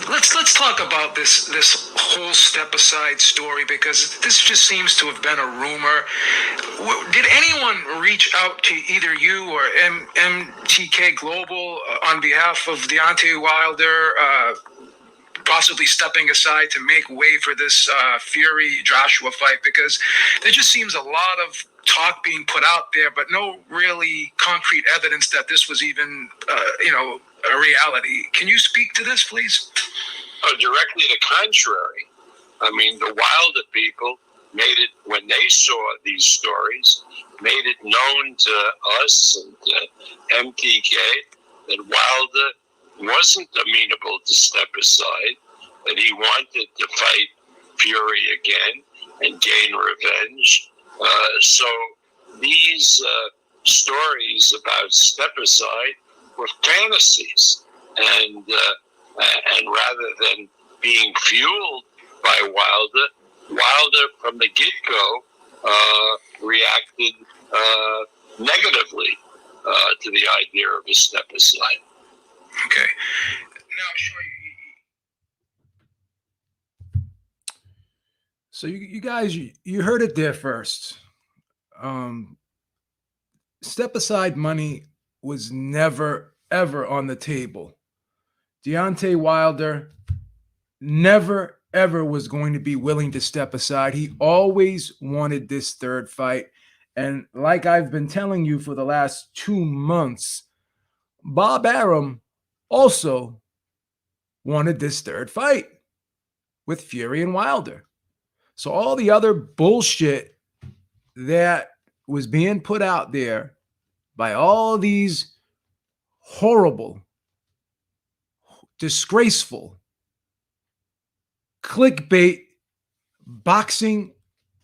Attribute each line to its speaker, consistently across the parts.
Speaker 1: let's talk about this whole step aside story, because this just seems to have been a rumor. Did anyone reach out to either you or MTK Global on behalf of Deontay Wilder, possibly stepping aside to make way for this Fury Joshua fight? Because there just seems a lot of talk being put out there, but no really concrete evidence that this was even, a reality. Can you speak to this, please?
Speaker 2: Directly the contrary. I mean, the Wilder people made it, when they saw these stories, made it known to us and to MTK that Wilder wasn't amenable to step aside, that he wanted to fight Fury again and gain revenge. So these stories about step aside were fantasies, and rather than being fueled by Wilder from the get-go reacted negatively to the idea of a step aside.
Speaker 1: Okay. Now, I'm sure
Speaker 3: So you guys, you heard it there first. Step aside money was never, ever on the table. Deontay Wilder never, ever was going to be willing to step aside. He always wanted this third fight. And like I've been telling you for the last 2 months, Bob Arum also wanted this third fight with Fury and Wilder. So all the other bullshit that was being put out there by all these horrible, disgraceful, clickbait boxing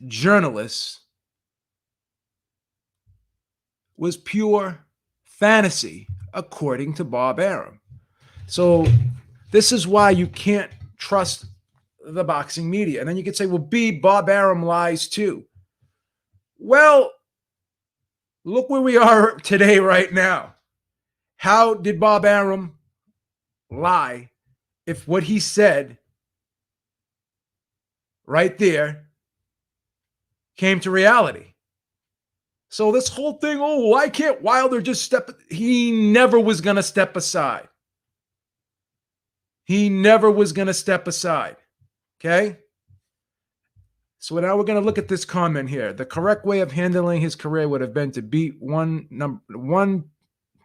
Speaker 3: journalists was pure fantasy, according to Bob Arum. So this is why you can't trust the boxing media. And then you could say, well, Bob Arum lies too. Well, look where we are today, right now. How did Bob Arum lie if what he said right there came to reality? So this whole thing, why can't Wilder just step? He never was going to step aside. He never was going to step aside. Okay? So now we're going to look at this comment here. The correct way of handling his career would have been to beat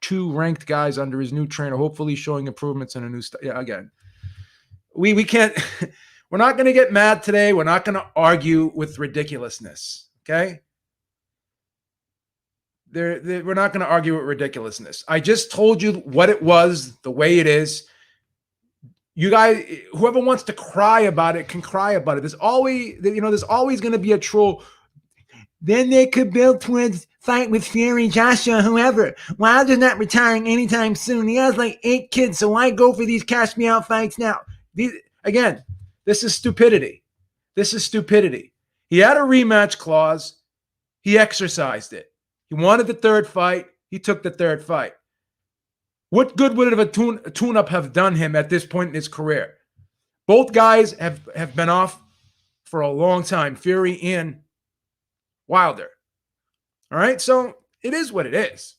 Speaker 3: two ranked guys under his new trainer, hopefully showing improvements in a new style. Yeah, again, we can't. We're not going to get mad today. We're not going to argue with ridiculousness. Okay? We're not going to argue with ridiculousness. I just told you what it was, the way it is. You guys, whoever wants to cry about it can cry about it. There's always going to be a troll. Then they could build twins, fight with Fury, Joshua, whoever. Wilder's not retiring anytime soon. He has like 8 kids, so why go for these cash me out fights now? Again, this is stupidity. This is stupidity. He had a rematch clause. He exercised it. He wanted the third fight. He took the third fight. What good would a tune-up have done him at this point in his career? Both guys have been off for a long time, Fury and Wilder. All right? So it is what it is.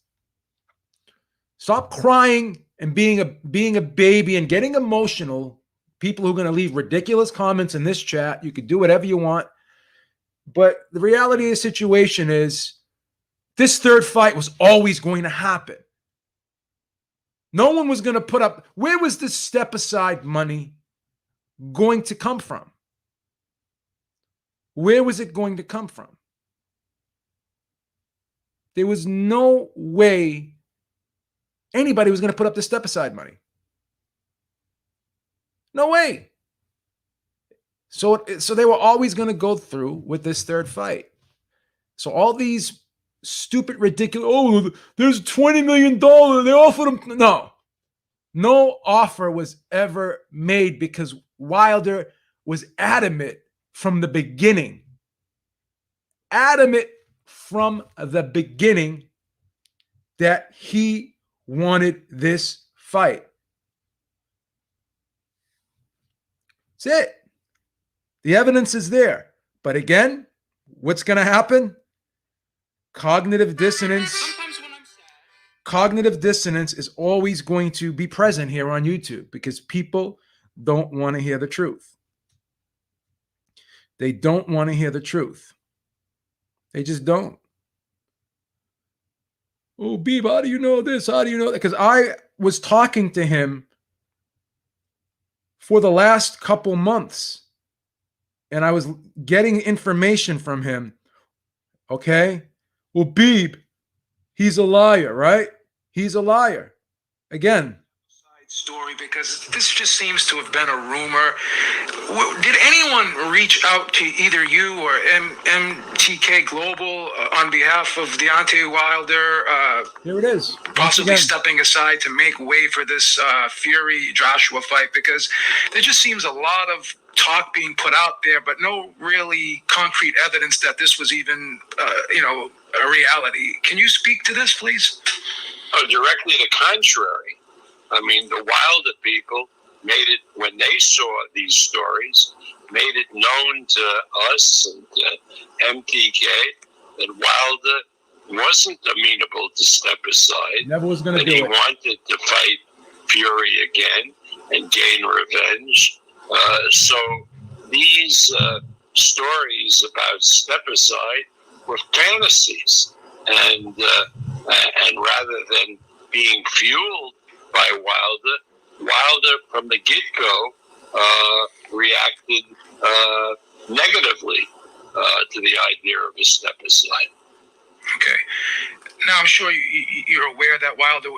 Speaker 3: Stop crying and being a baby and getting emotional. People who are going to leave ridiculous comments in this chat, you could do whatever you want. But the reality of the situation is this third fight was always going to happen. No one was going to put up. Where was this step aside money going to come from? Where was it going to come from? There was no way anybody was going to put up this step aside money. No way. So they were always going to go through with this third fight. So all these stupid, ridiculous, there's $20 million. They offered him. No offer was ever made because Wilder was adamant from the beginning. Adamant from the beginning that he wanted this fight. That's it. The evidence is there. But again, what's going to happen? Cognitive dissonance. Cognitive dissonance is always going to be present here on YouTube because people don't want to hear the truth. They don't want to hear the truth. They just don't. Oh, Beeb, how do you know this? How do you know that? Because I was talking to him for the last couple months, and I was getting information from him. Okay? Well, Beeb, he's a liar, right? He's a liar. Again.
Speaker 1: Story, because this just seems to have been a rumor. Did anyone reach out to either you or MTK Global on behalf of Deontay Wilder?
Speaker 3: Here it is.
Speaker 1: Possibly stepping aside to make way for this Fury Joshua fight, because there just seems a lot of talk being put out there, but no really concrete evidence that this was even, a reality. Can you speak to this, please?
Speaker 2: Oh, directly the contrary. I mean, the Wilder people made it, when they saw these stories, made it known to us and MTK that Wilder wasn't amenable to step aside.
Speaker 3: Never was going to do it.
Speaker 2: He wanted to fight Fury again and gain revenge. So these stories about step aside were fantasies. And rather than being fueled by Wilder from the get-go reacted negatively to the idea of a step aside.
Speaker 1: Okay. Now, I'm sure you're aware that Wilder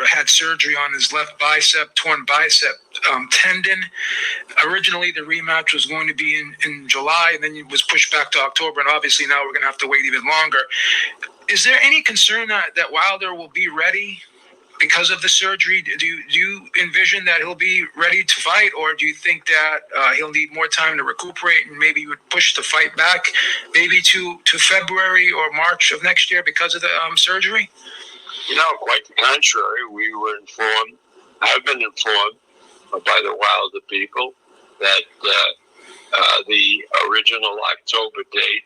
Speaker 1: had surgery on his left bicep, torn bicep tendon. Originally, the rematch was going to be in July, and then it was pushed back to October, and obviously now we're going to have to wait even longer. Is there any concern that Wilder will be ready because of the surgery? Do you envision that he'll be ready to fight, or do you think that he'll need more time to recuperate and maybe you would push the fight back maybe to February or March of next year because of the surgery?
Speaker 2: Quite the contrary. We were informed, I've been informed by the Wilder people that the original October date,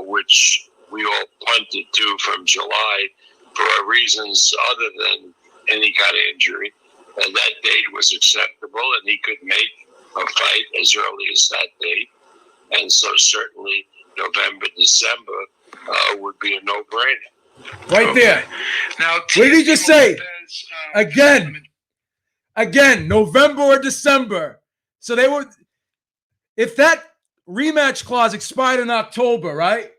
Speaker 2: which we all punted to from July, for reasons other than any kind of injury, and that date was acceptable, and he could make a fight as early as that date. And so certainly November, December would be a no-brainer.
Speaker 3: Right there.
Speaker 1: Now,
Speaker 3: what did he just say? Again, November or December. So they were, if that rematch clause expired in October, right?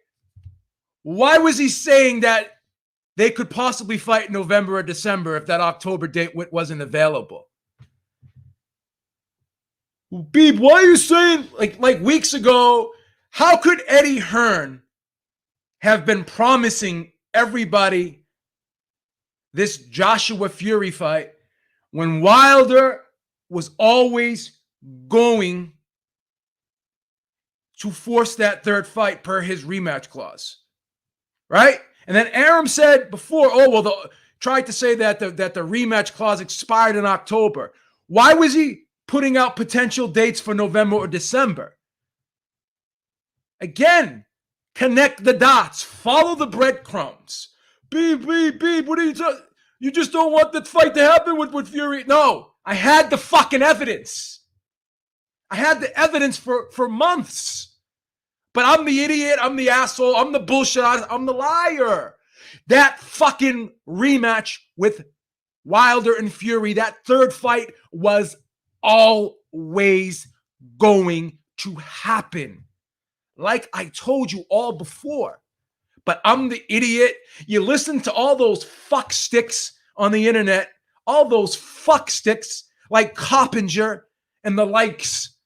Speaker 3: Why was he saying that they could possibly fight in November or December if that October date wasn't available? Beeb, why are you saying, like weeks ago, how could Eddie Hearn have been promising everybody this Joshua Fury fight when Wilder was always going to force that third fight per his rematch clause? Right? And then Arum said before, tried to say that the rematch clause expired in October. Why was he putting out potential dates for November or December? Again, connect the dots. Follow the breadcrumbs. Beep, what are you talking? You just don't want the fight to happen with Fury? No, I had the fucking evidence. I had the evidence for months. But I'm the idiot, I'm the asshole, I'm the bullshit, I'm the liar. That fucking rematch with Wilder and Fury, that third fight was always going to happen. Like I told you all before. But I'm the idiot. You listen to all those fuck sticks on the internet, all those fuck sticks like Coppinger and the likes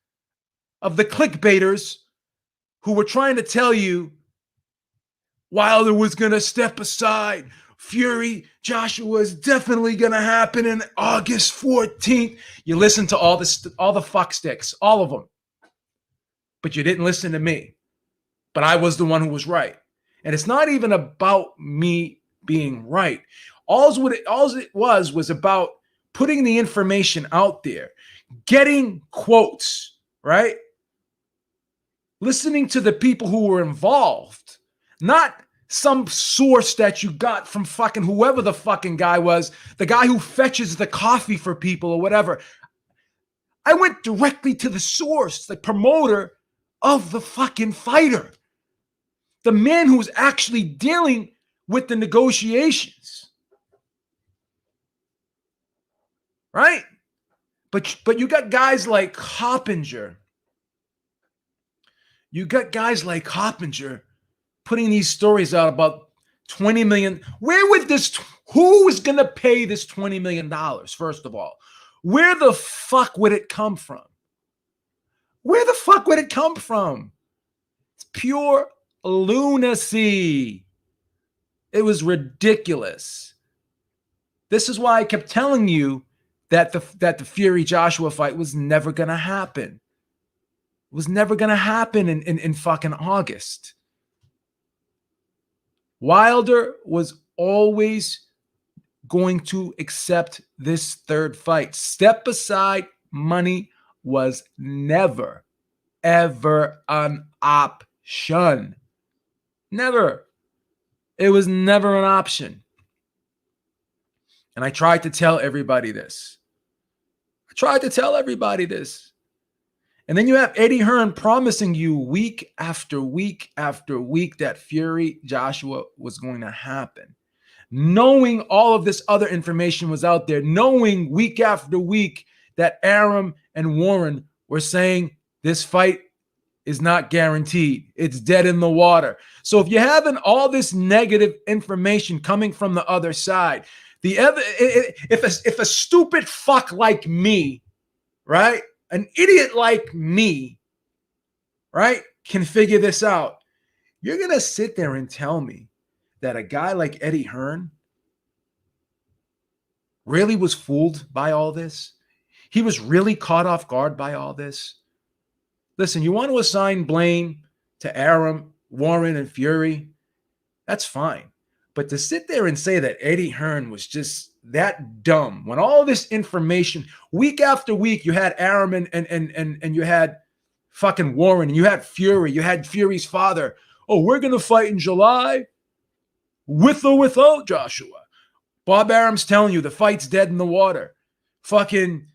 Speaker 3: of the clickbaiters who were trying to tell you Wilder was going to step aside. Fury, Joshua is definitely going to happen in August 14th. You listen to all the fuck sticks, all of them. But you didn't listen to me. But I was the one who was right. And it's not even about me being right. All it was about putting the information out there, getting quotes, right? Listening to the people who were involved, not some source that you got from fucking whoever the fucking guy was, the guy who fetches the coffee for people or whatever. I went directly to the source, the promoter of the fucking fighter, the man who was actually dealing with the negotiations, right? But you got guys like Hoppinger. You got guys like Hoppinger putting these stories out about 20 million. Where would this, who is going to pay this $20 million, first of all? Where the fuck would it come from? Where the fuck would it come from? It's pure lunacy. It was ridiculous. This is why I kept telling you that the Fury Joshua fight was never going to happen. It was never going to happen in fucking August. Wilder was always going to accept this third fight. Step aside money was never, ever an option. Never. It was never an option. And I tried to tell everybody this. And then you have Eddie Hearn promising you week after week after week that Fury Joshua was going to happen. Knowing all of this other information was out there, knowing week after week that Arum and Warren were saying this fight is not guaranteed. It's dead in the water. So if you're having all this negative information coming from the other side, if a stupid fuck like me, right, an idiot like me, right, can figure this out, you're going to sit there and tell me that a guy like Eddie Hearn really was fooled by all this? He was really caught off guard by all this? Listen, you want to assign blame to Arum, Warren, and Fury? That's fine. But to sit there and say that Eddie Hearn was just that dumb, when all this information, week after week, you had Arum and you had fucking Warren, and you had Fury, you had Fury's father. Oh, we're going to fight in July with or without Joshua. Bob Arum's telling you the fight's dead in the water. Fucking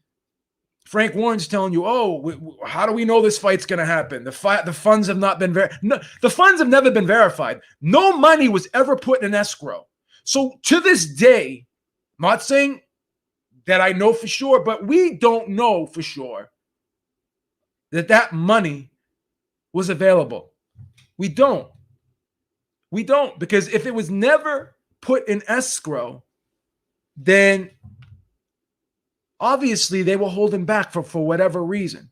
Speaker 3: Frank Warren's telling you, oh, how do we know this fight's going to happen? The funds have not been the funds have never been verified. No money was ever put in escrow. So to this day, I'm not saying that I know for sure, but we don't know for sure that money was available. We don't, because if it was never put in escrow, then obviously they were holding back for whatever reason.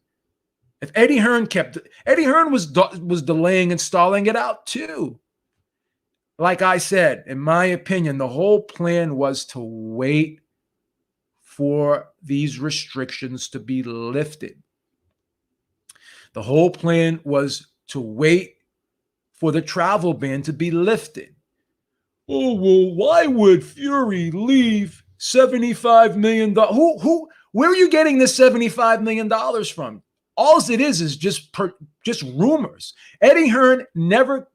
Speaker 3: If Eddie Hearn was delaying and stalling it out too. Like I said, in my opinion, the whole plan was to wait for these restrictions to be lifted. The whole plan was to wait for the travel ban to be lifted. Oh, well, why would Fury leave $75 million? Where are you getting this $75 million from? All it is just rumors. Eddie Hearn never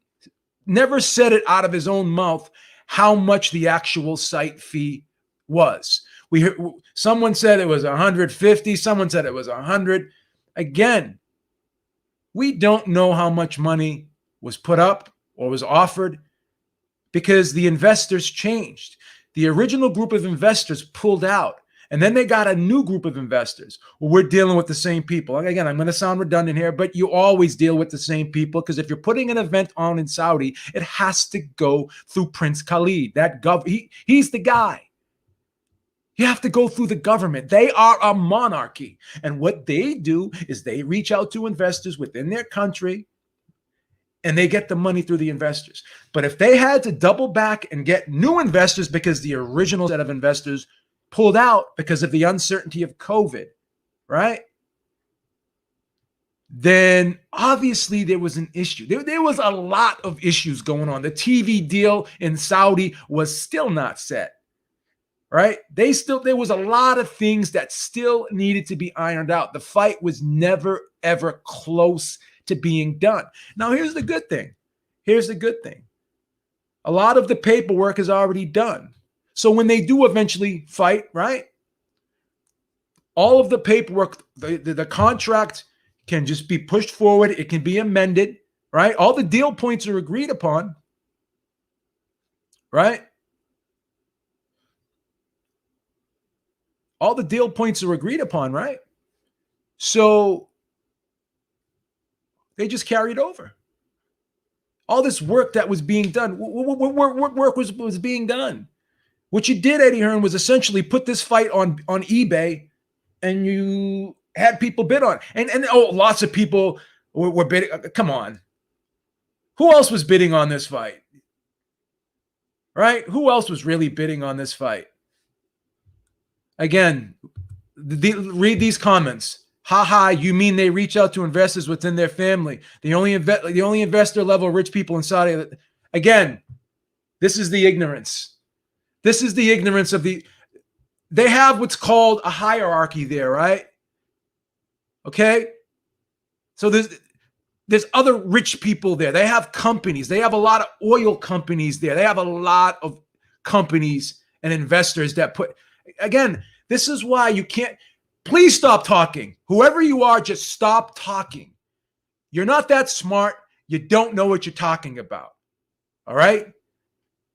Speaker 3: said it out of his own mouth how much the actual site fee was. Someone said it was 150. Someone said it was 100. Again, we don't know how much money was put up or was offered because the investors changed. The original group of investors pulled out, and then they got a new group of investors. Well, we're dealing with the same people. Again, I'm going to sound redundant here, but you always deal with the same people because if you're putting an event on in Saudi, it has to go through Prince Khalid. He's the guy. You have to go through the government. They are a monarchy. And what they do is they reach out to investors within their country and they get the money through the investors. But if they had to double back and get new investors because the original set of investors pulled out because of the uncertainty of COVID, right? Then obviously there was an issue. There was a lot of issues going on. The TV deal in Saudi was still not set. right? There was a lot of things that still needed to be ironed out. The fight was never, ever close to being done. Now, here's the good thing. A lot of the paperwork is already done. So when they do eventually fight, right? All of the paperwork, the contract can just be pushed forward. It can be amended, right? All the deal points are agreed upon, right? All the deal points are agreed upon, right? So they just carried over. All this work that was being done, what work was being done? What you did, Eddie Hearn, was essentially put this fight on eBay, and you had people bid on it. And lots of people were bidding. Come on. Who else was bidding on this fight? Right? Who else was really bidding on this fight? Again, read these comments. Ha, you mean they reach out to investors within their family? The only investor level rich people in Saudi. Again, this is the ignorance. This is the ignorance of they have what's called a hierarchy there, right? Okay? So there's other rich people there. They have companies. They have a lot of oil companies there. They have a lot of companies and investors that again, this is why you can't. Please stop talking. Whoever you are, just stop talking. You're not that smart. You don't know what you're talking about. All right?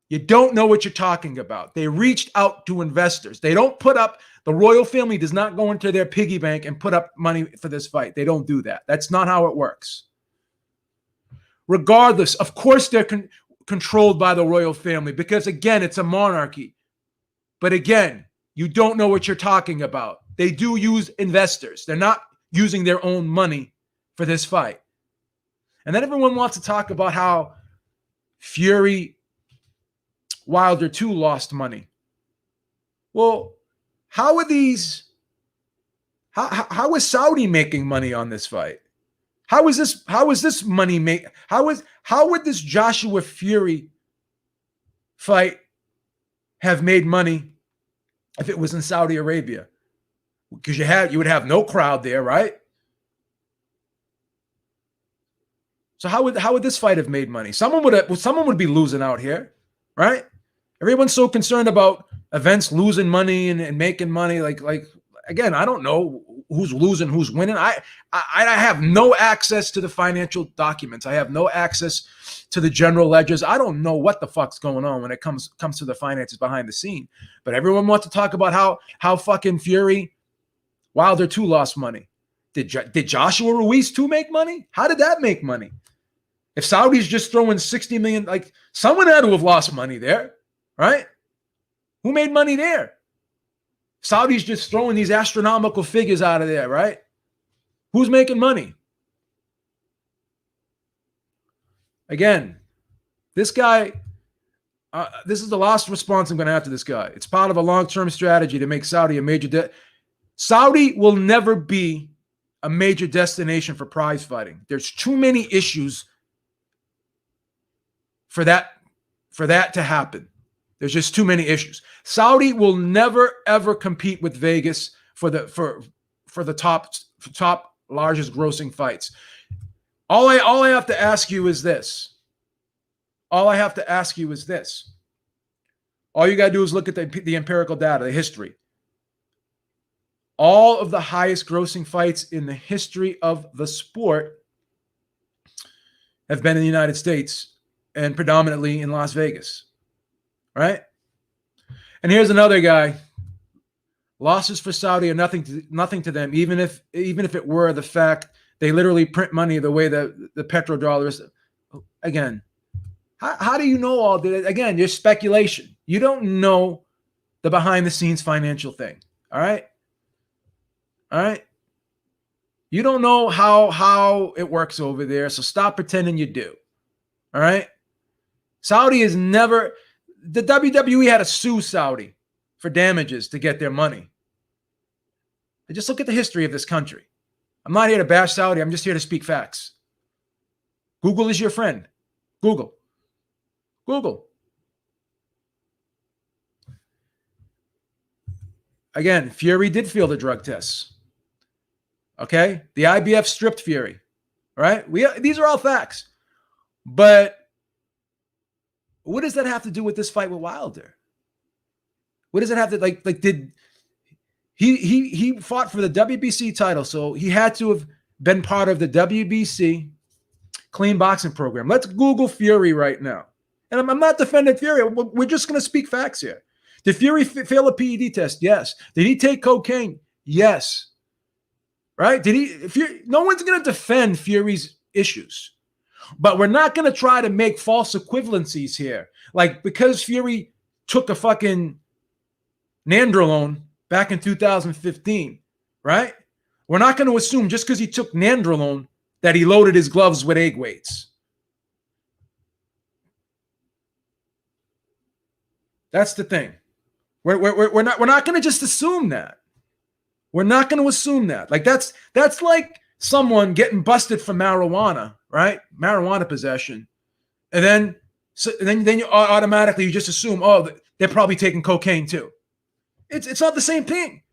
Speaker 3: You don't know what you're talking about. They reached out to investors. They don't put up, the royal family does not go into their piggy bank and put up money for this fight. They don't do that. That's not how it works. Regardless, of course, they're controlled by the royal family because, again, it's a monarchy. But again, you don't know what you're talking about. They do use investors. They're not using their own money for this fight. And then everyone wants to talk about how Fury Wilder 2 lost money. Well, how is Saudi making money on this fight? How is this money make? How would this Joshua Fury fight have made money if it was in Saudi Arabia? Because you would have no crowd there, right? So how would this fight have made money? Someone would be losing out here, right? Everyone's so concerned about events losing money and making money. Like again, I don't know who's losing, who's winning. I have no access to the financial documents. I have no access to the general ledgers. I don't know what the fuck's going on when it comes to the finances behind the scene. But everyone wants to talk about how fucking Fury Wilder 2 lost money. Did Joshua Ruiz 2 make money? How did that make money? If Saudi's just throwing 60 million, like someone had to have lost money there, right? Who made money there? Saudi's just throwing these astronomical figures out of there, right? Who's making money? Again, this guy, this is the last response I'm going to have to this guy. It's part of a long-term strategy to make Saudi a major Saudi will never be a major destination for prize fighting. There's too many issues for that to happen. There's just too many issues. Saudi will never ever compete with Vegas for the top largest grossing fights. All I have to ask you is this. All you got to do is look at the empirical data, the history. All of the highest grossing fights in the history of the sport have been in the United States and predominantly in Las Vegas, right? And here's another guy. Losses for Saudi are nothing to them, even if it were the fact they literally print money the way the petrodollar is. Again, how do you know all that? Again, there's speculation. You don't know the behind the scenes financial thing. All right. You don't know how it works over there, so stop pretending you do. All right. Saudi is never. The WWE had to sue Saudi for damages to get their money. And just look at the history of this country. I'm not here to bash Saudi. I'm just here to speak facts. Google is your friend. Google. Again, Fury did fail the drug tests. Okay? The IBF stripped Fury. Right? These are all facts. But what does that have to do with this fight with Wilder? What does it have to like did he fought for the WBC title, so he had to have been part of the WBC clean boxing program. Let's Google Fury right now. And I'm not defending Fury. We're just going to speak facts here. Did Fury fail a PED test? Yes. Did he take cocaine? Yes. Right? No one's going to defend Fury's issues. But we're not going to try to make false equivalencies here. Like, because Fury took a fucking nandrolone back in 2015, right? We're not going to assume just because he took nandrolone that he loaded his gloves with egg weights. That's the thing. We're not going to just assume that. We're not going to assume that. Like that's like someone getting busted for marijuana, right? Marijuana possession, and then you automatically you just assume, oh, they're probably taking cocaine too. It's not the same thing.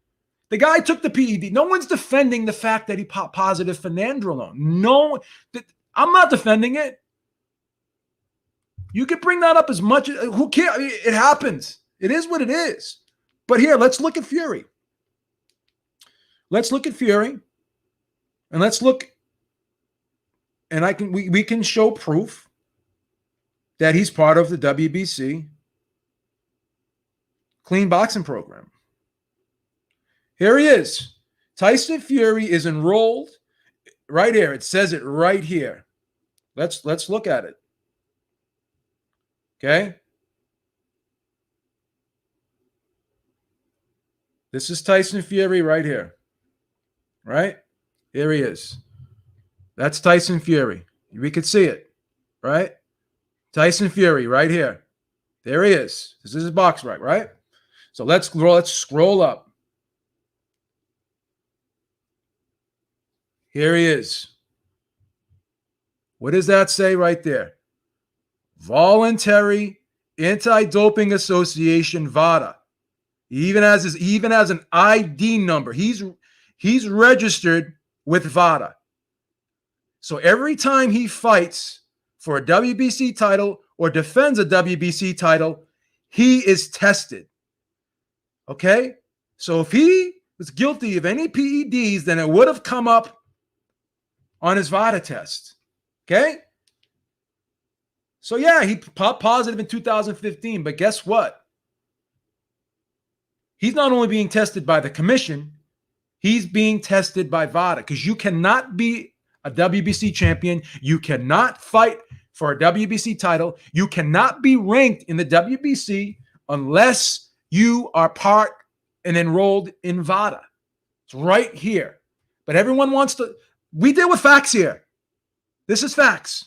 Speaker 3: The guy took the PED. No one's defending the fact that he popped positive for nandrolone. No, I'm not defending it. You can bring that up as much. Who cares? I mean, it happens. It is what it is. But here, let's look at Fury. Let's look at Fury, and let's look. And we can show proof that he's part of the WBC clean boxing program. Here he is. Tyson Fury is enrolled right here. It says it right here. Let's look at it. Okay. This is Tyson Fury right here. Right? Here he is. That's Tyson Fury. We could see it. Right? Tyson Fury right here. There he is. This is his box rack, right? So let's scroll up. Here he is. What does that say right there? Voluntary Anti-Doping Association, VADA. He even has an ID number. He's registered with VADA. So every time he fights for a WBC title or defends a WBC title, he is tested. Okay? So if he was guilty of any PEDs, then it would have come up on his VADA test. Okay? So yeah, he popped positive in 2015, but guess what? He's not only being tested by the commission, he's being tested by VADA, because you cannot be a WBC champion. You cannot fight for a WBC title. You cannot be ranked in the WBC unless you are part and enrolled in VADA. It's right here. But everyone wants to, we deal with facts here. This is facts.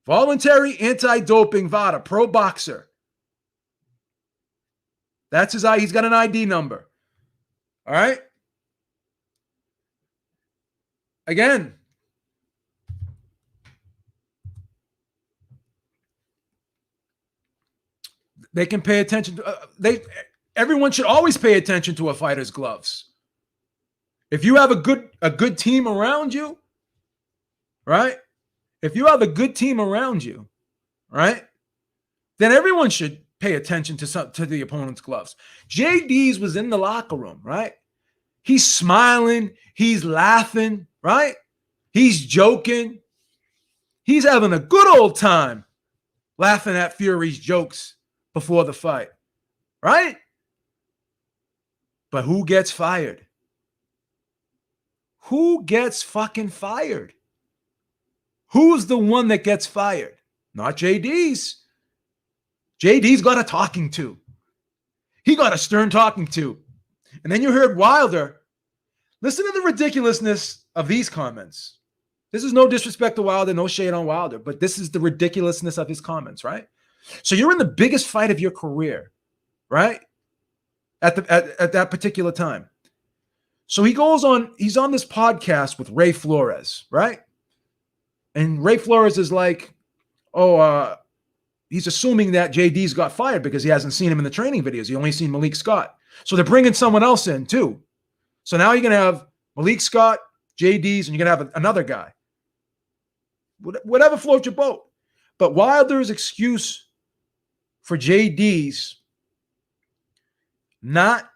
Speaker 3: Voluntary Anti-Doping VADA, pro boxer. That's his, he's got an ID number. All right. Again, they can pay attention to, everyone should always pay attention to a fighter's gloves. If you have a good team around you, right? If you have a good team around you, right? Then everyone should pay attention to the opponent's gloves. JD's was in the locker room, right? He's smiling, he's laughing, right? He's joking. He's having a good old time laughing at Fury's jokes before the fight, right? But who gets fired? Who gets fucking fired? Who's the one that gets fired? Not JD's. JD's got a talking to. He got a stern talking to. And then you heard Wilder. Listen to the ridiculousness of these comments. This is no disrespect to Wilder, no shade on Wilder, but this is the ridiculousness of his comments, right? So you're in the biggest fight of your career, right? At that particular time. So he's on this podcast with Ray Flores, right? And Ray Flores is like, he's assuming that JD's got fired because he hasn't seen him in the training videos. He only seen Malik Scott. So they're bringing someone else in too. So now you're going to have Malik Scott, JD's, and you're going to have another guy. Whatever floats your boat. But Wilder's excuse for JD's not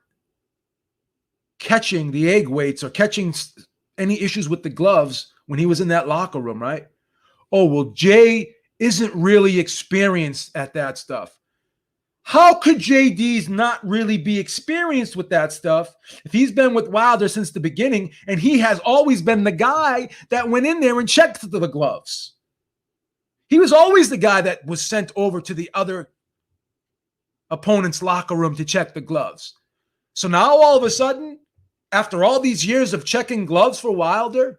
Speaker 3: catching the egg weights or catching any issues with the gloves when he was in that locker room, right? Oh, well, Jay isn't really experienced at that stuff. How could JD's not really be experienced with that stuff if he's been with Wilder since the beginning and he has always been the guy that went in there and checked the gloves? He was always the guy that was sent over to the other opponent's locker room to check the gloves. So now all of a sudden, after all these years of checking gloves for Wilder,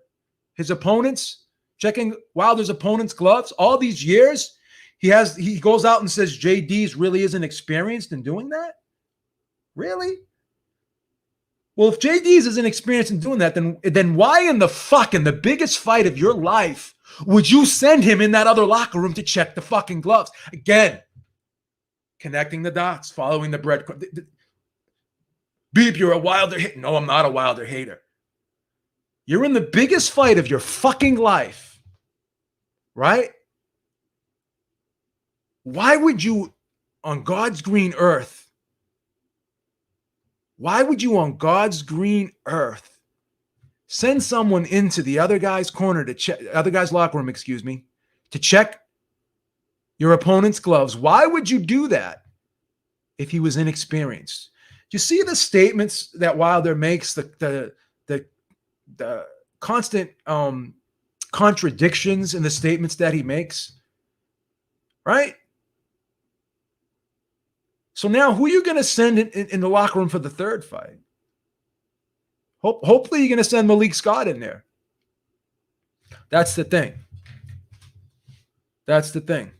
Speaker 3: his opponents, checking Wilder's opponent's gloves, all these years, he goes out and says JD's really isn't experienced in doing that? Really? Well, if JD's isn't experienced in doing that, then why in the biggest fight of your life would you send him in that other locker room to check the fucking gloves? Again, connecting the dots, following the breadcrumb. Beep, you're a Wilder hater. No, I'm not a Wilder hater. You're in the biggest fight of your fucking life, right? Why would you, on God's green earth, send someone into the other guy's corner to check, other guy's locker room, to check your opponent's gloves? Why would you do that if he was inexperienced? Do you see the statements that Wilder makes, the constant contradictions in the statements that he makes, right? So now who are you going to send in the locker room for the third fight? Hopefully you're going to send Malik Scott in there. That's the thing. That's the thing.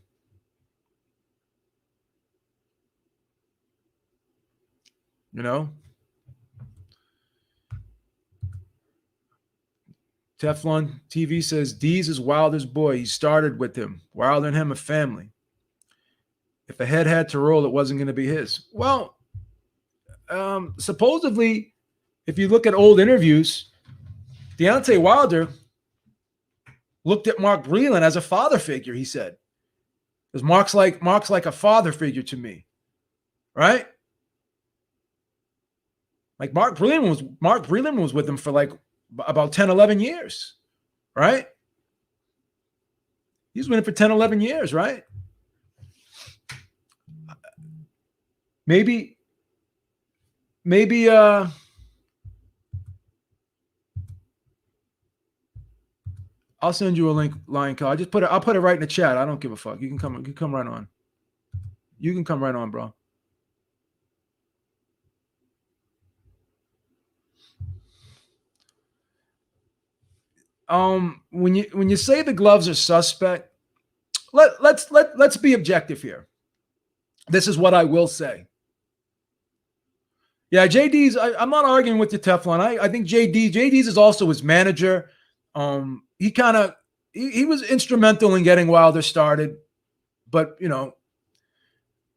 Speaker 3: You know? Teflon TV says, Dees is Wilder's boy. He started with him. Wilder and him a family. If a head had to roll, it wasn't going to be his. Well, supposedly, if you look at old interviews, Deontay Wilder looked at Mark Breland as a father figure, he said. Because Mark's like a father figure to me. Right? Like Mark Breland was with him for like about 10, 11 years. Right? He's with him for 10, 11 years, right? Maybe I'll send you a link, Lion Call. I'll put it right in the chat. I don't give a fuck. You can come right on. You can come right on, bro. When you say the gloves are suspect, let's be objective here. This is what I will say. Yeah, JD's. I'm not arguing with you, Teflon. I think JD's is also his manager. He was instrumental in getting Wilder started, but you know,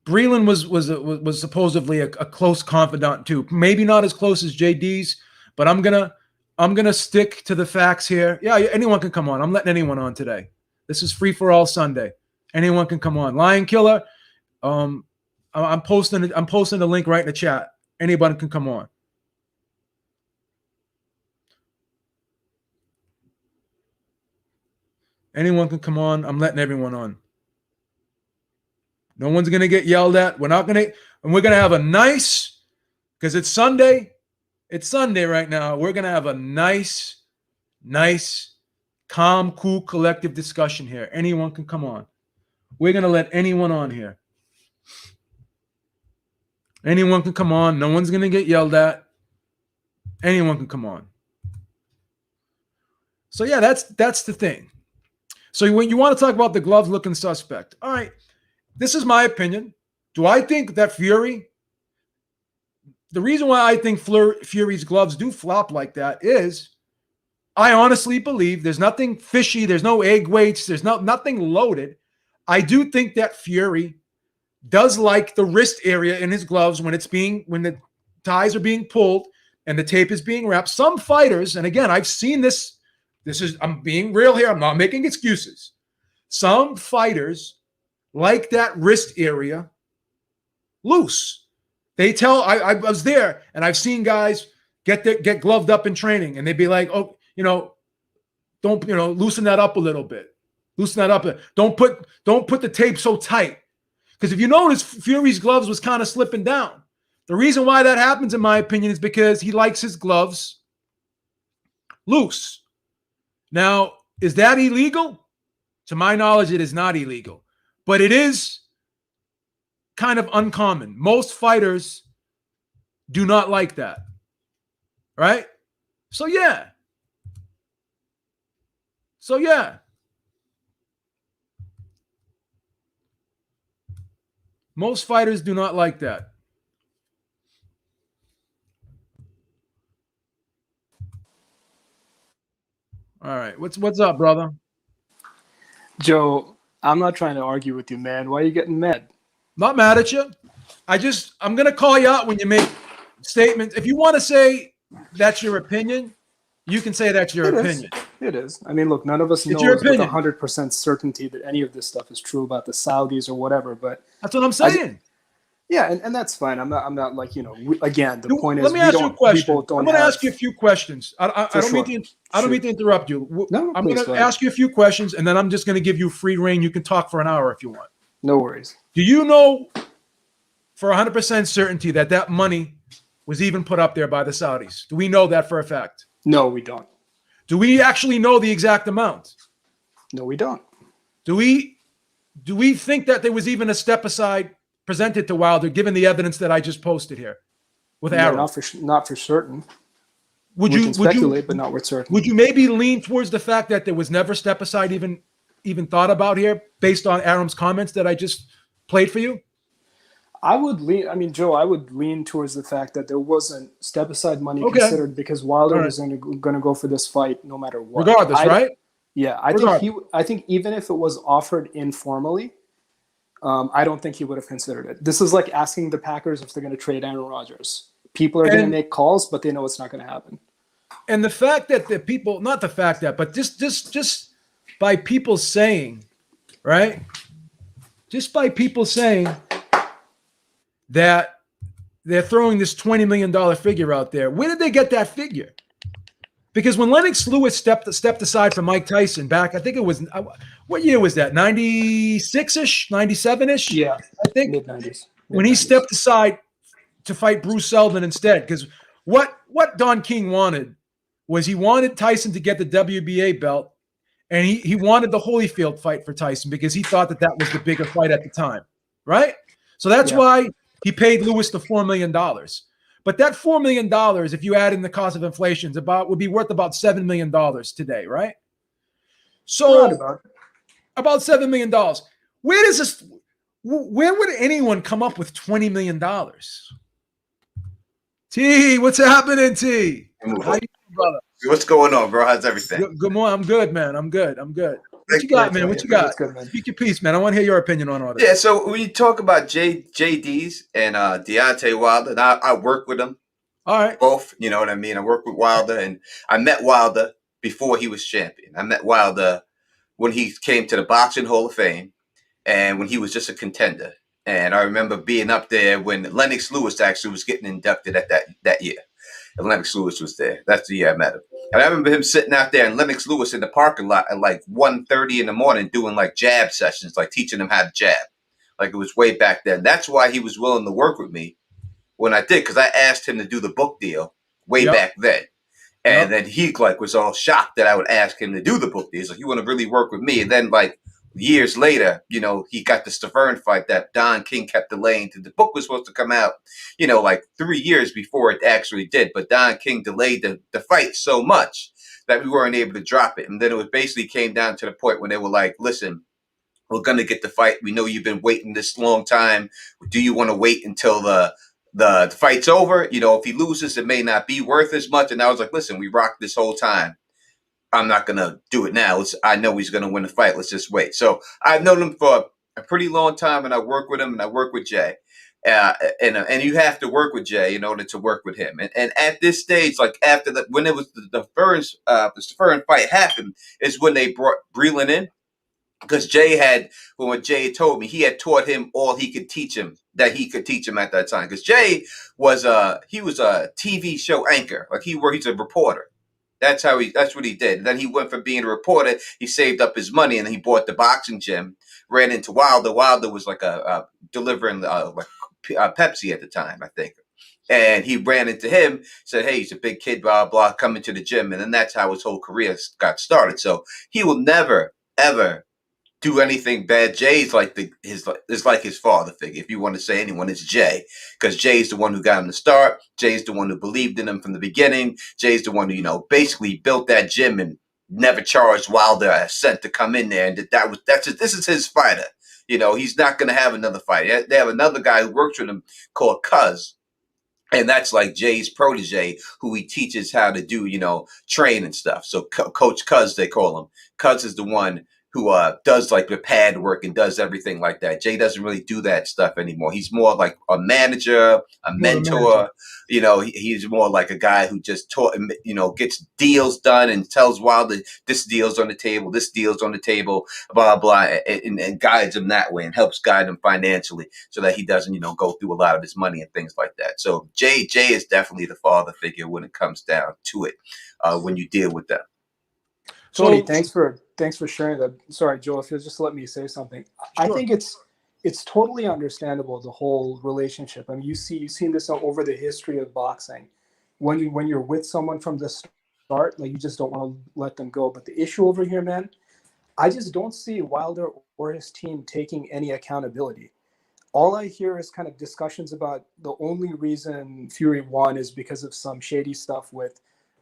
Speaker 3: Breland was supposedly a close confidant too. Maybe not as close as JD's, but I'm gonna stick to the facts here. Yeah, anyone can come on. I'm letting anyone on today. This is free for all Sunday. Anyone can come on. Lion Killer. I'm posting the link right in the chat. Anybody can come on. Anyone can come on. I'm letting everyone on. No one's going to get yelled at. We're going to have a nice, because it's Sunday. It's Sunday right now. We're going to have a nice, calm, cool, collective discussion here. Anyone can come on. We're going to let anyone on here. Anyone can come on. No one's going to get yelled at. Anyone can come on. So yeah, that's the thing. So when you want to talk about the gloves looking suspect, all right, this is my opinion. Do I think that Fury, the reason why I think Fury's gloves do flop like that is I honestly believe there's nothing fishy. There's no egg weights. There's nothing loaded. I do think that Fury does like the wrist area in his gloves when the ties are being pulled and the tape is being wrapped. Some fighters, and again, I've seen this. I'm being real here. I'm not making excuses. Some fighters like that wrist area loose. They tell I was there and I've seen guys get gloved up in training and they'd be like, oh, don't loosen that up a little bit. Loosen that up. Don't put the tape so tight. Because if you notice, Fury's gloves was kind of slipping down. The reason why that happens, in my opinion, is because he likes his gloves loose. Now, is that illegal? To my knowledge, it is not illegal. But it is kind of uncommon. Most fighters do not like that. Right? So, yeah. Most fighters do not like that. All right. What's up, brother?
Speaker 4: Joe, I'm not trying to argue with you, man. Why are you getting mad?
Speaker 3: Not mad at you. I'm going to call you out when you make statements. If you want to say that's your opinion, you can say that's your opinion.
Speaker 4: It is. I mean, look, none of us knows with 100% certainty that any of this stuff is true about the Saudis or whatever, but
Speaker 3: that's what I'm saying.
Speaker 4: And that's fine. I'm not like, again, the point is,
Speaker 3: let me ask you a question. I'm going to ask you a few questions. I don't mean to interrupt you.
Speaker 4: No,
Speaker 3: I'm going to ask you a few questions, and then I'm just going to give you free reign. You can talk for an hour if you want.
Speaker 4: No worries.
Speaker 3: Do you know for 100% certainty that money was even put up there by the Saudis? Do we know that for a fact?
Speaker 4: No, we don't.
Speaker 3: Do we actually know the exact amount?
Speaker 4: No, we don't.
Speaker 3: Do we think that there was even a step aside presented to Wilder, given the evidence that I just posted here with Arum?
Speaker 4: Not for certain.
Speaker 3: We
Speaker 4: can speculate, but not with certainty.
Speaker 3: Would you maybe lean towards the fact that there was never step aside even thought about here, based on Arum's comments that I just played for you?
Speaker 4: I would lean towards the fact that there wasn't step aside money considered because Wilder was going to go for this fight no matter what.
Speaker 3: Regardless, right?
Speaker 4: Yeah, I think even if it was offered informally, I don't think he would have considered it. This is like asking the Packers if they're going to trade Aaron Rodgers. People are going to make calls, but they know it's not going to happen. And
Speaker 3: the fact that the people, not the fact that, but just by people saying, right? Just by people saying that they're throwing this $20 million figure out there. Where did they get that figure? Because when Lennox Lewis stepped aside from Mike Tyson back, I think it was, what year was that? 96-ish, 97-ish?
Speaker 4: Yeah,
Speaker 3: I think.
Speaker 4: Mid-90s.
Speaker 3: When he stepped aside to fight Bruce Seldon instead. Because what Don King wanted was he wanted Tyson to get the WBA belt, and he wanted the Holyfield fight for Tyson because he thought that was the bigger fight at the time, right? So that's why he paid Lewis the $4 million. But that $4 million, if you add in the cost of inflation, would be worth about $7 million today, right? So about $7 million. Where would anyone come up with $20 million? T, what's happening, T? How you doing, brother?
Speaker 5: What's going on, bro? How's everything?
Speaker 3: Good morning. I'm good, man. I'm good. What you got, man? What you got? Speak your piece, man. I want to hear your opinion on all this.
Speaker 5: Yeah, so when you talk about JD's and Deontay Wilder, and I work with them.
Speaker 3: All right.
Speaker 5: Both, you know what I mean? I work with Wilder, and I met Wilder before he was champion. I met Wilder when he came to the Boxing Hall of Fame and when he was just a contender. And I remember being up there when Lennox Lewis actually was getting inducted at that year. And Lennox Lewis was there. That's the year I met him. And I remember him sitting out there and Lennox Lewis in the parking lot at like 1:30 in the morning doing like jab sessions, like teaching him how to jab. Like it was way back then. That's why he was willing to work with me when I did, because I asked him to do the book deal way back then. And then he like was all shocked that I would ask him to do the book deal. So he wanted to really work with me. And then like years later, you know, he got the Stavern fight that Don King kept delaying. The book was supposed to come out, you know, like 3 years before it actually did. But Don King delayed the fight so much that we weren't able to drop it. And then it was basically came down to the point when they were like, listen, we're going to get the fight. We know you've been waiting this long time. Do you want to wait until the fight's over? You know, if he loses, it may not be worth as much. And I was like, listen, we rocked this whole time. I'm not going to do it now. I know he's going to win the fight. Let's just wait. So I've known him for a pretty long time, and I work with him, and I work with Jay. And you have to work with Jay in order to work with him. And at this stage, like after when it was the Fern fight happened, is when they brought Breland in, because Jay had, well, when Jay told me, he had taught him all he could teach him that he could teach him at that time. Because Jay was a TV show anchor, like he's a reporter. That's what he did. And then he went from being a reporter, he saved up his money and he bought the boxing gym, ran into Wilder. Wilder was like delivering Pepsi at the time, I think. And he ran into him, said, "Hey, he's a big kid, blah, blah, coming to the gym." And then that's how his whole career got started. So he will never, ever do anything bad. Jay's like is like his father figure. If you want to say anyone, it's Jay, because Jay's the one who got him to start. Jay's the one who believed in him from the beginning. Jay's the one who basically built that gym and never charged Wilder a cent to come in there. And this is his fighter. He's not going to have another fight. They have another guy who works with him called Cuz. And that's like Jay's protege, who he teaches how to do, train and stuff. So Coach Cuz, they call him. Cuz is the one who does like the pad work and does everything like that. Jay doesn't really do that stuff anymore. He's more like a manager, a mentor. He's more like a guy who just taught him, gets deals done and tells Wilder, this deal's on the table, this deal's on the table, blah, blah, and guides him that way and helps guide him financially so that he doesn't, go through a lot of his money and things like that. So Jay is definitely the father figure when it comes down to it, when you deal with them.
Speaker 4: Tony, thanks for sharing that. Sorry, Joe, if you'll just let me say something. Sure. I think it's totally understandable, the whole relationship. I mean, you've seen this over the history of boxing. When you're with someone from the start, like, you just don't want to let them go. But the issue over here, man, I just don't see Wilder or his team taking any accountability. All I hear is kind of discussions about the only reason Fury won is because of some shady stuff with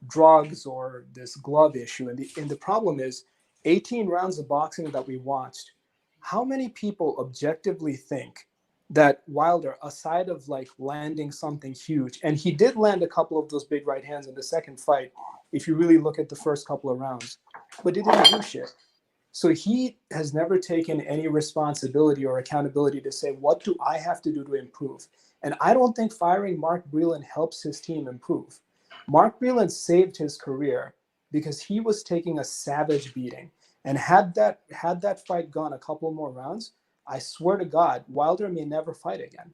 Speaker 4: drugs or this glove issue. And the problem is 18 rounds of boxing that we watched. How many people objectively think that Wilder, aside of like landing something huge, and he did land a couple of those big right hands in the second fight, if you really look at the first couple of rounds, but he didn't do shit. So he has never taken any responsibility or accountability to say, what do I have to do to improve? And I don't think firing Mark Breland helps his team improve. Mark Breland saved his career because he was taking a savage beating. And had that fight gone a couple more rounds, I swear to God, Wilder may never fight again.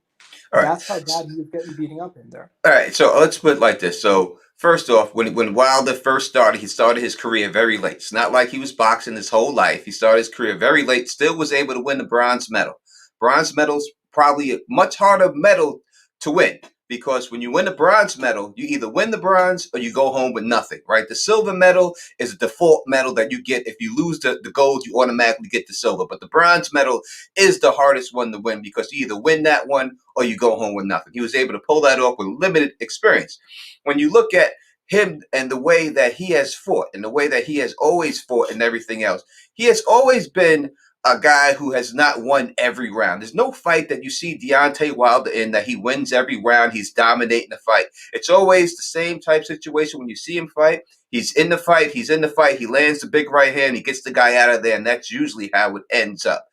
Speaker 4: All right. That's how bad he was getting beating up in there.
Speaker 5: All right, so let's put it like this. So first off, when Wilder first started, he started his career very late. It's not like he was boxing his whole life. He started his career very late, still was able to win the bronze medal. Bronze medal's probably a much harder medal to win, because when you win a bronze medal, you either win the bronze or you go home with nothing, right? The silver medal is a default medal that you get. If you lose the gold, you automatically get the silver. But the bronze medal is the hardest one to win, because you either win that one or you go home with nothing. He was able to pull that off with limited experience. When you look at him and the way that he has fought and the way that he has always fought and everything else, he has always been a guy who has not won every round. There's no fight that you see Deontay Wilder in that he wins every round. He's dominating the fight. It's always the same type situation. When you see him fight, he's in the fight. He lands the big right hand. He gets the guy out of there, and that's usually how it ends up.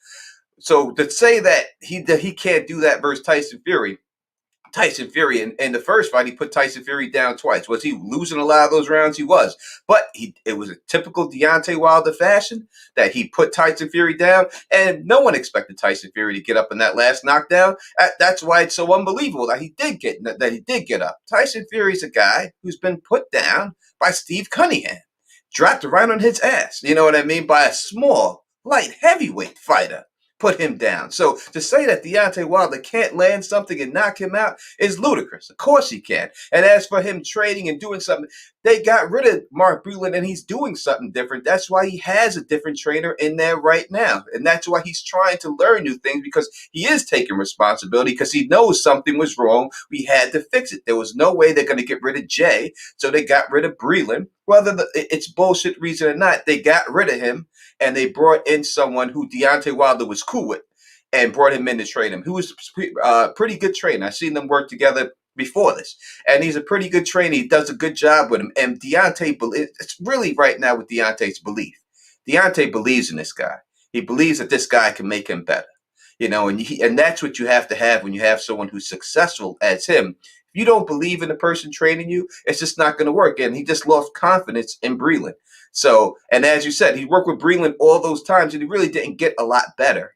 Speaker 5: So to say that he can't do that versus Tyson Fury in the first fight, he put Tyson Fury down twice. Was he losing a lot of those rounds? He was. But it was a typical Deontay Wilder fashion that he put Tyson Fury down, and no one expected Tyson Fury to get up in that last knockdown. That's why it's so unbelievable that he did get up. Tyson Fury's a guy who's been put down by Steve Cunningham, dropped right on his ass, you know what I mean, by a small, light heavyweight fighter. Put him down. So to say that Deontay Wilder can't land something and knock him out is ludicrous. Of course he can. And as for him training and doing something, they got rid of Mark Breland and he's doing something different. That's why he has a different trainer in there right now. And that's why he's trying to learn new things, because he is taking responsibility, because he knows something was wrong. We had to fix it. There was no way they're going to get rid of Jay. So they got rid of Breland. Whether it's bullshit reason or not, they got rid of him. And they brought in someone who Deontay Wilder was cool with and brought him in to train him, who was a pretty good trainer. I've seen them work together before this. And he's a pretty good trainer. He does a good job with him. And Deontay, it's really right now with Deontay's belief. Deontay believes in this guy. He believes that this guy can make him better. and that's what you have to have when you have someone who's successful as him. If you don't believe in the person training you, it's just not going to work. And he just lost confidence in Breland. So, and as you said, he worked with Breland all those times, and he really didn't get a lot better.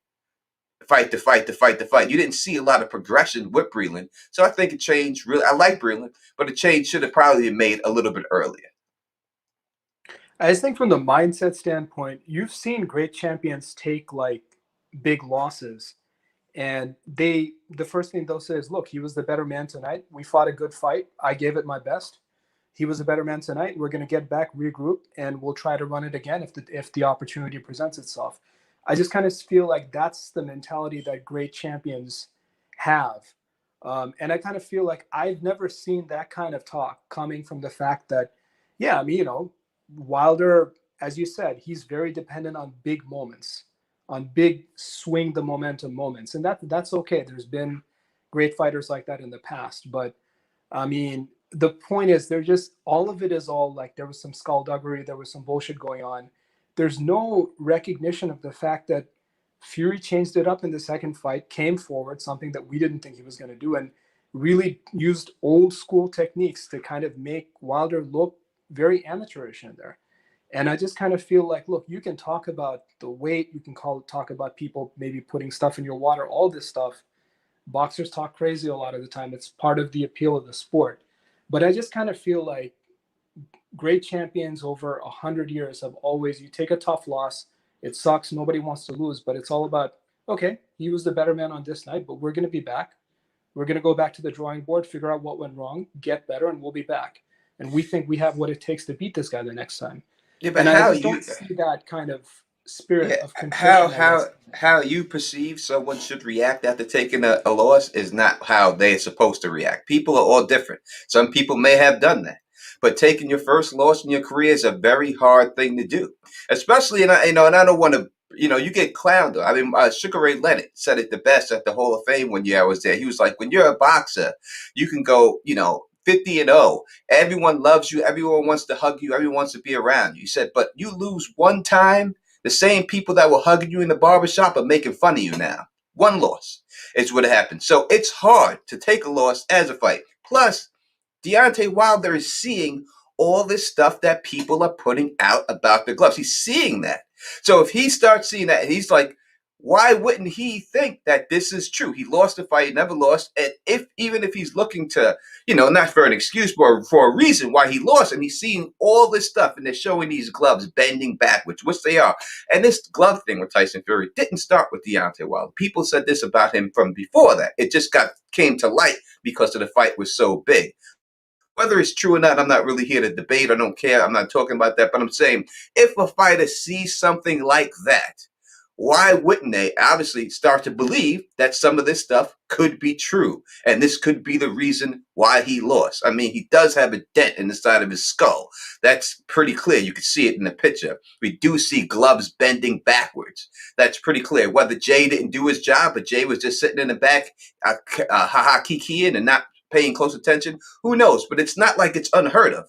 Speaker 5: Fight to fight to fight to fight. You didn't see a lot of progression with Breland. So I think it changed. Really, I like Breland, but the change should have probably been made a little bit earlier.
Speaker 4: I just think from the mindset standpoint, you've seen great champions take like big losses, and the first thing they'll say is, "Look, he was the better man tonight. We fought a good fight. I gave it my best. He was a better man tonight. We're going to get back, regroup, and we'll try to run it again if the opportunity presents itself." I just kind of feel like that's the mentality that great champions have, and I kind of feel like I've never seen that kind of talk coming from the fact that, yeah, I mean, Wilder, as you said, he's very dependent on big moments, on big swing the momentum moments, and that's okay. There's been great fighters like that in the past, but I mean, the point is, they're just all of it is all like there was some skullduggery, there was some bullshit going on. There's no recognition of the fact that Fury changed it up in the second fight, came forward, something that we didn't think he was going to do, and really used old school techniques to kind of make Wilder look very amateurish in there. And I just kind of feel like, look, you can talk about the weight, you can talk about people maybe putting stuff in your water, all this stuff. Boxers talk crazy a lot of the time. It's part of the appeal of the sport. But I just kind of feel like great champions over 100 years have always, you take a tough loss, it sucks, nobody wants to lose, but it's all about, okay, he was the better man on this night, but we're going to be back. We're going to go back to the drawing board, figure out what went wrong, get better, and we'll be back. And we think we have what it takes to beat this guy the next time.
Speaker 5: Yeah, but
Speaker 4: and
Speaker 5: how
Speaker 4: I just
Speaker 5: you
Speaker 4: don't see that kind of spirit
Speaker 5: yeah,
Speaker 4: of contrition.
Speaker 5: how you perceive someone should react after taking a loss is not how they're supposed to react. People are all different. Some people may have done that, but taking your first loss in your career is a very hard thing to do, especially and I don't want to. You get clowned. I mean, Sugar Ray Leonard said it the best at the Hall of Fame one year I was there. He was like, when you're a boxer, you can go, 50-0. Everyone loves you. Everyone wants to hug you. Everyone wants to be around you. He said, but you lose one time, the same people that were hugging you in the barbershop are making fun of you now. One loss is what happened. So it's hard to take a loss as a fight. Plus, Deontay Wilder is seeing all this stuff that people are putting out about the gloves. He's seeing that. So if he starts seeing that, and he's like, why wouldn't he think that this is true? He lost the fight, never lost. And even if he's looking to, not for an excuse, but for a reason why he lost, and he's seeing all this stuff, and they're showing these gloves bending backwards, which they are. And this glove thing with Tyson Fury didn't start with Deontay Wilder. People said this about him from before that. It just came to light because of the fight was so big. Whether it's true or not, I'm not really here to debate. I don't care. I'm not talking about that. But I'm saying if a fighter sees something like that, why wouldn't they obviously start to believe that some of this stuff could be true? And this could be the reason why he lost. I mean, he does have a dent in the side of his skull. That's pretty clear. You can see it in the picture. We do see gloves bending backwards. That's pretty clear. Whether Jay didn't do his job, but Jay was just sitting in the back, kikiing and not paying close attention, who knows? But it's not like it's unheard of.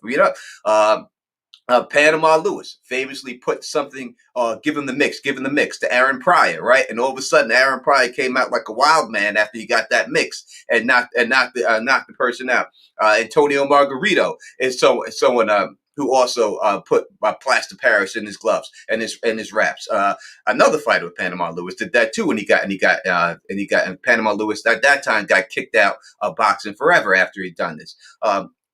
Speaker 5: Panama Lewis famously put something, give him the mix to Aaron Pryor, right? And all of a sudden, Aaron Pryor came out like a wild man after he got that mix and knocked the person out. Antonio Margarito is someone who also put plaster Paris in his gloves and his wraps. Another fighter with Panama Lewis did that too, and Panama Lewis at that time got kicked out of boxing forever after he'd done this.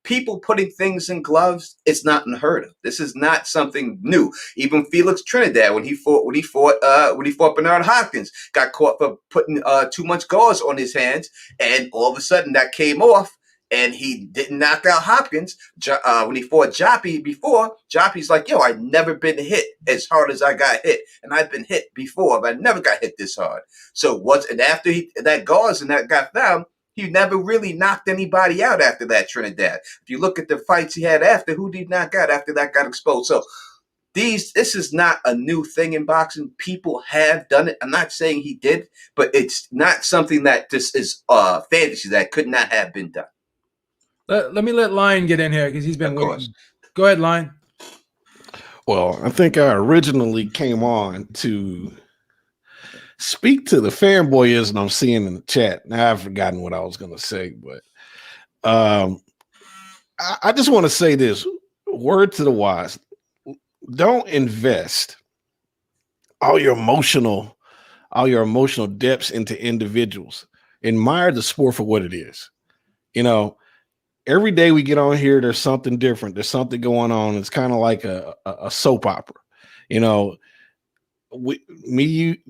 Speaker 5: People putting things in gloves, it's not unheard of. This is not something new. Even Felix Trinidad, when he fought Bernard Hopkins, got caught for putting too much gauze on his hands, and all of a sudden that came off, and he didn't knock out Hopkins. When he fought Joppy before, Joppy's like, yo, I've never been hit as hard as I got hit, and I've been hit before, but I never got hit this hard. So after that gauze and that got found, he never really knocked anybody out after that, Trinidad. If you look at the fights he had after, who did he knock out after that got exposed? So this is not a new thing in boxing. People have done it. I'm not saying he did, but it's not something that just is fantasy that could not have been done.
Speaker 3: Let me let Lion get in here because he's been waiting. Go ahead, Lion.
Speaker 6: Well, I think I originally came on to speak to the fanboyism I'm seeing in the chat. Now I've forgotten what I was going to say, but I just want to say this word to the wise. Don't invest all your emotional depths into individuals. Admire the sport for what it is. Every day we get on here, there's something different. There's something going on. It's kind of like a soap opera. Me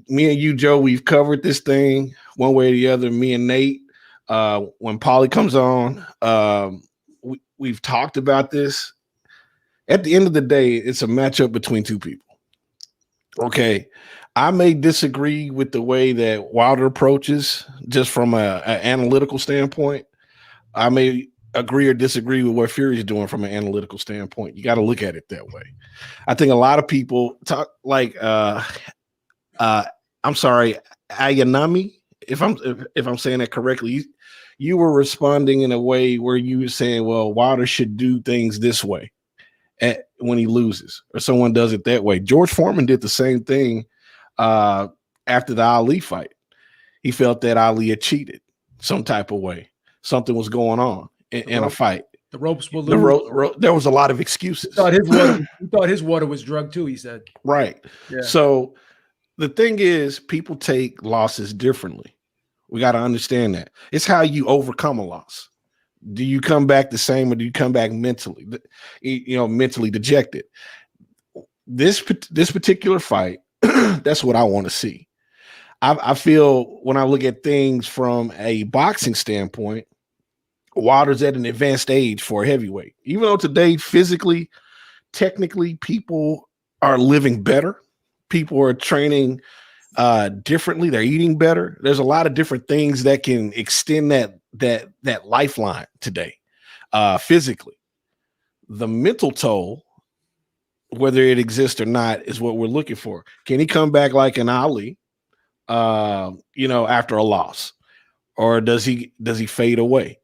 Speaker 6: and you, Joe, we've covered this thing one way or the other. Me and Nate, when Paulie comes on, we've talked about this. At the end of the day, it's a matchup between two people. Okay, I may disagree with the way that Wilder approaches, just from an analytical standpoint. I may agree or disagree with what Fury is doing from an analytical standpoint. You got to look at it that way. I think a lot of people talk like I'm sorry, Ayanami, if I'm saying that correctly. You were responding in a way where you were saying, well, Wilder should do things this way when he loses, or someone does it that way. George Foreman did the same thing after the Ali fight. He felt that Ali had cheated some type of way. Something was going on in a fight.
Speaker 3: The ropes were loose.
Speaker 6: There was a lot of excuses.
Speaker 3: He thought his water was drugged too, he said.
Speaker 6: Right. Yeah. So the thing is, people take losses differently. We got to understand that. It's how you overcome a loss. Do you come back the same, or do you come back mentally, mentally dejected? This particular fight, that's what I want to see. I feel when I look at things from a boxing standpoint, Wilder's at an advanced age for a heavyweight. Even though today, physically, technically, people are living better. People are training differently. They're eating better. There's a lot of different things that can extend that lifeline today. Physically, the mental toll, whether it exists or not, is what we're looking for. Can he come back like an Ali, after a loss, or does he fade away?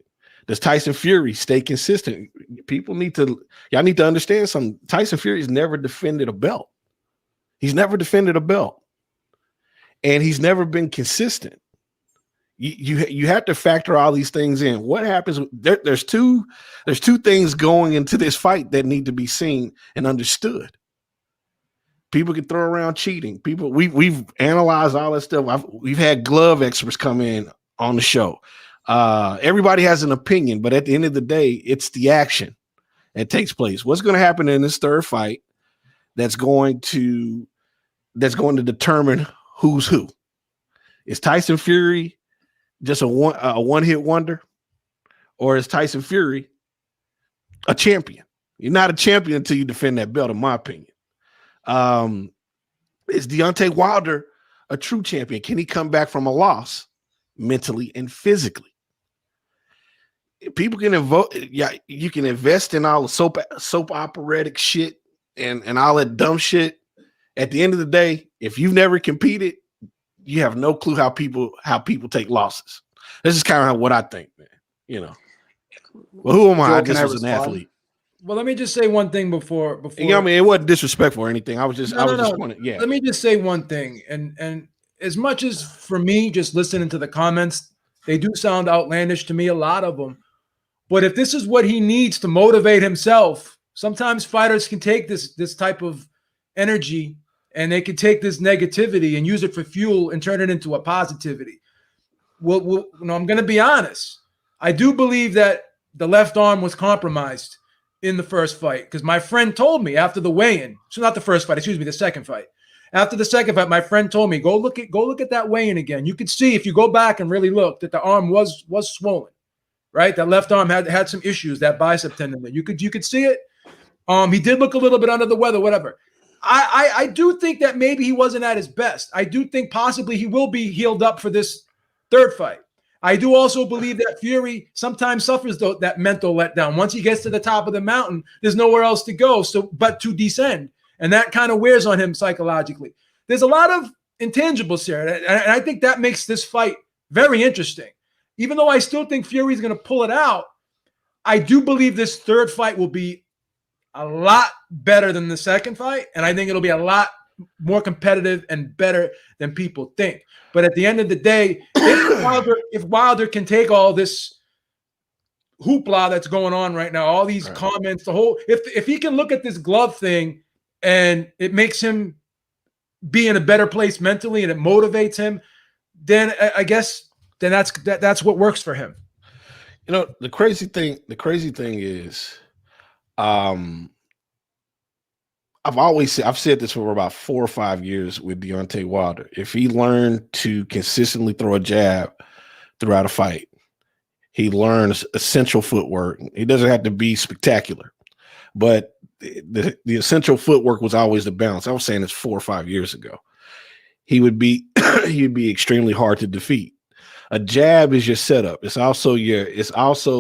Speaker 6: Does Tyson Fury stay consistent? Y'all need to understand something. Tyson Fury's never defended a belt. He's never defended a belt, and he's never been consistent. You have to factor all these things in. What happens? There's two things going into this fight that need to be seen and understood. People can throw around cheating. We've analyzed all that stuff. We've had glove experts come in on the show. Everybody has an opinion, but at the end of the day, it's the action that takes place. What's going to happen in this third fight that's going to determine who's who? Is Tyson Fury just a one-hit wonder, or is Tyson Fury a champion? You're not a champion until you defend that belt, in my opinion. Is Deontay Wilder a true champion? Can he come back from a loss mentally and physically? People can you can invest in all the soap operatic shit and all that dumb shit. At the end of the day, if you've never competed, you have no clue how people take losses. This is kind of what I think, man. Well, who am I? I just was an athlete.
Speaker 3: Well, let me just say one thing before.
Speaker 6: It wasn't disrespectful or anything. I was just wanting. Yeah.
Speaker 3: Let me just say one thing, and as much as for me, just listening to the comments, they do sound outlandish to me, a lot of them. But if this is what he needs to motivate himself, sometimes fighters can take this type of energy and they can take this negativity and use it for fuel and turn it into a positivity. Well, I'm going to be honest. I do believe that the left arm was compromised in the first fight, because my friend told me after the weigh-in. So not the first fight, the second fight. After the second fight, my friend told me, go look at that weigh-in again. You could see, if you go back and really look, that the arm was swollen, right? That left arm had some issues, that bicep tendon. You could see it. He did look a little bit under the weather, whatever. I do think that maybe he wasn't at his best. I do think possibly he will be healed up for this third fight. I do also believe that Fury sometimes suffers that mental letdown. Once he gets to the top of the mountain, there's nowhere else to go but to descend. And that kind of wears on him psychologically. There's a lot of intangibles here. And I think that makes this fight very interesting. Even though I still think Fury's going to pull it out, I do believe this third fight will be a lot better than the second fight. And I think it'll be a lot more competitive and better than people think. But at the end of the day, if Wilder can take all this hoopla that's going on right now, all these comments, the whole, if he can look at this glove thing and it makes him be in a better place mentally and it motivates him, then I guess then that's what works for him.
Speaker 6: You know, the crazy thing is, I've said this for about 4 or 5 years with Deontay Wilder. If he learned to consistently throw a jab throughout a fight, he learns essential footwork. It doesn't have to be spectacular, but the essential footwork was always the balance. I was saying this 4 or 5 years ago. He would be he'd be extremely hard to defeat. A jab is your setup. It's also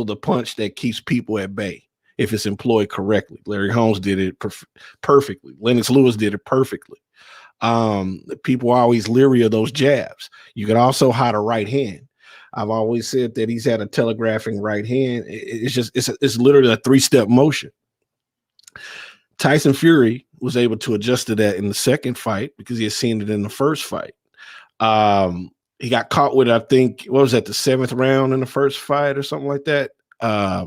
Speaker 6: the punch that keeps people at bay if it's employed correctly. Larry Holmes did it perfectly. Lennox Lewis did it perfectly. People are always leery of those jabs. You can also hide a right hand. I've always said that he's had a telegraphing right hand. It's literally a 3-step motion. Tyson Fury was able to adjust to that in the second fight because he had seen it in the first fight. He got caught with, I think, what was that, the 7th round in the first fight or something like that?
Speaker 3: I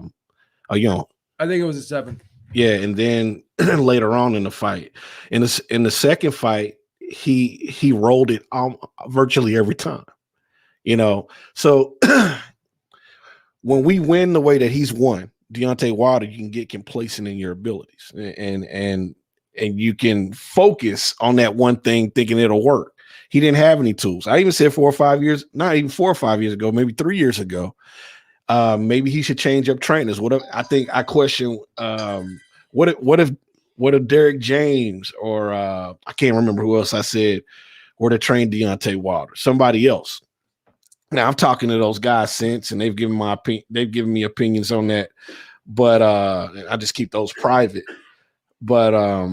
Speaker 3: think it was the 7th. Yeah,
Speaker 6: and then later on in the fight, in the second fight, he rolled it virtually every time. So when we win the way that he's won, Deontay Wilder, you can get complacent in your abilities and you can focus on that one thing thinking it'll work. He didn't have any tools. I even said 4 or 5 years, not even 4 or 5 years ago, maybe 3 years ago, maybe he should change up trainers. I question what if Derek James or I can't remember who else I said were to train Deontay Wilder, somebody else. Now I'm talking to those guys since, and they've given me opinions on that, but I just keep those private. But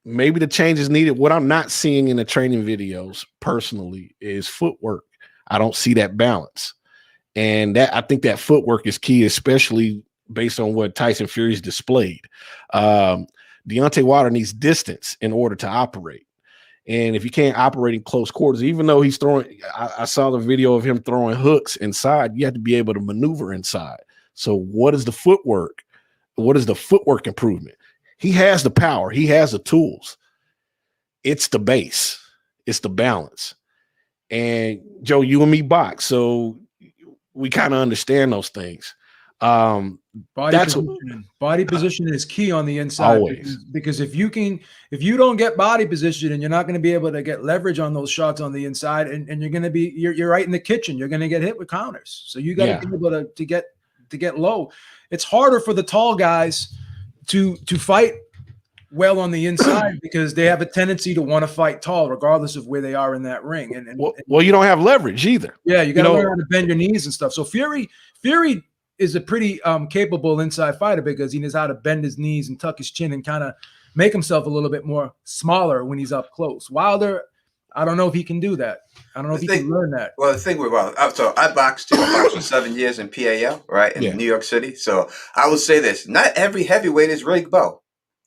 Speaker 6: maybe the change is needed. What I'm not seeing in the training videos personally is footwork. I don't see that balance, and I think that footwork is key, especially based on what Tyson Fury's displayed. Deontay Wilder needs distance in order to operate. And if you can't operate in close quarters, even though he's throwing, I saw the video of him throwing hooks inside, you have to be able to maneuver inside. So what is the footwork? What is the footwork improvement? He has the power. He has the tools. It's the base. It's the balance. And Joe, you and me box, so we kind of understand those things.
Speaker 3: Body position is key on the inside.
Speaker 6: Always.
Speaker 3: Because if you don't get body position, and you're not going to be able to get leverage on those shots on the inside, and you're going to be you're right in the kitchen. You're going to get hit with counters. So you got to be able to get low. It's harder for the tall guys to fight well on the inside because they have a tendency to want to fight tall, regardless of where they are in that ring. And
Speaker 6: you don't have leverage either.
Speaker 3: Yeah, you got to learn how to bend your knees and stuff. So Fury is a pretty capable inside fighter because he knows how to bend his knees and tuck his chin and kind of make himself a little bit more smaller when he's up close. Wilder, I don't know if he can do that. I don't know if he can learn that.
Speaker 5: Well, the thing with Wilder, so I boxed too. I boxed for 7 years in PAL, right, in New York City. So I would say this: not every heavyweight is Riddick Bowe.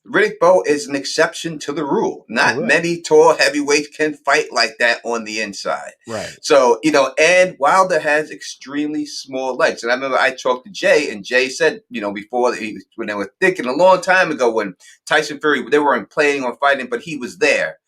Speaker 5: Riddick Bowe is an exception to the rule. Not many tall heavyweights can fight like that on the inside.
Speaker 6: Right.
Speaker 5: So, and Wilder has extremely small legs. And I remember I talked to Jay, and Jay said, before when they were thinking a long time ago when Tyson Fury, they weren't planning on fighting, but he was there.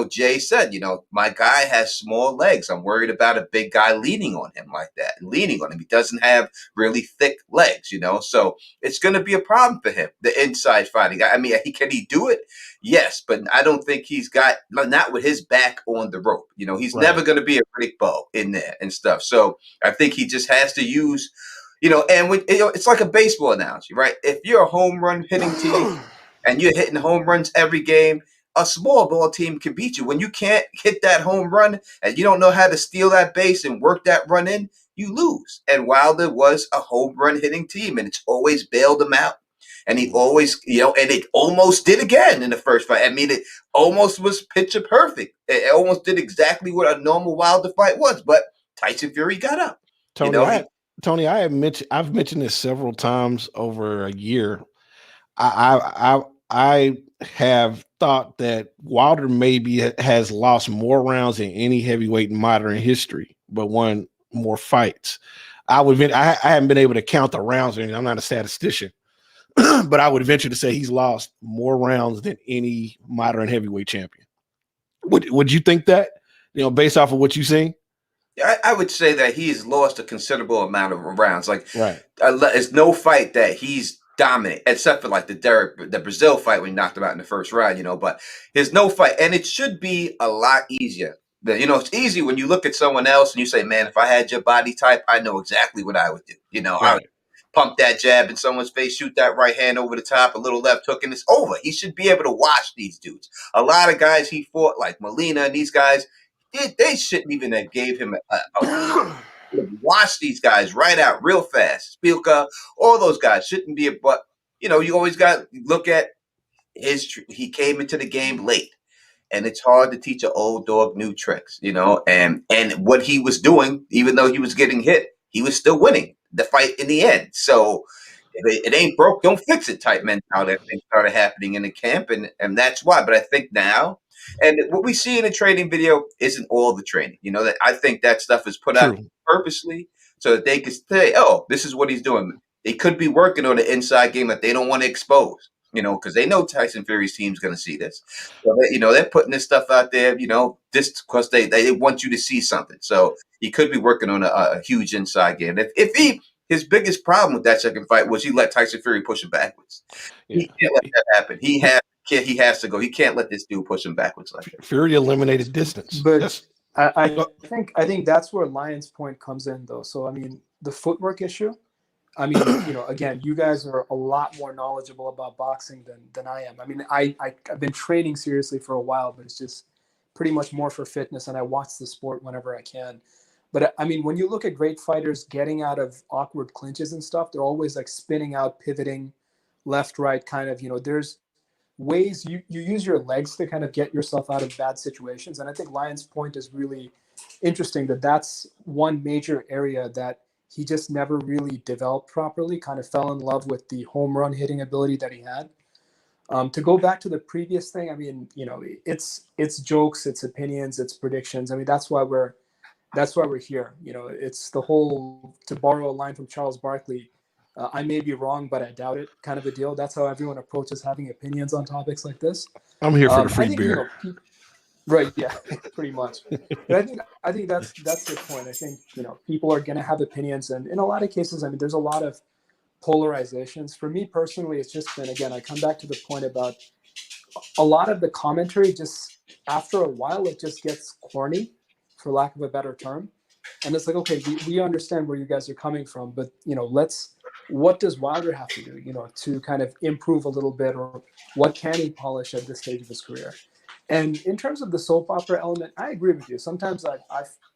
Speaker 5: Jay said, my guy has small legs. I'm worried about a big guy leaning on him like that. Leaning on him. He doesn't have really thick legs, so it's going to be a problem for him, the inside fighting. I mean, can he do it? Yes, but I don't think he's got, not with his back on the rope. He's never going to be a Riddick Bowe in there and stuff. So I think he just has to use, and it's like a baseball analogy, right? If you're a home run hitting team and you're hitting home runs every game, a small ball team can beat you. When you can't hit that home run and you don't know how to steal that base and work that run in, you lose. And Wilder was a home run hitting team, and it's always bailed him out. And he always, and it almost did again in the first fight. I mean, it almost was picture perfect. It almost did exactly what a normal Wilder fight was, but Tyson Fury got up.
Speaker 6: Tony, I've mentioned this several times over a year. I have thought that Wilder maybe has lost more rounds than any heavyweight in modern history, but won more fights. I haven't been able to count the rounds, and I'm not a statistician, but I would venture to say he's lost more rounds than any modern heavyweight champion. Would you think that, based off of what you've seen?
Speaker 5: I would say that he's lost a considerable amount of rounds. Like,
Speaker 6: Right.
Speaker 5: There's no fight that he's dominant, except for like the Brazil fight when he knocked him out in the first round, But there's no fight, and it should be a lot easier. It's easy when you look at someone else and you say, "Man, if I had your body type, I know exactly what I would do." I would pump that jab in someone's face, shoot that right hand over the top, a little left hook, and it's over. He should be able to watch these dudes. A lot of guys he fought, like Molina and these guys, they shouldn't even have gave him a watch these guys right out real fast. Spielka, all those guys shouldn't be. But you always got to look at he came into the game late. And it's hard to teach an old dog new tricks, and what he was doing, even though he was getting hit, he was still winning the fight in the end. So if it ain't broke, don't fix it type mentality, I think, started happening in the camp, and that's why. But I think now, and what we see in the training video isn't all the training, that I think that stuff is put out purposely so that they can say, oh, this is what he's doing. They could be working on the inside game that they don't want to expose. Because they know Tyson Fury's team's going to see this. So they're putting this stuff out there, just because they want you to see something. So he could be working on a huge inside game. If his biggest problem with that second fight was he let Tyson Fury push him backwards. Yeah. He can't let that happen. He has to go. He can't let this dude push him backwards like that.
Speaker 6: Fury eliminated distance.
Speaker 4: But I think that's where Lion's point comes in, though. So I mean, the footwork issue. I mean, again, you guys are a lot more knowledgeable about boxing than I am. I mean, I've been training seriously for a while, but it's just pretty much more for fitness, and I watch the sport whenever I can. But I mean, when you look at great fighters getting out of awkward clinches and stuff, they're always like spinning out, pivoting left, right, kind of, there's ways you use your legs to kind of get yourself out of bad situations. And I think Lion's point is really interesting, that's one major area that he just never really developed properly, kind of fell in love with the home run hitting ability that he had. To go back to the previous thing, I mean, it's jokes, it's opinions, it's predictions. I mean, that's why we're here. It's the whole, to borrow a line from Charles Barkley, I may be wrong, but I doubt it kind of a deal. That's how everyone approaches having opinions on topics like this.
Speaker 6: I'm here for the free beer.
Speaker 4: Right. Yeah, pretty much. But I think that's the point. I think, people are going to have opinions, and in a lot of cases, I mean, there's a lot of polarizations. For me personally, it's just been, again, I come back to the point about a lot of the commentary, just after a while, it just gets corny, for lack of a better term. And it's like, okay, we understand where you guys are coming from, but, what does Wilder have to do, to kind of improve a little bit, or what can he polish at this stage of his career? And in terms of the soap opera element, I agree with you. Sometimes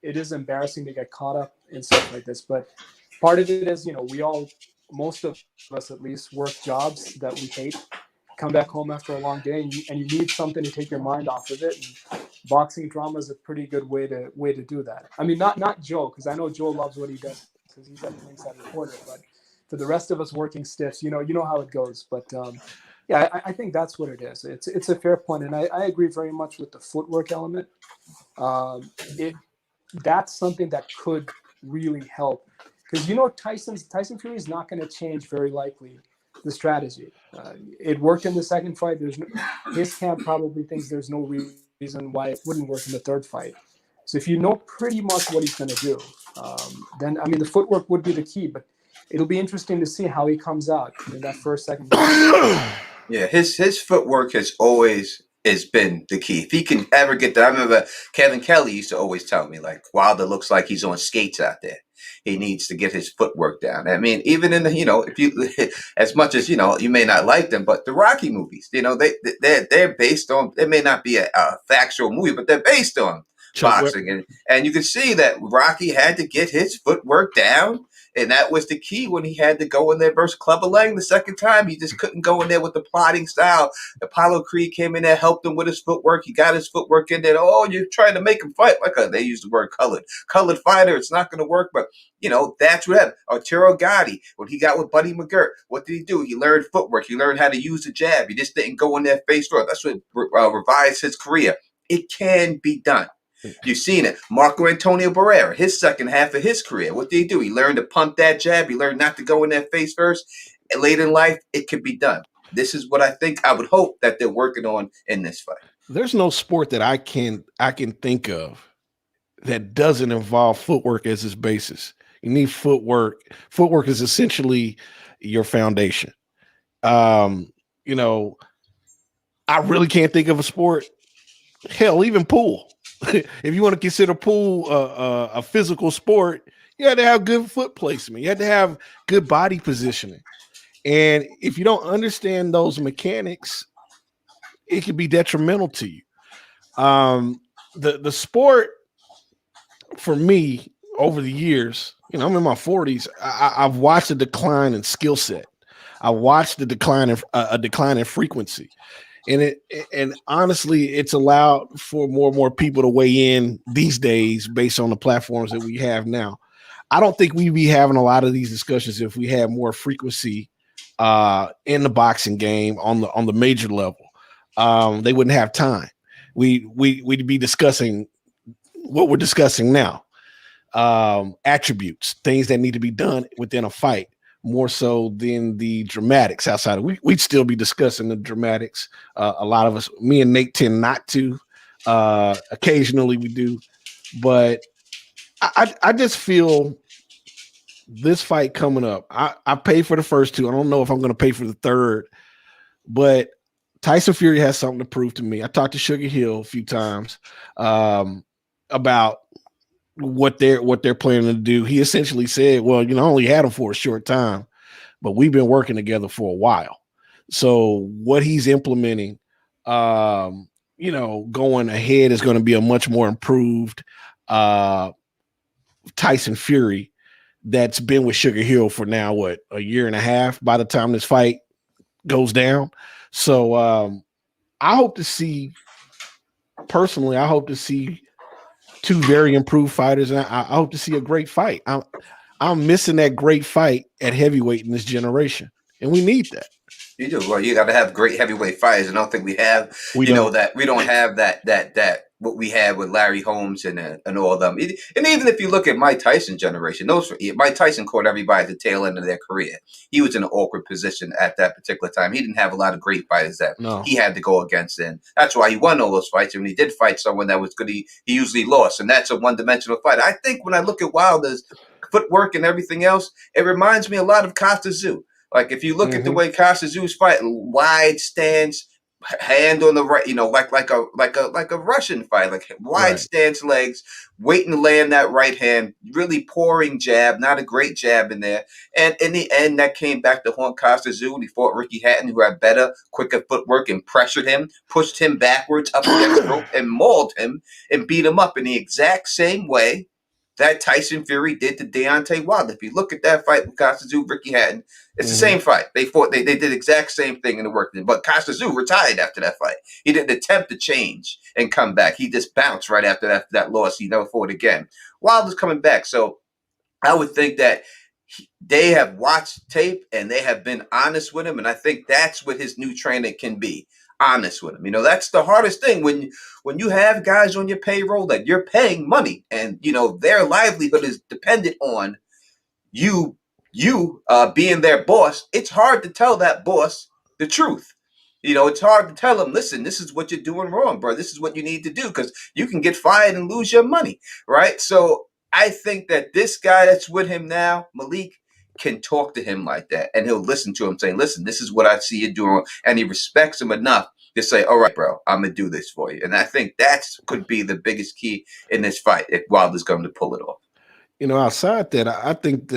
Speaker 4: it is embarrassing to get caught up in stuff like this, but part of it is, most of us at least, work jobs that we hate, come back home after a long day, and you need something to take your mind off of it. And boxing drama is a pretty good way to do that. I mean, not Joe, because I know Joe loves what he does because he's at the ringside reporter, but for the rest of us working stiffs, you know how it goes. But yeah, I think that's what it is. It's a fair point, and I agree very much with the footwork element. That's something that could really help, because Tyson Fury is not going to change very likely the strategy. It worked in the second fight. His camp probably thinks there's no reason why it wouldn't work in the third fight. So if you know pretty much what he's going to do, then I mean the footwork would be the key. But it'll be interesting to see how he comes out in that second fight.
Speaker 5: Yeah, his footwork has been the key. If he can ever get that, I remember Kevin Kelly used to always tell me, like, Wilder looks like he's on skates out there. He needs to get his footwork down. I mean, even in the, if you, as much as, you may not like them, but the Rocky movies, they're based on, it may not be a factual movie, but they're based on boxing. And you can see that Rocky had to get his footwork down And that was the key when he had to go in there versus Clubber Lang the second time. He just couldn't go in there with the plotting style. Apollo Creed came in there, helped him with his footwork. He got his footwork in there. Oh, you're trying to make him fight they use the word colored fighter. It's not going to work. But that's what happened. Arturo Gatti, when he got with Buddy McGirt, what did he do? He learned footwork. He learned how to use the jab. He just didn't go in there face first. That's what revised his career. It can be done. You've seen it. Marco Antonio Barrera, his second half of his career, what did he do? He learned to pump that jab. He learned not to go in there face first. And late in life, it could be done. This is what I would hope that they're working on in this fight.
Speaker 6: There's no sport that I can think of that doesn't involve footwork as its basis. You need footwork. Footwork is essentially your foundation. I really can't think of a sport. Hell, even pool. If you want to consider pool a physical sport, you had to have good foot placement. You had to have good body positioning. And if you don't understand those mechanics, it can be detrimental to you. The sport for me over the years, I'm in my 40s. I've watched a decline in skill set. I watched a decline in frequency. And honestly, it's allowed for more and more people to weigh in these days based on the platforms that we have now. I don't think we'd be having a lot of these discussions if we had more frequency in the boxing game on the major level. They wouldn't have time. We'd be discussing what we're discussing now. Attributes, things that need to be done within a fight, more so than the dramatics outside of we'd still be discussing the dramatics. A lot of us, me and Nate, tend not to. Occasionally we do, but I just feel this fight coming up. I paid for the first two. I don't know if I'm going to pay for the third, but Tyson Fury has something to prove to me. I talked to Sugar Hill a few times about what they're planning to do. He essentially said, well, I only had him for a short time, but we've been working together for a while. So what he's implementing, going ahead is going to be a much more improved Tyson Fury that's been with Sugar Hill for now, a year and a half by the time this fight goes down. So I hope to see two very improved fighters, and I hope to see a great fight. I'm missing that great fight at heavyweight in this generation, and we need that.
Speaker 5: You do. Well, you got to have great heavyweight fighters. I don't think we have. We don't have that what we had with Larry Holmes and all of them. And even if you look at Mike Tyson generation, Mike Tyson caught everybody at the tail end of their career. He was in an awkward position at that particular time. He didn't have a lot of great fighters that he had to go against. And that's why he won all those fights. And when he did fight someone that was good, he usually lost. And that's a one-dimensional fight. I think when I look at Wilder's footwork and everything else, it reminds me a lot of Costa Tszyu. Like if you look at the way Costa Tszyu fighting, wide stance, hand on the right, like a Russian fight, like wide stance legs, waiting to land that right hand, really pouring jab, not a great jab in there. And in the end, that came back to haunt Costa Tszyu when he fought Ricky Hatton, who had better, quicker footwork and pressured him, pushed him backwards up against the rope and mauled him and beat him up in the exact same way that Tyson Fury did to Deontay Wilder. If you look at that fight with Costa Tszyu, Ricky Hatton, it's the same fight. They fought. They did the exact same thing in the work. But Costa Tszyu retired after that fight. He didn't attempt to change and come back. He just bounced right after that loss. He never fought again. Wilder's coming back. So I would think that they have watched tape and they have been honest with him. And I think that's what his new trainer can be. Honest with him. That's the hardest thing when you have guys on your payroll that you're paying money and their livelihood is dependent on you being their boss. It's hard to tell that boss the truth. It's hard to tell him, listen, this is what you're doing wrong, bro. This is what you need to do because you can get fired and lose your money, right? So I think that this guy that's with him now, Malik, can talk to him like that and he'll listen to him saying, listen, this is what I see you doing. And he respects him enough to say, all right, bro, I'm going to do this for you. And I think that could be the biggest key in this fight if Wilder's going to pull it off.
Speaker 6: Outside that, I think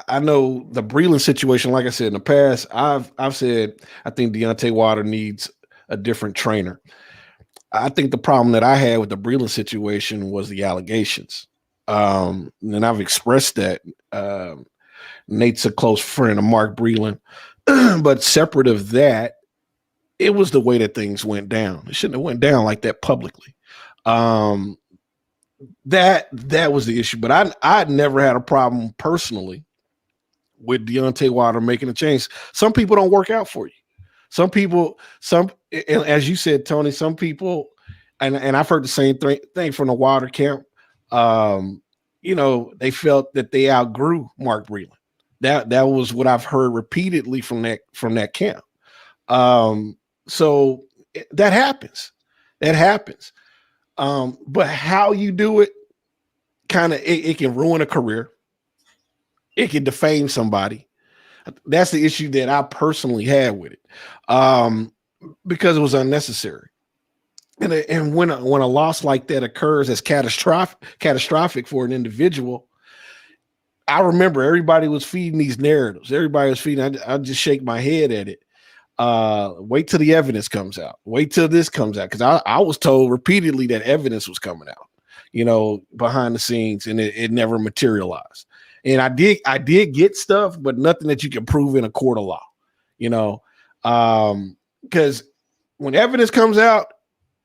Speaker 6: I know the Breland situation, like I said in the past, I've said I think Deontay Wilder needs a different trainer. I think the problem that I had with the Breland situation was the allegations. And I've expressed that. Nate's a close friend of Mark Breland, but separate of that, it was the way that things went down. It shouldn't have went down like that publicly. That was the issue. But I'd never had a problem personally with Deontay Wilder making a change. Some people don't work out for you. Some people, and as you said, Tony, some people, and I've heard the same thing from the Wilder camp. They felt that they outgrew Mark Breland. That was what I've heard repeatedly from that camp. So that happens. But how you do it, it can ruin a career. It can defame somebody. That's the issue that I personally had with it, because it was unnecessary. And when a loss like that occurs as catastrophic for an individual, I remember everybody was feeding these narratives. Everybody was feeding. I just shake my head at it. Wait till the evidence comes out. Wait till this comes out, because I was told repeatedly that evidence was coming out, behind the scenes, and it never materialized. And I did get stuff, but nothing that you can prove in a court of law. Because when evidence comes out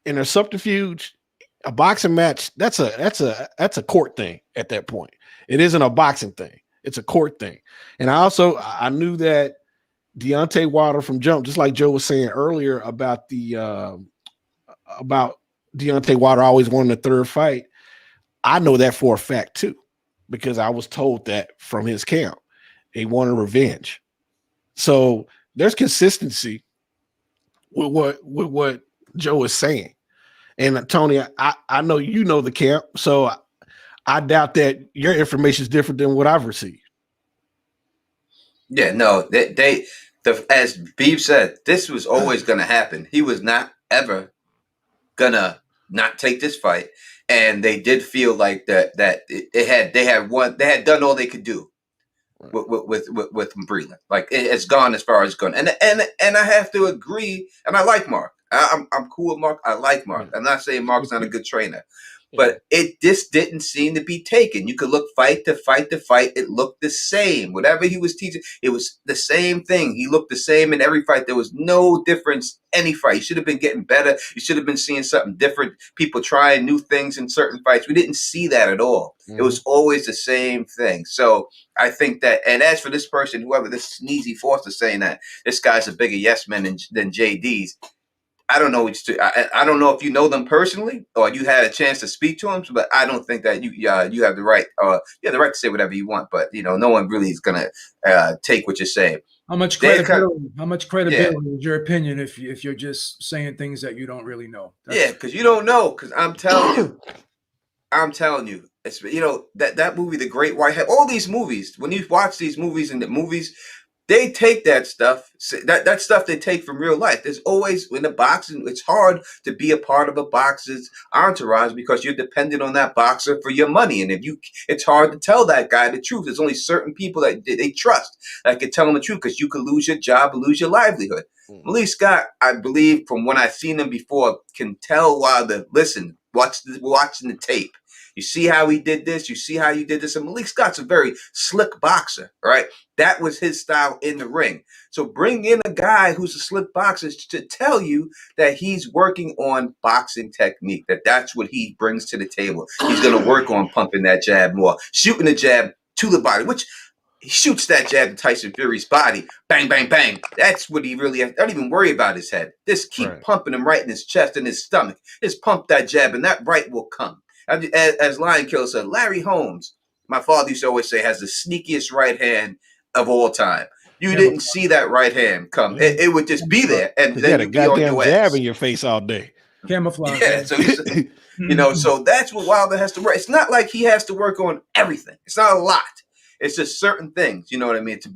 Speaker 6: and there's subterfuge, a boxing match, that's a court thing at that point. It isn't a boxing thing. It's a court thing. And I knew that Deontay Wilder from jump, just like Joe was saying earlier about about Deontay Wilder always wanting a third fight. I know that for a fact too, because I was told that from his camp. He wanted revenge. So there's consistency with what Joe is saying. And Tony, I know you know the camp, so I doubt that your information is different than what I've received.
Speaker 5: Yeah, no, as Beeb said, this was always going to happen. He was not ever gonna not take this fight, and they did feel like that they had done all they could do with Breland. Like it's gone as far as it's gone, and I have to agree. And I like Mark. I'm cool with Mark. I like Mark. I'm not saying Mark's not a good trainer, but it just didn't seem to be taken. You could look fight to fight to fight. It looked the same. Whatever he was teaching, it was the same thing. He looked the same in every fight. There was no difference any fight. You should have been getting better. You should have been seeing something different. People trying new things in certain fights. We didn't see that at all. It was always the same thing. So I think that, and as for this person, whoever this sneezy Foster saying that this guy's a bigger yes man than JD's, I don't know I don't know if you know them personally or you had a chance to speak to them, but I don't think that you have the right to say whatever you want. But no one really is gonna take what you're saying.
Speaker 3: How much credibility is your opinion if you're just saying things that you don't really know?
Speaker 5: Because you don't know. Because I'm telling you, it's that movie, The Great White Head. All these movies, when you watch these movies and the movies. They take that stuff, that stuff they take from real life. There's always, in the boxing, it's hard to be a part of a boxer's entourage because you're dependent on that boxer for your money. And it's hard to tell that guy the truth. There's only certain people that they trust that can tell them the truth, because you could lose your job or lose your livelihood. Malik Scott, I believe, from when I've seen him before, can tell watching the tape. You see how he did this? You see how you did this? And Malik Scott's a very slick boxer, right? That was his style in the ring. So bring in a guy who's a slick boxer to tell you that he's working on boxing technique, that's what he brings to the table. He's going to work on pumping that jab more, shooting the jab to the body, which he shoots that jab to Tyson Fury's body. Bang, bang, bang. That's what he really has. Don't even worry about his head. Just keep pumping him right in his chest and his stomach. Just pump that jab and that right will come. As Lion Killer said, Larry Holmes, my father used to always say, has the sneakiest right hand of all time. You didn't see that right hand come. It would just be there, and then you'd be on your ass.
Speaker 6: Jab in your face all day.
Speaker 3: Camouflage.
Speaker 5: Yeah, so so that's what Wilder has to work. It's not like he has to work on everything. It's not a lot. It's just certain things, you know what I mean, to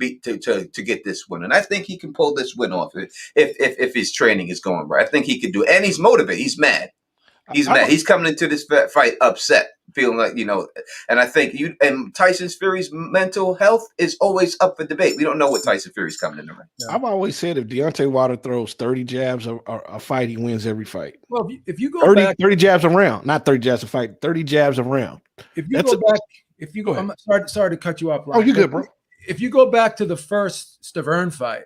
Speaker 5: get this win. And I think he can pull this win off if his training is going right. I think he could do it. And he's motivated. He's mad. He's mad. He's coming into this fight upset, feeling like, and I think Tyson Fury's mental health is always up for debate. We don't know what Tyson Fury's coming in the ring.
Speaker 6: I've always said if Deontay Wilder throws 30 jabs a fight, he wins every fight.
Speaker 3: Well, if you go back
Speaker 6: 30 jabs a round, not 30 jabs a fight, 30 jabs a round.
Speaker 3: If you go back, if you go, I'm sorry to cut you off, Ryan.
Speaker 6: Oh, you good, bro.
Speaker 3: If you go back to the first Stavern fight,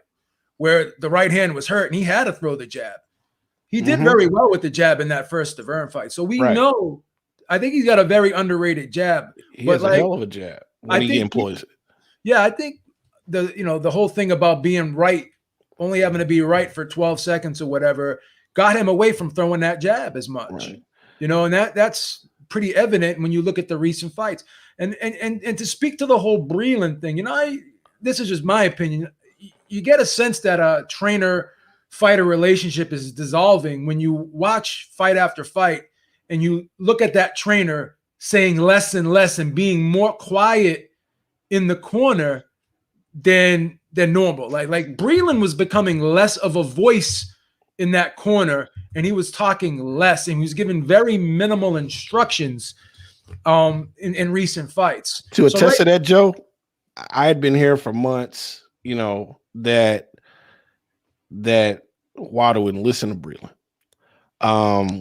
Speaker 3: where the right hand was hurt and he had to throw the jab, he did very well with the jab in that first Stavern fight. So we know, I think he's got a very underrated jab.
Speaker 6: He has a hell of a jab when he employs it.
Speaker 3: Yeah, I think the whole thing about being right, only having to be right for 12 seconds or whatever, got him away from throwing that jab as much.
Speaker 6: Right.
Speaker 3: And that's pretty evident when you look at the recent fights. And to speak to the whole Breland thing, this is just my opinion. You get a sense that a trainer-fighter relationship is dissolving when you watch fight after fight and you look at that trainer saying less and less and being more quiet in the corner than normal. Like Breland was becoming less of a voice in that corner, and he was talking less, and he was given very minimal instructions in recent fights.
Speaker 6: To attest to that, Joe, I had been here for months, that Wilder wouldn't listen to Breland,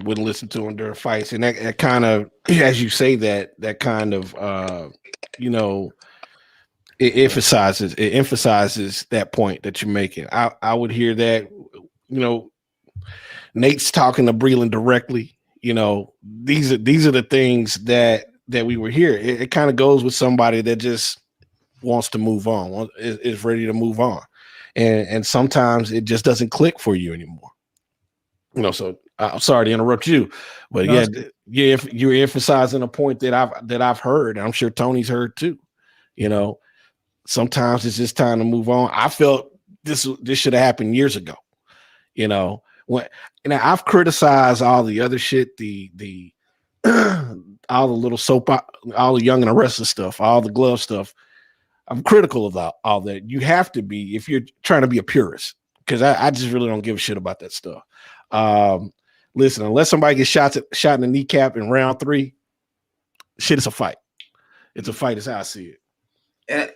Speaker 6: wouldn't listen to him during fights. And that kind of, as you say, that kind of, it emphasizes that point that you're making. I would hear that, Nate's talking to Breland directly. These are the things that we were here. It kind of goes with somebody that just wants to move on, is ready to move on. And sometimes it just doesn't click for you anymore. So I'm sorry to interrupt you, but if you're emphasizing a point that I've heard, and I'm sure Tony's heard too, sometimes it's just time to move on. I felt this should have happened years ago, when I've criticized all the other shit, the all the little soap, all the Young and the Restless stuff, all the glove stuff. I'm critical of all that. You have to be if you're trying to be a purist, because I just really don't give a shit about that stuff. Listen, unless somebody gets shot in the kneecap in round 3, shit is a fight. It's a fight, is how I see it.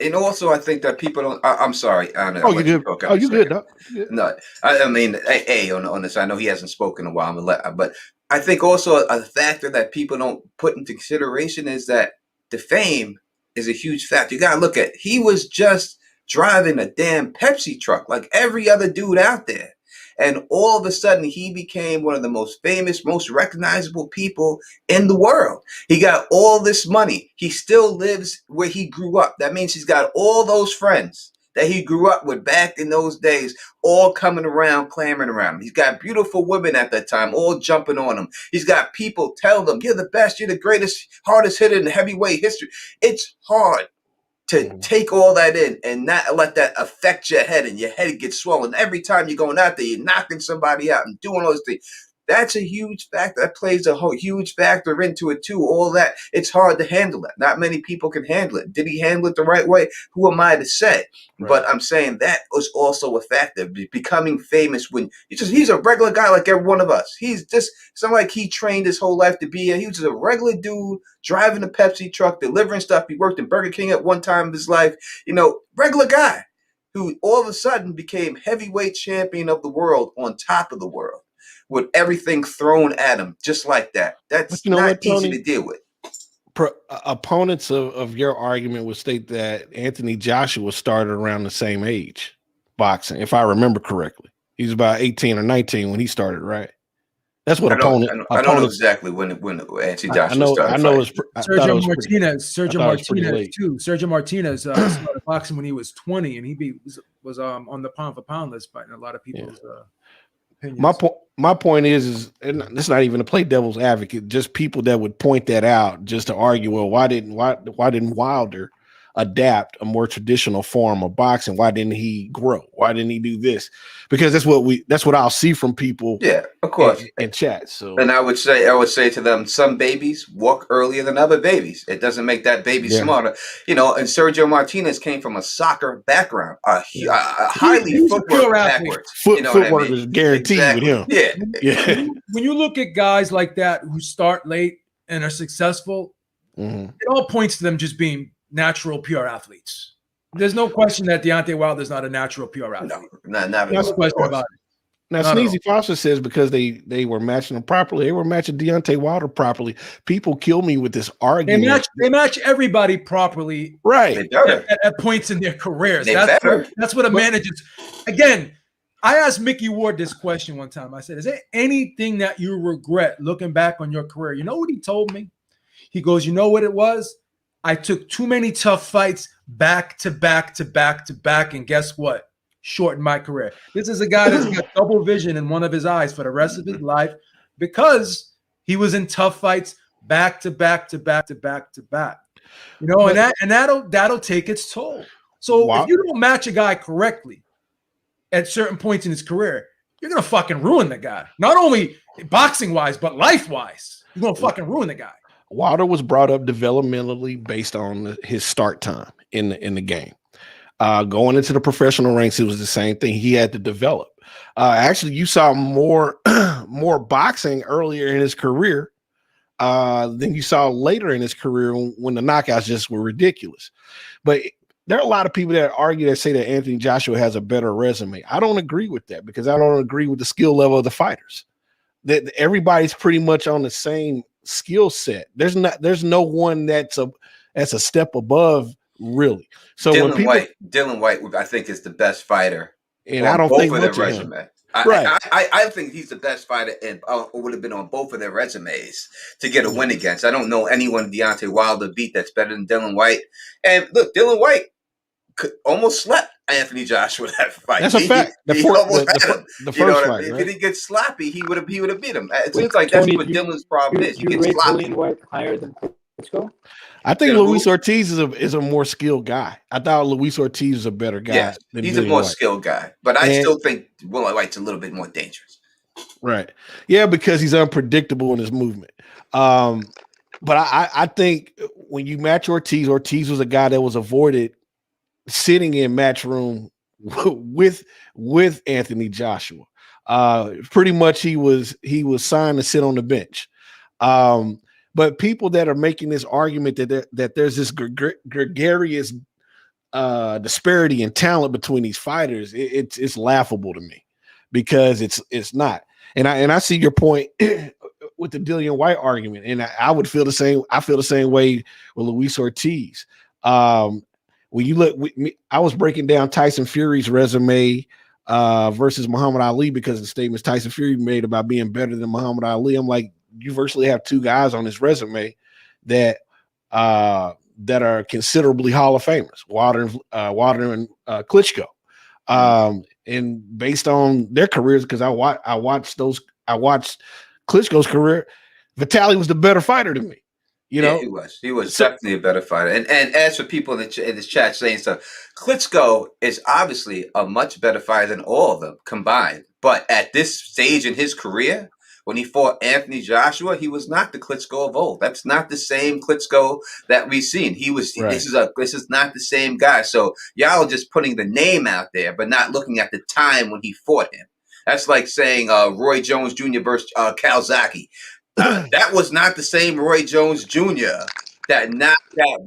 Speaker 5: And also, I think that people don't. I'm sorry.
Speaker 6: You good? You good?
Speaker 5: No, I mean, on this, I know he hasn't spoken in a while, but I think also a factor that people don't put into consideration is that the fame is a huge factor. You gotta look at. He was just driving a damn Pepsi truck like every other dude out there. And all of a sudden, he became one of the most famous, most recognizable people in the world. He got all this money. He still lives where he grew up. That means he's got all those friends that he grew up with back in those days, all coming around, clamoring around him. He's got beautiful women at that time, all jumping on him. He's got people telling him, you're the best, you're the greatest, hardest hitter in heavyweight history. It's hard to take all that in and not let that affect your head, and your head gets swollen. Every time you're going out there, you're knocking somebody out and doing all those things. That's a huge factor. That plays a huge factor into it too. All that, it's hard to handle that. Not many people can handle it. Did he handle it the right way? Who am I to say? Right. But I'm saying that was also a factor. Becoming famous when he's a regular guy like every one of us. He's just, it's not like he trained his whole life to be here. He was just a regular dude driving a Pepsi truck, delivering stuff. He worked in Burger King at one time of his life. Regular guy who all of a sudden became heavyweight champion of the world on top of the world, with everything thrown at him just like that. That's not easy to deal with.
Speaker 6: Opponents of your argument would state that Anthony Joshua started around the same age boxing, if I remember correctly. He was about 18 or 19 when he started, right? That's what I don't know
Speaker 5: exactly when Anthony Joshua started.
Speaker 3: I know Sergio Martinez too. Sergio Martinez started boxing when he was 20, and he was on the pound for pound list by a lot of people's opinions.
Speaker 6: My point is, and it's not even to play devil's advocate, just people that would point that out just to argue, well, why didn't Wilder adapt a more traditional form of boxing? Why didn't he grow? Why didn't he do this? Because that's what I'll see from people.
Speaker 5: Yeah, of course.
Speaker 6: In chat. So,
Speaker 5: and I would say to them, some babies walk earlier than other babies. It doesn't make that baby smarter. And Sergio Martinez came from a soccer background, a highly footwork backwards.
Speaker 6: Footwork is guaranteed with him.
Speaker 3: Yeah. When you look at guys like that who start late and are successful, it all points to them just being natural, pure athletes. There's no question that Deontay Wilder's not a natural, pure athlete.
Speaker 5: No, not at
Speaker 3: No
Speaker 5: all.
Speaker 3: question about it.
Speaker 6: Now,
Speaker 3: Not at
Speaker 6: Sneezy Foster says because they were matching them properly, they were matching Deontay Wilder properly. People kill me with this argument.
Speaker 3: They match everybody properly,
Speaker 6: right?
Speaker 3: At points in their careers.
Speaker 5: They
Speaker 3: That's what a manager's. Again, I asked Mickey Ward this question one time. I said, "Is there anything that you regret looking back on your career?" You know what he told me? He goes, "You know what it was? I took too many tough fights back to back to back to back, and guess what? Shortened my career." This is a guy that's got double vision in one of his eyes for the rest of his life because he was in tough fights back to back to back to back to back. You know, and that'll take its toll. So if you don't match a guy correctly at certain points in his career, you're gonna fucking ruin the guy. Not only boxing wise, but life wise. You're gonna fucking ruin the guy.
Speaker 6: Wilder was brought up developmentally based on his start time in the game. Going into the professional ranks, it was the same thing. He had to develop. Actually, you saw more boxing earlier in his career than you saw later in his career when the knockouts just were ridiculous. But there are a lot of people that argue that say that Anthony Joshua has a better resume. I don't agree with that because I don't agree with the skill level of the fighters. That everybody's pretty much on the same skill set. There's no one that's a step above, really. So
Speaker 5: Dylan White, I think, is the best fighter,
Speaker 6: and I don't think
Speaker 5: much of their resume. I think he's the best fighter, and would have been on both of their resumes to get a win against. I don't know anyone Deontay Wilder beat that's better than Dylan White. And look, Dylan White almost slept Anthony Joshua that fight.
Speaker 6: That's a fact. The first fight,
Speaker 5: if he didn't get sloppy, he would have beat him. It seems like that's what Dylan's problem is.
Speaker 4: You rate Dylan White higher than Klitschko?
Speaker 6: I think Luis Ortiz is a more skilled guy. I thought Luis Ortiz is a better guy.
Speaker 5: Yeah,
Speaker 6: than
Speaker 5: he's
Speaker 6: Dillian
Speaker 5: a more
Speaker 6: White.
Speaker 5: skilled guy, but I still think White's a little bit more dangerous.
Speaker 6: Right. Yeah, because he's unpredictable in his movement. But I think when you match Ortiz was a guy that was avoided sitting in match room with Anthony Joshua. Pretty much he was signed to sit on the bench. But people that are making this argument that there's this gregarious disparity in talent between these fighters, it's laughable to me because it's not. And I see your point with the Dillian White argument, and I would feel the same. I feel the same way with Luis Ortiz. When you look, I was breaking down Tyson Fury's resume versus Muhammad Ali because of the statements Tyson Fury made about being better than Muhammad Ali. I'm like, you virtually have two guys on his resume that are considerably Hall of Famers, Wilder and Klitschko. And based on their careers, because I watched Klitschko's career, Vitaly was the better fighter to me. You know,
Speaker 5: he was definitely a better fighter. And as for people in this chat saying stuff, Klitschko is obviously a much better fighter than all of them combined. But at this stage in his career, when he fought Anthony Joshua, he was not the Klitschko of old. That's not the same Klitschko that we've seen. This is not the same guy. So y'all are just putting the name out there, but not looking at the time when he fought him. That's like saying Roy Jones Jr. versus Calzaghe. That was not the same Roy Jones Jr. that knocked out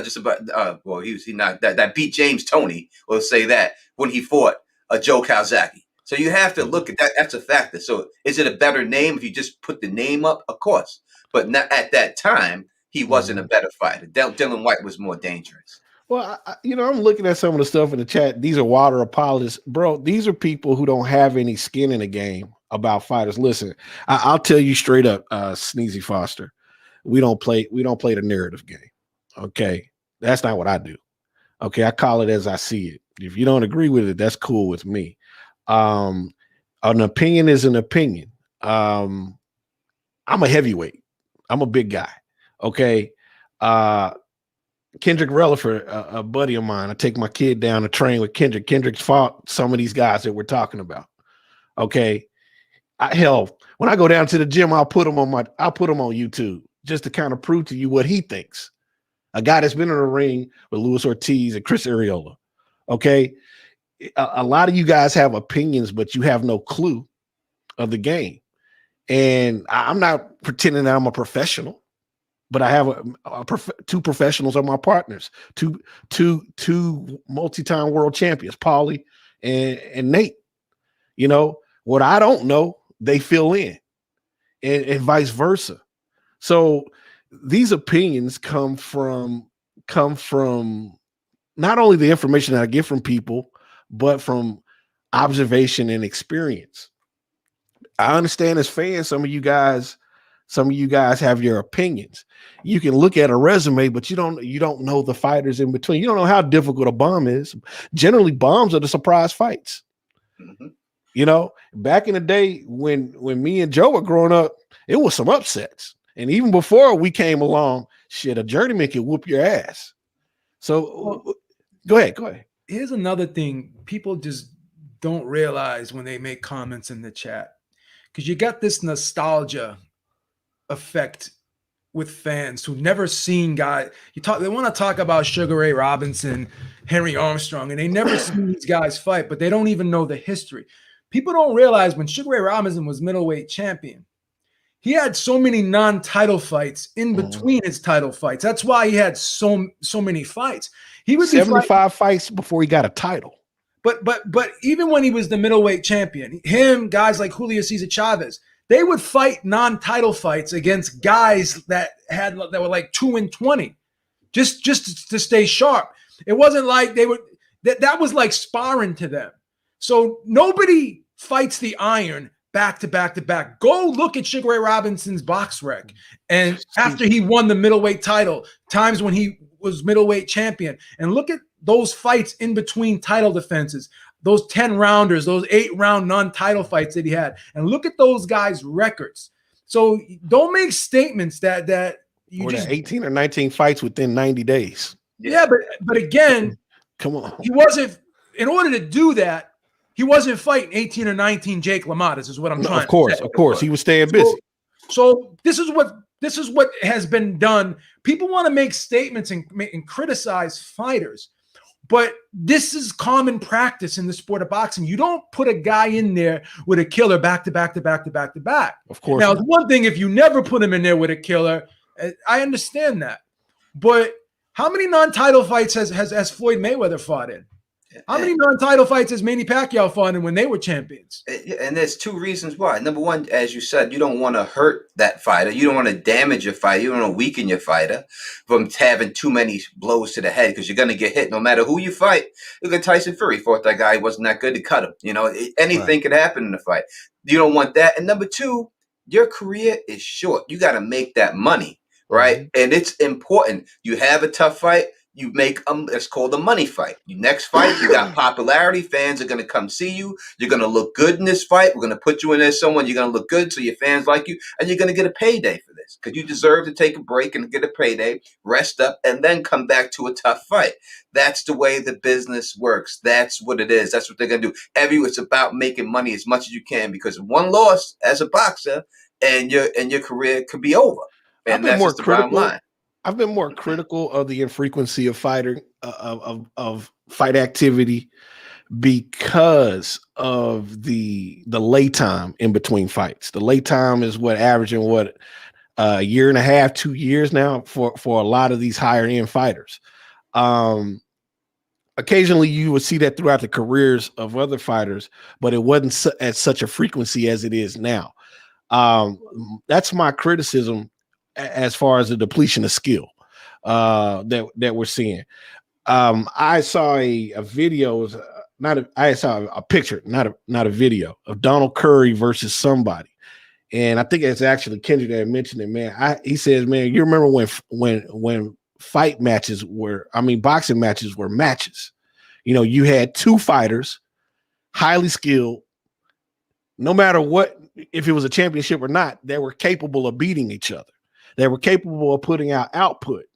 Speaker 5: just about that beat James Toney. We'll say that when he fought Joe Calzaghe. So you have to look at that. That's a factor. So is it a better name if you just put the name up? Of course, but not at that time. He wasn't a better fighter. Dylan White was more dangerous.
Speaker 6: Well, I'm looking at some of the stuff in the chat. These are Wilder apologists, bro. These are people who don't have any skin in the game about fighters. Listen, I'll tell you straight up, Sneezy Foster, we don't play the narrative game. Okay, that's not what I do. Okay, I call it as I see it. If you don't agree with it, that's cool with me. An opinion is an opinion. I'm a heavyweight. I'm a big guy. Okay. Kendrick Relaford, a buddy of mine. I take my kid down to train with Kendrick. Kendrick's fought some of these guys that we're talking about. Okay. Hell, when I go down to the gym, I'll put him on YouTube just to kind of prove to you what he thinks. A guy that's been in the ring with Luis Ortiz and Chris Arreola. Okay. A lot of you guys have opinions, but you have no clue of the game. And I'm not pretending that I'm a professional, but I have two professionals are my partners, two multi-time world champions, Paulie and Nate. You know, what I don't know, they fill in, and vice versa. So these opinions come from not only the information that I get from people, but from observation and experience. I understand as fans, some of you guys have your opinions. You can look at a resume, but you don't know the fighters in between. You don't know how difficult a bomb is. Generally, bombs are the surprise fights.
Speaker 5: Mm-hmm.
Speaker 6: You know, back in the day when me and Joe were growing up, it was some upsets. And even before we came along, shit, a journeyman could whoop your ass. So go ahead.
Speaker 3: Here's another thing people just don't realize when they make comments in the chat, because you got this nostalgia effect with fans who've never seen guys. They want to talk about Sugar Ray Robinson, Henry Armstrong, and they never seen these guys fight, but they don't even know the history. People don't realize when Sugar Ray Robinson was middleweight champion, he had so many non-title fights in between his title fights. That's why he had so many fights. He would
Speaker 6: 75 fights before he got a title.
Speaker 3: But even when he was the middleweight champion, guys like Julio Cesar Chavez, they would fight non-title fights against guys that were like 2-20, just to stay sharp. It wasn't like they would that was like sparring to them. So nobody fights the iron back to back to back. Go look at Sugar Ray Robinson's box rec, and after he won the middleweight title, times when he was middleweight champion, and look at those fights in between title defenses. Those 10 rounders, those 8-round non-title fights that he had, and look at those guys' records. So don't make statements that you just
Speaker 6: 18 or 19 fights within 90 days.
Speaker 3: Yeah, but again,
Speaker 6: come on.
Speaker 3: He wasn't. In order to do that, he wasn't fighting 18 or 19 Jake LaMotta's. Is what I'm trying.
Speaker 6: Of course, he was staying busy.
Speaker 3: So this is what has been done. People want to make statements and criticize fighters. But this is common practice in the sport of boxing. You don't put a guy in there with a killer back to back to back to back to back.
Speaker 6: Of course.
Speaker 3: Now, it's one thing if you never put him in there with a killer. I understand that. But how many non-title fights has Floyd Mayweather fought in? How many non-title fights has Manny Pacquiao fought in when they were champions?
Speaker 5: And there's two reasons why. Number one, as you said, you don't want to hurt that fighter. You don't want to damage your fighter. You don't want to weaken your fighter from having too many blows to the head, because you're going to get hit no matter who you fight. Look at Tyson Fury. Fought that guy. He wasn't that good to cut him. You know, anything could happen in the fight. You don't want that. And number two, your career is short. You got to make that money, right? Mm-hmm. And it's important. You have a tough fight. You make it's called a money fight. Your next fight, you got popularity. Fans are going to come see you. You're going to look good in this fight. We're going to put you in there someone. You're going to look good so your fans like you. And you're going to get a payday for this, because you deserve to take a break and get a payday, rest up, and then come back to a tough fight. That's the way the business works. That's what it is. That's what they're going to do. It's about making money as much as you can, because one loss as a boxer and your career could be over. And that's just the bottom line.
Speaker 6: I've been more critical of the infrequency of fighting of fight activity because of the lay time in between fights. The lay time is averaging a year and a half, 2 years now for a lot of these higher end fighters. Occasionally you would see that throughout the careers of other fighters, but it wasn't at such a frequency as it is now. That's my criticism as far as the depletion of skill that we're seeing. I saw a video, I saw a picture, not a video, of Donald Curry versus somebody. And I think it's actually Kendrick that mentioned it, man. He says, man, you remember when boxing matches were matches. You know, you had two fighters, highly skilled, no matter what, if it was a championship or not, they were capable of beating each other. They were capable of putting out output.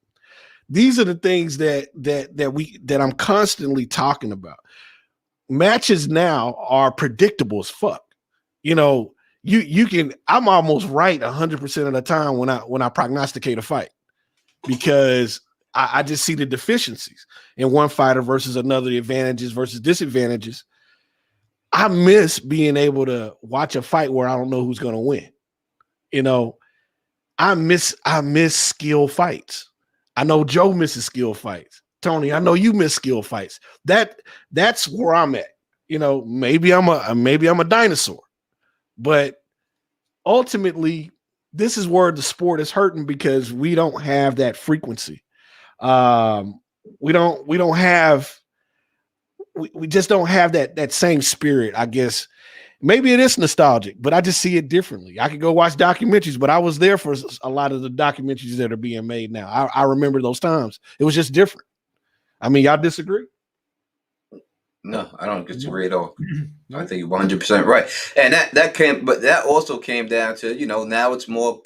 Speaker 6: These are the things that I'm constantly talking about. Matches now are predictable as fuck. You know, you can. I'm almost right 100% of the time when I prognosticate a fight, because I just see the deficiencies in one fighter versus another, the advantages versus disadvantages. I miss being able to watch a fight where I don't know who's going to win. You know, I miss skill fights. I know Joe misses skill fights. Tony, I know you miss skill fights. That's where I'm at. You know, maybe I'm a dinosaur, but ultimately, this is where the sport is hurting because we don't have that frequency. We just don't have that same spirit, I guess. Maybe it is nostalgic, but I just see it differently. I could go watch documentaries, but I was there for a lot of the documentaries that are being made now. I remember those times. It was just different. I mean, y'all disagree?
Speaker 5: No, I don't disagree at all. I think you're 100% right, and that also came down to, you know, now it's more.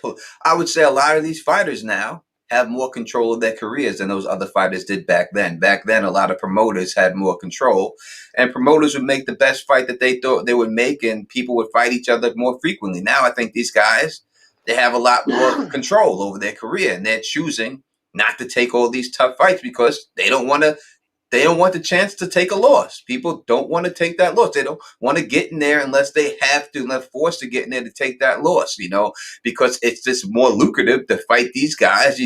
Speaker 5: I would say a lot of these fighters now have more control of their careers than those other fighters did back then. Back then, a lot of promoters had more control, and promoters would make the best fight that they thought they would make, and people would fight each other more frequently. Now, I think these guys, they have a lot more control over their career, and they're choosing not to take all these tough fights because they don't want to. They don't want the chance to take a loss. People don't want to take that loss. They don't want to get in there unless they have to, unless forced to get in there to take that loss, you know, because it's just more lucrative to fight these guys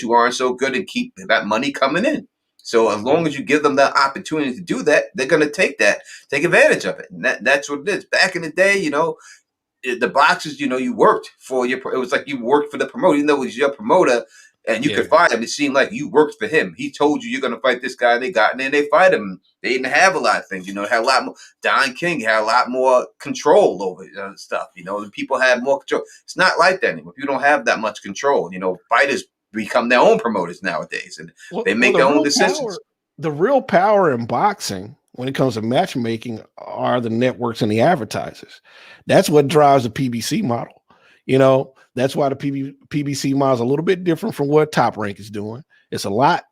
Speaker 5: who aren't so good, and keep that money coming in. So as long as you give them that opportunity to do that, they're going to take advantage of it. And that's what it is. Back in the day, you know, the boxers, you know, you worked for it was like you worked for the promoter, even though it was your promoter. And you could fight him. It seemed like you worked for him. He told you you're going to fight this guy. They got in there and they fight him. They didn't have a lot of things. You know, had a lot more. Don King had a lot more control over stuff. You know, and people had more control. It's not like that anymore. You don't have that much control. You know, fighters become their own promoters nowadays, and they make their own decisions.
Speaker 6: The real power in boxing, when it comes to matchmaking, are the networks and the advertisers. That's what drives the PBC model. You know, that's why the PBC model is a little bit different from what Top Rank is doing. It's a lot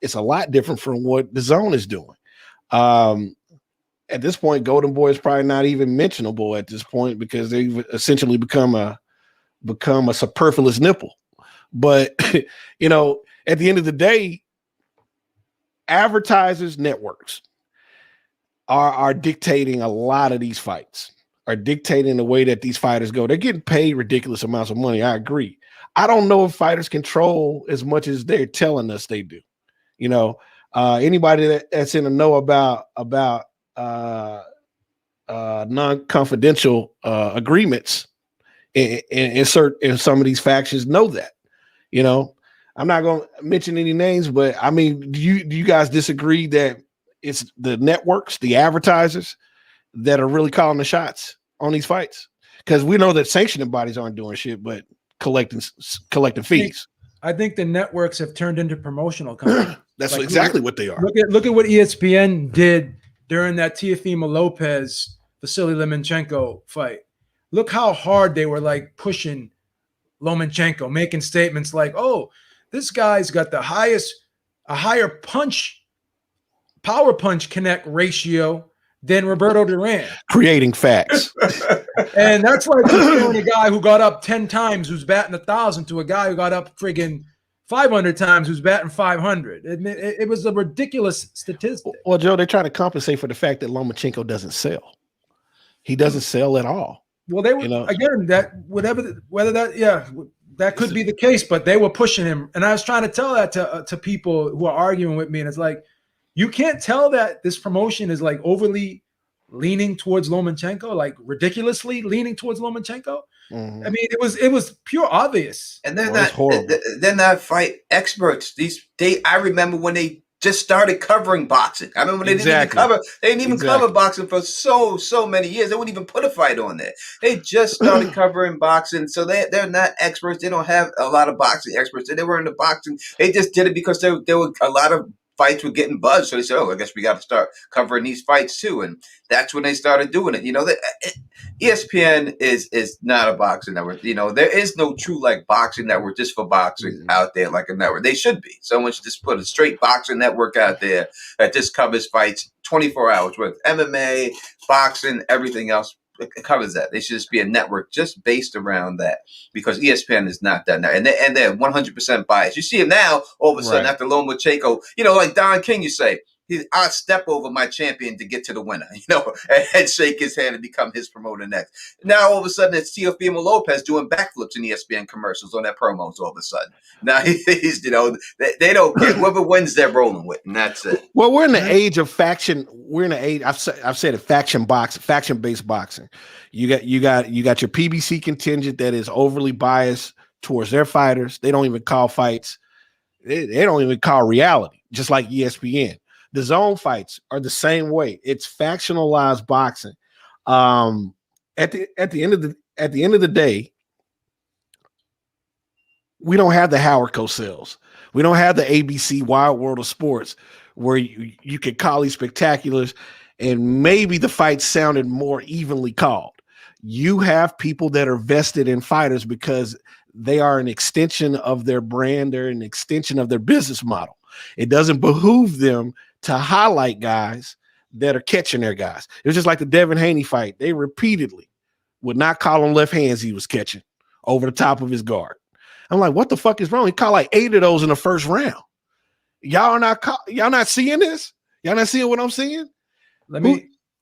Speaker 6: different from what the Zone is doing. At this point, Golden Boy is probably not even mentionable at this point because they've essentially become a superfluous nipple. But you know, at the end of the day, advertisers, networks are dictating a lot of these fights. Are dictating the way that these fighters go. They're getting paid ridiculous amounts of money. I agree. I don't know if fighters control as much as they're telling us they do. You know, anybody that's in the know about non-confidential agreements in some of these factions know that. You know, I'm not going to mention any names, but I mean, do you guys disagree that it's the networks, the advertisers that are really calling the shots on these fights? Because we know that sanctioning bodies aren't doing shit but collecting fees.
Speaker 3: I think the networks have turned into promotional companies.
Speaker 6: That's like, exactly what they are.
Speaker 3: Look at what ESPN did during that Teofimo Lopez Vasily Lomachenko fight. Look how hard they were like pushing Lomachenko, making statements like, "Oh, this guy's got a higher power punch connect ratio than Roberto Duran,"
Speaker 6: creating facts.
Speaker 3: And that's like comparing a guy who got up 10 times who's batting 1,000 to a guy who got up friggin' 500 times who's batting 500. It was a ridiculous statistic.
Speaker 6: Well, Joe, they're trying to compensate for the fact that Lomachenko doesn't sell. He doesn't sell at all.
Speaker 3: Well, they were, you know, again, that that could be the case, but they were pushing him. And I was trying to tell that to people who are arguing with me, and it's like, you can't tell that this promotion is like overly leaning towards Lomachenko, like ridiculously leaning towards Lomachenko. Mm-hmm. I mean, it was pure obvious.
Speaker 5: And they're not fight experts. I remember when they just started covering boxing. I remember they didn't even cover boxing for so many years. They wouldn't even put a fight on there. They just started covering boxing. So they're not experts. They don't have a lot of boxing experts. They were in the boxing. They just did it because there were a lot of fights were getting buzzed. So they said, "Oh, I guess we got to start covering these fights too." And that's when they started doing it. You know, ESPN is not a boxing network. You know, there is no true like boxing network just for boxing out there like a network. They should be. Someone should just put a straight boxing network out there that just covers fights 24 hours worth. MMA, boxing, everything else. It covers that. They should just be a network just based around that, because ESPN is not that now, and they're 100% biased. You see it now all of a sudden after Lomachenko, you know, like Don King, you say I'll step over my champion to get to the winner, and shake his hand and become his promoter next. Now all of a sudden it's Teofimo Lopez doing backflips in ESPN commercials on their promos. All of a sudden, now he's they don't care. Whoever wins, they're rolling with, and that's it.
Speaker 6: Well, we're in the age of faction. We're in the age. I've said it. Faction based boxing. You got your PBC contingent that is overly biased towards their fighters. They don't even call fights. They don't even call reality. Just like ESPN. The zone fights are the same way. It's factionalized boxing. At the end of the day, we don't have the Howard Cosell. We don't have the ABC Wild World of Sports where you could call these spectaculars and maybe the fight sounded more evenly called. You have people that are vested in fighters because they are an extension of their brand. They're an extension of their business model. It doesn't behoove them to highlight guys that are catching their guys. It was just like the Devin Haney fight. They repeatedly would not call him left hands he was catching over the top of his guard. I'm like, what the fuck is wrong? He caught like 8 of those in the first round. Y'all not seeing this? Y'all not seeing what I'm seeing?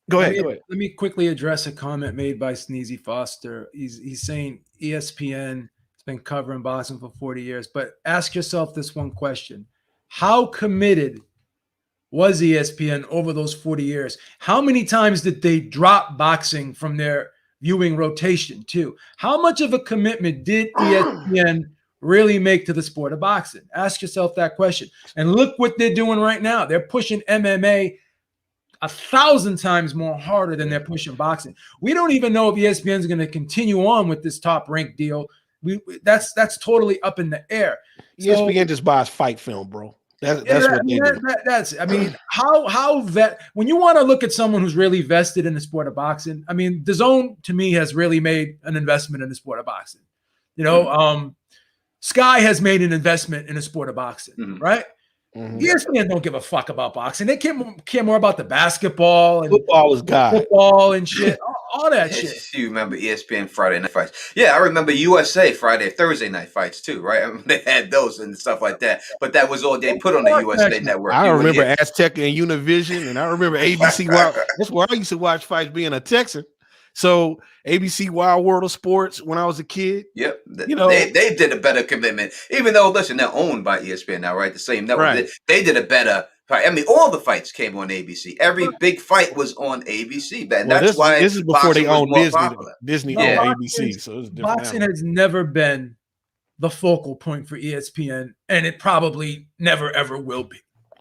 Speaker 6: Go ahead.
Speaker 3: Let me quickly address a comment made by Sneezy Foster. He's saying ESPN has been covering boxing for 40 years, but ask yourself this one question. How committed was ESPN over those 40 years? How many times did they drop boxing from their viewing rotation too? How much of a commitment did ESPN really make to the sport of boxing? Ask yourself that question. And look what they're doing right now. They're pushing MMA 1,000 times more harder than they're pushing boxing. We don't even know if ESPN is going to continue on with this Top Rank deal. That's totally up in the air.
Speaker 6: ESPN just buys fight film, bro. That's what they do.
Speaker 3: How when you want to look at someone who's really vested in the sport of boxing, I mean, DAZN to me has really made an investment in the sport of boxing. Sky has made an investment in the sport of boxing, right? Mm-hmm. ESPN don't give a fuck about boxing. They care more about the basketball and
Speaker 6: football is God.
Speaker 3: Football and shit. All that shit.
Speaker 5: You remember ESPN Friday night fights? Yeah, I remember USA Thursday night fights too, right? I mean, they had those and stuff like that. But that was all they put on the USA Network.
Speaker 6: I remember Azteca and Univision, and I remember ABC Wild. That's where I used to watch fights being a Texan. So ABC Wild World of Sports when I was a kid.
Speaker 5: Yep. They did a better commitment. Even though, listen, they're owned by ESPN now, right? The same network. Right. They did a better fight. I mean, all the fights came on ABC. Every big fight was on ABC. That's why
Speaker 6: this is before they owned Disney. Disney owned
Speaker 3: boxing,
Speaker 6: ABC. So it's different.
Speaker 3: Boxing has never been the focal point for ESPN, and it probably never ever will be.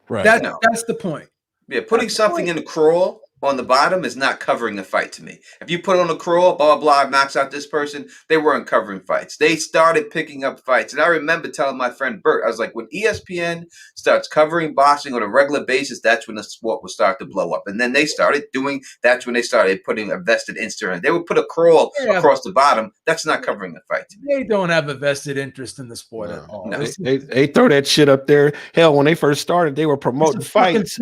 Speaker 6: Right.
Speaker 3: That's the point.
Speaker 5: Yeah, putting something in the crawl on the bottom is not covering the fight to me. If you put on a crawl, blah, blah, blah, knocks out this person, they weren't covering fights. They started picking up fights. And I remember telling my friend Bert, I was like, when ESPN starts covering boxing on a regular basis, that's when the sport will start to blow up. And then they started that's when they started putting a vested interest in it. They would put a crawl across the bottom. That's not covering the fight to me.
Speaker 3: They don't have a vested interest in the sport at all.
Speaker 5: No.
Speaker 6: They throw that shit up there. Hell, when they first started, they were promoting fights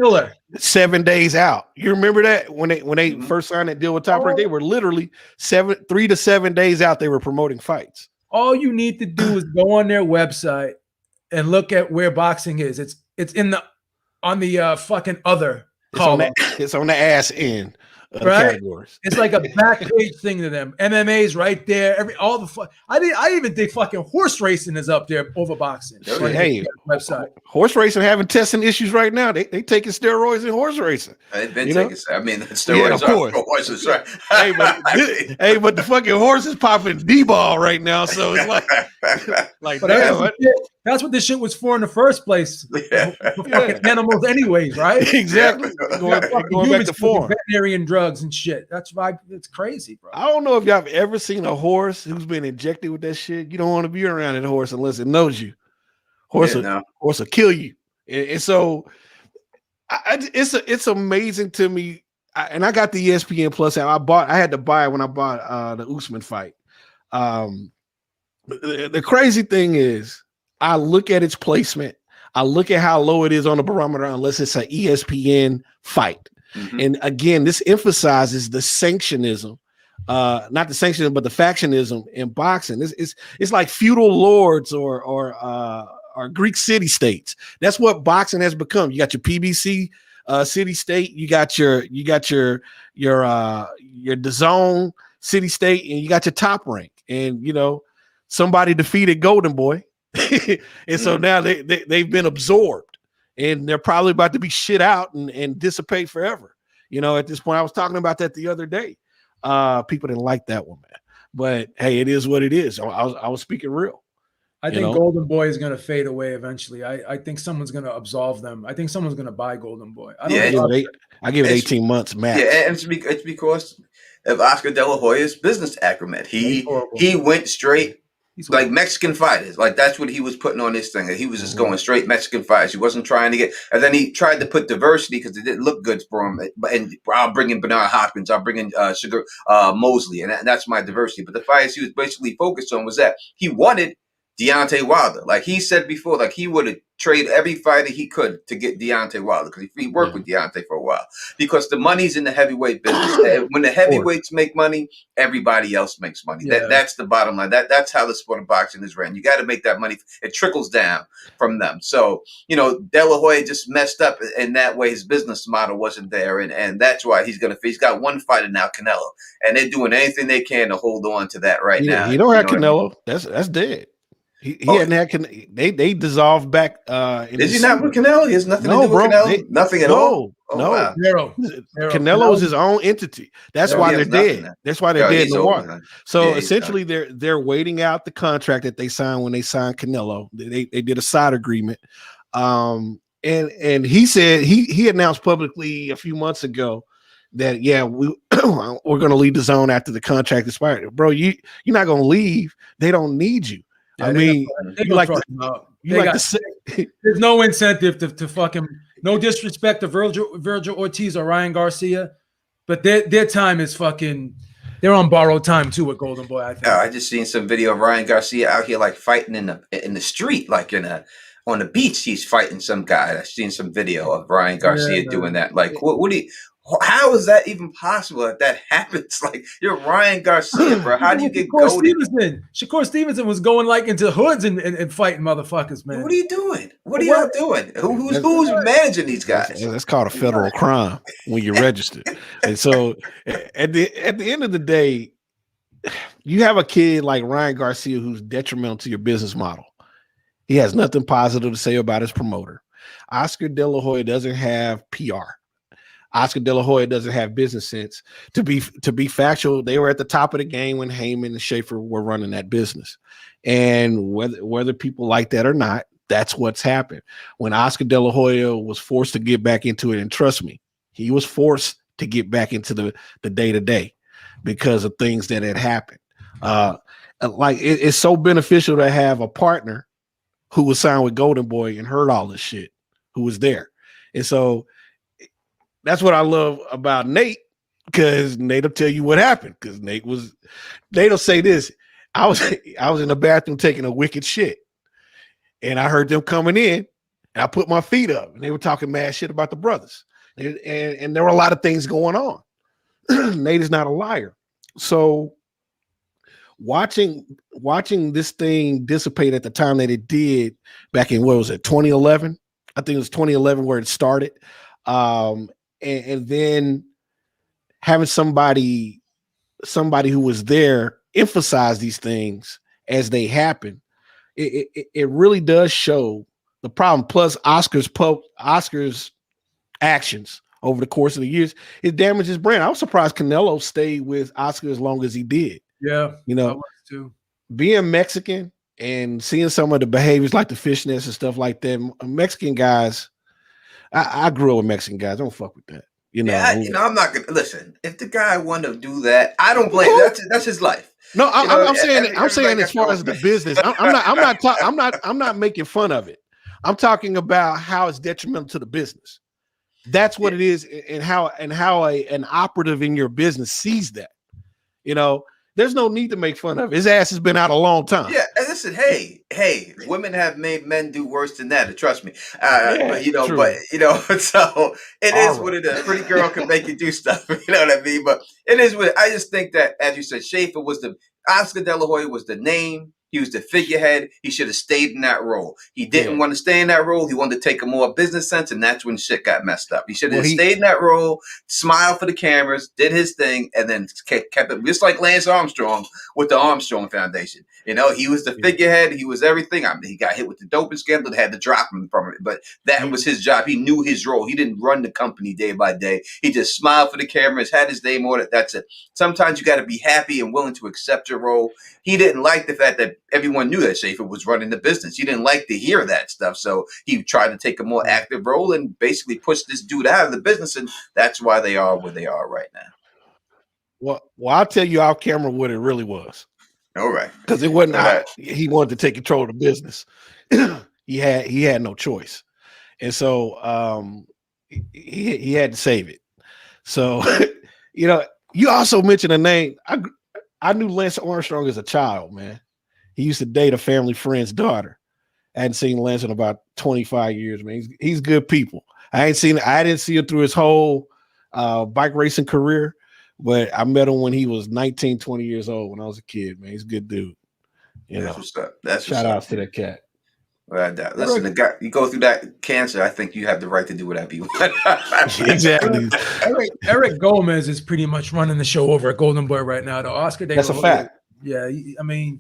Speaker 6: 7 days out. You remember that when they first signed that deal with Top Rank, they were literally 3 to 7 days out. They were promoting fights.
Speaker 3: All you need to do is go on their website and look at where boxing is. It's on the fucking other column.
Speaker 6: It's on the ass end.
Speaker 3: Right, it's like a back page thing to them. MMA's right there. I even think fucking horse racing is up there over boxing.
Speaker 6: Hey, website. Horse racing having testing issues right now. They taking steroids in horse racing.
Speaker 5: They've been taking. I mean, the steroids are for horses, right?
Speaker 6: But the fucking horse is popping D-ball right now. So it's like
Speaker 3: that's what this shit was for in the first place. For fucking animals, anyways, right?
Speaker 6: Exactly. Going back to form.
Speaker 3: Veterinarian drugs and shit. That's why it's crazy, bro.
Speaker 6: I don't know if y'all have ever seen a horse who's been injected with that shit. You don't want to be around that horse unless it knows you. Horse will kill you. And so it's amazing to me. And I got the ESPN Plus app. I had to buy it when I bought the Usman fight. The crazy thing is, I look at its placement. I look at how low it is on the barometer unless it's an ESPN fight. Mm-hmm. And again, this emphasizes the sanctionism, not the sanctionism, but the factionism in boxing. It's like feudal lords or Greek city states. That's what boxing has become. You got your PBC City State, you got your DAZN City State, and you got your Top Rank, and somebody defeated Golden Boy, and so now they've been absorbed, and they're probably about to be shit out and dissipate forever. At this point, I was talking about that the other day. People didn't like that one, man. But hey, it is what it is. I was speaking real.
Speaker 3: I think Golden Boy is going to fade away eventually. I think someone's going to absolve them. I think someone's going to buy Golden Boy. I
Speaker 6: give it 18 months max.
Speaker 5: Yeah, and it's because of Oscar De La Hoya's business acumen. He went straight like Mexican fighters. Like that's what he was putting on this thing. He was just going straight Mexican fighters. He wasn't trying to get. And then he tried to put diversity because it didn't look good for him. And I'll bring in Bernard Hopkins. I'll bring in Sugar Mosley, and that's my diversity. But the fighters he was basically focused on was that he wanted Deontay Wilder. Like he said before, like he would have traded every fighter he could to get Deontay Wilder because he worked with Deontay for a while. Because the money's in the heavyweight business. When the heavyweights make money, everybody else makes money. Yeah. That's the bottom line. That's how the sport of boxing is ran. You got to make that money. It trickles down from them. So, De La Hoya just messed up in that way. His business model wasn't there. And that's why he's got one fighter now, Canelo. And they're doing anything they can to hold on to that now.
Speaker 6: He don't have Canelo. That's dead. He hadn't had they dissolved back.
Speaker 5: Is he not with Canelo? He has nothing to do with Canelo? Nothing at all?
Speaker 6: No.
Speaker 5: Wow.
Speaker 6: Canelo is his own entity. That's why they're dead. That's why they're dead in the water. So essentially, they're waiting out the contract that they signed when they signed Canelo. They did a side agreement. And he said he announced publicly a few months ago that we're going to leave the zone after the contract expired. Bro, you're not going to leave. They don't need you. Yeah,
Speaker 3: there's no incentive to fucking, no disrespect to Virgil Ortiz or Ryan Garcia, but their time is fucking, they're on borrowed time too with Golden Boy. I think.
Speaker 5: I just seen some video of Ryan Garcia out here like fighting in the street, like on the beach. He's fighting some guy. I've seen some video of Ryan Garcia doing that. Like, what do you? How is that even possible that happens? Like, you're Ryan Garcia, bro. How do you get goaded?
Speaker 3: Shakur Stevenson was going like into hoods and fighting motherfuckers, man.
Speaker 5: What are you doing? What are y'all doing? Who's managing these guys?
Speaker 6: That's called a federal crime when you're registered. And so at the end of the day, you have a kid like Ryan Garcia who's detrimental to your business model. He has nothing positive to say about his promoter. Oscar De La Hoya doesn't have PR. Oscar De La Hoya doesn't have business sense. To be factual, they were at the top of the game when Heyman and Schaefer were running that business. And whether people like that or not, that's what's happened. When Oscar De La Hoya was forced to get back into it, and trust me, he was forced to get back into the day-to-day because of things that had happened. It's so beneficial to have a partner who was signed with Golden Boy and heard all this shit, who was there. And so that's what I love about Nate, because Nate'll tell you what happened. Because Nate'll say this. I was in the bathroom taking a wicked shit, and I heard them coming in, and I put my feet up, and they were talking mad shit about the brothers, and there were a lot of things going on. Nate is not a liar. So watching this thing dissipate at the time that it did back in, what was it, 2011? I think it was 2011 where it started. And then having somebody who was there emphasize these things as they happen, it really does show the problem. Plus Oscar's actions over the course of the years, it damaged his brand. I was surprised Canelo stayed with Oscar as long as he did.
Speaker 3: Yeah,
Speaker 6: I was too. Being Mexican and seeing some of the behaviors like the fishnets and stuff like that, Mexican guys. I grew up with Mexican guys. Don't fuck with that.
Speaker 5: I'm not gonna listen. If the guy want to do that, I don't blame. That's his life.
Speaker 6: No, I'm saying as far as the business, I'm not making fun of it. I'm talking about how it's detrimental to the business. That's what it is, and how an operative in your business sees that. There's no need to make fun of it. His ass has been out a long time.
Speaker 5: Yeah, and listen, hey, women have made men do worse than that. Trust me. So it is what it is. A pretty girl can make you do stuff. You know what I mean? But it is what I just think that, as you said, Schaefer was Oscar De La Hoya was the name. He was the figurehead. He should have stayed in that role. He didn't want to stay in that role. He wanted to take a more business sense, and that's when shit got messed up. He should have stayed in that role, smiled for the cameras, did his thing, and then kept it just like Lance Armstrong with the Armstrong Foundation. You know, he was the figurehead. He was everything. I mean, he got hit with the doping scandal. They had to drop him from it, but that was his job. He knew his role. He didn't run the company day by day. He just smiled for the cameras, had his name on it. That's it. Sometimes you got to be happy and willing to accept your role. He didn't like the fact that everyone knew that Schaefer was running the business. He didn't like to hear that stuff. So he tried to take a more active role and basically push this dude out of the business. And that's why they are where they are right now.
Speaker 6: Well, I'll tell you off camera what it really was.
Speaker 5: All right.
Speaker 6: Because it wasn't he wanted to take control of the business. he had no choice. And so he had to save it. So, you know, you also mentioned a name. I knew Lance Armstrong as a child, man. He used to date a family friend's daughter. I hadn't seen Lance in about 25 years, man. He's good people. I didn't see him through his whole bike racing career, but I met him when he was 19, 20 years old when I was a kid, man. He's a good dude.
Speaker 5: That's what's up. That's
Speaker 6: shout outs to that cat.
Speaker 5: Well, listen, the guy, you go through that cancer, I think you have the right to do whatever you want.
Speaker 6: Exactly.
Speaker 3: Eric Gomez is pretty much running the show over at Golden Boy right now. The Oscar De
Speaker 6: That's
Speaker 3: La
Speaker 6: a
Speaker 3: Hoya,
Speaker 6: fact.
Speaker 3: Yeah, I mean,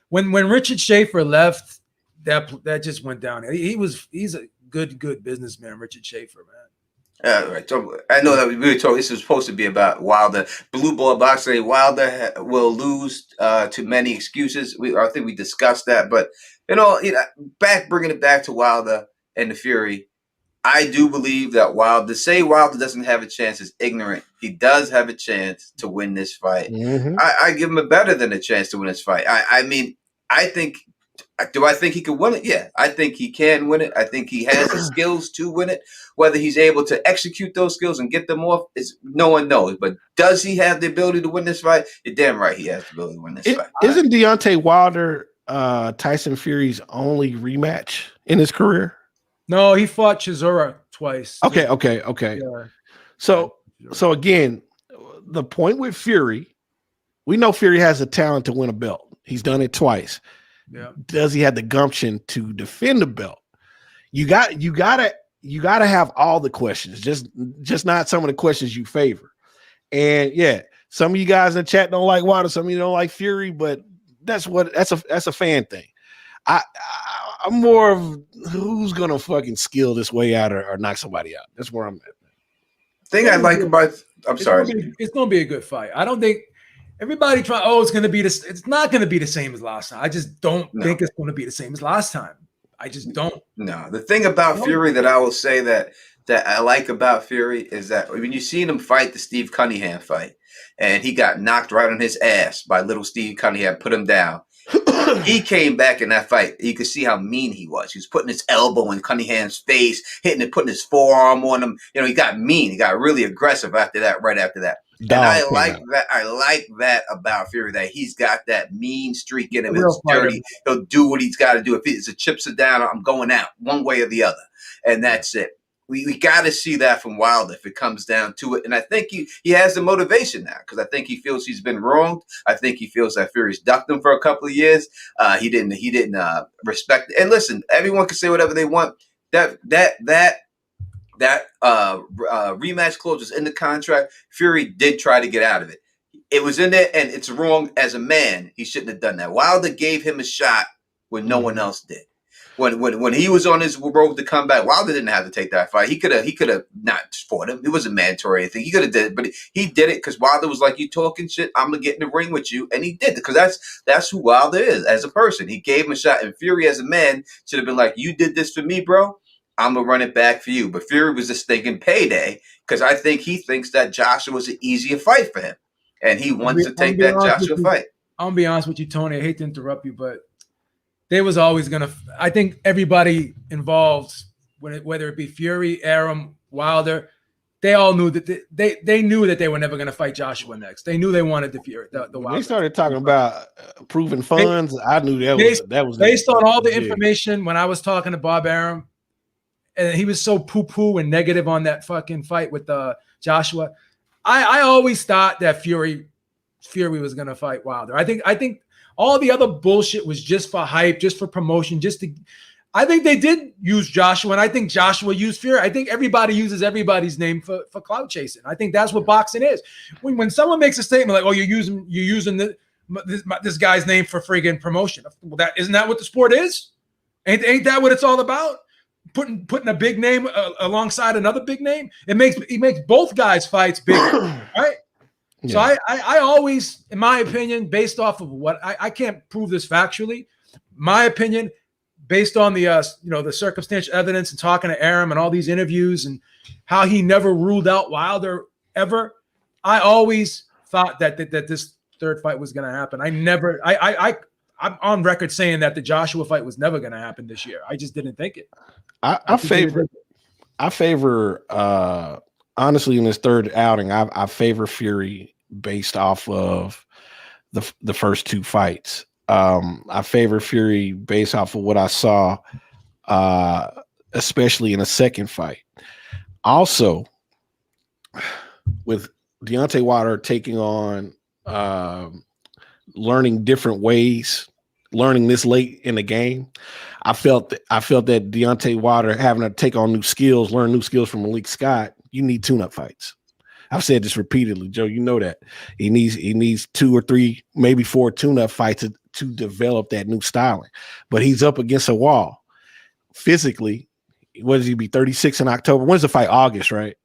Speaker 3: when Richard Schaefer left, that just went down. He's a good businessman, Richard Schaefer, man.
Speaker 5: Right. So I know that we really talked. This was supposed to be about Wilder. Blue Ball Boxing. Wilder will lose to many excuses. I think we discussed that, but bringing it back to Wilder and the Fury. I do believe that Wilder doesn't have a chance is ignorant. He does have a chance to win this fight.
Speaker 6: Mm-hmm.
Speaker 5: I give him a better than a chance to win this fight. Do I think he could win it? Yeah, I think he can win it. I think he has the skills to win it. Whether he's able to execute those skills and get them off, no one knows. But does he have the ability to win this fight? You're damn right he has the ability to win this fight.
Speaker 6: Isn't Deontay Wilder Tyson Fury's only rematch in his career?
Speaker 3: No, he fought Chisora twice.
Speaker 6: Okay.
Speaker 3: Yeah.
Speaker 6: So again, the point with Fury, we know Fury has the talent to win a belt. He's done it twice.
Speaker 3: Yeah.
Speaker 6: Does he have the gumption to defend the belt? You gotta have all the questions, just not some of the questions you favor. And yeah, some of you guys in the chat don't like Wilder, some of you don't like Fury, but that's a fan thing. I'm more of who's gonna fucking skill this way out or knock somebody out. That's where I'm at.
Speaker 5: Thing I like about
Speaker 3: it's gonna be a good fight. I don't think everybody try. Oh, it's gonna be this. It's not gonna be the same as last time. I just don't think it's gonna be the same as last time. I just don't.
Speaker 5: No, the thing about Fury that I will say that I like about Fury is that when you seen him fight the Steve Cunningham fight, and he got knocked right on his ass by little Steve Cunningham, put him down. He came back in that fight. You could see how mean he was. He was putting his elbow in Cunningham's face, hitting it, putting his forearm on him. He got mean. He got really aggressive after that, right after that. And I like that. I like that about Fury, that he's got that mean streak in him. It's dirty. He'll do what he's got to do. If the chips are down, I'm going out one way or the other. And that's it. We got to see that from Wilder if it comes down to it. And I think he has the motivation now, because I think he feels he's been wronged. I think he feels that Fury's ducked him for a couple of years. He didn't respect it. And listen, everyone can say whatever they want. That rematch clause was in the contract. Fury did try to get out of it. It was in there, and it's wrong. As a man, he shouldn't have done that. Wilder gave him a shot when no one else did. When he was on his road to come back, Wilder didn't have to take that fight. He could have not fought him. It wasn't mandatory or anything. He could have did it, but he did it because Wilder was like, "You talking shit? I'm gonna get in the ring with you," and he did it because that's who Wilder is as a person. He gave him a shot, and Fury as a man should have been like, "You did this for me, bro. I'm gonna run it back for you." But Fury was just thinking payday, because I think he thinks that Joshua was an easier fight for him, and he wants to take that Joshua fight.
Speaker 3: I'm gonna be honest with you, Tony. I hate to interrupt you, but there was always gonna. I think everybody involved, whether it be Fury, Arum, Wilder, they all knew that they knew that they were never gonna fight Joshua next. They knew they wanted the Fury. The Wilder.
Speaker 6: They started talking about proving funds. I knew that was
Speaker 3: based on all the information. When I was talking to Bob Arum, and he was so poo-poo and negative on that fucking fight with Joshua. I always thought that Fury was gonna fight Wilder. I think All the other bullshit was just for hype, just for promotion, just to. I think they did use Joshua, and I think Joshua used Fury. I think everybody uses everybody's name for clout chasing. I think that's what boxing is. When someone makes a statement like, "Oh, you're using this guy's name for friggin' promotion," well, isn't that what the sport is? Ain't that what it's all about? Putting a big name alongside another big name. It makes both guys' fights big, right? Yeah. So I always, in my opinion, based off of what I can't prove this factually, my opinion, based on the the circumstantial evidence and talking to Arum and all these interviews and how he never ruled out Wilder ever, I always thought that this third fight was going to happen. I'm on record saying that the Joshua fight was never going to happen this year. I just didn't think it.
Speaker 6: I favor honestly in this third outing, I favor Fury based off of the first two fights. I favor Fury based off of what I saw, especially in the second fight. Also, with Deontay Wilder taking on learning different ways, learning this late in the game, I felt that Deontay Wilder having to take on new skills, learn new skills from Malik Scott, you need tune-up fights. I've said this repeatedly, Joe. You know that he needs 2 or 3, maybe 4 tune-up fights to develop that new styling. But he's up against a wall physically. What does he be? 36 in October. When's the fight? August, right?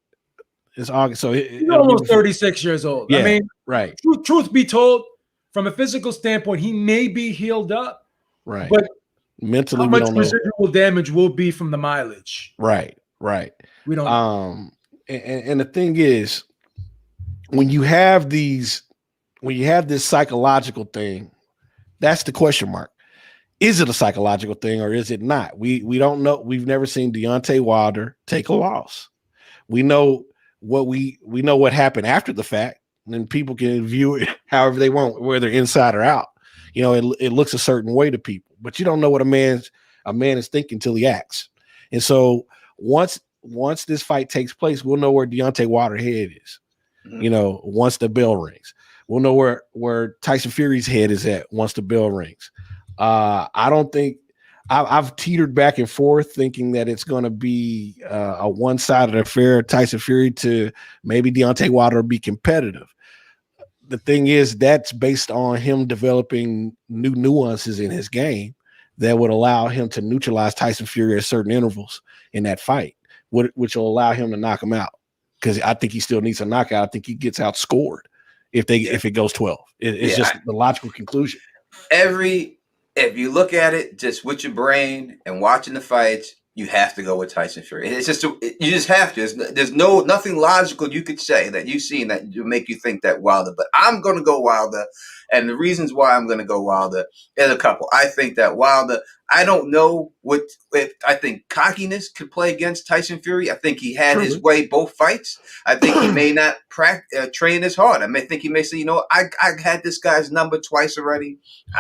Speaker 6: It's August. So
Speaker 3: he's almost 36 years old.
Speaker 6: Yeah,
Speaker 3: I mean,
Speaker 6: right.
Speaker 3: Truth be told, from a physical standpoint, he may be healed up,
Speaker 6: right?
Speaker 3: But
Speaker 6: mentally,
Speaker 3: how much residual damage will be from the mileage?
Speaker 6: Right.
Speaker 3: We don't know.
Speaker 6: And the thing is, when you have this psychological thing, that's the question mark. Is it a psychological thing or is it not? We don't know. We've never seen Deontay Wilder take a loss. We know what happened after the fact, and then people can view it however they want, whether inside or out. You know, it looks a certain way to people, but you don't know what a man is thinking until he acts. And so once this fight takes place, we'll know where Deontay Wilder's head is. Mm-hmm. You know, once the bell rings, we'll know where Tyson Fury's head is at once the bell rings. I don't think I've teetered back and forth thinking that it's going to be a one-sided affair, Tyson Fury to maybe Deontay Wilder be competitive. The thing is, that's based on him developing new nuances in his game that would allow him to neutralize Tyson Fury at certain intervals in that fight, which will allow him to knock him out. Because I think he still needs a knockout. I think he gets outscored if it goes 12. It's just the logical conclusion.
Speaker 5: If you look at it just with your brain and watching the fights, you have to go with Tyson Fury. It's just you just have to. There's nothing logical you could say that you've seen that will make you think that Wilder. But I'm going to go Wilder, and the reasons why I'm going to go Wilder is a couple. I think that Wilder. I don't know if I think cockiness could play against Tyson Fury. I think he had his way both fights. I think he may not train as hard. I think he may say, I had this guy's number twice already.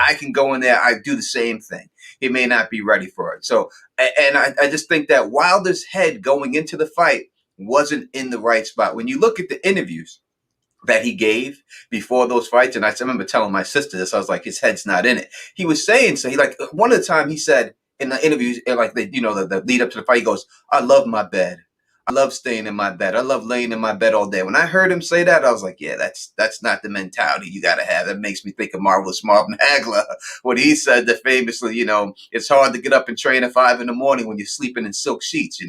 Speaker 5: I can go in there. I do the same thing. He may not be ready for it. So, and I just think that Wilder's head going into the fight wasn't in the right spot. When you look at the interviews that he gave before those fights, and I remember telling my sister this, I was like, his head's not in it. He was saying, so he one of the time he said in the interviews, like the lead up to the fight, he goes, I love my bed. I love staying in my bed. I love laying in my bed all day. When I heard him say that, I was like, yeah, that's not the mentality you got to have. That makes me think of Marvelous Marvin Hagler, when he said that famously, it's hard to get up and train at 5 a.m. when you're sleeping in silk sheets.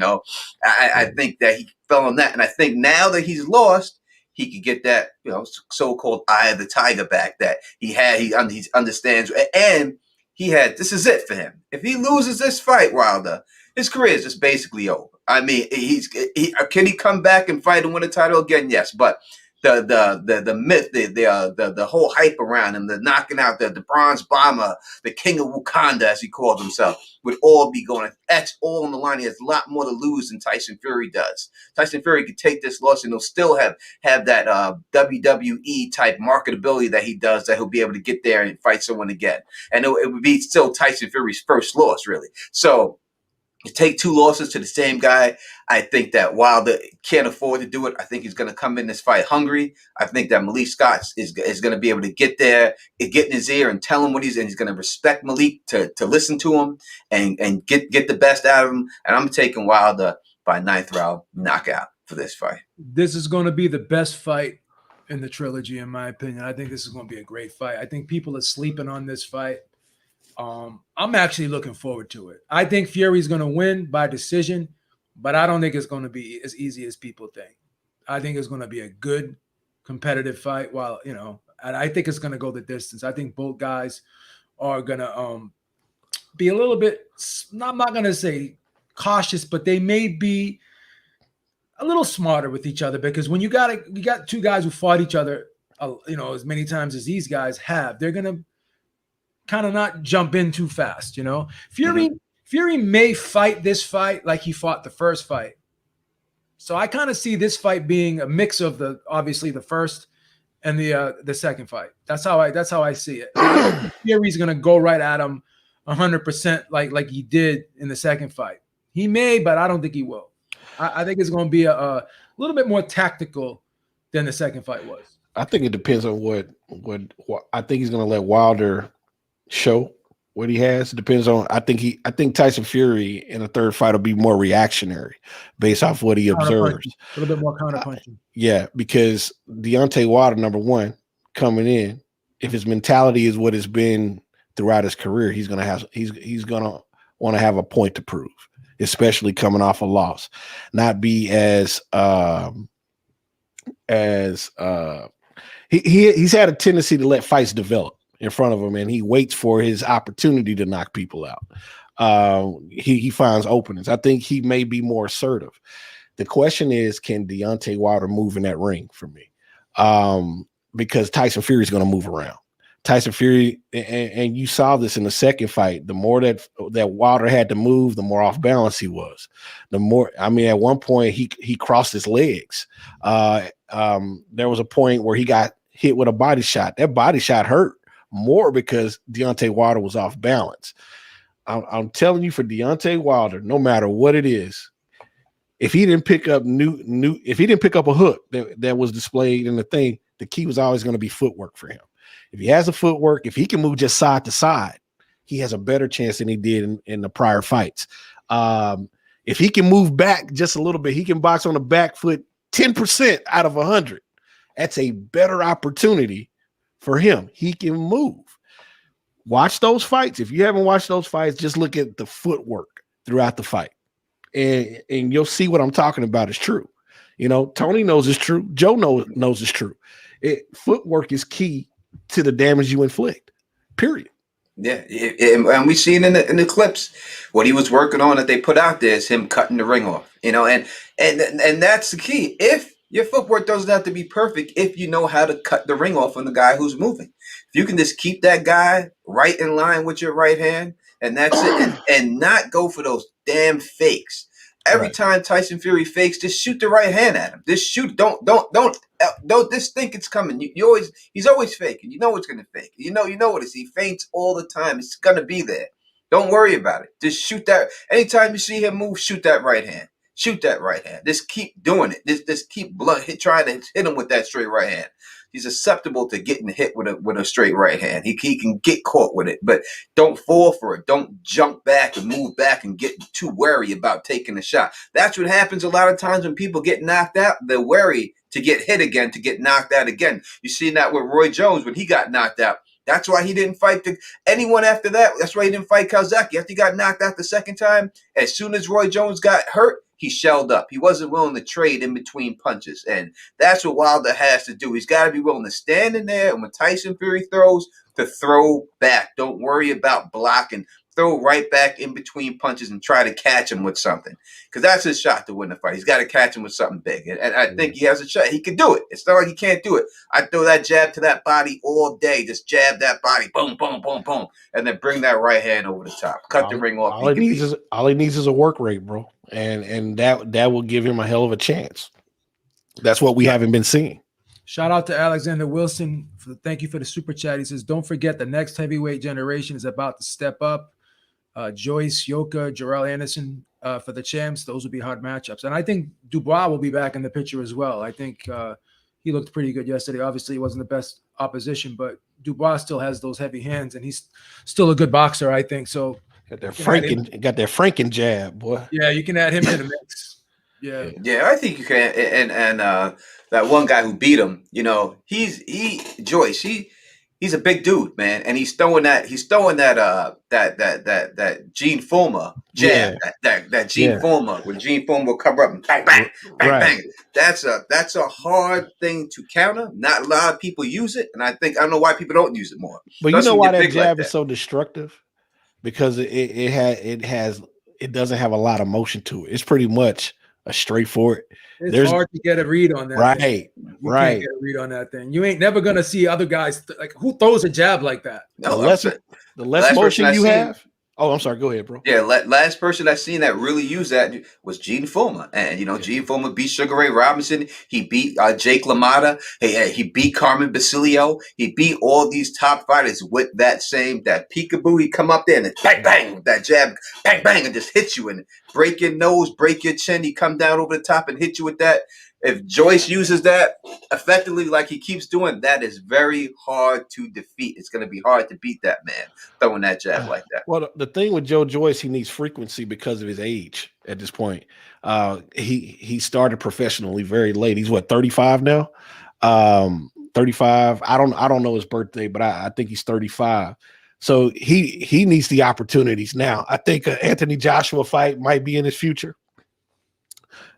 Speaker 5: I think that he fell on that. And I think now that he's lost, he could get that, so-called eye of the tiger back that he had. He understands. And this is it for him. If he loses this fight, Wilder, his career is just basically over. I mean, can he come back and fight and win a title again? Yes, but the myth, the whole hype around him, the knocking out the bronze bomber, the king of Wakanda, as he called himself, would all be going. That's all on the line. He has a lot more to lose than Tyson Fury does. Tyson Fury could take this loss and he'll still have that WWE type marketability that he does, that he'll be able to get there and fight someone again. And it would be still Tyson Fury's first loss, really. So to take 2 losses to the same guy, I think that Wilder can't afford to do it. I think he's going to come in this fight hungry. I think that Malik Scott is going to be able to get there, get in his ear and tell him what he's going to respect Malik to listen to him and get the best out of him. And I'm taking Wilder by 9th round knockout for this fight.
Speaker 3: This is going to be the best fight in the trilogy, in my opinion. I think this is going to be a great fight. I think people are sleeping on this fight. I'm actually looking forward to it. I think Fury's going to win by decision, but I don't think it's going to be as easy as people think. I think it's going to be a good competitive fight. While, you know, and I think it's going to go the distance. I think both guys are going to be a little bit, I'm not going to say cautious, but they may be a little smarter with each other, because when you got 2 guys who fought each other, you know, as many times as these guys have, they're going to kind of not jump in too fast, you know. Fury may fight this fight like he fought the first fight. So I kind of see this fight being a mix of obviously the first and the second fight. That's how I see it. Fury's gonna go right at him 100% like he did in the second fight. He may, but I don't think he will. I think it's going to be a little bit more tactical than the second fight was.
Speaker 6: I think it depends on what I think he's going to let Wilder show what he has. It depends on. I think Tyson Fury in the third fight will be more reactionary based off what he observes.
Speaker 3: A little bit more counterpunching.
Speaker 6: Yeah, because Deontay Wilder, number one, coming in, if his mentality is what it's been throughout his career, he's gonna want to have a point to prove, especially coming off a loss, not be as he's had a tendency to let fights develop in front of him, and he waits for his opportunity to knock people out. He finds openings. I think he may be more assertive. The question is, can Deontay Wilder move in that ring for me? Because Tyson Fury is going to move around. Tyson Fury, and you saw this in the second fight, the more that Wilder had to move, the more off balance he was. The more, I mean, at one point he crossed his legs. There was a point where he got hit with a body shot. That body shot hurt more because Deontay Wilder was off balance. I'm telling you, for Deontay Wilder, no matter what it is, if he didn't pick up if he didn't pick up a hook that was displayed in the thing, the key was always going to be footwork for him. If he has a footwork, if he can move just side to side, he has a better chance than he did in the prior fights. If he can move back just a little bit, he can box on the back foot 10% out of 100. That's a better opportunity for him. He can move. Watch those fights. If you haven't watched those fights, just look at the footwork throughout the fight. And you'll see what I'm talking about is true. You know, Tony knows it's true. Joe knows it's true. Footwork is key to the damage you inflict, period.
Speaker 5: Yeah, and we seen in the clips what he was working on that they put out there is him cutting the ring off, you know, and that's the key. If your footwork doesn't have to be perfect, if you know how to cut the ring off on the guy who's moving, if you can just keep that guy right in line with your right hand, and that's it, and not go for those damn fakes. Every time Tyson Fury fakes, just shoot the right hand at him. Just shoot. Don't just think it's coming. He's always faking. You know it's gonna fake. You know what it is. He feints all the time. It's gonna be there. Don't worry about it. Just shoot that. Anytime you see him move, shoot that right hand. Shoot that right hand. Just keep doing it. Just keep trying to hit him with that straight right hand. He's susceptible to getting hit with a straight right hand. He can get caught with it, but don't fall for it. Don't jump back and move back and get too wary about taking a shot. That's what happens a lot of times when people get knocked out. They're wary to get hit again, to get knocked out again. You seen that with Roy Jones when he got knocked out. That's why he didn't fight anyone after that. That's why he didn't fight Kawasaki. After he got knocked out the second time, as soon as Roy Jones got hurt, he shelled up. He wasn't willing to trade in between punches. And that's what Wilder has to do. He's got to be willing to stand in there, and when Tyson Fury throws, to throw back. Don't worry about blocking. Throw right back in between punches and try to catch him with something. Because that's his shot to win the fight. He's got to catch him with something big. And I think he has a shot. He can do it. It's not like he can't do it. I throw that jab to that body all day. Just jab that body. Boom, boom, boom, boom. And then bring that right hand over the top. Cut the ring off.
Speaker 6: All he needs is a work rate, bro. And that will give him a hell of a chance. That's what we haven't been seeing.
Speaker 3: Shout out to Alexander Wilson. Thank you for the super chat. He says, don't forget the next heavyweight generation is about to step up. Joyce, Yoka, Jarrell Anderson for the champs. Those would be hard matchups. And I think Dubois will be back in the picture as well. I think he looked pretty good yesterday. Obviously, he wasn't the best opposition, but Dubois still has those heavy hands, and he's still a good boxer, I think. So
Speaker 6: got that Franken jab, boy.
Speaker 3: Yeah, you can add him to the mix.
Speaker 5: Yeah, I think you can. And that one guy who beat him, Joyce. He's a big dude, man, and he's throwing that Gene Fulmer jab, that Gene Fulmer when Gene Fulmer will cover up and bang bang bang bang. That's a hard thing to counter. Not a lot of people use it, and I don't know why people don't use it more.
Speaker 6: But you know why that jab is so destructive? Because it doesn't have a lot of motion to it. It's pretty much a straightforward.
Speaker 3: It's hard to get a read on that.
Speaker 6: Right,
Speaker 3: thing. You can't get a read on that thing. You ain't never gonna see other guys like who throws a jab like that.
Speaker 5: No,
Speaker 6: the less motion you have. Oh, I'm sorry. Go ahead, bro.
Speaker 5: Yeah, last person I seen that really used that was Gene Fulmer, and Gene Fulmer beat Sugar Ray Robinson. He beat Jake LaMotta. He beat Carmen Basilio. He beat all these top fighters with that peekaboo. He come up there and bang bang with that jab, bang bang, and just hit you and break your nose, break your chin. He come down over the top and hit you with that. If Joyce uses that effectively like he keeps doing, that is very hard to defeat. It's going to be hard to beat that man throwing that jab like that.
Speaker 6: Well, the thing with Joe Joyce, he needs frequency because of his age at this point. He started professionally very late. He's 35 now? 35. I don't know his birthday, but I think he's 35. So he needs the opportunities now. I think Anthony Joshua fight might be in his future.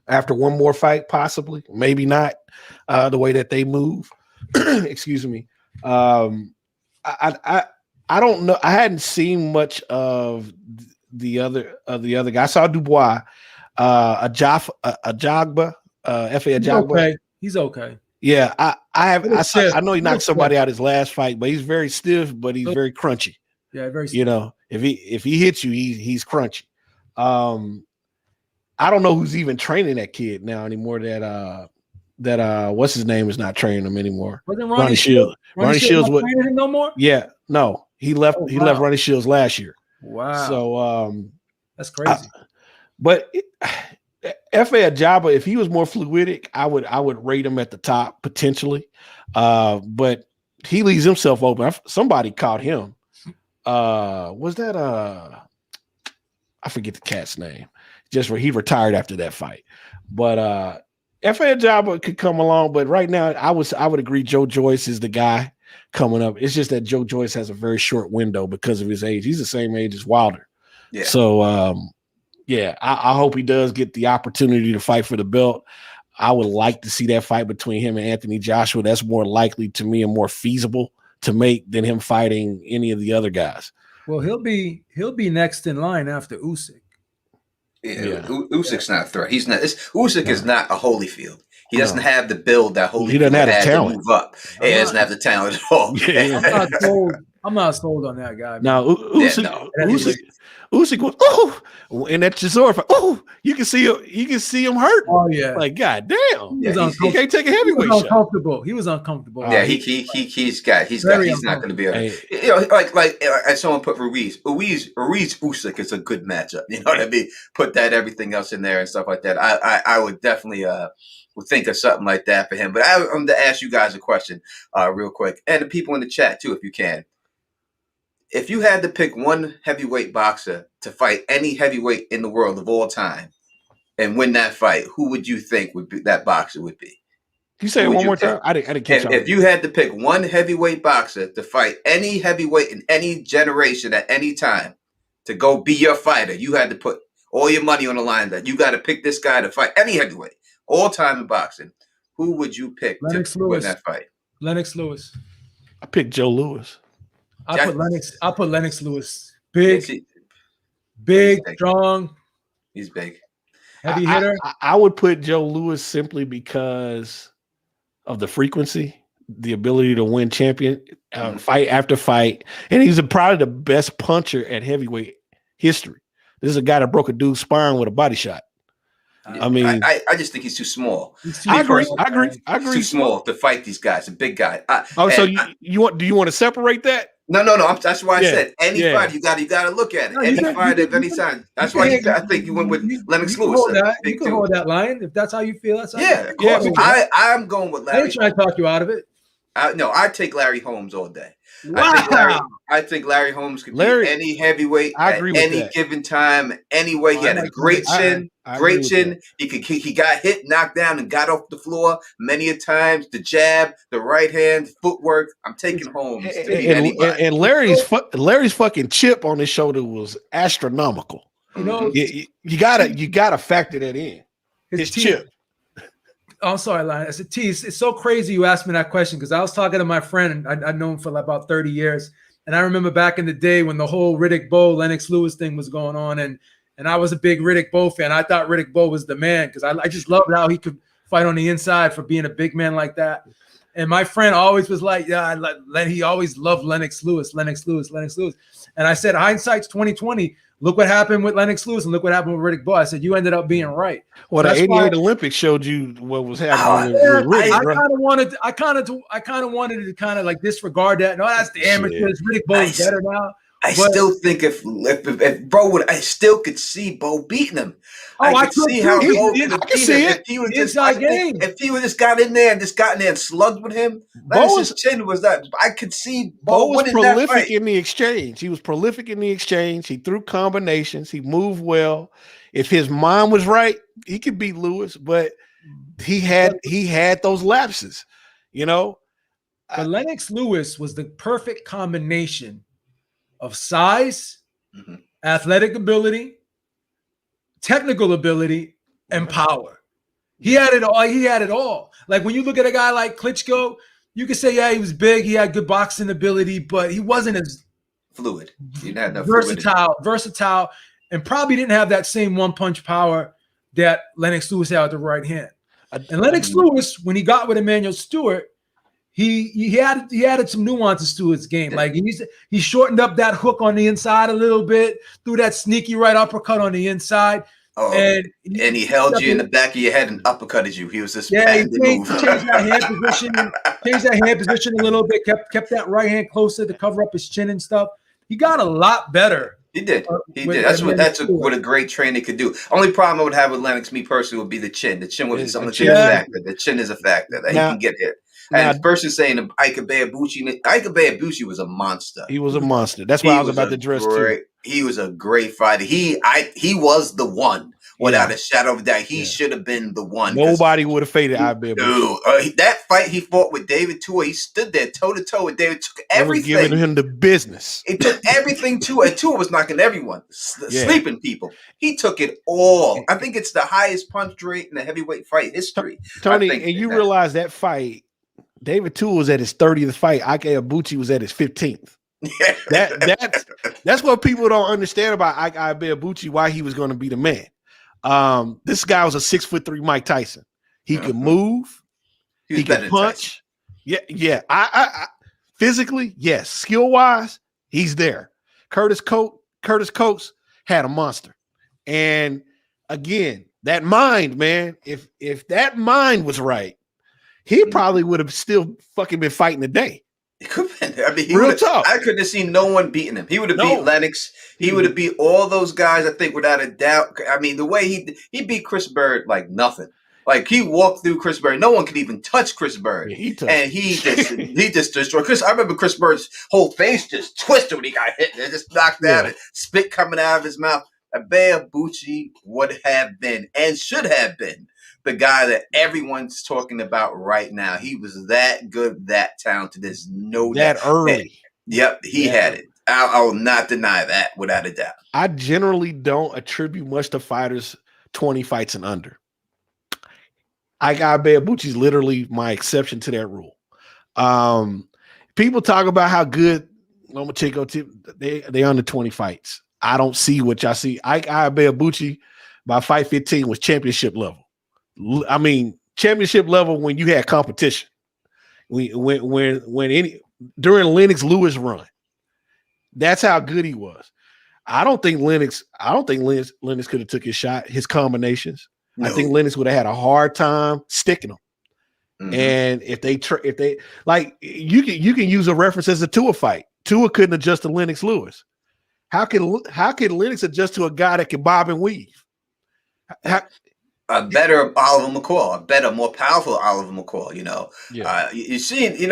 Speaker 6: After one more fight, possibly, maybe not. The way that they move, excuse me. I don't know. I hadn't seen much of the other guy. I saw Dubois, Ajagba, F.A. Ajagba.
Speaker 3: Okay. He's okay.
Speaker 6: Yeah, I know he knocked somebody out his last fight, but he's very stiff, but he's very crunchy.
Speaker 3: Yeah, very stiff.
Speaker 6: If he hits you, he's crunchy. I don't know who's even training that kid now anymore. That what's his name is not training him anymore.
Speaker 3: Wasn't Ronnie Shields?
Speaker 6: Ronnie Shields was
Speaker 3: training him no more.
Speaker 6: Yeah, no, he left. He left Ronnie Shields last year.
Speaker 3: Wow.
Speaker 6: So
Speaker 3: that's crazy.
Speaker 6: But F.A. Ajagba, if he was more fluidic, I would rate him at the top potentially. But he leaves himself open. Somebody caught him. Was that I forget the cat's name. Just where he retired after that fight. But F.A. Ajagba could come along, but right now I would agree Joe Joyce is the guy coming up. It's just that Joe Joyce has a very short window because of his age. He's the same age as Wilder. Yeah. So I hope he does get the opportunity to fight for the belt. I would like to see that fight between him and Anthony Joshua. That's more likely to me and more feasible to make than him fighting any of the other guys.
Speaker 3: Well, he'll be next in line after Usyk.
Speaker 5: Yeah. Usyk's not a threat. He's not. Usyk is not a Holyfield. He doesn't have the build that Holyfield
Speaker 6: he doesn't have the talent
Speaker 5: to move up. He doesn't have the talent at all.
Speaker 6: Yeah.
Speaker 3: I'm not sold on that guy. Man.
Speaker 6: Now Usyk was in that Chisora fight. You can see him hurt.
Speaker 3: Oh yeah,
Speaker 6: like God damn.
Speaker 3: He
Speaker 6: can't take a heavyweight shot.
Speaker 3: He was uncomfortable.
Speaker 5: Yeah, he's not going to be like as someone put Ruiz Usyk is a good matchup. You know what I mean? Put everything else in there and stuff like that. I would definitely would think of something like that for him. But I'm going to ask you guys a question real quick, and the people in the chat too, if you can. If you had to pick one heavyweight boxer to fight any heavyweight in the world of all time and win that fight, who would you think that boxer would be?
Speaker 6: Can you say it one more time? I didn't catch on.
Speaker 5: If you had to pick one heavyweight boxer to fight any heavyweight in any generation at any time to go be your fighter, you had to put all your money on the line that you got to pick this guy to fight any heavyweight all time in boxing. Who would you pick to win that fight?
Speaker 3: Lennox Lewis.
Speaker 6: I picked Joe Lewis.
Speaker 3: I put Lennox Lewis. Big, strong.
Speaker 5: He's big.
Speaker 3: Heavy hitter.
Speaker 6: I would put Joe Lewis simply because of the frequency, the ability to win fight after fight. And he's probably the best puncher at heavyweight history. This is a guy that broke a dude's spine with a body shot. I mean,
Speaker 5: I just think he's too small.
Speaker 6: I agree.
Speaker 5: He's too small to fight these guys. A big guy.
Speaker 6: So do you want to separate that?
Speaker 5: No. That's why I
Speaker 6: Yeah,
Speaker 5: said any
Speaker 6: yeah.
Speaker 5: fight. You got to look at it.
Speaker 3: No,
Speaker 5: Any fight of any time. That's why I think you went with Lennox Lewis.
Speaker 3: You can hold that line if that's how you feel. That's how you
Speaker 5: Yeah,
Speaker 3: feel.
Speaker 5: of course.
Speaker 6: Yeah,
Speaker 5: I'm going with
Speaker 3: I
Speaker 5: Larry.
Speaker 3: ain't trying to talk you out of it.
Speaker 5: No, I take Larry Holmes all day.
Speaker 3: Wow.
Speaker 5: I think Larry Holmes could
Speaker 6: Larry-
Speaker 5: beat any heavyweight
Speaker 6: I
Speaker 5: at
Speaker 6: agree with
Speaker 5: any
Speaker 6: that.
Speaker 5: given time, any way. He had a great chin,
Speaker 6: I agree with that.
Speaker 5: He got hit, knocked down, and got off the floor many a times. The jab, the right hand, footwork. I'm taking Holmes to beat anybody.
Speaker 6: And Larry's fucking chip on his shoulder was astronomical.
Speaker 3: You know,
Speaker 6: You gotta factor that in. His chip.
Speaker 3: I'm sorry, Lion. I said, T, it's so crazy you asked me that question because I was talking to my friend, and I've known him for about 30 years. And I remember back in the day when the whole Riddick Bowe, Lennox Lewis thing was going on, and I was a big Riddick Bowe fan. I thought Riddick Bowe was the man because I just loved how he could fight on the inside for being a big man like that. And my friend always was like, yeah, he always loved Lennox Lewis. And I said, hindsight's 2020. Look what happened with Lennox Lewis and look what happened with Riddick Bowe. I said, you ended up being right.
Speaker 6: Well, the '88 Olympics showed you what was happening with Riddick.
Speaker 3: I kind of wanted to kind of like disregard that. No, that's the amateurs. Riddick Bowe's better now.
Speaker 5: I still think if Bo would, I still could see Bo beating him. I could see how Bo could have beat him if he was if he would just got in there and slugged with him. His chin was that. I could see
Speaker 6: Bo was prolific in the exchange. He was prolific in the exchange. He threw combinations. He moved well. If his mind was right, he could beat Lewis, but he had those lapses, you know.
Speaker 3: But Lennox Lewis was the perfect combination of size, athletic ability, technical ability, and power. He had it all. Like when you look at a guy like Klitschko, you could say, yeah, he was big, he had good boxing ability, but he wasn't as
Speaker 5: fluid. He didn't have
Speaker 3: versatile, and probably didn't have that same one-punch power that Lennox Lewis had with the right hand. And Lennox Lewis, when he got with Emmanuel Stewart, he added some nuances to his game. Like he shortened up that hook on the inside a little bit, threw that sneaky right uppercut on the inside.
Speaker 5: And he held you in the back of your head and uppercutted you. He was just
Speaker 3: he changed that hand position a little bit, kept that right hand closer to cover up his chin and stuff. He got a lot better.
Speaker 5: He did. That's what a great trainer could do. Only problem I would have with Lennox, me personally, would be the chin. The chin was a factor. The chin is a factor that he can get hit. And the person saying Ike Ibeabuchi was a monster.
Speaker 6: He was a monster. That's why I was about to address too.
Speaker 5: He was a great fighter. He was the one. Without a shadow of a doubt, he should have been the one.
Speaker 6: Nobody would have faded Ibeabuchi.
Speaker 5: That fight he fought with David Tua, he stood there toe to toe with David. Took everything.
Speaker 6: They were giving him the business.
Speaker 5: He took everything to it. Tua was knocking everyone, sleeping people. He took it all. I think it's the highest punch rate in the heavyweight fight history.
Speaker 6: Tony, and you realize that fight, David Tua was at his 30th fight. Ike Ibeabuchi was at his 15th. That's what people don't understand about Ike Ibeabuchi, why he was going to be the man. This guy was a 6'3" Mike Tyson. He could move. He could punch. Yeah. I physically, yes. Skill wise, he's there. Curtis Coates had a monster. And again, that mind, man. If that mind was right, he probably would have still fucking been fighting today.
Speaker 5: It could have been. I mean,
Speaker 6: real tough.
Speaker 5: I couldn't have seen no one beating him. He would have beat Lennox. He would have beat all those guys, I think, without a doubt. I mean, the way he beat Chris Bird like nothing. Like he walked through Chris Bird. No one could even touch Chris Bird.
Speaker 6: Yeah, he
Speaker 5: just destroyed Chris. I remember Chris Bird's whole face just twisted when he got hit. It just knocked out and spit coming out of his mouth. Ibeabuchi would have been and should have been the guy that everyone's talking about right now. He was that good, that talented. There's no
Speaker 6: that doubt. Early.
Speaker 5: Yep, he had it. I will not deny that without a doubt.
Speaker 6: I generally don't attribute much to fighters 20 fights and under. Ike Ibeabuchi is literally my exception to that rule. People talk about how good Lomachenko, they under 20 fights. I don't see what y'all see. Ike Ibeabuchi by fight 15 was championship level. I mean, championship level when you had competition. During Lennox Lewis run, that's how good he was. I don't think Lennox could have took his shot, his combinations. No. I think Lennox would have had a hard time sticking them. Mm-hmm. And if they like, you can use a reference as a Tua fight. Tua couldn't adjust to Lennox Lewis. How can Lennox adjust to a guy that can bob and weave?
Speaker 5: A better Oliver McCall, a better, more powerful Oliver McCall. You see,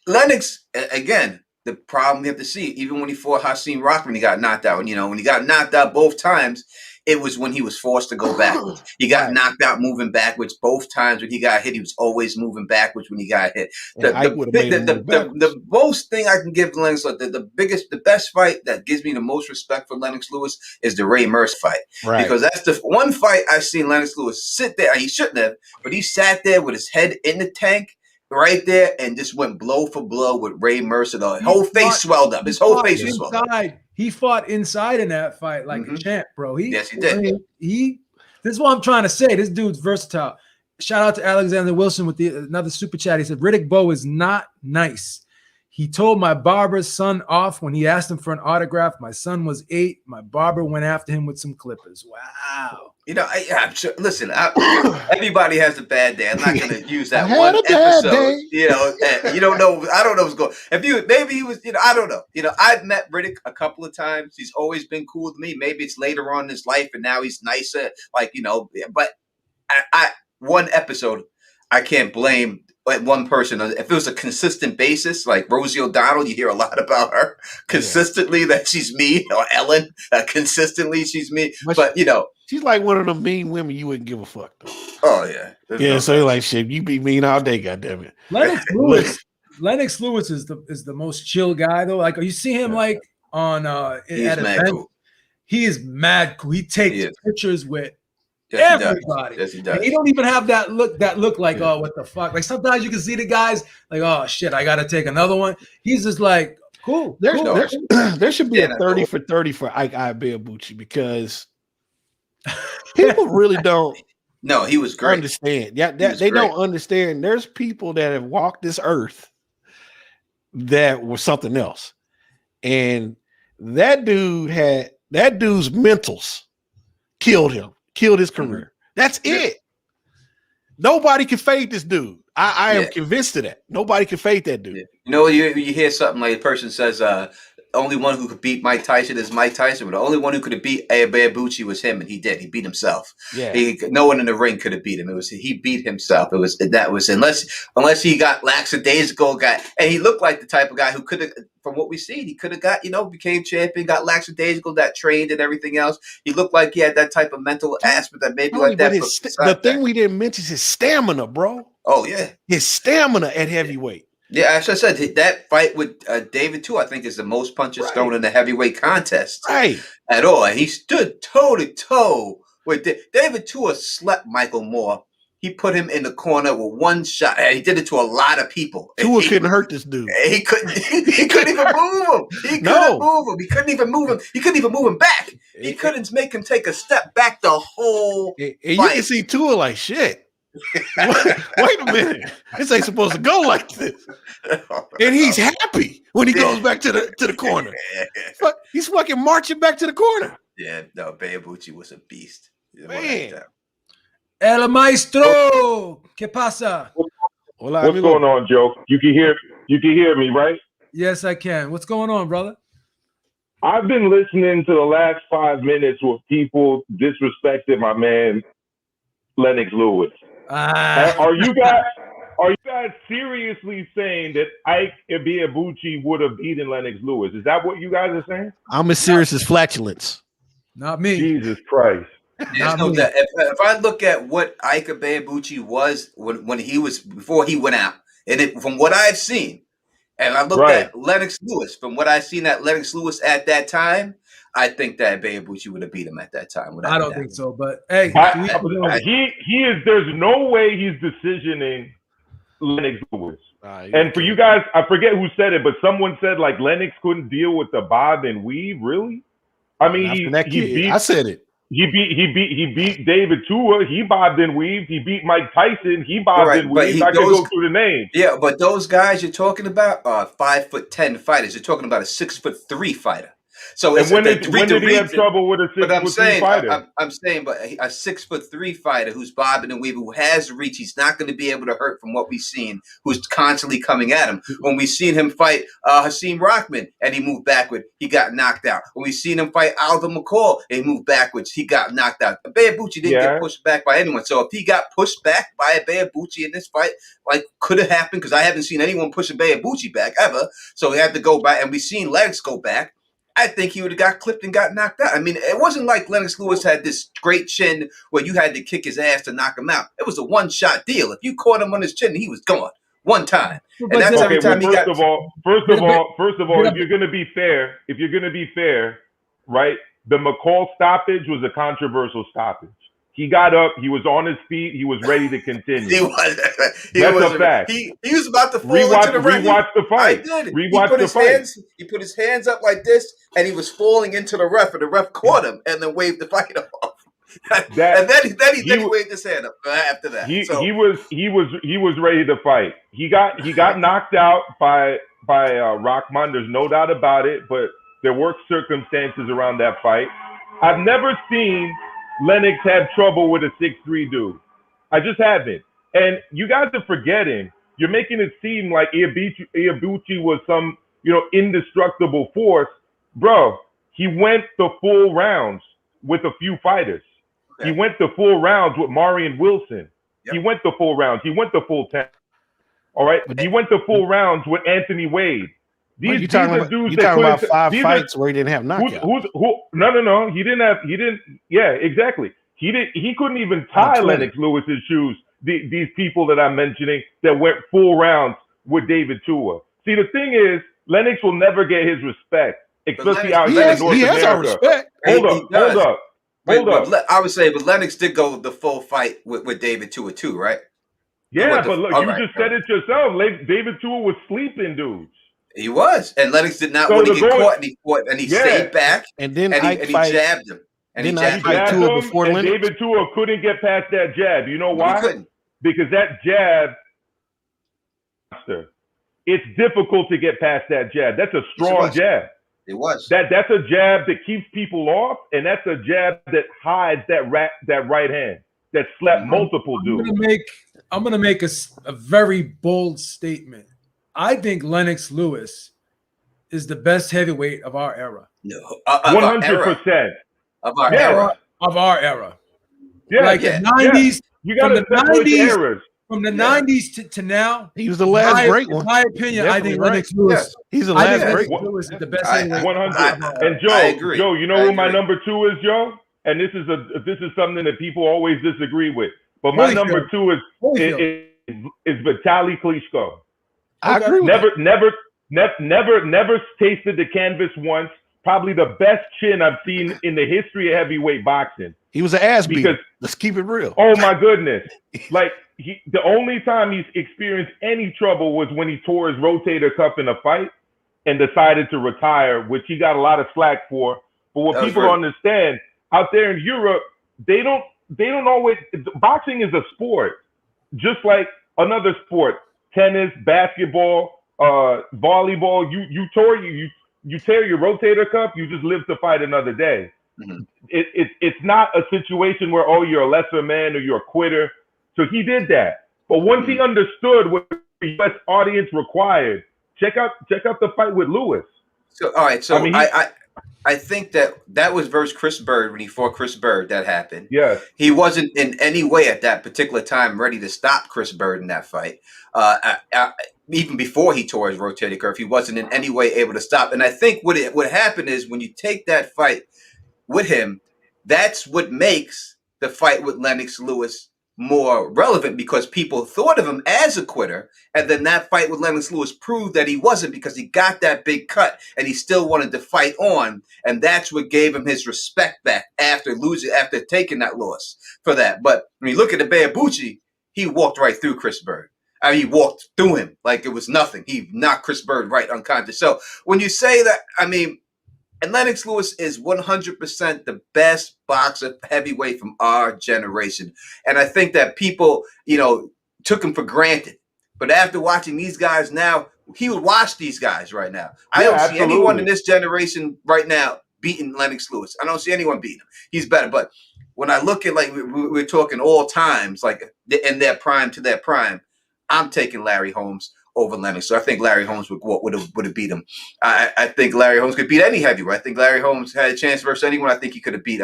Speaker 5: Lennox again. The problem you have to see, even when he fought Hasim Rockman, he got knocked out. When he got knocked out both times, it was when he was forced to go backwards. He got knocked out moving backwards both times. When he got hit, he was always moving backwards when he got hit. The most thing I can give Lennox, the best fight that gives me the most respect for Lennox Lewis is the Ray Mercer fight. Right. Because that's the one fight I've seen Lennox Lewis sit there. He shouldn't have, but he sat there with his head in the tank right there and just went blow for blow with Ray Mercer. The whole face swelled up. His whole face was swelled up.
Speaker 3: He fought inside in that fight like a champ, bro.
Speaker 5: Yes, he did.
Speaker 3: This is what I'm trying to say. This dude's versatile. Shout out to Alexander Wilson with another super chat. He said, Riddick Bowe is not nice. He told my barber's son off when he asked him for an autograph. My son was 8. My barber went after him with some clippers. Wow.
Speaker 5: I'm sure, listen, everybody has a bad day. I'm not going to use that one episode. You don't know. I don't know what's going on. Maybe he was, I don't know. I've met Riddick a couple of times. He's always been cool with me. Maybe it's later on in his life and now he's nicer. But one episode, I can't blame one person. If it was a consistent basis, like Rosie O'Donnell, you hear a lot about her consistently that she's mean, or Ellen, consistently she's mean. But
Speaker 6: she's like one of the mean women you wouldn't give a fuck though.
Speaker 5: Oh yeah,
Speaker 6: yeah. So you're like, shit, you be mean all day, goddammit.
Speaker 3: Lennox Lewis is the most chill guy though. Like you see him like on at events. Cool. He is mad cool. He takes pictures with everybody.
Speaker 5: Yes, he does.
Speaker 3: And he don't even have that look like, oh, what the fuck? Like sometimes you can see the guys like, oh shit, I gotta take another one. He's just like, cool.
Speaker 6: There should be a 30 for 30 for Ike Ibeabuchi because people really don't.
Speaker 5: No, he was great.
Speaker 6: Understand? Yeah, they don't understand. There's people that have walked this earth that were something else, and that dude's mentals killed him. Killed his career. That's it. Nobody can fade this dude. I am convinced of that. Nobody can fade that dude.
Speaker 5: You hear something like a person says, only one who could beat Mike Tyson is Mike Tyson, but the only one who could have beat Ibeabuchi was him, and he did. He beat himself. Yeah. No one in the ring could have beat him. He beat himself. Unless he got lackadaisical, and he looked like the type of guy who could have, from what we see, he could have got, became champion, got lackadaisical, got trained and everything else. He looked like he had that type of mental aspect that maybe like that.
Speaker 6: The thing we didn't mention is his stamina, bro.
Speaker 5: Oh yeah,
Speaker 6: his stamina at heavyweight.
Speaker 5: Yeah, as I said, that fight with David too, I think, is the most punches thrown in the heavyweight contest at all. And he stood toe to toe with David Tua. Slept Michael Moore. He put him in the corner with one shot. And he did it to a lot of people.
Speaker 6: Tua couldn't hurt this dude.
Speaker 5: He couldn't even move him. He couldn't move him. He couldn't even move him. He couldn't even move him back. He couldn't make him take a step back the whole
Speaker 6: fight. And you can see Tua like shit. Wait a minute. This ain't supposed to go like this. And he's happy when he goes back to the corner. He's fucking marching back to the corner.
Speaker 5: Yeah, no, Ibeabuchi was a beast.
Speaker 6: Man.
Speaker 3: El Maestro, ¿qué pasa?
Speaker 7: What's going on, Joe? You can hear me, right?
Speaker 3: Yes, I can. What's going on, brother?
Speaker 7: I've been listening to the last 5 minutes with people disrespecting my man Lennox Lewis. Are you guys seriously saying that Ike Ibeabuchi would have beaten Lennox Lewis? Is that what you guys are saying?
Speaker 6: I'm as serious as flatulence.
Speaker 3: Not me.
Speaker 7: Jesus Christ.
Speaker 5: If I look at what Ike Ibeabuchi was when he was before he went out, and from what I've seen, and I looked at Lennox Lewis, from what I've seen at Lennox Lewis at that time, I think that Ibeabuchi would have beat him at that time.
Speaker 3: I don't think so, but hey,
Speaker 7: he is. There's no way he's decisioning Lennox Lewis. And for you guys, I forget who said it, but someone said like Lennox couldn't deal with the bob and weave. Really? I mean,
Speaker 6: I said it.
Speaker 7: He beat David Tua. He bobbed and weaved. He beat Mike Tyson. He bobbed and weaved. I can go through the names.
Speaker 5: Yeah, but those guys you're talking about are 5'10" fighters. You're talking about a 6'3" fighter. So
Speaker 7: And
Speaker 5: it's
Speaker 7: when
Speaker 5: the
Speaker 7: did he have
Speaker 5: reason.
Speaker 7: trouble with a
Speaker 5: But I'm
Speaker 7: 6'3"
Speaker 5: saying,
Speaker 7: fighter?
Speaker 5: I'm saying, but a 6'3" fighter who's bobbing and weaving, who has reach, he's not going to be able to hurt from what we've seen. Who's constantly coming at him. When we seen him fight Hakeem Rockman and he moved backward, he got knocked out. When we seen him fight Alvin McCall and he moved backwards, he got knocked out. Ibeabuchi didn't get pushed back by anyone. So if he got pushed back by Ibeabuchi in this fight, like could have happened, because I haven't seen anyone push Ibeabuchi back ever. So he had to go back, and we seen Lennox go back. I think he would have got clipped and got knocked out. I mean, it wasn't like Lennox Lewis had this great chin where you had to kick his ass to knock him out. It was a one-shot deal. If you caught him on his chin, he was gone one time. And that's every time he got.
Speaker 7: First of all, if you're going to be fair, right? The McCall stoppage was a controversial stoppage. He got up. He was on his feet. He was ready to continue. That's a fact.
Speaker 5: He was about to fall into the ring.
Speaker 7: Rewatch the fight.
Speaker 5: I did. He put his hands up like this, and he was falling into the ref, and the ref caught him and then waved the fight off. And then he waved his hand up after that.
Speaker 7: He was ready to fight. He got knocked out by Rockman. There's no doubt about it. But there were circumstances around that fight. I've never seen Lennox have trouble with a 6'3" dude. I just haven't. And you guys are forgetting. You're making it seem like Ibeabuchi was some, indestructible force. Bro, he went the full rounds with a few fighters. Okay. He went the full rounds with Marion Wilson. Yep. He went the full rounds. He went the full 10. All right? He went the full rounds with Anthony Wade.
Speaker 6: You're talking about 5 fights where he didn't have knockout.
Speaker 7: No. He didn't. Yeah, exactly. He couldn't even tie Lennox Lewis's shoes. These people that I'm mentioning that went full rounds with David Tua. See, the thing is, Lennox will never get his respect, especially out here in North America.
Speaker 6: He has our respect.
Speaker 7: Hold up.
Speaker 5: I would say, but Lennox did go the full fight with David Tua too, right?
Speaker 7: Yeah, but look, you just said it yourself. David Tua was sleeping dudes.
Speaker 5: He was, and Lennox did not want to get caught, and he fought, and he stayed back,
Speaker 6: and then
Speaker 5: he jabbed him, and he jabbed
Speaker 7: him before Lennox. David Tua couldn't get past that jab. You know why?
Speaker 5: He couldn't.
Speaker 7: Because that jab, it's difficult to get past that jab. That's a strong jab.
Speaker 5: It was.
Speaker 7: That's a jab that keeps people off, and that's a jab that hides that right hand that slapped multiple dudes.
Speaker 3: I'm gonna make a very bold statement. I think Lennox Lewis is the best heavyweight of our era.
Speaker 5: No,
Speaker 7: 100%
Speaker 5: of our era.
Speaker 3: Of our era.
Speaker 7: Yeah,
Speaker 3: like the 90s.
Speaker 7: You got to separate the eras.
Speaker 3: From the 90s to now,
Speaker 6: he was the last great one.
Speaker 3: In my opinion, I think Lennox Lewis.
Speaker 6: He's the last great
Speaker 3: one. Lewis is the best heavyweight.
Speaker 7: 100. And Joe, you know who my number 2 is, Joe? And this is something that people always disagree with. But my number 2 is Vitaly Klitschko.
Speaker 6: I agree with
Speaker 7: never tasted the canvas once. Probably the best chin I've seen in the history of heavyweight boxing.
Speaker 6: He was an ass beater. Let's keep it real.
Speaker 7: Oh my goodness! Like the only time he's experienced any trouble was when he tore his rotator cuff in a fight and decided to retire, which he got a lot of slack for. But what people don't understand out there in Europe, they don't always. Boxing is a sport, just like another sport. Tennis, basketball, volleyball. You tear your rotator cuff, you just live to fight another day. Mm-hmm. It's not a situation where you're a lesser man or you're a quitter. So he did that. But once he understood what the U.S. audience required, check out the fight with Lewis.
Speaker 5: So all right, so I think that was versus Chris Bird when he fought Chris Bird. That happened.
Speaker 7: Yeah,
Speaker 5: he wasn't in any way at that particular time ready to stop Chris Bird in that fight. Even before he tore his rotator cuff, he wasn't in any way able to stop. And I think what happened is when you take that fight with him, that's what makes the fight with Lennox Lewis more relevant, because people thought of him as a quitter, and then that fight with Lennox Lewis proved that he wasn't, because he got that big cut and he still wanted to fight on, and that's what gave him his respect back after taking that loss for that. But when you look at Ibeabuchi, he walked right through Chris Bird. I mean, he walked through him like it was nothing. He knocked Chris Bird right unconscious. So when you say that, I mean, and Lennox Lewis is 100% the best boxer heavyweight from our generation. And I think that people, took him for granted. But after watching these guys now he would watch these guys right now. I
Speaker 7: Yeah,
Speaker 5: don't see anyone in
Speaker 7: absolutely.
Speaker 5: this generation right now beating Lennox Lewis. I don't see anyone beating him. He's better. But when I look at, like, we're talking all times, like in their prime to their prime, I'm taking Larry Holmes over Lennox. So I think Larry Holmes would have beat him. I think Larry Holmes could beat any heavyweight. I think Larry Holmes had a chance versus anyone. I think he could have beat.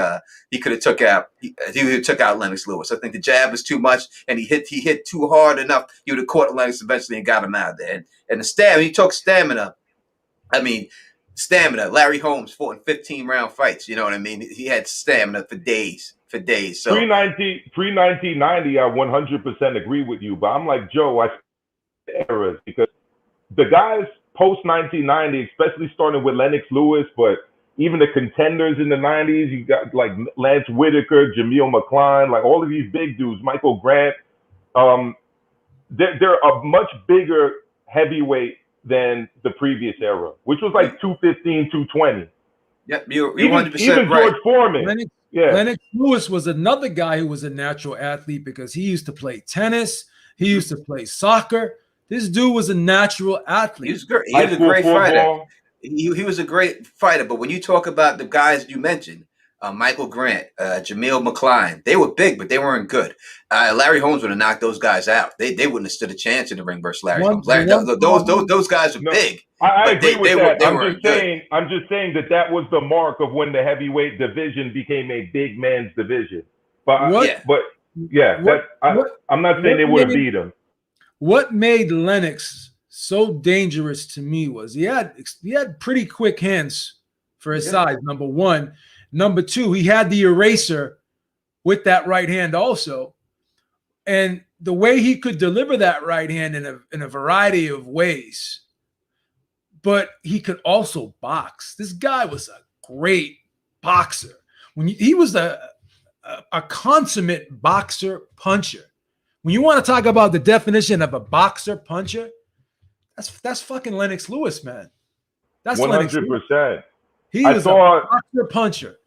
Speaker 5: He could have took out Lennox Lewis. I think the jab was too much, and he hit too hard enough. He would have caught Lennox eventually and got him out of there. And the stamina. He took stamina. I mean, stamina. Larry Holmes fought in 15-round fights. You know what I mean? He had stamina for days. So
Speaker 7: Pre-1990, I 100% agree with you. But I'm like Joe. I eras because the guys post 1990, especially starting with Lennox Lewis, but even the contenders in the 90s, you got like Lance Whitaker, Jameel McCline, like all of these big dudes, Michael Grant. They're a much bigger heavyweight than the previous era, which was like 215, 220.
Speaker 5: Yep, you're
Speaker 7: Even
Speaker 5: 100% right.
Speaker 7: George Foreman.
Speaker 3: Lennox Lewis was another guy who was a natural athlete because he used to play tennis. He used to play soccer. This dude was a natural athlete.
Speaker 5: He was great. He was a great fighter. He was a great fighter. But when you talk about the guys you mentioned, Michael Grant, Jameel McCline, they were big, but they weren't good. Larry Holmes would have knocked those guys out. They wouldn't have stood a chance in the ring versus Larry Holmes. Those guys were big.
Speaker 7: I agree with that. I'm just saying that was the mark of when the heavyweight division became a big man's division. But I'm not saying they would have beat him.
Speaker 3: What made Lennox so dangerous to me was he had pretty quick hands for his size, number one. Number two, he had the eraser with that right hand also. And the way he could deliver that right hand in a variety of ways, but he could also box. This guy was a great boxer. He was a consummate boxer puncher. When you want to talk about the definition of a boxer puncher, that's fucking Lennox Lewis, man. That's
Speaker 7: 100%.
Speaker 3: He was a boxer puncher.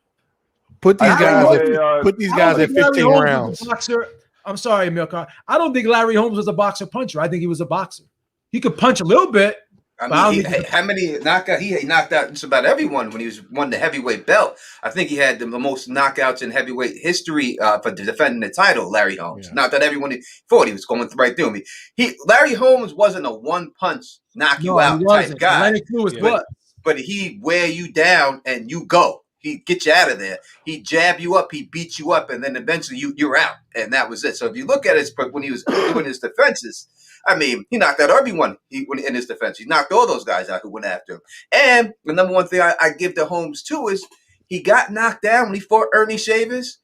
Speaker 6: Put these guys at 15 rounds.
Speaker 3: I'm sorry, Milka. I don't think Larry Holmes was a boxer puncher. I think he was a boxer. He could punch a little bit.
Speaker 5: I mean, he knocked out just about everyone when he won the heavyweight belt. I think he had the most knockouts in heavyweight history for defending the title. Larry Holmes, Not that everyone he fought, he was going right through me. Larry Holmes wasn't a one punch knock you out type guy.
Speaker 3: Lennox Lewis was,
Speaker 5: but he wear you down and you go. He get you out of there. He jab you up. He beat you up, and then eventually you're out, and that was it. So if you look at when he was doing his defenses, I mean, he knocked out everyone in his defense. He knocked all those guys out who went after him. And the number one thing I give to Holmes too is he got knocked down when he fought Ernie Shavers.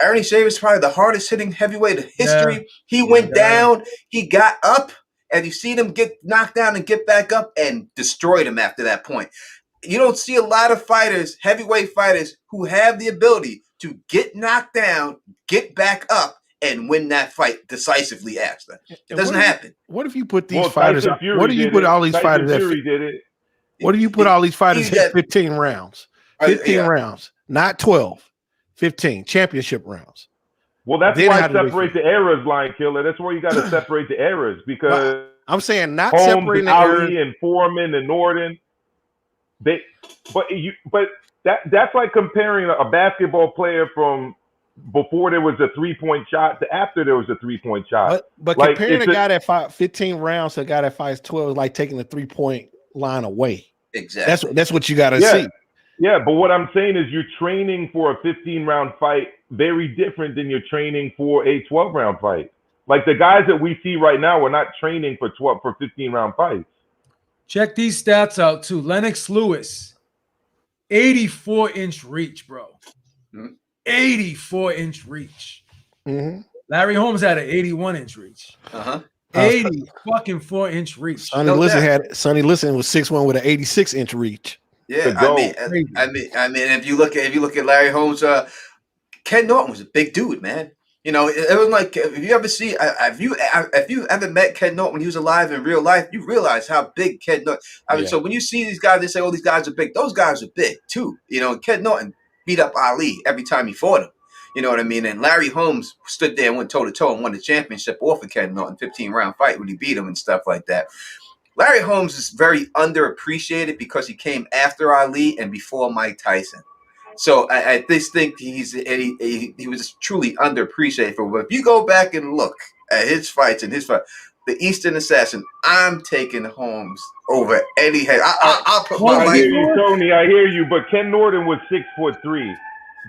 Speaker 5: Ernie Shavers is probably the hardest hitting heavyweight in history. Yeah. He went down. He got up, and you see him get knocked down and get back up and destroyed him after that point. You don't see a lot of fighters, heavyweight fighters, who have the ability to get knocked down, get back up, and win that fight decisively after. It doesn't happen.
Speaker 6: What if you put these fighters? What do you put all these fighters at? What do you put all these fighters at 15 rounds? 15 rounds, not 12. 15 championship rounds.
Speaker 7: Well, that's why I separate the eras, Lion Killer. That's where you got to separate the eras because
Speaker 6: I'm saying not
Speaker 7: Holmes
Speaker 6: separating
Speaker 7: and
Speaker 6: the
Speaker 7: Ali
Speaker 6: eras
Speaker 7: and Foreman and Norton. That's like comparing a basketball player from before there was a 3-point shot to after there was a 3-point shot.
Speaker 6: But like, comparing a guy that fought 15 rounds to a guy that fights 12 is like taking the 3-point line away.
Speaker 5: Exactly.
Speaker 6: That's what you got to see.
Speaker 7: Yeah, but what I'm saying is you're training for a 15-round fight very different than you're training for a 12-round fight. Like the guys that we see right now, we're not training for 15-round fights.
Speaker 3: Check these stats out too. Lennox Lewis, 84-inch reach, bro. 84-inch reach.
Speaker 6: Mm-hmm.
Speaker 3: Larry Holmes had an 81-inch reach. 84-inch reach.
Speaker 6: Sonny Liston was 6'1" with an 86-inch reach.
Speaker 5: Yeah, I mean, if you look at Larry Holmes, Ken Norton was a big dude, man. You know, it was like if you ever met Ken Norton when he was alive in real life, you realize how big Ken Norton. I mean, so when you see these guys, they say, "Oh, these guys are big." Those guys are big too. You know, Ken Norton beat up Ali every time he fought him. You know what I mean? And Larry Holmes stood there and went toe to toe and won the championship off of Ken Norton, 15-round fight when he beat him and stuff like that. Larry Holmes is very underappreciated because he came after Ali and before Mike Tyson. So I just think he was truly underappreciated for. But if you go back and look at his fights and his fight, the Eastern Assassin, I'm taking Holmes over any head. I'll put my
Speaker 7: I
Speaker 5: life.
Speaker 7: hear you, Tony. I hear you. But Ken Norton was 6'3".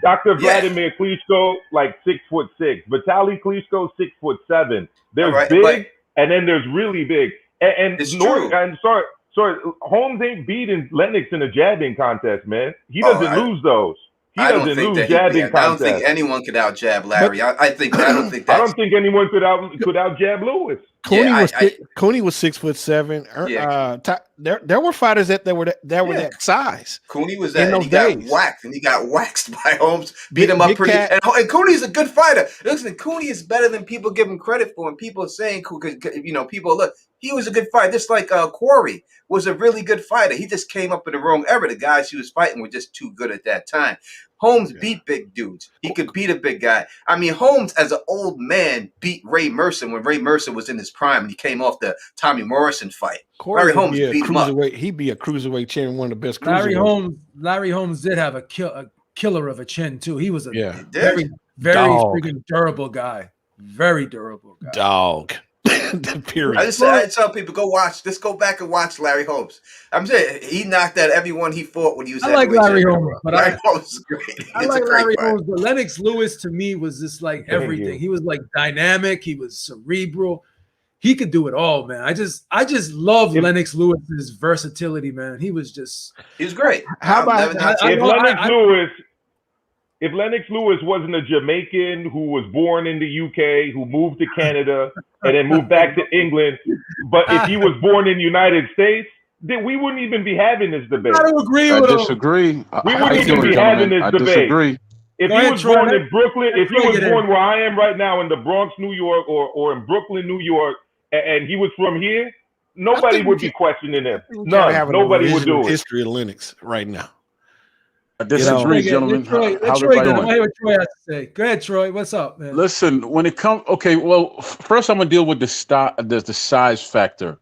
Speaker 7: Dr. Vladimir Klitschko, like 6'6". Vitaly Klitschko, 6'7". There's
Speaker 5: right,
Speaker 7: big, and then there's really big. And Norton,
Speaker 5: true.
Speaker 7: I'm sorry, Holmes ain't beating Lennox in a jabbing contest, man. He doesn't lose those. He doesn't lose jabbing contests.
Speaker 5: I don't think anyone could out jab Larry. I don't think
Speaker 7: anyone could out jab Lewis.
Speaker 6: Cooney was 6'7". There were fighters that were that size.
Speaker 5: Cooney was that, and he got whacked, and he got waxed by Holmes, beat him up pretty. And Cooney's a good fighter. Listen, Cooney is better than people give him credit for, and people are saying, people look, he was a good fighter. Just like Corey was a really good fighter. He just came up in the wrong era. The guys he was fighting were just too good at that time. Holmes beat big dudes. He could beat a big guy. I mean, Holmes, as an old man, beat Ray Mercer when Ray Mercer was in his prime and he came off the Tommy Morrison fight. Larry Holmes beat him up.
Speaker 6: He'd be a cruiserweight champion, one of the best cruiserweights.
Speaker 3: Larry Holmes did have a killer of a chin, too. He was a very freaking durable guy. Very durable guy.
Speaker 6: Dog. Period.
Speaker 5: I tell people, just go back and watch Larry Holmes. I'm saying he knocked out everyone he fought when he was.
Speaker 3: I like Larry Holmes, but
Speaker 5: Larry Holmes is great.
Speaker 3: I like Larry Holmes, but Lennox Lewis to me was just like everything. He was like dynamic. He was cerebral. He could do it all, man. I just love Lennox Lewis's versatility, man. He was
Speaker 5: great.
Speaker 7: How about if Lennox Lewis wasn't a Jamaican who was born in the UK, who moved to Canada and then moved back to England, but if he was born in the United States, then we wouldn't even be having this debate.
Speaker 3: I don't agree with him.
Speaker 8: I disagree.
Speaker 7: We wouldn't even be having this debate.
Speaker 8: Disagree.
Speaker 7: If he was born in Brooklyn, if he was born where I am right now in the Bronx, New York, or in Brooklyn, New York, and he was from here, nobody would be questioning him. None. Nobody would do it.
Speaker 6: History of Lennox right now.
Speaker 8: I disagree, gentlemen.
Speaker 3: Troy, I hear what Troy has to say. Go ahead, Troy. What's up, man?
Speaker 8: Listen, when it comes, first I'm gonna deal with the size factor.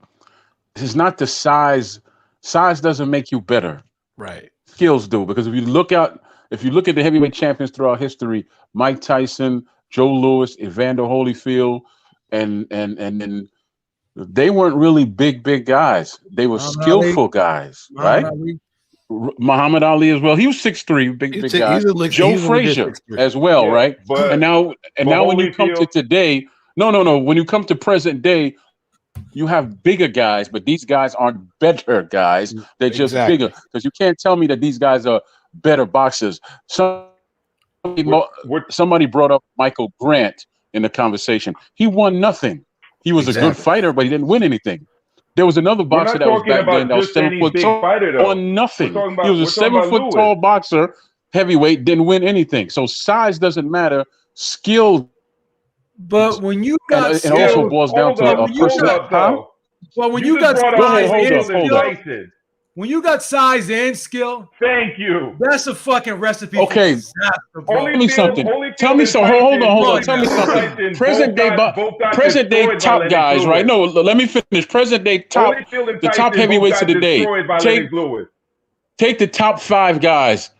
Speaker 8: This is not the size. Size doesn't make you better.
Speaker 6: Right.
Speaker 8: Skills do, because if you look at the heavyweight champions throughout history, Mike Tyson, Joe Louis, Evander Holyfield, and they weren't really big guys. They were skillful guys, right? Muhammad Ali as well. He was 6'3", big guy. Joe Frazier as well, right? And now when you come to today, no. When you come to present day, you have bigger guys, but these guys aren't better guys. They're just bigger. Because you can't tell me that these guys are better boxers. Somebody brought up Michael Grant in the conversation. He won nothing. He was a good fighter, but he didn't win anything. There was another boxer that was back then that was 7 foot tall, on nothing. He was a 7 foot tall boxer, heavyweight, didn't win anything. So size doesn't matter. Skill.
Speaker 3: But when you got
Speaker 8: it also boils down to a person.
Speaker 3: Well, when you got size, when you got size and skill,
Speaker 7: thank you.
Speaker 3: That's a fucking recipe.
Speaker 8: Okay, tell me something. Hold on. Tell me something. Present day top guys, right? No, let me finish. Present day the top heavyweights of the day. Take the top 5 guys.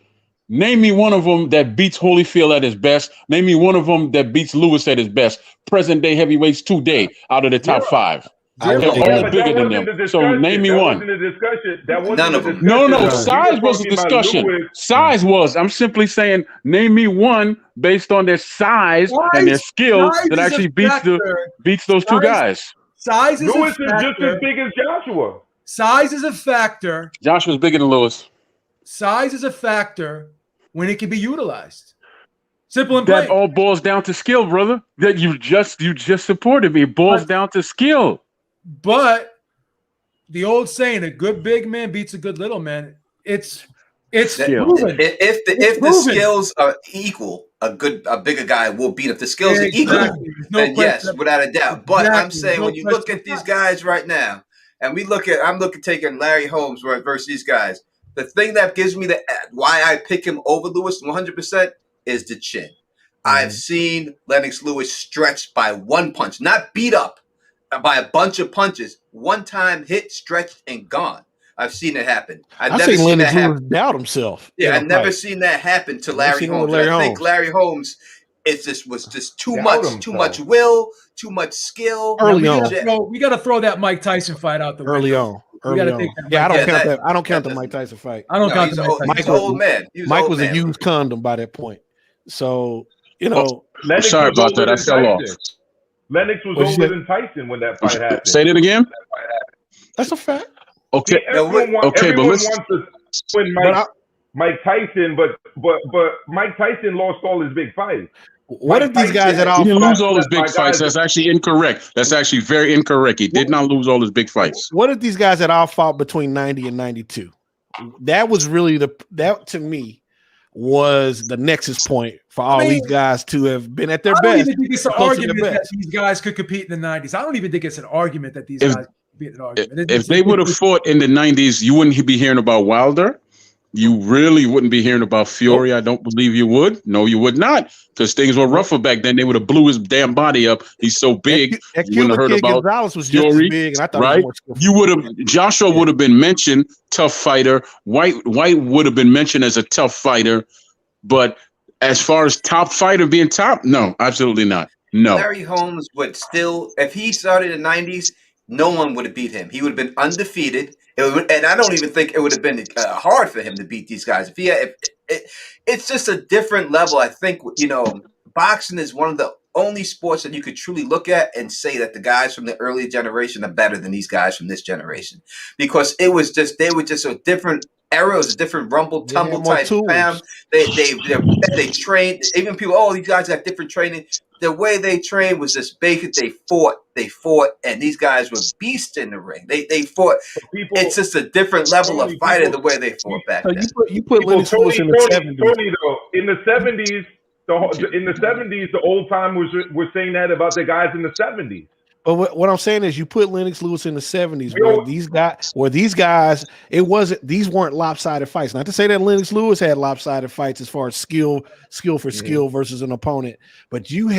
Speaker 8: Name me one of them that beats Holyfield at his best. Name me one of them that beats Lewis at his best. Present day heavyweights today out of the top 5. They're all bigger than them. So name me one.
Speaker 5: None of them.
Speaker 8: No. Size was the discussion. Size was. I'm simply saying, name me one based on their size and their skill that actually beats those two guys.
Speaker 3: Size is
Speaker 7: Lewis is just as big as Joshua.
Speaker 3: Size is a factor.
Speaker 8: Joshua's bigger than Lewis.
Speaker 3: Size is a factor when it can be utilized. Simple and plain.
Speaker 8: That all boils down to skill, brother. That you just supported me. It boils down to skill.
Speaker 3: But the old saying, a good big man beats a good little man. It's proven.
Speaker 5: If the skills are equal, a bigger guy will beat. If the skills are equal, then yes, without a doubt. But I'm saying when you look at these guys right now, and I'm looking taking Larry Holmes versus these guys. The thing that gives me why I pick him over Lewis 100% is the chin. I've seen Lennox Lewis stretched by one punch, not beat up. by a bunch of punches. One time hit, stretched, and gone. I've seen it happen. I've
Speaker 6: I've
Speaker 5: never
Speaker 6: seen
Speaker 5: seen
Speaker 6: Lennox
Speaker 5: that
Speaker 6: Lewis
Speaker 5: happen.
Speaker 6: doubt himself.
Speaker 5: Yeah, I've never seen that happen to Larry Holmes. I think Larry Holmes was just too much will, too much skill.
Speaker 6: Early on.
Speaker 3: We got to throw that Mike Tyson fight out the window.
Speaker 6: Early on. Yeah, I don't count the Mike Tyson fight.
Speaker 3: I don't count the Mike Tyson.
Speaker 5: He's an old man.
Speaker 6: Mike was a used condom by that point. So, you know.
Speaker 7: Lennox
Speaker 8: sorry about that. I fell off.
Speaker 7: Lennox was older than Tyson when that fight happened.
Speaker 8: Say that again?
Speaker 6: That's a fact.
Speaker 7: Okay. Everyone wants to win Mike Tyson, but Mike Tyson lost all his big fights.
Speaker 6: What if these guys at all?
Speaker 8: He didn't lose all his big fights. That's actually incorrect. That's actually very incorrect. He did not lose all his big fights.
Speaker 6: What if these guys had all fought between 90 and 92? That was really that to me was the nexus point for all these guys to have been at their best.
Speaker 3: I don't even think it's an argument that these guys could compete in the 90s. I don't even think it's an argument that these guys could compete in an argument.
Speaker 8: If they would have fought in the 90s, you wouldn't be hearing about Wilder. You really wouldn't be hearing about Fury. I don't believe you would. No, you would not, because things were rougher back then. They would have blew his damn body up. He's so big. You wouldn't have heard about
Speaker 6: Gonzalez was just
Speaker 8: Fury,
Speaker 6: big, and I thought
Speaker 8: right? You would have. Joshua would have been mentioned, tough fighter. White would have been mentioned as a tough fighter, but as far as top fighter being top, no, absolutely not. No.
Speaker 5: Larry Holmes would still, if he started in the 90s, no one would have beat him. He would have been undefeated. And I don't even think it would have been hard for him to beat these guys. It's just a different level. I think, boxing is one of the only sports that you could truly look at and say that the guys from the earlier generation are better than these guys from this generation, because they were just a different era. It was a different rumble tumble type fam. They trained. Even people, these guys got different training. The way they trained was just basic. They fought, and these guys were beasts in the ring. They fought. It's just a different level of fighting the way they fought back then.
Speaker 6: You put Lennox Lewis in the 70s.
Speaker 7: Tony, though, in the 70s, the old timers were saying that about the guys in the 70s.
Speaker 6: But what I'm saying is, you put Lennox Lewis in the 70s, where these guys, these weren't lopsided fights. Not to say that Lennox Lewis had lopsided fights as far as skill for skill versus an opponent, but you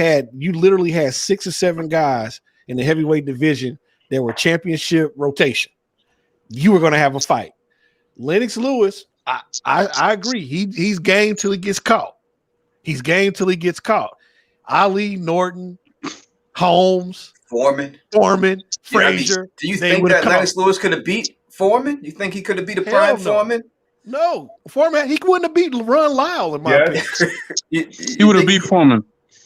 Speaker 6: literally had 6 or 7 guys in the heavyweight division that were championship rotation. You were going to have a fight. Lennox Lewis, I agree. He's game till he gets caught. He's game till he gets caught. Ali, Norton, Holmes,
Speaker 5: Foreman,
Speaker 6: Frazier.
Speaker 5: Do you think that Lennox Lewis could have beat Foreman? You think he could have beat a prime Foreman?
Speaker 6: No, Foreman. He wouldn't have beat Ron Lyle in my opinion.
Speaker 8: He would have beat Foreman.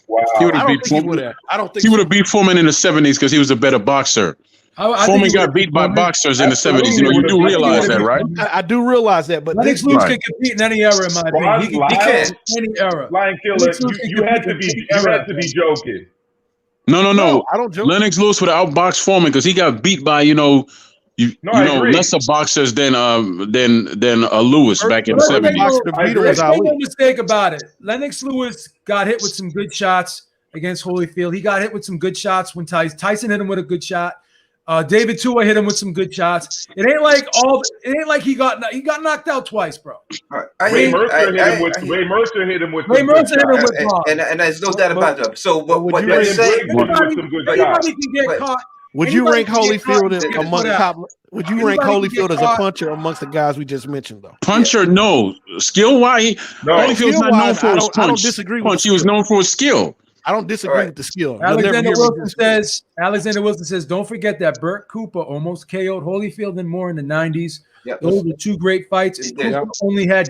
Speaker 7: Wow.
Speaker 8: He would have beat Foreman.
Speaker 6: I don't think
Speaker 8: he would have beat Foreman in the 70s because he was a better boxer. Foreman got beat by boxers in the 70s. You do realize that, right?
Speaker 6: I do realize that, but
Speaker 3: Lennox Lewis can compete in any era, in my opinion. He can in any era.
Speaker 7: Lion Killer, you had to be joking.
Speaker 8: No.
Speaker 6: I don't joke.
Speaker 8: Lennox Lewis would have outboxed Foreman because he got beat by lesser boxers than Lewis back in the 70s.
Speaker 3: Make no mistake about it. Lennox Lewis got hit with some good shots against Holyfield. He got hit with some good shots when Tyson hit him with a good shot. David Tua hit him with some good shots. It ain't like he got knocked out twice, bro.
Speaker 7: Ray Mercer hit him with
Speaker 5: and there's no doubt about that. So what you're saying?
Speaker 3: Anybody can get caught.
Speaker 6: Would you rank Holyfield among top? Would you rank Holyfield as a puncher amongst the guys we just mentioned, though?
Speaker 8: Puncher, no. Skill-wise, Holyfield's not known for his punch. I don't disagree with he was known for his skill.
Speaker 6: I don't disagree with the skill.
Speaker 3: Alexander Wilson says, don't forget that Burt Cooper almost KO'd Holyfield and Moore in the 90s. Yep. Those were 2 great fights. Cooper only had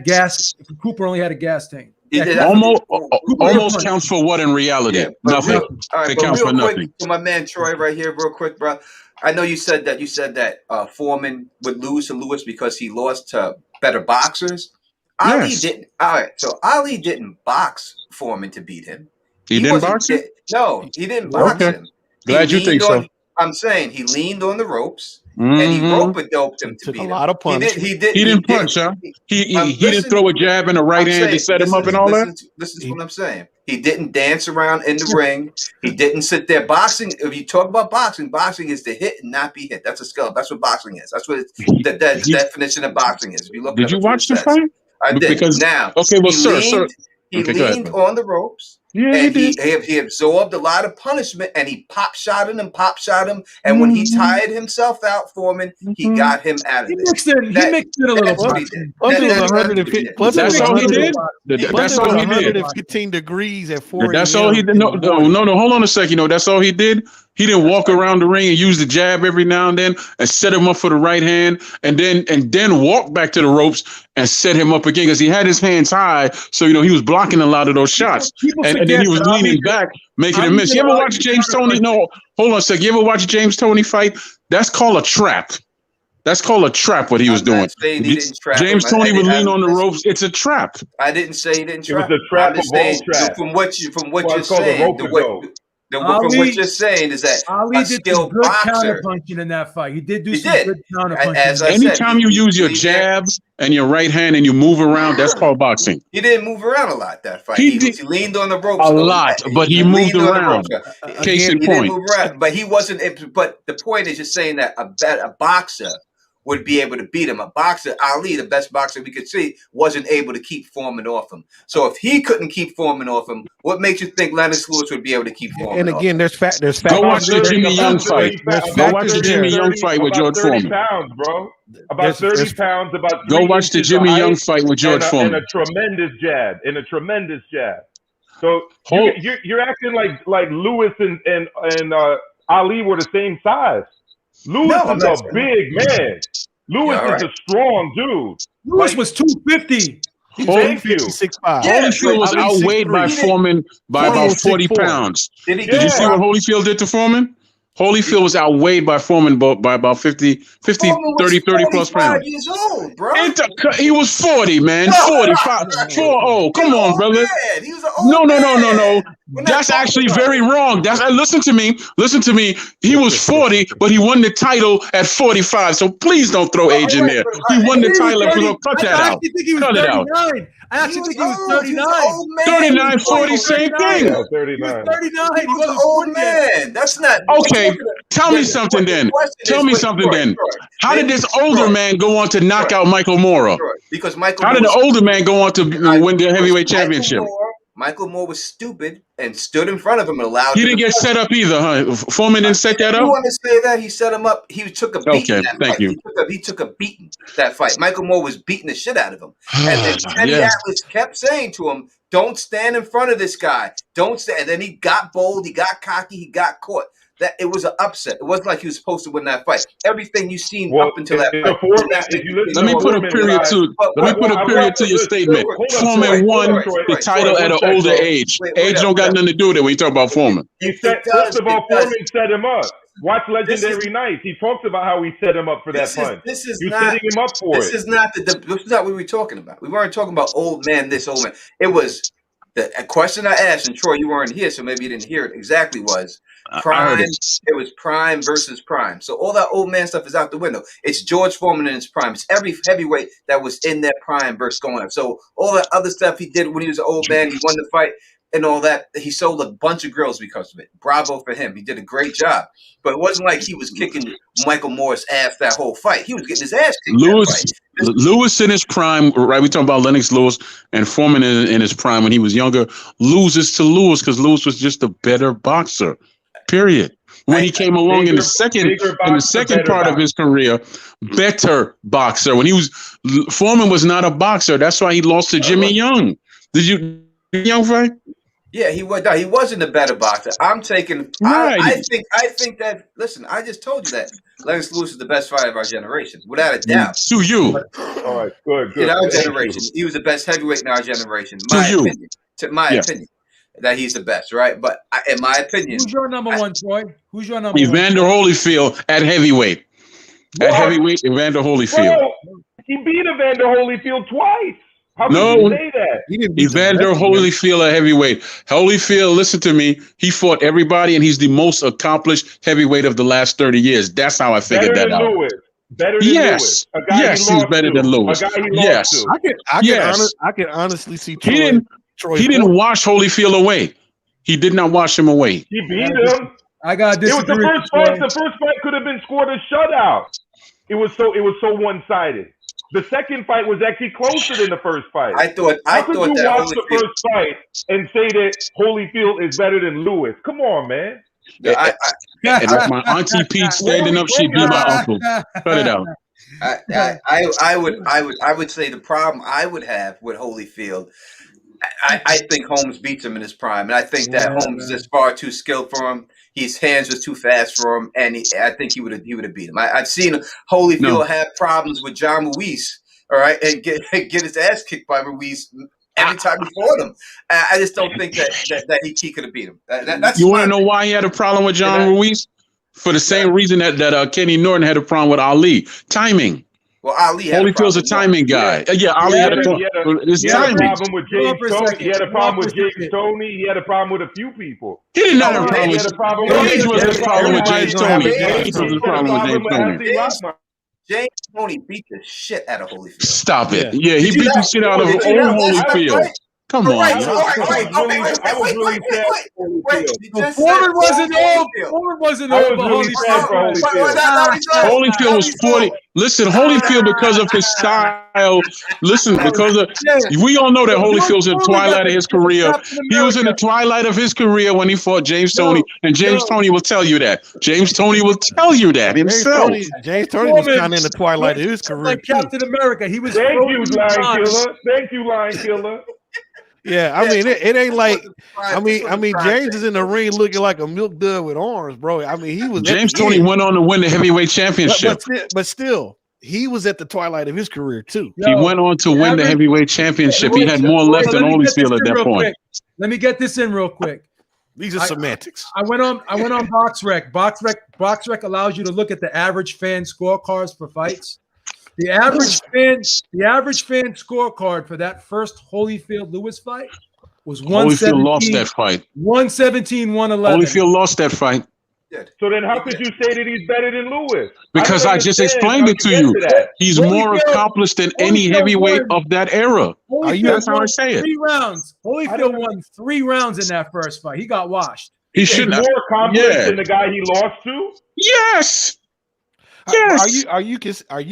Speaker 3: a gas tank.
Speaker 8: Almost counts for what in reality?
Speaker 5: Yeah,
Speaker 8: nothing. It counts for nothing.
Speaker 5: So my man Troy right here, real quick, bro. I know you said that Foreman would lose to Lewis because he lost to better boxers. Ali didn't. All right, so Ali didn't box Foreman to beat him.
Speaker 8: He didn't box him?
Speaker 5: No, he didn't box him.
Speaker 8: Glad you think so.
Speaker 5: I'm saying he leaned on the ropes and he rope-a-doped him to beat him.
Speaker 6: A lot of punches.
Speaker 8: He didn't punch, huh? He didn't throw a jab and a right hand to set him up and all that?
Speaker 5: This is what I'm saying. He didn't dance around in the ring. He didn't sit there. Boxing, if you talk about boxing is to hit and not be hit. That's a skill. That's what boxing is. That's what the definition of boxing is. If you look
Speaker 8: did you watch the fight?
Speaker 5: I did. Now,
Speaker 8: sir.
Speaker 5: He leaned on the ropes.
Speaker 8: Yeah,
Speaker 5: and
Speaker 8: he did.
Speaker 5: he absorbed a lot of punishment, and he pop shot him. And when he tired himself out, Foreman, he got him out of
Speaker 3: He
Speaker 5: it.
Speaker 3: mixed in a little
Speaker 5: That's what he
Speaker 3: boxing.
Speaker 5: did.
Speaker 6: Plus it was
Speaker 5: That's what he
Speaker 6: 150.
Speaker 5: did.
Speaker 6: Plus it was
Speaker 8: That's all he
Speaker 6: 100.
Speaker 8: did.
Speaker 6: Plus
Speaker 8: That's
Speaker 6: it was
Speaker 8: all he did.
Speaker 6: 115 degrees at 4
Speaker 8: That's all he did. No, hold on a second. That's all he did. He didn't walk around the ring and use the jab every now and then and set him up for the right hand and then walk back to the ropes and set him up again because he had his hands high. So, he was blocking a lot of those shots. And then he was leaning back, making a miss. You ever watch James Toney? No, hold on a second. You ever watch James Toney fight? That's called a trap. That's called a trap, what he was doing. James Toney would lean on the ropes. It's a trap.
Speaker 5: I didn't say he didn't trap.
Speaker 7: It was a trap
Speaker 5: I'm just
Speaker 7: of all
Speaker 5: saying,
Speaker 7: traps.
Speaker 5: from what you're
Speaker 7: It's called a
Speaker 5: saying,
Speaker 7: rope-a-dope.
Speaker 5: from what you're saying is that
Speaker 3: Ali
Speaker 5: a
Speaker 3: did
Speaker 5: skilled
Speaker 3: good
Speaker 5: boxer.
Speaker 3: counter punching in that fight. He did do some
Speaker 5: did.
Speaker 3: good counter punching.
Speaker 5: As I
Speaker 8: Anytime
Speaker 5: said,
Speaker 8: you use your jabs and your right hand and you move around, that's called boxing.
Speaker 5: He didn't move around a lot that fight.
Speaker 8: He
Speaker 5: He leaned on the ropes
Speaker 8: a lot, but he moved around. Case in
Speaker 5: He
Speaker 8: point.
Speaker 5: didn't move around, but he wasn't. But the point is, you're saying that a boxer would be able to beat him. A boxer, Ali, the best boxer we could see, wasn't able to keep Foreman off him. So if he couldn't keep Foreman off him, what makes you think Lennox Lewis would be able to keep Foreman?
Speaker 6: And again, there's fact.
Speaker 8: Go watch the Jimmy Young fight. Go watch the Jimmy Young fight with George Foreman.
Speaker 7: Pounds, bro. About 30 pounds. About
Speaker 8: go watch the Jimmy Young fight with George Foreman.
Speaker 7: And a tremendous jab. So you're acting like Lewis and Ali were the same size. Lewis is a big man. Lewis is a strong dude.
Speaker 3: Lewis was 250.
Speaker 7: Thank you.
Speaker 6: 6'5".
Speaker 8: Holyfield was outweighed by Foreman by about 40 pounds. Did you see what Holyfield did to Foreman? Holyfield was outweighed by Foreman by about 30 plus pounds.
Speaker 5: Years old, bro.
Speaker 8: He was 40, man. 45. 40. Come on, brother.
Speaker 5: He was an old
Speaker 8: No. That's actually very wrong. Listen to me. He was 40, but he won the title at 45. So please don't throw age in there. He won the title at 45. Cut that out. Cut it out.
Speaker 3: I actually think he was 39.
Speaker 8: 39, 40, same thing.
Speaker 7: Yeah, 39.
Speaker 3: He was 39.
Speaker 5: He was an old man. That's not
Speaker 8: okay. Tell me something then. How did this older man go on to knock out Michael Moore?
Speaker 5: Because Michael.
Speaker 8: How did the older man go on to win the heavyweight championship?
Speaker 5: Michael Moore was stupid and stood in front of him and allowed.
Speaker 8: He didn't get set up either, huh? Foreman didn't set that up.
Speaker 5: You want to say that he set him up? He took a beating.
Speaker 8: Okay, thank you.
Speaker 5: He took a beating that fight. Michael Moore was beating the shit out of him, and Teddy Atlas kept saying to him, "Don't stand in front of this guy. Don't stand." And then he got bold. He got cocky. He got caught. That it was an upset. It wasn't like he was supposed to win that fight. Everything you've seen up until that fight.
Speaker 8: Let me put a period to your statement. Foreman won the title at an older age. Age don't got nothing to do with it when you talk about Foreman.
Speaker 7: First of all, Foreman set him up. Watch Legendary Nights. He talks about how he set him up for that punch. You're setting him up for it.
Speaker 5: This is not what we were talking about. We weren't talking about old man, this old man. It was the question I asked, and Troy, you weren't here, so maybe you didn't hear it exactly. Was Prime? It was Prime versus Prime. So all that old man stuff is out the window. It's George Foreman in his prime. It's every heavyweight that was in their prime versus going up. So all that other stuff he did when he was an old man, he won the fight and all that. He sold a bunch of girls because of it. Bravo for him. He did a great job. But it wasn't like he was kicking Michael Moore's ass that whole fight. He was getting his ass kicked.
Speaker 8: Lewis in his prime, right? We talking about Lennox Lewis and Foreman in his prime when he was younger. Loses to Lewis because Lewis was just a better boxer. Period. When he came along in the second part of his career, better boxer. Foreman was not a boxer. That's why he lost to Jimmy Young. Did you Young fight?
Speaker 5: Yeah, he was. No, he wasn't a better boxer. I'm taking. Right. I think that. Listen, I just told you that Lennox Lewis is the best fighter of our generation, without a doubt.
Speaker 8: To you.
Speaker 7: All right, good.
Speaker 5: In our generation, he was the best heavyweight in our generation. To my opinion, that he's the best, right? But in my opinion,
Speaker 3: who's your number one, Troy? Who's your number one?
Speaker 8: Evander Holyfield at heavyweight. At heavyweight, Evander Holyfield.
Speaker 7: Bro, he beat Evander Holyfield twice. How can you say that?
Speaker 8: Evander Holyfield at heavyweight. Holyfield, listen to me. He fought everybody, and he's the most accomplished heavyweight of the last 30 years. That's how I figured that out.
Speaker 7: Better than Lewis.
Speaker 8: He's better than Lewis. Yes.
Speaker 6: I can honestly see Troy.
Speaker 8: He didn't wash Holyfield away. He did not wash him away.
Speaker 7: He beat him.
Speaker 3: I got this.
Speaker 7: It was the first fight. The first fight could have been scored a shutout. It was so one-sided. The second fight was actually closer than the first fight.
Speaker 5: I thought
Speaker 7: How could you
Speaker 5: that
Speaker 7: watch the first fight and say that Holyfield is better than Lewis? Come on, man.
Speaker 5: No,
Speaker 8: And if my auntie Pete standing up, she'd be my uncle. Cut it out.
Speaker 5: I would say the problem I would have with Holyfield, I think Holmes beats him in his prime, and I think that Holmes is just far too skilled for him. His hands was too fast for him, and I think he would have beat him. I've seen Holyfield have problems with John Ruiz, all right, and get his ass kicked by Ruiz every time he fought him. I just don't think that he could have beat him. That's
Speaker 8: you want to know why he had a problem with John Ruiz? For the same reason that Kenny Norton had a problem with Ali. Timing.
Speaker 5: Well, Ali
Speaker 8: Holyfield's a timing guy. Yeah, Ali had a problem. It's timing.
Speaker 7: He had a problem with James Tony. He had a problem with James Tony. He had a problem with a few people.
Speaker 8: He didn't have a problem with James. Wasn't a problem with James Tony. James was a problem with James Tony.
Speaker 5: James Tony beat the shit out of Holyfield.
Speaker 8: Stop it. Yeah, he beat the shit out of old Holyfield. Come on.
Speaker 5: Wait.
Speaker 3: Foreman wasn't old. Foreman wasn't old.
Speaker 8: Holyfield was 40. Listen, Holyfield, because of his style. Listen, we all know that Holyfield's in the twilight of his career. He was in the twilight of his career when he fought James Tony, and James Tony will tell you that. James Tony will tell you that himself.
Speaker 6: James Tony was kind of in the twilight of his career.
Speaker 3: Like Captain America, he was.
Speaker 7: Thank you, Lion Killer. Thank you, Lion Killer.
Speaker 6: Yeah, I mean, it ain't like, I mean, James is in the ring looking like a milk dud with arms, bro. I mean, he was.
Speaker 8: James Tony went on to win the heavyweight championship,
Speaker 6: but still, he was at the twilight of his career too.
Speaker 8: He went on to win the heavyweight championship. He had more left than Holyfield at that point.
Speaker 3: Let me get this in real quick.
Speaker 6: These are semantics.
Speaker 3: I went on BoxRec. BoxRec allows you to look at the average fan scorecards for fights. The average fan scorecard for that first Holyfield Lewis fight was 117.
Speaker 8: Holyfield lost that fight.
Speaker 3: 117, 111.
Speaker 8: Holyfield lost that fight.
Speaker 7: So then how could you say that he's better than Lewis?
Speaker 8: Because I just explained it to you. He's more accomplished than any heavyweight of that era. That's how I say it.
Speaker 3: 3 rounds. Holyfield won 3 rounds in that first fight. He got washed.
Speaker 8: He shouldn't have.
Speaker 7: More accomplished than the guy he lost to?
Speaker 8: Yes. Yes.
Speaker 6: Are you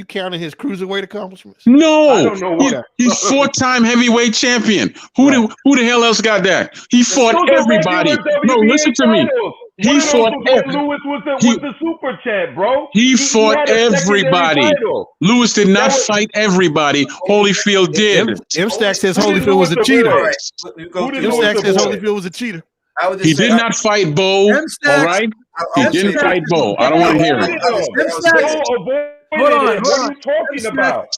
Speaker 6: counting his cruiserweight accomplishments?
Speaker 8: No. I don't know. He's 4-time heavyweight champion. Who the hell else got that? He fought everybody. No, listen to me. He fought
Speaker 7: Lewis was the super champ, bro.
Speaker 8: He fought everybody. Lewis did not fight everybody. Holyfield did.
Speaker 6: M-Stack says Holyfield was a cheater. M-Stack says Holyfield was a cheater.
Speaker 8: He did not fight Bo. All right. He didn't fight Bo. I don't want to hear it.
Speaker 7: Hold on. What are you talking about?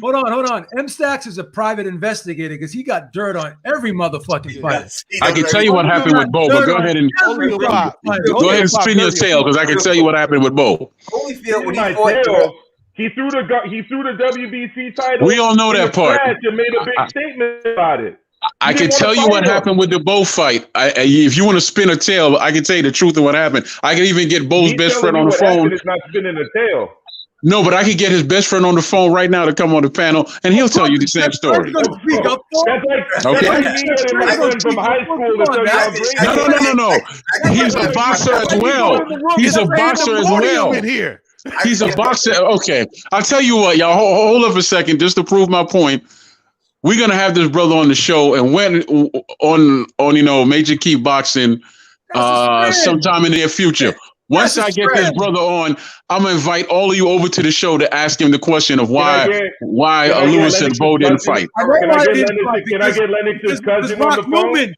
Speaker 3: Hold on. M-Stax is a private investigator because he got dirt on every motherfucking fight.
Speaker 8: I can tell you what happened with Bo, but go ahead and spin your tail because I can tell you what happened with Bo.
Speaker 5: Holyfield when he fought.
Speaker 7: He threw the WBC title.
Speaker 8: We all know that part.
Speaker 7: And made a big statement about it.
Speaker 8: I can tell you what happened with the Bo fight. If you want to spin a tail, I can tell you the truth of what happened. I can even get Bo's best friend on the phone.
Speaker 7: It's not spinning a tail.
Speaker 8: No, but I could get his best friend on the phone right now to come on the panel, and he'll tell you the same story. No. He's a boxer as well. He's a boxer as well. He's a boxer. Okay, I'll tell you what, y'all. Hold up a second, just to prove my point. We're gonna have this brother on the show, and when on Major Key Boxing sometime in the near future. Once I get this brother on, I'm gonna invite all of you over to the show to ask him the question of why Lewis and Bo didn't fight.
Speaker 7: Can I get Lennox's cousin on the phone?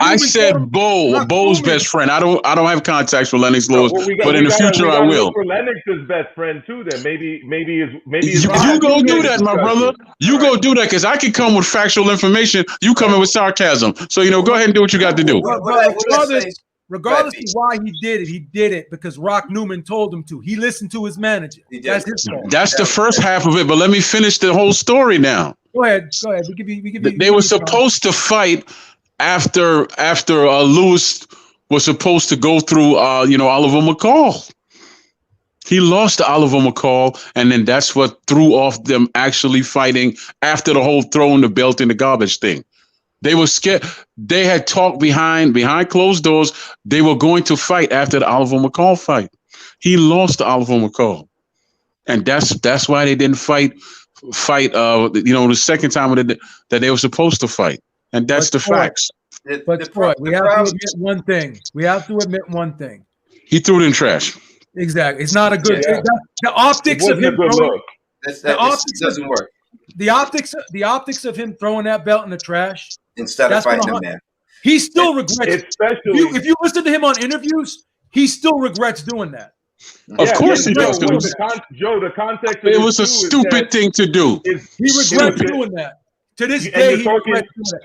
Speaker 8: I said Bo's best friend. I don't have contacts with Lennox Lewis, but in the future I will.
Speaker 7: For Lennox's best friend too, then maybe
Speaker 8: you go do that, my brother. You go do that because I can come with factual information. You come in with sarcasm. So go ahead and do what you got to do.
Speaker 3: Regardless of why he did it because Rock Newman told him to. He listened to his manager. That's his fault.
Speaker 8: That's the first half of it, but let me finish the whole story now.
Speaker 3: Go ahead. We give you.
Speaker 8: They were supposed to fight after Lewis was supposed to go through Oliver McCall. He lost to Oliver McCall, and then that's what threw off them actually fighting after the whole throwing the belt in the garbage thing. They were scared. They had talked behind closed doors. They were going to fight after the Oliver McCall fight. He lost to Oliver McCall, and that's why they didn't fight fight. The second time that they were supposed to fight, and that's the facts.
Speaker 3: But Troy, we have to admit one thing. We have to admit one thing.
Speaker 8: He threw it in trash.
Speaker 3: Exactly. It's not a good.
Speaker 7: Yeah.
Speaker 3: The optics of him throwing.
Speaker 5: Doesn't work.
Speaker 3: The optics of him throwing that belt in the trash.
Speaker 5: Instead of fighting him there.
Speaker 3: He still regrets it.
Speaker 7: Especially
Speaker 3: If you listen to him on interviews, he still regrets doing that.
Speaker 8: Of course he does.
Speaker 7: Joe, the context of
Speaker 8: it was a stupid thing to do.
Speaker 3: He regrets doing that. To this day, he regrets doing that.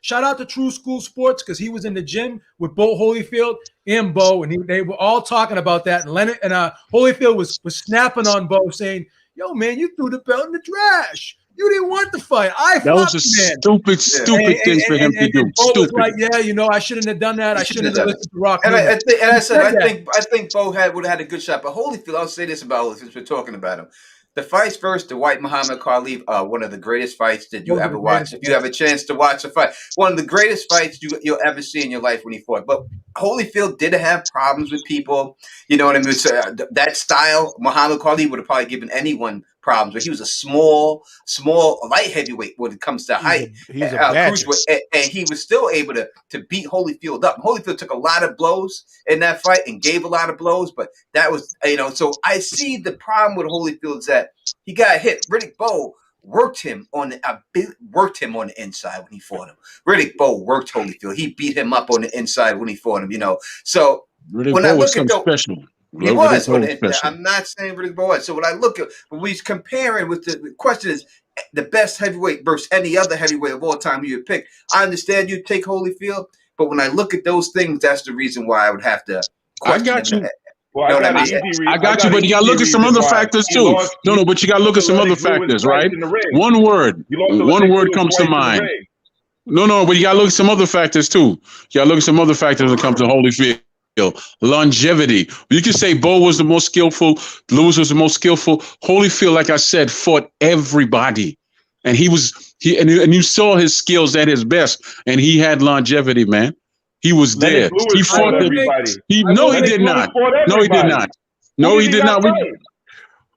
Speaker 3: Shout out to True School Sports, because he was in the gym with Bo Holyfield and Bo, and they were all talking about that. And Lennox and Holyfield was snapping on Bo, saying, "Yo, man, you threw the belt in the trash. You didn't want the fight.
Speaker 8: That was a stupid thing for him to do. Stupid.
Speaker 3: Like, I shouldn't have done that. I shouldn't have listened to Rock.
Speaker 5: I think Bo would have had a good shot. But Holyfield, I'll say this about Holyfield since we're talking about him. The fights versus the white Muhammad Ali, one of the greatest fights that you ever watch. If you have a chance to watch a fight, one of the greatest fights you'll ever see in your life when he fought. But Holyfield did have problems with people. You know what I mean? So, that style, Muhammad Ali would have probably given anyone problems. But he was a small light heavyweight when it comes to height.
Speaker 6: He's a
Speaker 5: and he was still able to beat Holyfield up. Holyfield took a lot of blows in that fight and gave a lot of blows, but that was, so I see the problem with Holyfield is that he got hit. Riddick Bowe worked him on the inside when he fought him. Riddick Bowe worked Holyfield. He beat him up on the inside when he fought him, So
Speaker 8: Riddick
Speaker 5: when
Speaker 8: Bowe
Speaker 5: I look
Speaker 8: was
Speaker 5: at
Speaker 8: special.
Speaker 5: He was. I'm not saying Riddick Bowe was. So when I look at, when we comparing with the question is the best heavyweight versus any other heavyweight of all time you would pick. I understand you take Holyfield, but when I look at those things, that's the reason why I would have to question
Speaker 8: I got you.
Speaker 7: Well,
Speaker 8: I got you, but you got to look at some other factors too. No, but you got to look at some other factors, right? One word comes to mind. No, but you got to look at some other factors too. You got to look at some other factors when it comes to Holyfield. Longevity. You can say Bo was the most skillful, Lewis was the most skillful. Holyfield, like I said, fought everybody, and and you saw his skills at his best, and he had longevity, man. He was there. He fought everybody. He did not. No, he did not. No, he did not.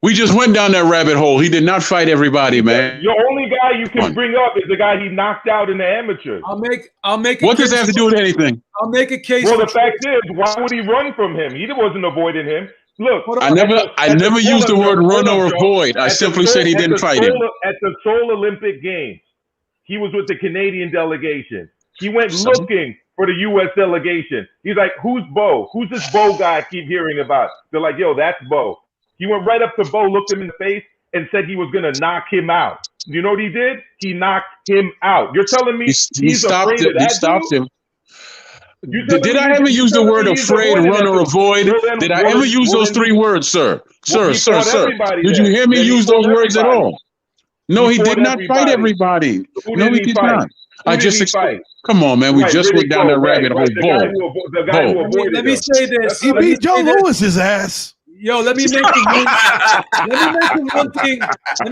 Speaker 8: We just went down that rabbit hole. He did not fight everybody, man.
Speaker 7: Your only guy you can bring up is the guy he knocked out in the amateurs.
Speaker 3: I'll make.
Speaker 8: What does that have to do with anything?
Speaker 3: I'll make a case.
Speaker 7: Well, the fact is, why would he run from him? He wasn't avoiding him. Look,
Speaker 8: I never used the word run or avoid. I simply said he didn't fight him.
Speaker 7: At the Seoul Olympic Games, he was with the Canadian delegation. He went looking for the U.S. delegation. He's like, "Who's Bo? Who's this Bo guy I keep hearing about?" They're like, "Yo, that's Bo." He went right up to Bo, looked him in the face, and said he was going to knock him out. You know what he did? He knocked him out. You're telling me
Speaker 8: he stopped him? He stopped him. Did I ever use the word afraid, run, or avoid? Did I ever use those three words, sir? Sir. Did you hear me use those words at all? No, he did not fight everybody. No, he did not. I just explained. Come on, man. We just went down that rabbit hole.
Speaker 3: Let me say this.
Speaker 6: He beat Joe Lewis's ass.
Speaker 3: Yo, let me mention one thing. Let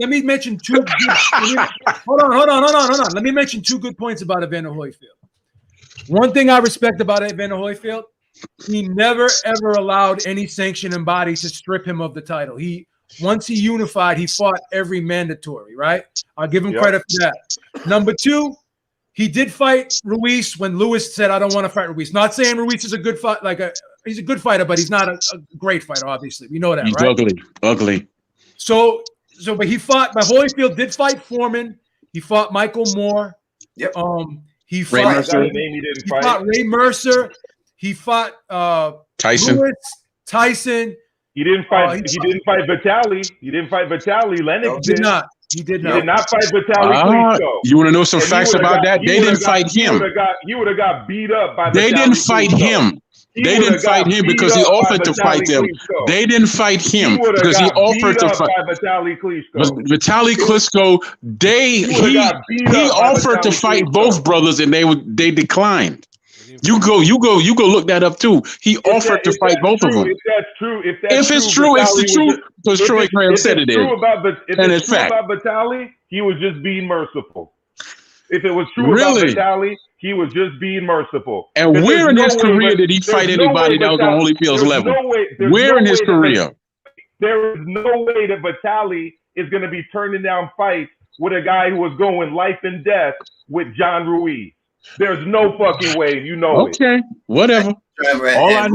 Speaker 3: me mention two. Hold on. Let me mention two good points about Evander Holyfield. One thing I respect about Evander Holyfield, he never ever allowed any sanctioning body to strip him of the title. Once he unified, he fought every mandatory. Right? I'll give him credit for that. Number two, he did fight Ruiz when Lewis said, "I don't want to fight Ruiz." Not saying Ruiz is a good fight, he's a good fighter, but he's not a great fighter. Obviously, we know that.
Speaker 8: He's
Speaker 3: right?
Speaker 8: ugly.
Speaker 3: So, but Holyfield did fight Foreman. He fought Michael Moore.
Speaker 5: Yep.
Speaker 3: He fought Ray Mercer. He fought
Speaker 8: Tyson.
Speaker 3: Lewis, Tyson.
Speaker 7: He didn't fight. He didn't fight Vitali. He didn't fight Vitali. Lennox
Speaker 3: did not. He did not.
Speaker 7: He did not fight Vitali Klitschko.
Speaker 8: You want to know some facts about that? They didn't fight him.
Speaker 7: He would have got beat up by.
Speaker 8: They didn't fight him. They didn't fight him because he offered to fight them. They didn't fight him because he offered to fight
Speaker 7: Vitali Klitschko.
Speaker 8: Vitali Klitschko, he offered to fight both brothers and they declined. You go look that up too. He offered to fight both of them.
Speaker 7: If that's true,
Speaker 8: if it's true, because Troy Graham said it is.
Speaker 7: And it's true about Vitali, he was just being merciful. If it was true about Vitali, he was just being merciful.
Speaker 8: And where in his career did he fight anybody that was on Holyfield's level? Where in his career?
Speaker 7: there is no way that Vitaly is going to be turning down fights with a guy who was going life and death with John Ruiz. There's no fucking way. You know it.
Speaker 8: Okay, whatever. All I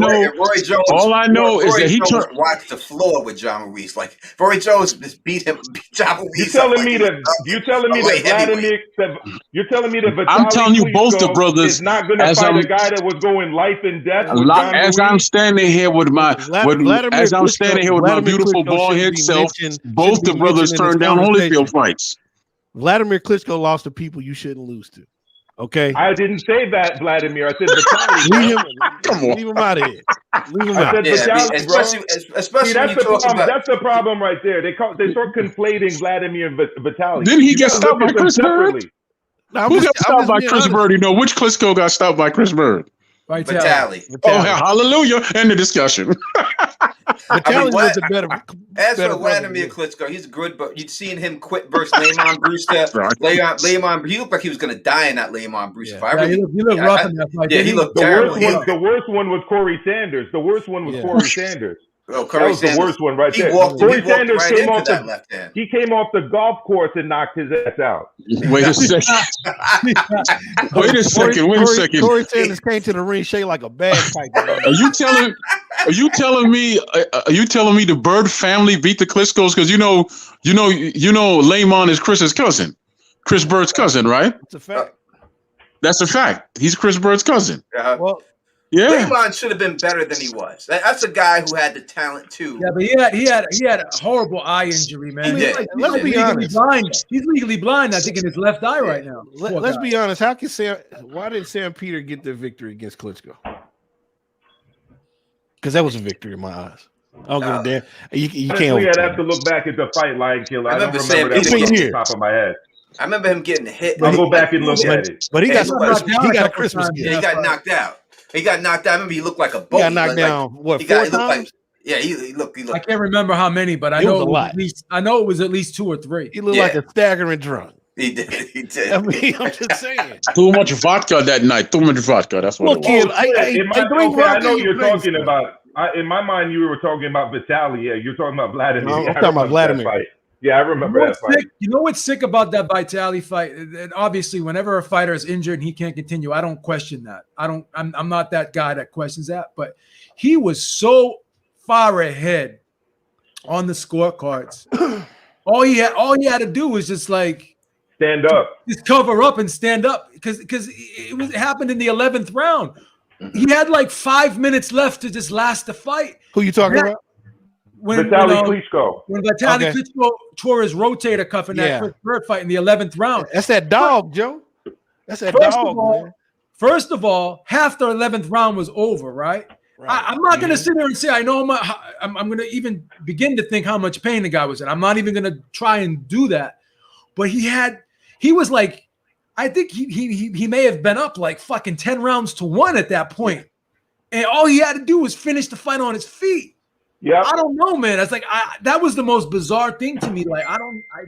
Speaker 8: know is that he
Speaker 5: watched the floor with John Ruiz. Like Roy Jones just beat John Ruiz.
Speaker 7: You're telling me that Vitaly
Speaker 8: I'm telling you, both the brothers
Speaker 7: is not going to fight a guy that was going life and death with John Ruiz?
Speaker 8: I'm standing here with my beautiful bald head self, both the brothers turned down Holyfield fights.
Speaker 6: Vladimir Klitschko lost to people you shouldn't lose to. Okay,
Speaker 7: I didn't say that, Vladimir. I said Vitaly.
Speaker 6: Leave him out of here. Leave him out.
Speaker 5: Especially
Speaker 7: that's the problem right there. They start conflating Vladimir and Vitaly.
Speaker 8: Didn't he get stopped by Chris Bird? Who got stopped by Chris Bird? You know which Klitschko got stopped by Chris Bird?
Speaker 5: Vitaly.
Speaker 8: Oh, hallelujah! End of discussion.
Speaker 6: Vitaly was the better.
Speaker 5: As for Vladimir Klitschko, he's good, but you'd seen him quit versus Lemon Brewster. Lemon, he looked like he was going to die in that Lemon Brewster fight.
Speaker 3: He looked rough in that fight.
Speaker 5: Yeah, he looked terrible.
Speaker 7: The worst one was Corey Sanders. Corey Sanders.
Speaker 5: Oh,
Speaker 7: that was the worst one right there. Corey Sanders came off the golf course and knocked his ass out.
Speaker 8: Wait a second. Wait a second.
Speaker 6: Corey Sanders came to the ring shaped like a bagpipe.
Speaker 8: Are you telling me the Bird family beat the Klitschkos? Because you know Lemon is Chris's cousin, Chris Bird's cousin, right?
Speaker 6: It's a fact.
Speaker 8: That's a fact. He's Chris Bird's cousin.
Speaker 6: Well.
Speaker 8: Yeah,
Speaker 5: Lemon should have been better than he was. That's a guy who had the talent too.
Speaker 3: Yeah, but he had a horrible eye injury, man.
Speaker 6: Let's be honest.
Speaker 3: He's legally blind, I think, in his left eye right now.
Speaker 6: Let's be honest. Why did Sam Peter get the victory against Klitschko? Because that was a victory in my eyes. I don't give a damn. You can't.
Speaker 7: I'd have to look back at the fight, Lion Killer. I don't remember that off the top of my head.
Speaker 5: I remember him getting hit.
Speaker 7: I'll go back and look at it.
Speaker 6: But he got a Christmas gift.
Speaker 5: Yeah, he got knocked out. He got knocked out. I remember he looked like a boat.
Speaker 6: He got knocked down. What? 4 times?
Speaker 5: He looked.
Speaker 3: I can't remember how many, but I know it was at least 2 or 3.
Speaker 6: He looked like a staggering drunk.
Speaker 5: He did.
Speaker 6: I mean, I'm just saying.
Speaker 8: Too much vodka that night. Too much vodka. That's what.
Speaker 6: Kid,
Speaker 7: I know you're talking about. In my mind, you were talking about Vitaly. Yeah, you're talking about Vladimir.
Speaker 6: I'm talking about Vladimir.
Speaker 7: Yeah, I remember that fight.
Speaker 3: You know what's sick about that Vitaly fight? And obviously, whenever a fighter is injured and he can't continue, I don't question that. I'm not that guy that questions that. But he was so far ahead on the scorecards. all he had to do was just like
Speaker 7: stand up,
Speaker 3: just cover up and stand up because it happened in the 11th round. He had like 5 minutes left to just last the fight.
Speaker 6: Who you talking about?
Speaker 7: Vitaly Klitschko.
Speaker 3: When Vitaly Klitschko tore his rotator cuff in that Chris Bird fight in the 11th round.
Speaker 6: That's that dog, Joe. That's that dog, man.
Speaker 3: First of all, half the 11th round was over, right? I'm not going to sit there and say I know I'm going to even begin to think how much pain the guy was in. I'm not even going to try and do that. But he was like, I think he may have been up like fucking 10 rounds to 1 at that point. And all he had to do was finish the fight on his feet.
Speaker 7: Yeah,
Speaker 3: I don't know, man. That's like that was the most bizarre thing to me. Like I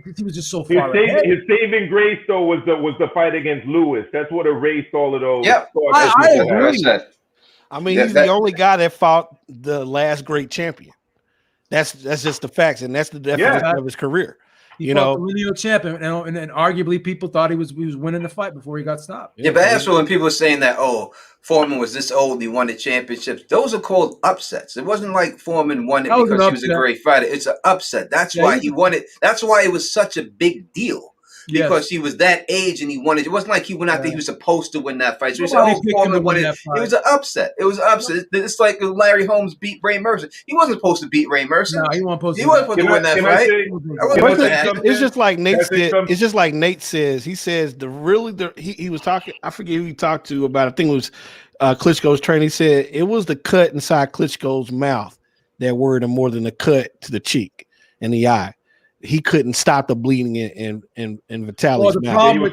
Speaker 3: think he was just so far ahead.
Speaker 7: His saving grace though was the fight against Lewis. That's what erased all of those.
Speaker 5: Yeah,
Speaker 3: I agree.
Speaker 6: I mean, he's the only guy that fought the last great champion. That's just the facts, and that's the definition of his career.
Speaker 3: He fought the lineal champion, and arguably people thought he was winning the fight before he got stopped.
Speaker 5: Yeah, but that's when people were saying that, Foreman was this old and he won the championships. Those are called upsets. It wasn't like Foreman won it because he was a great fighter. It's an upset. That's why he won it. That's why it was such a big deal. Because he was that age and he won it. It wasn't like he went out there, he was supposed to win that fight. So he said, Foreman won it. It was an upset. It was an upset. It's like Larry Holmes beat Ray Mercer. He wasn't supposed to beat Ray Mercer.
Speaker 3: No, he wasn't supposed
Speaker 5: to win that fight.
Speaker 6: It's just like Nate said. It's just like Nate says. He says he was talking. I forget who he talked to about. I think it was Klitschko's trainer. He said it was the cut inside Klitschko's mouth that worried him more than the cut to the cheek and the eye. He couldn't stop the bleeding in Vitaly's mouth.
Speaker 7: He was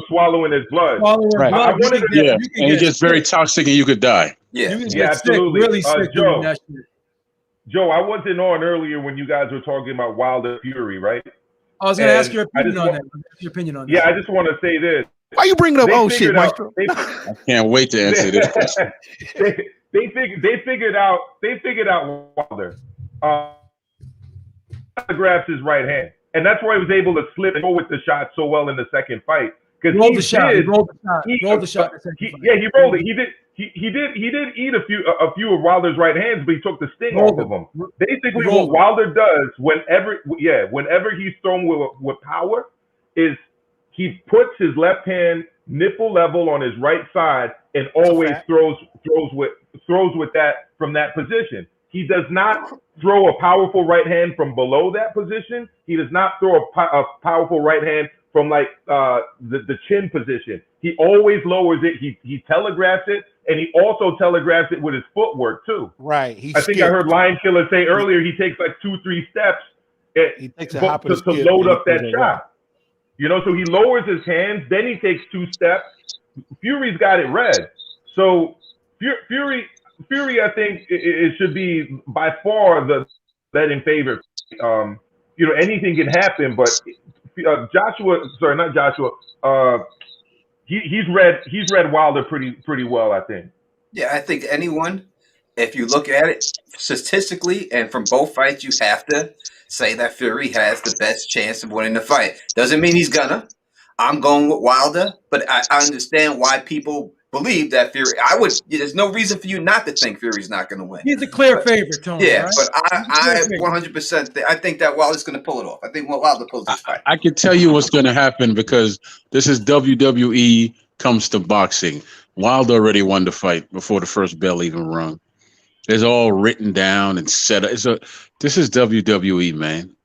Speaker 7: swallowing his blood.
Speaker 6: Right.
Speaker 8: And it's just very toxic, and you could die.
Speaker 7: Yeah, absolutely. Really sick Joe, I wasn't on earlier when you guys were talking about Wilder Fury, right?
Speaker 3: I was going to ask your opinion on that.
Speaker 7: Yeah, I just want to say this.
Speaker 6: Why you bringing up shit, Maestro?
Speaker 8: I can't wait to answer this question.
Speaker 7: They figured out Wilder. telegraphs his right hand, and that's why he was able to slip and go with the shot so well in the second fight. Because
Speaker 3: He rolled the shot. He rolled the shot.
Speaker 7: Yeah, he rolled it. He did eat a few of Wilder's right hands, but he took the sting off of them. Basically, what Wilder does whenever he's thrown with power, is he puts his left hand nipple level on his right side and always throws with that from that position. He does not throw a powerful right hand from below that position. He does not throw a powerful right hand from like the chin position. He always lowers it. He telegraphs it, and he also telegraphs it with his footwork too.
Speaker 6: Right.
Speaker 7: I think I heard Lion Killer say earlier he takes like 2-3 steps to load up that shot. You know, so he lowers his hands, then he takes 2 steps. Fury's got it read. So Fury, I think it should be by far the betting favorite. You know, anything can happen, but he's read Wilder pretty well, I think.
Speaker 5: Yeah, I think anyone, if you look at it statistically and from both fights, you have to say that Fury has the best chance of winning the fight. Doesn't mean he's gonna. I'm going with Wilder, but I understand why people believe that Fury. There's no reason for you not to think Fury's not going to win.
Speaker 3: He's a clear favorite, Tony.
Speaker 5: Yeah,
Speaker 3: right?
Speaker 5: but I 100%. I think that Wilder's going to pull it off. I think Wilder pulls this fight.
Speaker 8: I can tell you what's going to happen because this is WWE comes to boxing. Wilder already won the fight before the first bell even rung. It's all written down and set up. This is WWE, man.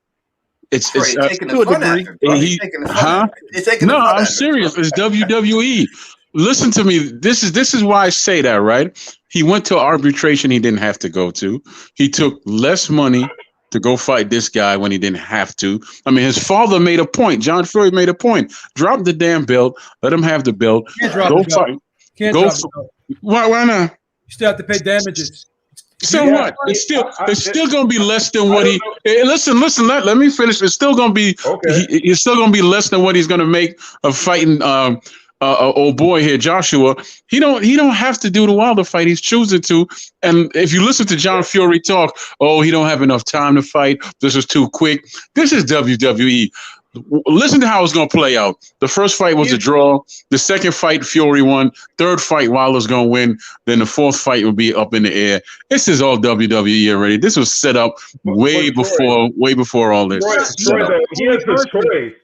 Speaker 8: It's
Speaker 5: taking the fun out of it.
Speaker 8: No, I'm serious. It's WWE. Listen to me. This is why I say that, right? He went to arbitration he didn't have to go to. He took less money to go fight this guy when he didn't have to. I mean, his father made a point. John Fury made a point. Drop the damn belt. Let him have the belt. Go fight. Why not?
Speaker 3: You still have to pay damages.
Speaker 8: So what? It's still going to be less than what he. Hey, listen. Let me finish. It's still going to be. Okay. It's still going to be less than what he's going to make of fighting. Old boy here, Joshua. He don't have to do the Wilder fight. He's choosing to. And if you listen to John Fury talk, he don't have enough time to fight. This is too quick. This is WWE. Listen to how it's going to play out. The first fight was a draw. The second fight, Fury won. Third fight, Wilder's going to win. Then the fourth fight will be up in the air. This is all WWE already. This was set up way before all this.
Speaker 7: Troy, he has the choice.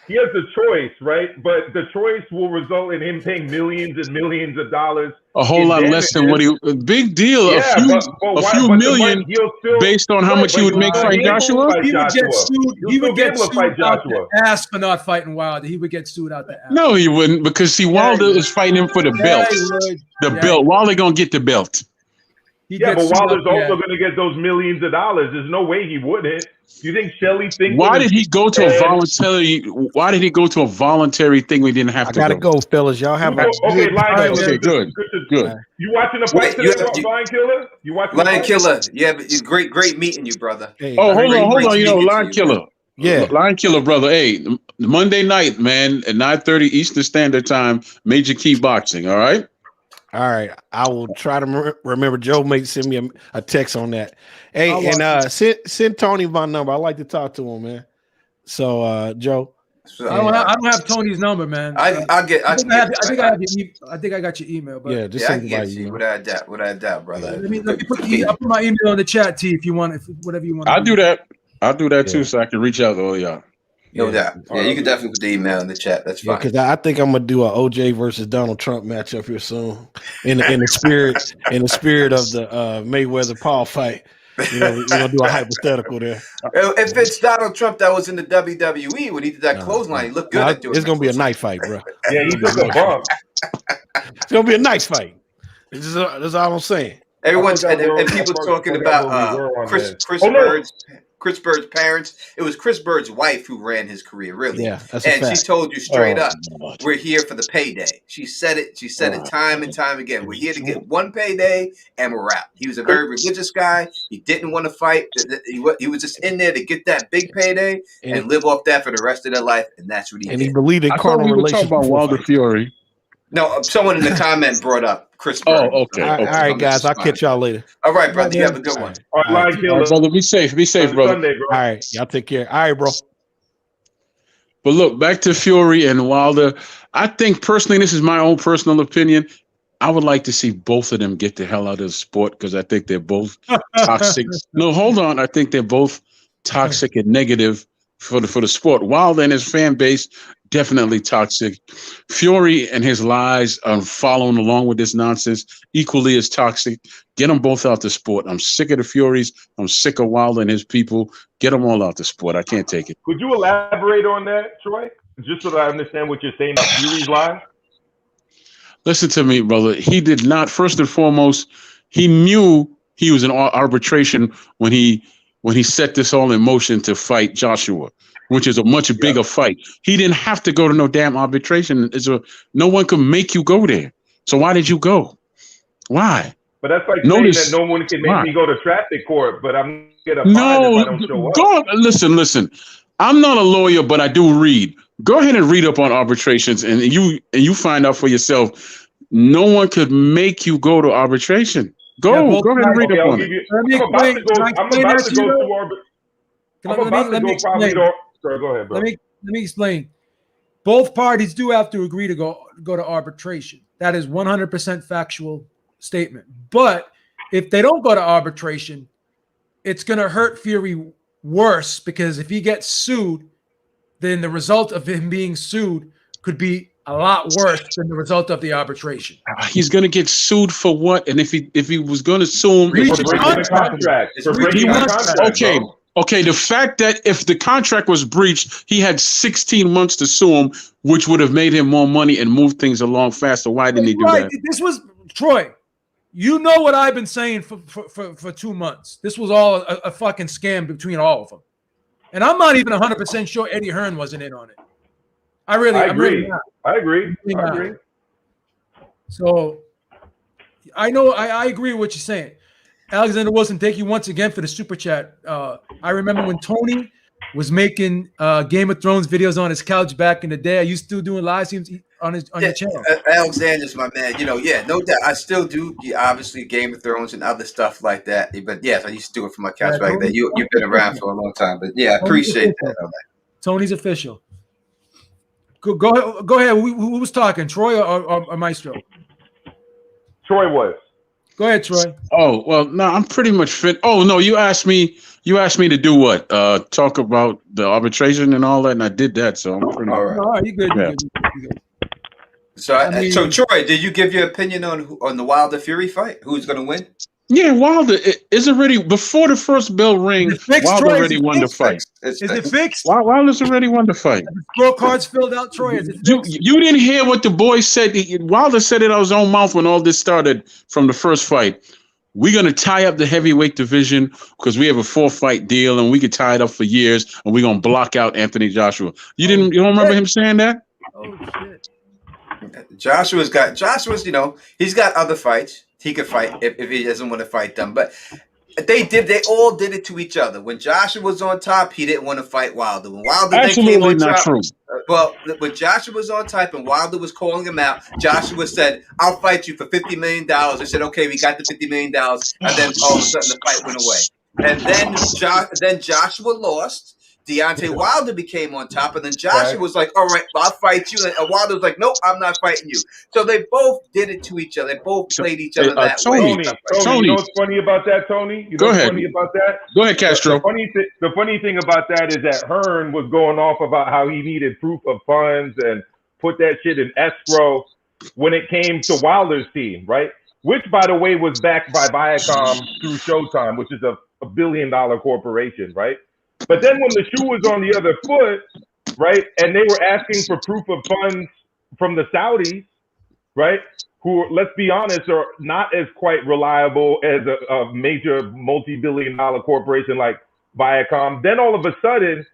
Speaker 7: He has the choice, right? But the choice will result in him paying millions and millions of dollars.
Speaker 8: A whole lot less than what big deal.
Speaker 7: Yeah,
Speaker 8: a few million based on how much he would make fighting Joshua.
Speaker 3: He would get sued. He would get sued out the ass for not fighting Wilder. He would get sued out the ass.
Speaker 8: No, he wouldn't, because Wilder is fighting him for the belt. Belt. Wilder gonna get the belt.
Speaker 7: But Wilder's also going to get those millions of dollars. There's no way he wouldn't. Do you think Shelley thinks?
Speaker 8: Why did he go to a voluntary? Why did he go to a voluntary thing we didn't have to?
Speaker 6: I gotta go, fellas. Y'all have
Speaker 7: okay. Lion Killer.
Speaker 8: Good.
Speaker 7: You watching the fight today, Lion Killer? You watching
Speaker 5: Lion Killer? Yeah, but it's great meeting you, brother.
Speaker 8: Hey, hold on. You know, Lion Killer. Yeah, Lion Killer, brother. Hey, Monday night, man, at 9:30 Eastern Standard Time, Major Key Boxing. All right.
Speaker 6: All right, I will try to remember. Joe may send me a text on that. Hey, and send Tony my number. I like to talk to him, man. So, Joe,
Speaker 3: I don't have Tony's number, man. I think I got your email. But
Speaker 6: just send it by email.
Speaker 5: Without a doubt, brother.
Speaker 3: Let me I'll put my email in the chat, T, if you want, whatever you want.
Speaker 8: I'll do that. I'll do that too, so I can reach out to all y'all.
Speaker 5: No doubt. Yeah, you can definitely put the email in the chat. That's fine.
Speaker 6: Because I think I'm gonna do an OJ versus Donald Trump matchup here soon, in the spirit of the Mayweather Paul fight. You know, we're gonna do a hypothetical there.
Speaker 5: If it's Donald Trump that was in the WWE when he did that clothesline, he looked good at doing it.
Speaker 6: It's gonna be a nice fight, bro.
Speaker 7: Yeah, he took a bump.
Speaker 6: It's gonna be a nice fight. That's all I'm saying.
Speaker 5: Everyone's and people talking about Chris Bird's parents. It was Chris Bird's wife who ran his career, really.
Speaker 6: Yeah, that's
Speaker 5: and
Speaker 6: a fact.
Speaker 5: She told you straight up, we're here for the payday. She said it. She said it time and time again. We're here to get one payday, and we're out. He was a very religious guy. He didn't want to fight. He was just in there to get that big payday and live off that for the rest of their life. And that's what he did.
Speaker 6: And he believed in carnal relations.
Speaker 8: Talking about Wilder Fury.
Speaker 5: No, someone in the comment brought up Chris
Speaker 6: Oh,
Speaker 5: Burns.
Speaker 6: okay. All right, guys. I'll catch y'all later.
Speaker 5: All right, brother. You have a good one.
Speaker 7: All right,
Speaker 8: brother. Be safe. Be safe, brother.
Speaker 7: Sunday, bro.
Speaker 3: All right, y'all take care. All right, bro.
Speaker 8: But look, back to Fury and Wilder. I think personally, this is my own personal opinion. I would like to see both of them get the hell out of the sport because I think they're both toxic. No, hold on. I think they're both toxic and negative for the sport. Wilder and his fan base, definitely toxic. Fury and his lies following along with this nonsense, equally as toxic. Get them both out the sport. I'm sick of the Furies. I'm sick of Wilder and his people. Get them all out the sport. I can't take it.
Speaker 7: Could you elaborate on that, Troy? Just so that I understand what you're saying about Fury's lies?
Speaker 8: Listen to me, brother. He did not, first and foremost, he knew he was in arbitration when he set this all in motion to fight Joshua, which is a much bigger fight. He didn't have to go to no damn arbitration. No one can make you go there. So why did you go? Why?
Speaker 7: But that's like saying that no one can make me go to traffic court, but I'm gonna get a fine if I don't show up.
Speaker 8: God, listen. I'm not a lawyer, but I do read. Go ahead and read up on arbitrations, and you find out for yourself. No one could make you go to arbitration. Go ahead and read up on it.
Speaker 7: I'm about to go to arbitration. Go ahead, bro.
Speaker 3: Let me explain. Both parties do have to agree to go to arbitration. That is 100% factual statement. But if they don't go to arbitration, it's going to hurt Fury worse because if he gets sued, then the result of him being sued could be a lot worse than the result of the arbitration.
Speaker 8: He's going to get sued for what? And if he was going to sue him,
Speaker 7: breaching the contract.
Speaker 8: Okay, the fact that if the contract was breached, he had 16 months to sue him, which would have made him more money and moved things along faster. Why didn't he do that?
Speaker 3: This was Troy. You know what I've been saying for 2 months. This was all a fucking scam between all of them. And I'm not even 100% sure Eddie Hearn wasn't in on it. I agree.
Speaker 7: I agree.
Speaker 3: So I know I agree with what you're saying. Alexander Wilson, thank you once again for the super chat. I remember when Tony was making Game of Thrones videos on his couch back in the day. I used to doing live streams on your channel.
Speaker 5: Alexander's my man. No doubt. I still do. Obviously, Game of Thrones and other stuff like that. But yes, I used to do it from my couch back then. You've been around for a long time. But yeah, I appreciate that.
Speaker 3: Tony's official. Go ahead. Who was talking, Troy or Maestro?
Speaker 7: Troy was.
Speaker 3: Go ahead, Troy.
Speaker 8: Oh, well, no, I'm pretty much fit. Oh, no, you asked me to do what? Talk about the arbitration and all that, and I did that, so I'm pretty
Speaker 5: all right.
Speaker 3: All right, you good.
Speaker 8: Yeah.
Speaker 3: You good.
Speaker 5: So Troy, did you give your opinion on the Wilder Fury fight? Who's going to win?
Speaker 8: Yeah, Wilder is already before the first bell ring. Wilder already won the fight.
Speaker 3: Is it fixed?
Speaker 8: Wilder's already won the fight.
Speaker 3: Scorecards filled out, Troy. Is it fixed?
Speaker 8: You didn't hear what the boy said. Wilder said it out of his own mouth when all this started from the first fight. We're gonna tie up the heavyweight division because we have a 4-fight deal and we could tie it up for years, and we're gonna block out Anthony Joshua. You don't remember him saying that?
Speaker 3: Oh shit.
Speaker 5: Joshua's he's got other fights. He could fight if he doesn't want to fight them. But they all did it to each other. When Joshua was on top, he didn't want to fight Wilder. When Wilder
Speaker 8: absolutely not true.
Speaker 5: Well, when Joshua was on top and Wilder was calling him out, Joshua said, "I'll fight you for $50 million." They said, "Okay, we got the $50 million." And then all of a sudden the fight went away. And then Joshua lost. Deontay Wilder became on top, and then Joshua was like, "All right, I'll fight you." And Wilder was like, "Nope, I'm not fighting you." So they both did it to each other. They both played each other that
Speaker 7: Tony,
Speaker 5: way.
Speaker 7: Tony, you know what's funny about that, Tony? You know
Speaker 8: Go ahead.
Speaker 7: Funny about that?
Speaker 8: Go ahead, Castro.
Speaker 7: The funny thing about that is that Hearn was going off about how he needed proof of funds and put that shit in escrow when it came to Wilder's team, right? Which, by the way, was backed by Viacom through Showtime, which is a $1 billion corporation, right? But then when the shoe was on the other foot, right, and they were asking for proof of funds from the Saudis, right, who, let's be honest, are not as quite reliable as a major multi-billion-dollar corporation like Viacom, then all of a sudden,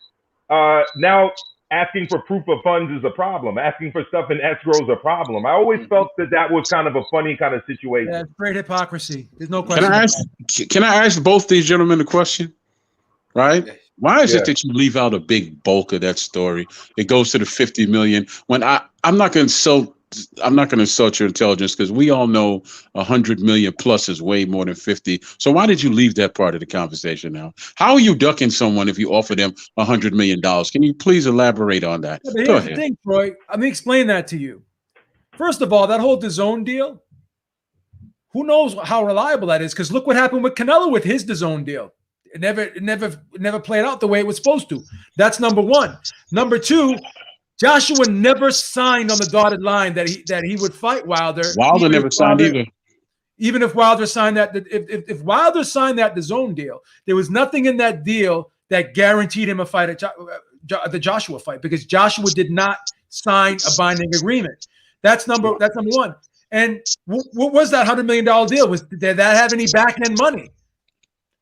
Speaker 7: now asking for proof of funds is a problem. Asking for stuff in escrow is a problem. I always felt that was kind of a funny kind of situation.
Speaker 3: Yeah, it's great hypocrisy. There's no question.
Speaker 8: Can I ask both these gentlemen a question? Right? Why is it that you leave out a big bulk of that story? It goes to the 50 million when I'm not going to sell I'm not going to insult your intelligence because we all know 100 million plus is way more than 50. So why did you leave that part of the conversation now? How are you ducking someone if you offer them $100 million? Can you please elaborate on that?
Speaker 3: Yeah, but
Speaker 8: Go
Speaker 3: here's
Speaker 8: ahead.
Speaker 3: the thing, Troy. Let me explain that to you. First of all, that whole DAZN deal, who knows how reliable that is? Because look what happened with Canelo with his DAZN deal. It never played out the way it was supposed to. That's number one. Number two, Joshua never signed on the dotted line that he would fight Wilder.
Speaker 8: Wilder never signed either.
Speaker 3: Even if Wilder signed that, if Wilder signed that DAZN deal, there was nothing in that deal that guaranteed him a fight at the Joshua fight, because Joshua did not sign a binding agreement. That's number one. And what was that $100 million deal? Did that have any back end money?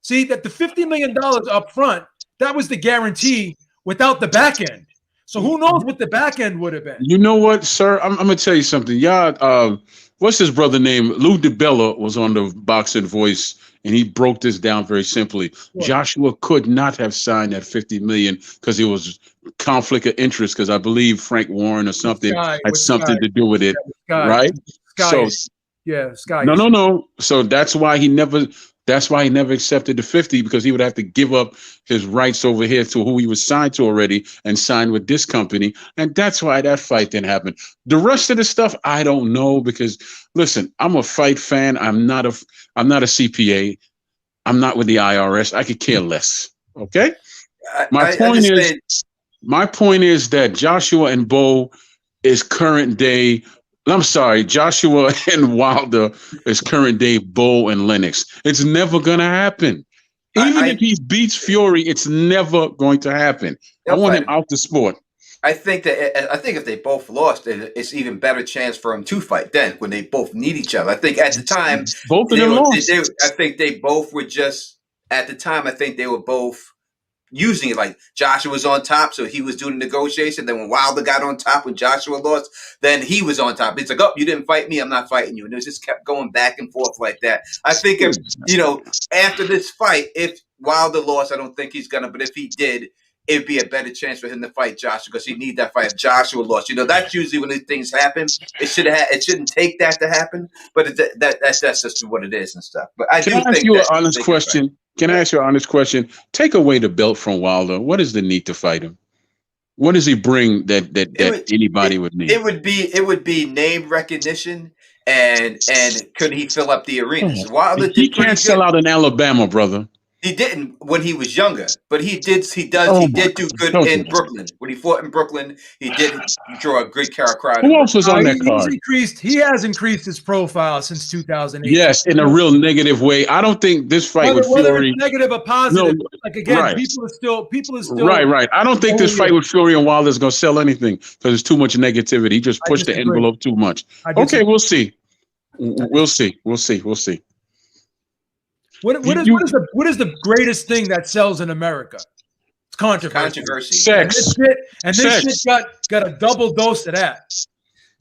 Speaker 3: See, that the $50 million up front, that was the guarantee without the back end. So who knows what the back end would have been?
Speaker 8: You know what, sir? I'm going to tell you something. Yeah, what's his brother name? Lou DiBella was on the Boxing Voice, and he broke this down very simply. What? Joshua could not have signed that $50 million because it was conflict of interest, because I believe Frank Warren or something had something to do with it, right?
Speaker 3: Sky.
Speaker 8: No. So that's why he never accepted the 50, because he would have to give up his rights over here to who he was signed to already and signed with this company. And that's why that fight didn't happen. The rest of the stuff, I don't know, because listen, I'm a fight fan. I'm not a CPA. I'm not with the IRS. I could care less. Okay. My point is that Joshua and Bo is current day. I'm sorry, Joshua and Wilder is current day Bo and Lennox. It's never going to happen. Even if he beats Fury, it's never going to happen. I want him out the sport.
Speaker 5: I think if they both lost, it's even better chance for them to fight then, when they both need each other. I think at the time,
Speaker 8: both of them lost.
Speaker 5: I think they both were just, at the time, I think they were both using it. Like Joshua was on top, so he was doing the negotiation. Then when Wilder got on top, when Joshua lost, then he was on top. It's like, oh, you didn't fight me, I'm not fighting you. And it just kept going back and forth like that. I think if, after this fight, if Wilder lost, I don't think he's gonna, but if he did, it'd be a better chance for him to fight Joshua, because he need that fight. If Joshua lost, that's usually when these things happen. It shouldn't take that to happen, but that's just what it is and stuff. But I
Speaker 8: Can I ask you an honest question? Can I ask you an honest question? Take away the belt from Wilder. What is the need to fight him? What does he bring that anybody would need?
Speaker 5: It would be name recognition and could he fill up the arenas? Wilder
Speaker 8: he can't sell out in Alabama, brother.
Speaker 5: He didn't when he was younger, but he did do good in Brooklyn. When he fought in Brooklyn, he did draw a good crowd.
Speaker 8: Who else was on that card?
Speaker 3: He has increased his profile since 2008.
Speaker 8: Yes, in a real negative way. I don't think this fight with Fury,
Speaker 3: it's negative or positive. People are still
Speaker 8: right. I don't think this fight with Fury and Wilder is going to sell anything, because it's too much negativity. He just pushed the envelope too much. Okay, we'll see. We'll see. What
Speaker 3: is the greatest thing that sells in America? It's controversy.
Speaker 8: Sex.
Speaker 3: And this shit got a double dose of that.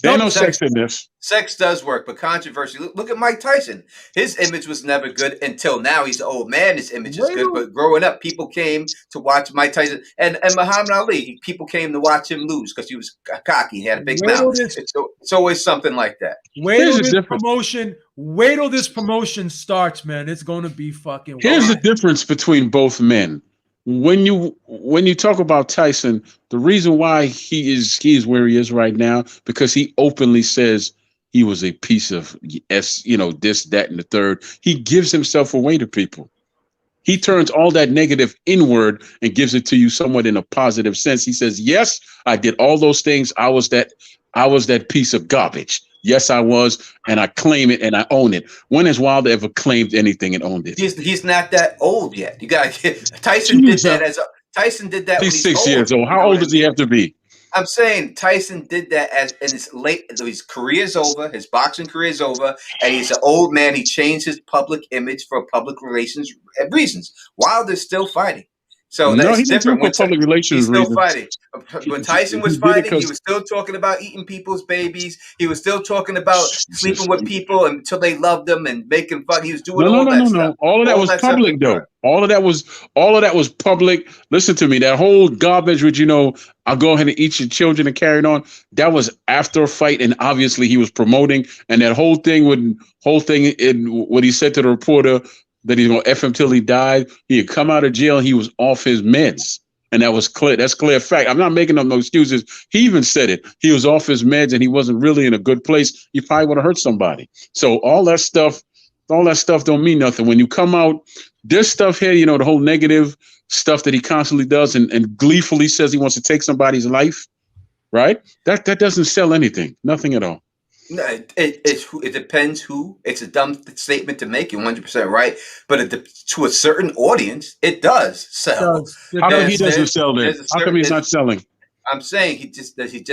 Speaker 8: There's no sex in this.
Speaker 5: Sex does work, but controversy. Look at Mike Tyson. His image was never good until now. He's an old man. His image is good, but growing up, people came to watch Mike Tyson and Muhammad Ali. People came to watch him lose because he was cocky. He had a big mouth. It's always something like that.
Speaker 3: Wait till this promotion starts, man. It's going to be fucking wild.
Speaker 8: Here's the difference between both men. When you talk about Tyson, the reason why he is where he is right now, because he openly says he was a piece of this, that, and the third. He gives himself away to people. He turns all that negative inward and gives it to you somewhat in a positive sense. He says, yes, I did all those things. I was that piece of garbage. Yes, I was, and I claim it and I own it. When has Wilder ever claimed anything and owned it?
Speaker 5: He's not that old yet. You got to get Tyson did that.
Speaker 8: He's 6 years old. How old does he have to be?
Speaker 5: I'm saying Tyson did that in his late. His career is over. His boxing career is over, and he's an old man. He changed his public image for public relations reasons. Wilder's still fighting. So that's different.
Speaker 8: Public relations
Speaker 5: he's still fighting. when Tyson was fighting, he was still talking about eating people's babies. He was still talking about sleeping with people until they loved him and making fun. He was doing all that stuff.
Speaker 8: All of that was public, though. All of that was public. Listen to me. That whole garbage, which I'll go ahead and eat your children and carry it on. That was after a fight, and obviously he was promoting. And that whole thing in what he said to the reporter that he's gonna F him till he died. He had come out of jail. He was off his meds. And that was clear. That's clear fact. I'm not making up no excuses. He even said it. He was off his meds and he wasn't really in a good place. He probably would have hurt somebody. So all that stuff don't mean nothing. When you come out, this stuff here, the whole negative stuff that he constantly does and gleefully says he wants to take somebody's life, right? That doesn't sell anything. Nothing at all.
Speaker 5: No, it depends who. It's a dumb statement to make. You're 100% right, but to a certain audience, it does sell.
Speaker 8: How come he doesn't sell then? How come he's not selling?
Speaker 5: I'm saying he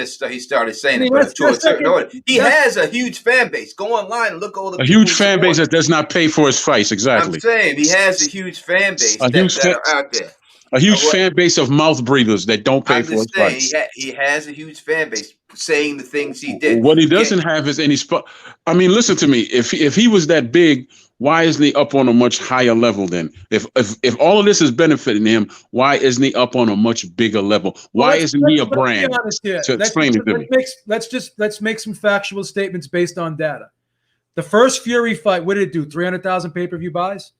Speaker 5: started saying it, but to a certain audience, he has a huge fan base. Go online and look at all the
Speaker 8: huge fan base that does not pay for his fights. Exactly.
Speaker 5: I'm saying he has a huge fan base that are out there.
Speaker 8: A huge fan base of mouth breathers that don't pay for his fights.
Speaker 5: He has a huge fan base saying the things he did.
Speaker 8: What he doesn't have is any spot. I mean, listen to me. If he was that big, why isn't he up on a much higher level then? If all of this is benefiting him, why isn't he up on a much bigger level? Why isn't he a brand? Explain it to me.
Speaker 3: Let's make some factual statements based on data. The first Fury fight, what did it do? 300,000 pay-per-view buys.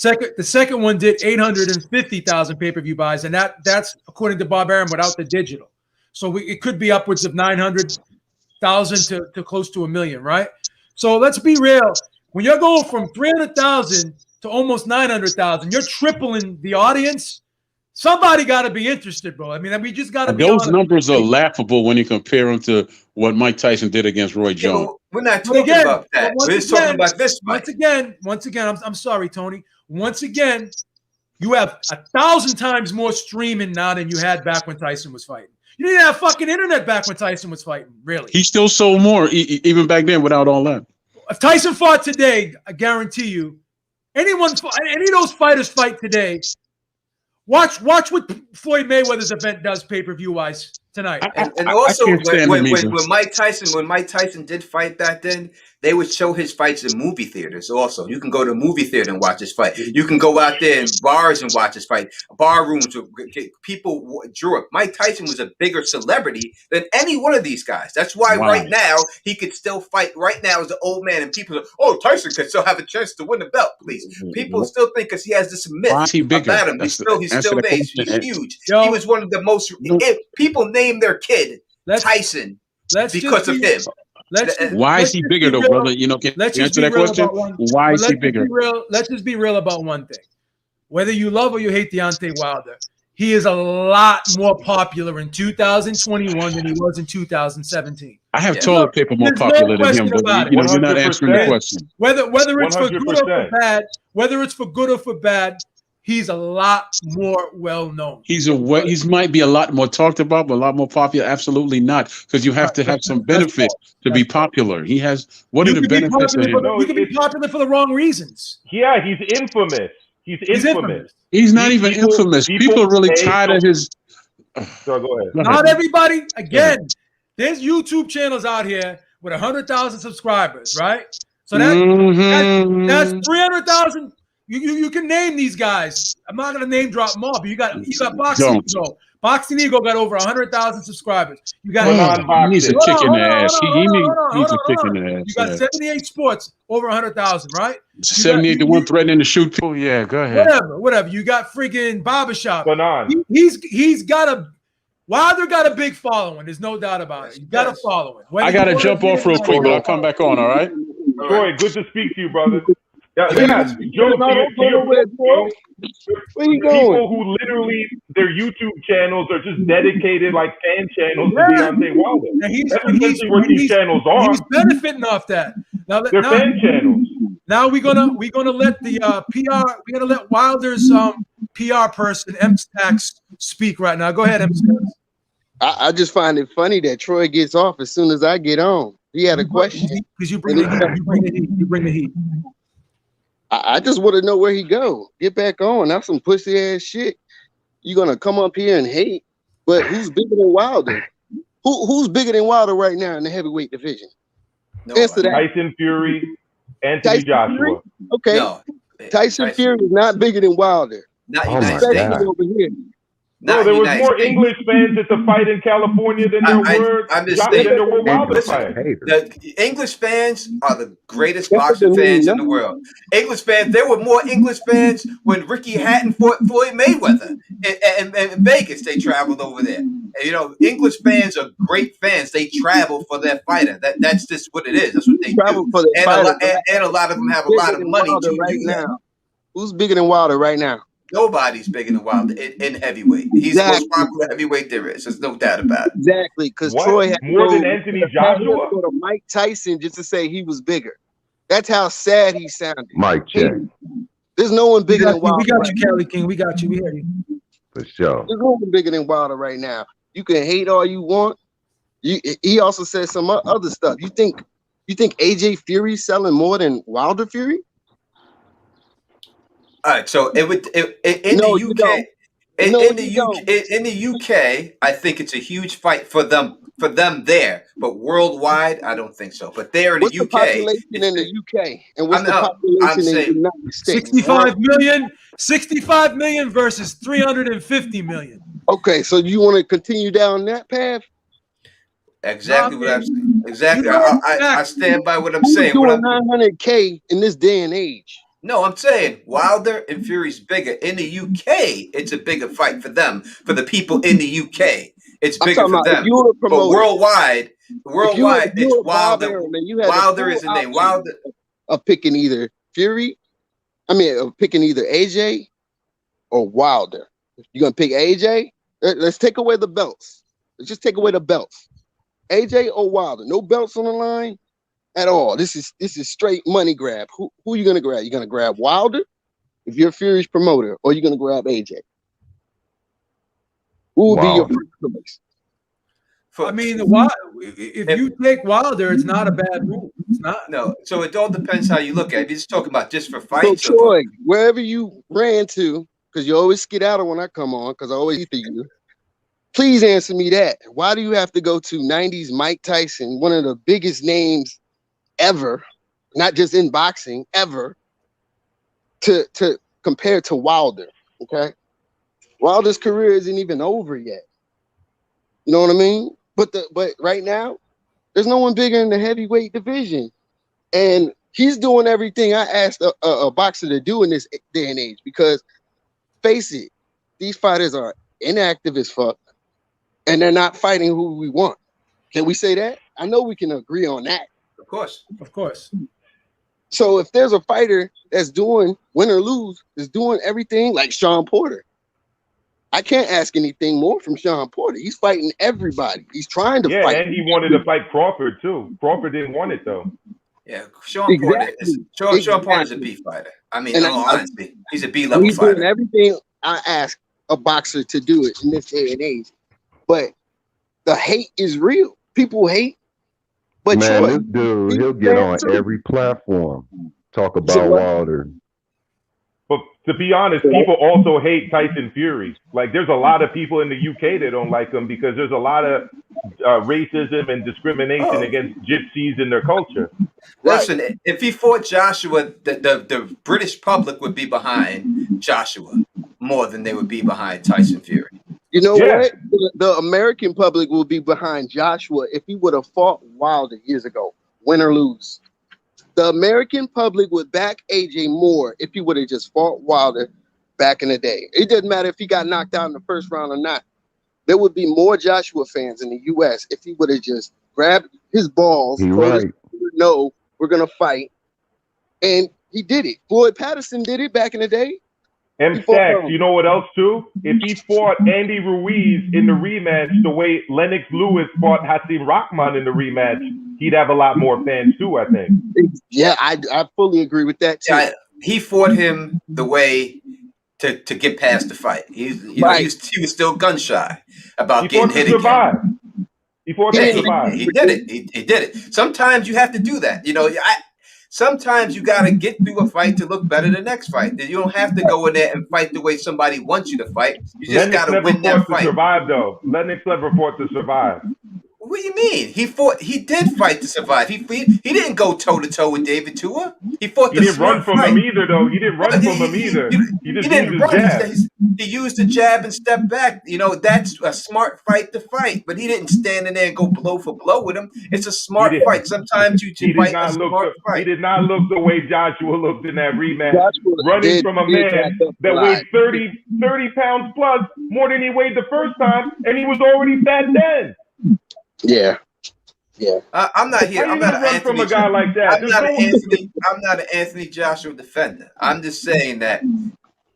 Speaker 3: The second one did 850,000 pay-per-view buys, and that's according to Bob Arum without the digital. So it could be upwards of 900,000 to close to 1 million, right? So let's be real. When you're going from 300,000 to almost 900,000, you're tripling the audience. Somebody got to be interested, bro. I mean, we just got to be honest.
Speaker 8: Those numbers are laughable when you compare them to what Mike Tyson did against Roy Jones.
Speaker 5: We're not talking about that. We're just talking about this fight.
Speaker 3: Once again, I'm sorry, Tony. Once again, you have 1,000 times more streaming now than you had back when Tyson was fighting. You didn't have fucking internet back when Tyson was fighting, really.
Speaker 8: He still sold more even back then without all that.
Speaker 3: If Tyson fought today, I guarantee you, any of those fighters fight today, watch what Floyd Mayweather's event does pay-per-view wise tonight.
Speaker 5: And also, when Mike Tyson did fight back then, they would show his fights in movie theaters. Also, you can go to a movie theater and watch his fight. You can go out there in bars and watch his fight. Bar rooms, people drew up. Mike Tyson was a bigger celebrity than any one of these guys. That's why right now he could still fight. Right now as an old man, and people are, Tyson could still have a chance to win the belt. Please, people still think because he has this myth about him. He's still there. He's huge. He was one of the most. People name their kid Tyson because of him.
Speaker 8: Why is he bigger, though, brother? Can you answer that question? Why is he bigger?
Speaker 3: Let's just be real about one thing. Whether you love or you hate Deontay Wilder, he is a lot more popular in 2021 than he was in 2017.
Speaker 8: I have toilet paper more popular than him, but you're not answering the question.
Speaker 3: Whether it's for good or for bad, he's a lot more well-known.
Speaker 8: He might be a lot more talked about, but a lot more popular. Absolutely not, because you have to have some benefit to be popular. He has. What are the benefits of him?
Speaker 3: You can be popular for the wrong reasons.
Speaker 7: Yeah, he's infamous. He's infamous.
Speaker 8: He's not even infamous. People are really tired of his.
Speaker 7: So go ahead.
Speaker 3: Not everybody. Again, there's YouTube channels out here with 100,000 subscribers, right? So that's 300,000. You can name these guys. I'm not gonna name drop them all, but you got Boxing Eagle. Boxing Eagle got over 100,000 subscribers. You got
Speaker 8: he needs a kick in the ass. He needs a kick in the ass.
Speaker 3: You got 78 Sports over 100,000, right?
Speaker 8: 78 to 1 threatening to shoot people. Yeah, go ahead.
Speaker 3: Whatever. You got freaking Barbershop. He's got a Wilder got a big following. There's no doubt about it. You got a following.
Speaker 8: I gotta jump off real quick, but I'll come back on. All right.
Speaker 7: Troy, good to speak to you, brother. Yeah, Joe,
Speaker 9: where you going?
Speaker 7: People who literally their YouTube channels are just dedicated like fan channels to Deontay Wilder. That's essentially what these channels are.
Speaker 3: He's benefiting off that.
Speaker 7: They're fan channels.
Speaker 3: Now we're gonna let the PR. We're gonna let Wilder's PR person M-Stacks speak right now. Go ahead, M-Stacks.
Speaker 9: I just find it funny that Troy gets off as soon as I get on. He had a question
Speaker 3: because you bring the heat.
Speaker 9: I just want to know where he go. Get back on. That's some pussy ass shit. You gonna come up here and hate But who's bigger than Wilder? Who's bigger than Wilder right now in the heavyweight division? Answer that.
Speaker 7: Tyson Fury, Anthony Joshua.
Speaker 9: Fury? Okay.
Speaker 5: No.
Speaker 9: Tyson Fury is not bigger than Wilder.
Speaker 5: Not
Speaker 10: Oh
Speaker 5: United
Speaker 10: my
Speaker 5: States.
Speaker 10: God.
Speaker 9: Over here.
Speaker 7: No,
Speaker 5: Not
Speaker 7: there was
Speaker 5: United
Speaker 7: more
Speaker 5: States.
Speaker 7: English fans at the fight in California than there were
Speaker 5: I'm just
Speaker 7: than
Speaker 5: saying.
Speaker 7: there were Wilder
Speaker 5: Listen,
Speaker 7: fans.
Speaker 5: the English fans are the greatest
Speaker 9: That
Speaker 5: boxing
Speaker 9: doesn't mean
Speaker 5: fans in the
Speaker 9: nothing.
Speaker 5: world. English fans, there were more English fans when Ricky Hatton fought Floyd Mayweather in Vegas. They traveled over there. And, you know, English fans are great fans. They travel for their fighter. That's just what it is. That's what they
Speaker 9: Travel
Speaker 5: do.
Speaker 9: for their
Speaker 5: And
Speaker 9: fighter,
Speaker 5: a lot of them have a
Speaker 9: Bigger
Speaker 5: lot of
Speaker 9: than
Speaker 5: money
Speaker 9: Wilder
Speaker 5: to
Speaker 9: right
Speaker 5: do that.
Speaker 9: now. Who's bigger than Wilder right now?
Speaker 5: Nobody's bigger than Wilder in heavyweight. He's the most popular heavyweight there is. There's no doubt about it.
Speaker 9: Exactly, because
Speaker 7: What?
Speaker 9: Troy had
Speaker 7: More than Anthony Joshua?
Speaker 9: Go to Mike Tyson just to say he was bigger. That's how sad he sounded.
Speaker 10: Mike check
Speaker 9: There's no one bigger than Wilder.
Speaker 3: We got you, Kelly King. We got you. We hear you.
Speaker 10: for sure.
Speaker 9: There's no one bigger than Wilder right now. You can hate all you want. He also said some other stuff. You think AJ Fury's selling more than Wilder Fury?
Speaker 5: All right, so in the UK, I think it's a huge fight for them there, but worldwide, I don't think so. But there in
Speaker 9: What's
Speaker 5: the
Speaker 9: the
Speaker 5: UK,
Speaker 9: population in the UK, and what's the population in the United States?
Speaker 3: 65 million versus 350 million.
Speaker 9: Okay, so you want to continue down that path?
Speaker 5: Exactly what I'm saying. Exactly. I stand by what I'm saying.
Speaker 9: Doing 900K in this day and age.
Speaker 5: No, I'm saying Wilder and Fury's bigger. In the UK, it's a bigger fight for them, for the people in the UK. It's bigger for them. But worldwide, it's Wilder. Wilder is the name. Wilder.
Speaker 9: Of picking either Fury, picking either AJ or Wilder. If you're gonna pick AJ, let's take away the belts. Let's just take away the belts. AJ or Wilder, no belts on the line at all. This is straight money grab. Who are you gonna grab? You gonna grab Wilder if you're a Fury's promoter, or you gonna grab AJ? Who would be your first choice?
Speaker 3: I mean, if you take Wilder, it's not a bad move. It's not.
Speaker 5: No, so it all depends how you look at it. If you're just talking about just for fights.
Speaker 9: So Troy, wherever you ran to, because you always skedaddle when I come on, because I always eat you. Please answer me that. Why do you have to go to 90s Mike Tyson, one of the biggest names ever, not just in boxing, ever, to compare to Wilder? Okay, Wilder's career isn't even over yet. You know what I mean? But right now, there's no one bigger in the heavyweight division, and he's doing everything I asked a boxer to do in this day and age. Because face it, these fighters are inactive as fuck, and they're not fighting who we want. Can we say that? I know we can agree on that.
Speaker 5: Of course.
Speaker 9: So if there's a fighter that's doing, win or lose, is doing everything like Sean Porter, I can't ask anything more from Sean Porter. He's fighting everybody. He's trying to fight.
Speaker 7: Yeah, and he wanted to fight Crawford too. Crawford didn't want it though.
Speaker 5: Yeah, Sean Porter is a B fighter. I mean, in all honesty, he's a B level fighter.
Speaker 9: Doing everything I ask a boxer to do it in this day and age. But the hate is real. People hate. But
Speaker 10: man,
Speaker 9: Troy,
Speaker 10: this dude, he'll get on every platform, talk about Wilder.
Speaker 7: But to be honest, people also hate Tyson Fury. Like, there's a lot of people in the UK that don't like him because there's a lot of racism and discrimination against gypsies in their culture.
Speaker 5: Listen, if he fought Joshua, the British public would be behind Joshua more than they would be behind Tyson Fury.
Speaker 9: You know what? The American public will be behind Joshua if he would have fought Wilder years ago, win or lose. The American public would back AJ more if he would have just fought Wilder back in the day. It doesn't matter if he got knocked out in the first round or not. There would be more Joshua fans in the U.S. if he would have just grabbed his balls, no, we're going to fight. And he did it. Floyd Patterson did it back in the day.
Speaker 7: Stacks, you know what else too? If he fought Andy Ruiz in the rematch the way Lennox Lewis fought Hasim Rahman in the rematch, he'd have a lot more fans too, I think.
Speaker 9: Yeah, I fully agree with that too.
Speaker 5: Yeah, he fought him the way to get past the fight. He was still gun shy about getting hit again.
Speaker 7: He fought to survive.
Speaker 5: He did it. He did it. Sometimes you have to do that. You know, Sometimes you got to get through a fight to look better the next fight. You don't have to go in there and fight the way somebody wants you to fight. You just got to win that fight.
Speaker 7: To survive, though. Lennox never fought to survive.
Speaker 5: What do you mean? He fought. He did fight to survive. He didn't go toe to toe with David Tua. He fought.
Speaker 7: He didn't run from him either, though. He didn't run from him either. He just used his jab.
Speaker 5: He used the jab and stepped back. You know, that's a smart fight to fight. But he didn't stand in there and go blow for blow with him. It's a smart fight. Sometimes you fight a smart fight.
Speaker 7: He did not look the way Joshua looked in that rematch, running from a man that weighed 30 pounds plus, more than he weighed the first time, and he was already fat then.
Speaker 9: Yeah.
Speaker 5: I'm not here. I'm not
Speaker 7: run from a guy like that.
Speaker 5: I'm not an Anthony Joshua defender. I'm just saying that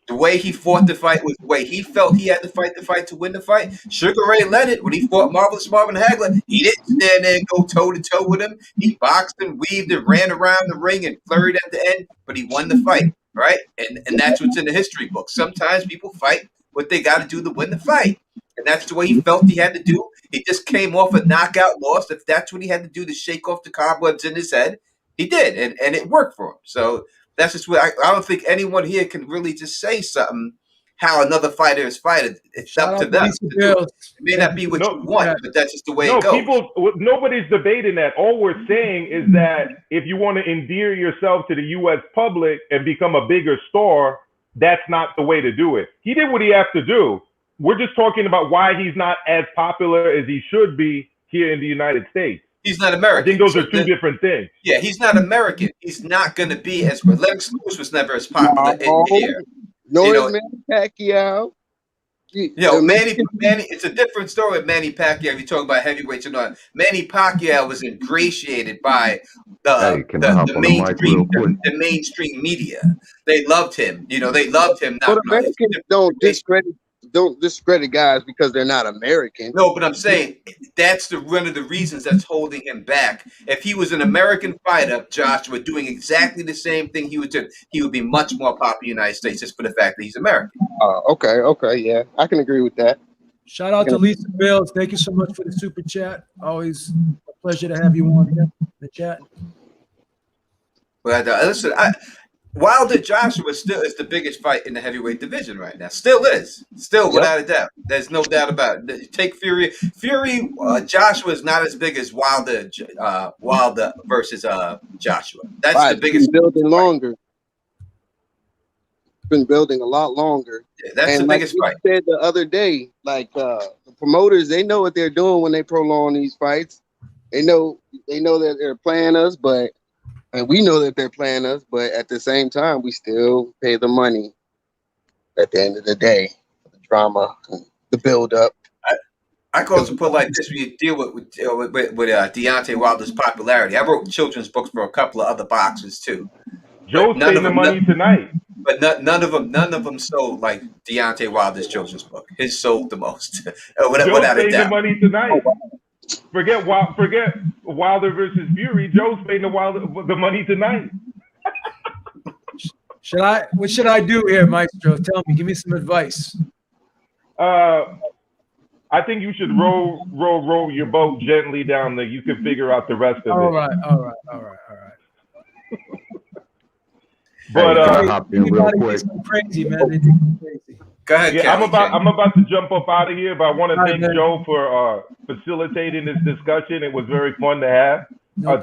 Speaker 5: the way he fought the fight was the way he felt he had to fight the fight to win the fight. Sugar Ray Leonard, when he fought Marvelous Marvin Hagler, he didn't stand there and go toe to toe with him. He boxed and weaved and ran around the ring and flurried at the end, but he won the fight, right? And that's what's in the history book. Sometimes people fight what they got to do to win the fight. And that's the way he felt he had to do. He just came off a knockout loss. If that's what he had to do to shake off the cobwebs in his head, he did. And it worked for him. So that's just what I don't think anyone here can really just say something how another fighter is fighted. It's up to them. It may not be what you want, but that's just the way it goes.
Speaker 7: Nobody's debating that. All we're saying is that if you want to endear yourself to the U.S. public and become a bigger star, that's not the way to do it. He did what he has to do. We're just talking about why he's not as popular as he should be here in the United States.
Speaker 5: He's not American.
Speaker 7: I think those are two different things.
Speaker 5: Yeah, he's not American. He's not going to be as Lennox Lewis was never as popular here.
Speaker 9: Nor is Manny Pacquiao.
Speaker 5: Manny. It's a different story with Manny Pacquiao. If you talk about heavyweights or not, Manny Pacquiao was ingratiated by the mainstream media. They loved him. They loved him.
Speaker 9: But Americans don't discredit guys because they're not American.
Speaker 5: No, but I'm saying that's one of the reasons that's holding him back. If he was an American fighter, Joshua, doing exactly the same thing he was doing, he would be much more popular in the United States just for the fact that he's American.
Speaker 9: Okay, yeah, I can agree with that.
Speaker 3: Shout out to Lisa Bills. Thank you so much for the super chat. Always a pleasure to have you on here in the chat.
Speaker 5: But listen, Wilder Joshua still is the biggest fight in the heavyweight division right now. Still is. Still, without a doubt. There's no doubt about it. Take Fury. Joshua is not as big as Wilder versus Joshua. That's the biggest.
Speaker 9: Been building longer. Been building a lot longer.
Speaker 5: Yeah, that's the biggest fight.
Speaker 9: Said the other day, the promoters, they know what they're doing when they prolong these fights. They know that they're playing us, and we know that they're playing us, but at the same time, we still pay the money at the end of the day for the drama and the build-up.
Speaker 5: I can also put it like this: when you deal with Deontay Wilder's popularity, I wrote children's books for a couple of other boxers too.
Speaker 7: Joe's paying the money tonight,
Speaker 5: but none of them sold like Deontay Wilder's children's book. His sold the most, without a doubt.
Speaker 7: The money tonight. Forget Wilder versus Fury. Joe's paying the money tonight.
Speaker 3: What should I do here, Maestro? Tell me. Give me some advice.
Speaker 7: I think you should row your boat gently down there. You can figure out the rest of it.
Speaker 3: All right.
Speaker 10: But hop in real quick.
Speaker 3: Crazy, man. They think I'm crazy.
Speaker 5: Go ahead,
Speaker 7: yeah, I'm about to jump up out of here, but I want to thank Joe for facilitating this discussion. It was very fun to have.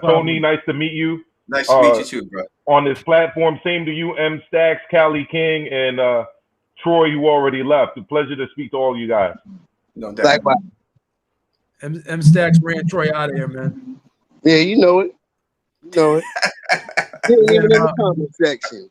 Speaker 7: Tony, nice to meet you.
Speaker 5: Nice to meet you too, bro.
Speaker 7: On this platform, same to you, M Stacks, Callie King, and Troy, who already left. A pleasure to speak to all you guys.
Speaker 5: No doubt.
Speaker 3: M Stacks ran Troy out of here, man.
Speaker 9: Yeah, you know it. Even in the comment section.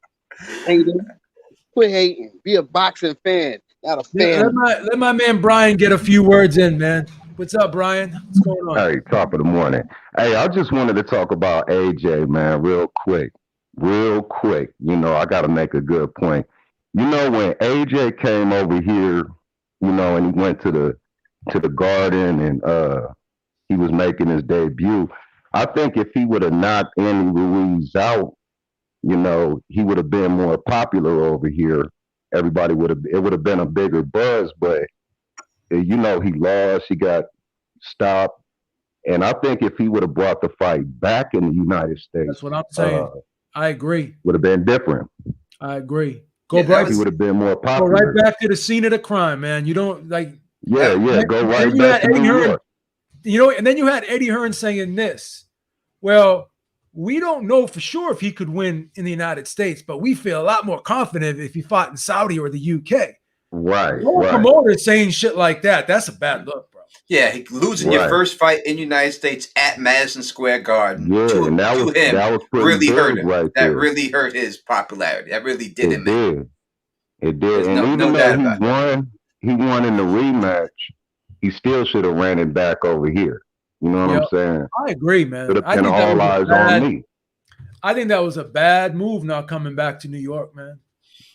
Speaker 9: Quit hating. Be a boxing fan, not a fan.
Speaker 3: Let my man Brian get a few words in, man. What's up, Brian? What's going on?
Speaker 10: Hey, top of the morning. Hey, I just wanted to talk about AJ, man, real quick. I got to make a good point. When AJ came over here, and he went to the Garden and he was making his debut, I think if he would have knocked Andy Ruiz out, he would have been more popular over here. It would have been a bigger buzz, but he lost, he got stopped. And I think if he would have brought the fight back in the United States,
Speaker 3: that's what I'm saying. I agree.
Speaker 10: Would have been different.
Speaker 3: I agree.
Speaker 5: Yeah,
Speaker 10: He would have been more
Speaker 3: Go
Speaker 10: popular.
Speaker 3: right back to the scene of the crime, man. You don't like.
Speaker 10: Yeah, go right back to New York.
Speaker 3: And then you had Eddie Hearn saying this. Well, we don't know for sure if he could win in the United States, but we feel a lot more confident if he fought in Saudi or the UK.
Speaker 10: Right.
Speaker 3: Promoter saying shit like that, that's a bad look, bro.
Speaker 5: Yeah, losing your first fight in the United States at Madison Square Garden to him really hurt him. That really hurt his popularity. That really did him in.
Speaker 10: It did. And even though he won in the rematch, he still should have ran it back over here. You know what I'm saying?
Speaker 3: I agree, man.
Speaker 10: Should have been all eyes on me.
Speaker 3: I think that was a bad move not coming back to New York, man.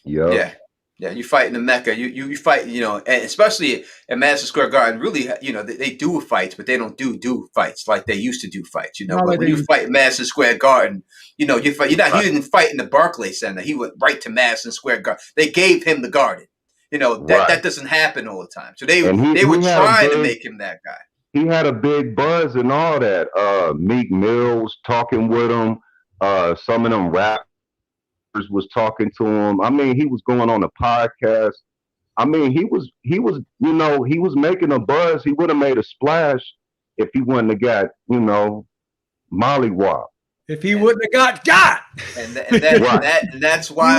Speaker 5: Yeah. Yeah, you fight in the Mecca. You fight, and especially at Madison Square Garden. Really, they do fights, but they don't do fights like they used to do fights. When you fight in Madison Square Garden, you fight. He didn't fight in the Barclays Center. He went right to Madison Square Garden. They gave him the Garden. That doesn't happen all the time. So they were trying to make him that guy.
Speaker 10: He had a big buzz and all that. Meek Mills talking with him. Some of them rappers was talking to him. I mean, he was going on a podcast. I mean, he was making a buzz. He would have made a splash if he wouldn't have got, mollywop.
Speaker 3: If he wouldn't have got.
Speaker 5: And that's why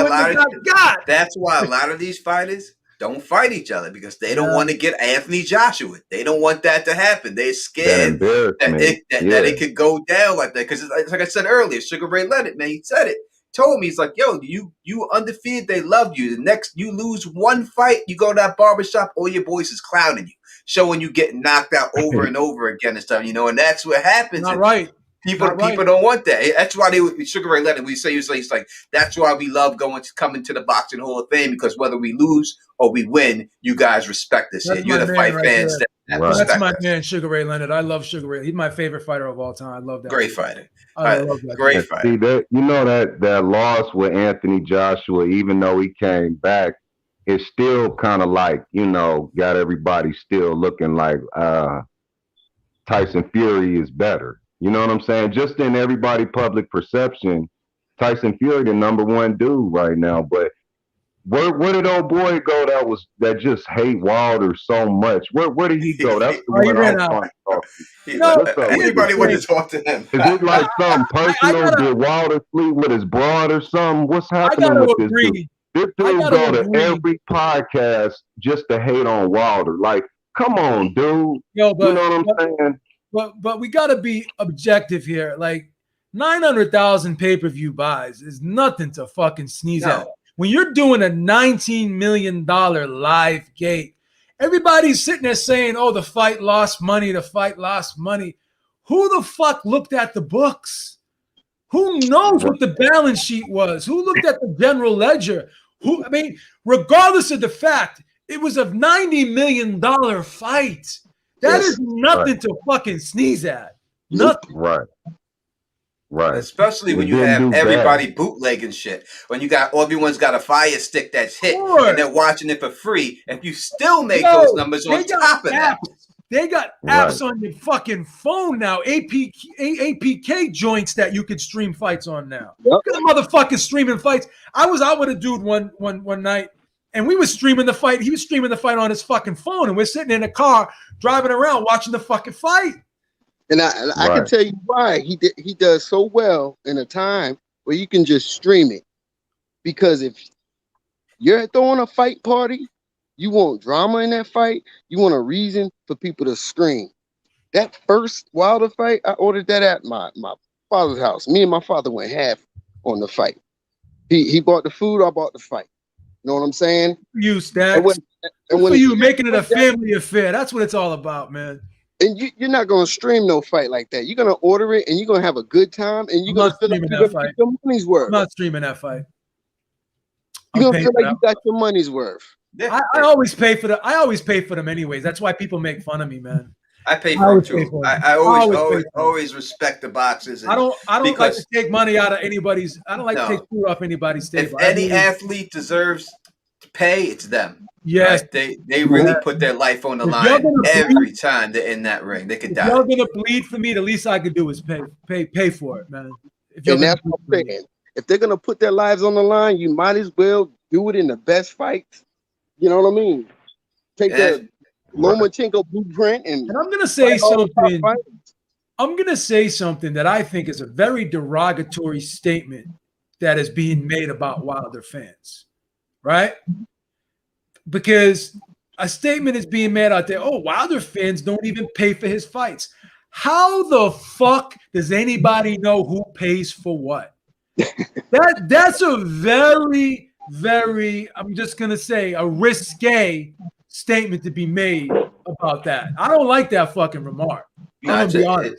Speaker 5: that's why a lot of these fighters don't fight each other, because they don't want to get Anthony Joshua. They don't want that to happen. They're scared that it could go down like that. Because like I said earlier, Sugar Ray Leonard, man, he said it. Told me, he's like, yo, you undefeated, they love you. The next you lose one fight, you go to that barbershop, all your boys is clowning you, showing you getting knocked out over and over again and stuff, and that's what happens.
Speaker 3: Not right.
Speaker 5: People don't want that. That's why Sugar Ray Leonard, he's like, that's why we love coming to the Boxing Hall of Fame, because whether we lose or we win, you guys respect us. You're the fight fans.
Speaker 3: That's my man, Sugar Ray Leonard. I love Sugar Ray. He's my favorite fighter of all time. I love that.
Speaker 5: Great fighter.
Speaker 3: I love that.
Speaker 5: Great fighter.
Speaker 10: See, that loss with Anthony Joshua, even though he came back, it's still kind of like, got everybody still looking like Tyson Fury is better. You know what I'm saying? Just in everybody public perception, Tyson Fury the number one dude right now. But where did old boy go that just hate Wilder so much? Where did he go? That's the one I want to talk to.
Speaker 5: Anybody want to talk to him?
Speaker 10: Is it like something personal? Did Wilder sleep with his broad or something? What's happening with this dude? This dude go to every podcast just to hate on Wilder. Like, come on, dude. You know what I'm saying?
Speaker 3: But we got to be objective here. Like 900,000 pay-per-view buys is nothing to fucking sneeze at. When you're doing a $19 million live gate, everybody's sitting there saying, oh, the fight lost money, the fight lost money. Who the fuck looked at the books? Who knows what the balance sheet was? Who looked at the general ledger? Regardless of the fact, it was a $90 million fight. That is nothing to fucking sneeze at. Nothing.
Speaker 10: Right.
Speaker 5: Especially when you have everybody bootlegging shit. When everyone's got a fire stick that's hit and they're watching it for free. If you still make those numbers on top of that.
Speaker 3: They got apps on your fucking phone now. APK joints that you can stream fights on now. Yep. Motherfuckers streaming fights. I was out with a dude one night, and we were streaming the fight. He was streaming the fight on his fucking phone, and we're sitting in a car driving around watching the fucking fight.
Speaker 9: And I can tell you why he does so well in a time where you can just stream it. Because if you're throwing a fight party, you want drama in that fight, you want a reason for people to scream. That first Wilder fight, I ordered that at my father's house. Me and my father went half on the fight. He bought the food, I bought the fight. You know what I'm saying?
Speaker 3: You, Stacks. And when you making it a family affair, that's what it's all about, man.
Speaker 9: And you're not going to stream no fight like that. You're going to order it, and you're going to have a good time, and you're going to feel like you got your money's worth.
Speaker 3: I'm not streaming that fight.
Speaker 9: You're going to feel like you got your money's worth.
Speaker 3: I always pay for them. I always pay for them anyways. That's why people make fun of me, man.
Speaker 5: I pay for them too. I always respect the boxes.
Speaker 3: I don't like to take money out of anybody's. I don't like to take food off anybody's table.
Speaker 5: If any athlete deserves to pay, it's them.
Speaker 3: Yes,
Speaker 5: they really put their life on the line every time they're in that ring. They could die.
Speaker 3: If you're gonna bleed for me, the least I could do is pay for it, man.
Speaker 9: And that's what I'm saying. If they're gonna put their lives on the line, you might as well do it in the best fights. You know what I mean? Take the Lomachenko blueprint and
Speaker 3: I'm gonna say
Speaker 9: fight all the top
Speaker 3: something.
Speaker 9: fighters.
Speaker 3: I'm gonna say something that I think is a very derogatory statement that is being made about Wilder fans, right? Because a statement is being made out there. Oh, Wilder fans don't even pay for his fights. How the fuck does anybody know who pays for what? That's a very, very, I'm just gonna say, a risque statement to be made about that. I don't like that fucking remark.
Speaker 5: No,
Speaker 3: I'm gonna be honest.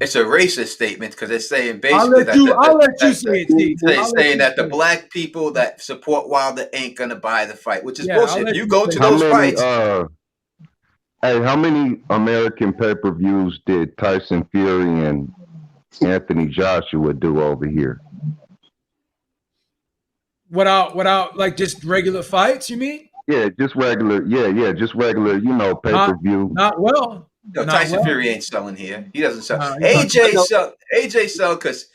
Speaker 5: It's a racist statement because it's saying
Speaker 3: I'll
Speaker 5: basically
Speaker 3: let you say it, Steve.
Speaker 5: saying that the black people that support Wilder ain't gonna buy the fight, which is bullshit. If you go to those fights.
Speaker 10: Hey, how many American pay-per-views did Tyson Fury and Anthony Joshua do over here?
Speaker 3: Without like just regular fights, you mean?
Speaker 10: Yeah, just regular. Yeah, just regular. You know, pay-per-view.
Speaker 3: Not well.
Speaker 5: No, Tyson Fury ain't selling here. He doesn't sell.
Speaker 3: AJ
Speaker 5: sell because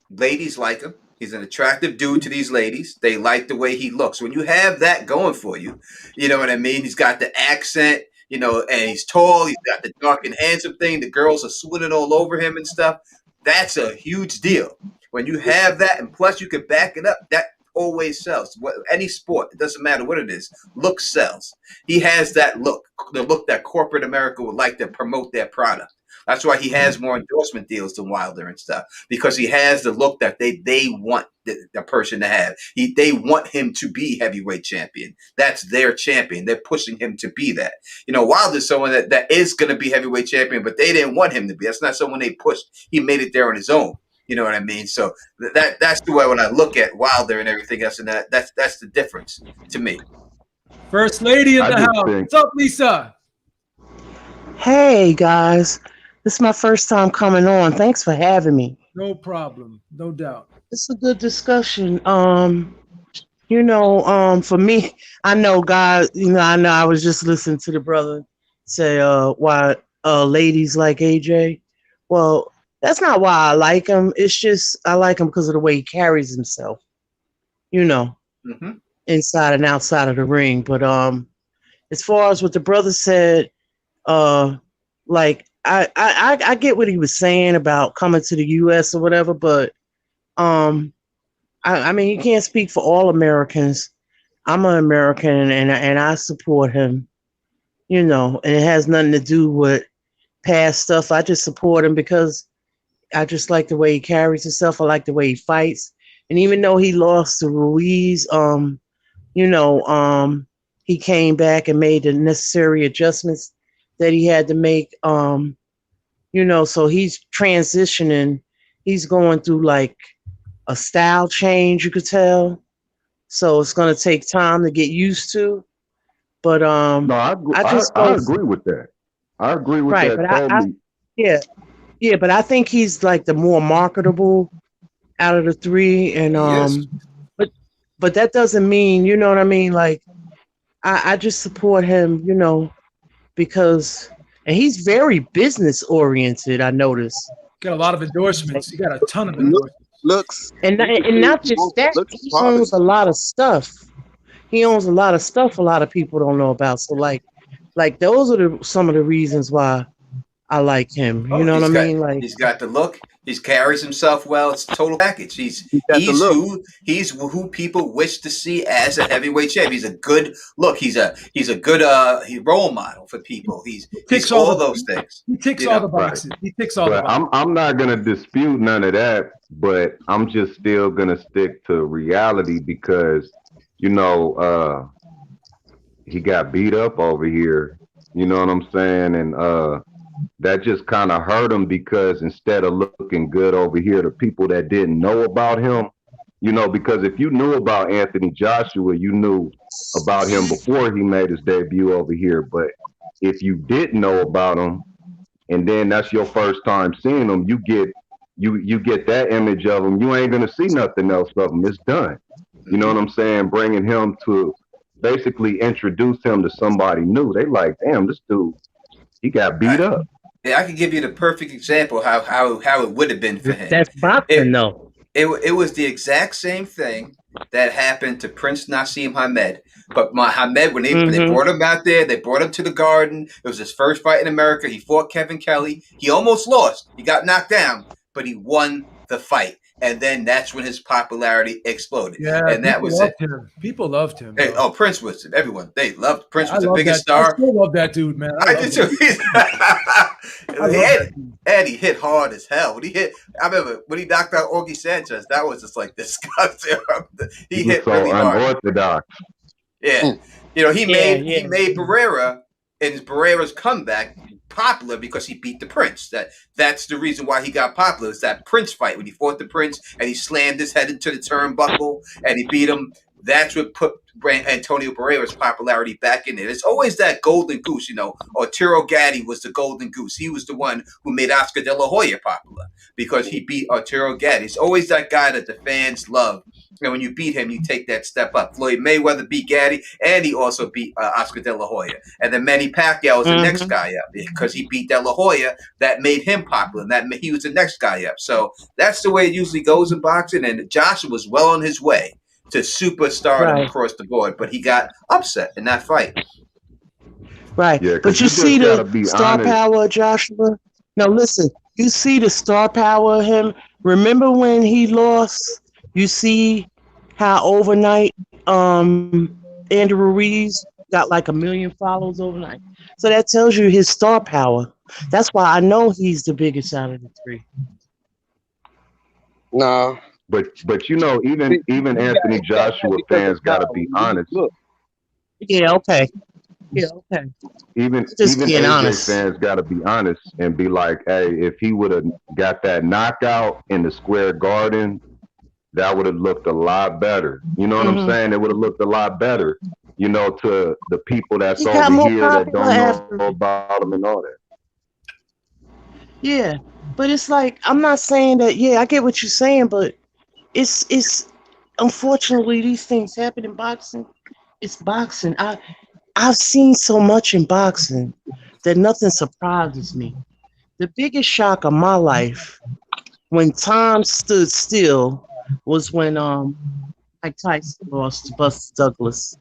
Speaker 5: ladies like him. He's an attractive dude to these ladies. They like the way he looks. When you have that going for you, you know what I mean? He's got the accent, you know, and he's tall. He's got the dark and handsome thing. The girls are swooning all over him and stuff. That's a huge deal. When you have that, and plus you can back it up, that always sells. Any sport, it doesn't matter what it is, look sells. He has that look, the look that corporate America would like to promote their product. That's why he has more endorsement deals than Wilder and stuff, because he has the look that they want the person to have. They want him to be heavyweight champion. That's their champion. They're pushing him to be that. You know, Wilder's someone that is going to be heavyweight champion, but they didn't want him to be. That's not someone they pushed. He made it there on his own. You know what I mean? So that's the way when I look at Wilder and everything else, and that's the difference to me.
Speaker 3: First lady in the house. What's up, Lisa?
Speaker 11: Hey guys, this is my first time coming on. Thanks for having me.
Speaker 3: No problem, no doubt.
Speaker 11: It's a good discussion. For me, I know God. I know I was just listening to the brother say, why ladies like AJ. Well, that's not why I like him. It's just I like him because of the way he carries himself, inside and outside of the ring. But as far as what the brother said, I get what he was saying about coming to the U.S. or whatever, but I mean, you can't speak for all Americans. I'm an American and I support him, and it has nothing to do with past stuff. I just support him because I just like the way he carries himself. I like the way he fights. And even though he lost to Ruiz, he came back and made the necessary adjustments that he had to make. So he's transitioning. He's going through like a style change, you could tell. So it's going to take time to get used to. But
Speaker 10: no, I agree with that. I agree with that totally.
Speaker 11: But I think he's like the more marketable out of the three, and but that doesn't mean, you know what I mean? Like I just support him, because and he's very business oriented. I noticed.
Speaker 3: Got a lot of endorsements. He got a ton of endorsements.
Speaker 9: Looks
Speaker 11: and not just that. He owns a lot of stuff. He owns a lot of stuff. A lot of people don't know about. So like those are some of the reasons why I like him. You know what I mean? Like
Speaker 5: he's got the look. He carries himself well. It's a total package. He's who people wish to see as a heavyweight champ. He's a good look. He's a good role model for people. He's all those things.
Speaker 3: He ticks all the boxes. He ticks all the boxes.
Speaker 10: I'm not gonna dispute none of that, but I'm just still gonna stick to reality because he got beat up over here. You know what I'm saying? And that just kind of hurt him because instead of looking good over here to people that didn't know about him, because if you knew about Anthony Joshua, you knew about him before he made his debut over here. But if you didn't know about him, and then that's your first time seeing him, you get that image of him. You ain't gonna see nothing else of him. It's done. You know what I'm saying? Bringing him to basically introduce him to somebody new. They like, damn, this dude, he got beat up.
Speaker 5: Yeah, I can give you the perfect example how it would have been for him.
Speaker 11: That's boxing, though.
Speaker 5: It was the exact same thing that happened to Prince Nassim Hamed. But Hamed, when they brought him out there, they brought him to the Garden. It was his first fight in America. He fought Kevin Kelly. He almost lost. He got knocked down, but he won the fight. And then that's when his popularity exploded.
Speaker 3: Yeah,
Speaker 5: and that was it.
Speaker 3: People loved him.
Speaker 5: Hey, Prince was everyone. They loved Prince. Was the
Speaker 3: that.
Speaker 5: biggest star.
Speaker 3: I still love that dude, man.
Speaker 5: I did too. And he hit hard as hell. When he hit, I remember when he knocked out Augie Sanchez. That was just like disgusting. He hit
Speaker 10: so
Speaker 5: really hard.
Speaker 10: Unorthodox.
Speaker 5: Yeah, he made Barrera and Barrera's comeback popular because he beat the Prince. That's the reason why he got popular. It's that Prince fight when he fought the Prince and he slammed his head into the turnbuckle and he beat him. That's what put Antonio Barrera's popularity back in there. It's always that golden goose, Arturo Gatti was the golden goose. He was the one who made Oscar De La Hoya popular because he beat Arturo Gatti. It's always that guy that the fans love. And when you beat him, you take that step up. Floyd Mayweather beat Gatti, and he also beat Oscar De La Hoya. And then Manny Pacquiao was the next guy up because he beat De La Hoya. That made him popular. And he was the next guy up. So that's the way it usually goes in boxing. And Joshua was well on his way to superstardom across the board, but he got upset in that fight.
Speaker 11: Right.
Speaker 10: Yeah,
Speaker 11: but you see the star power, Joshua? Now listen, you see the star power of him. Remember when he lost? You see how overnight Andrew Ruiz got like 1 million followers overnight. So that tells you his star power. That's why I know he's the biggest out of the three.
Speaker 9: No.
Speaker 10: But even Anthony Joshua fans got to be honest.
Speaker 11: Yeah, okay. Yeah, okay.
Speaker 10: Even AJ honest. Fans got to be honest and be like, hey, if he would have got that knockout in the Square Garden, that would have looked a lot better. You know what I'm saying? It would have looked a lot better, to the people that's over here that don't know about him and all that.
Speaker 11: Yeah, but it's like, I'm not saying that, I get what you're saying, but it's unfortunately these things happen in boxing. It's boxing. I've seen so much in boxing that nothing surprises me. The biggest shock of my life when time stood still was when Mike Tyson lost to Buster Douglas.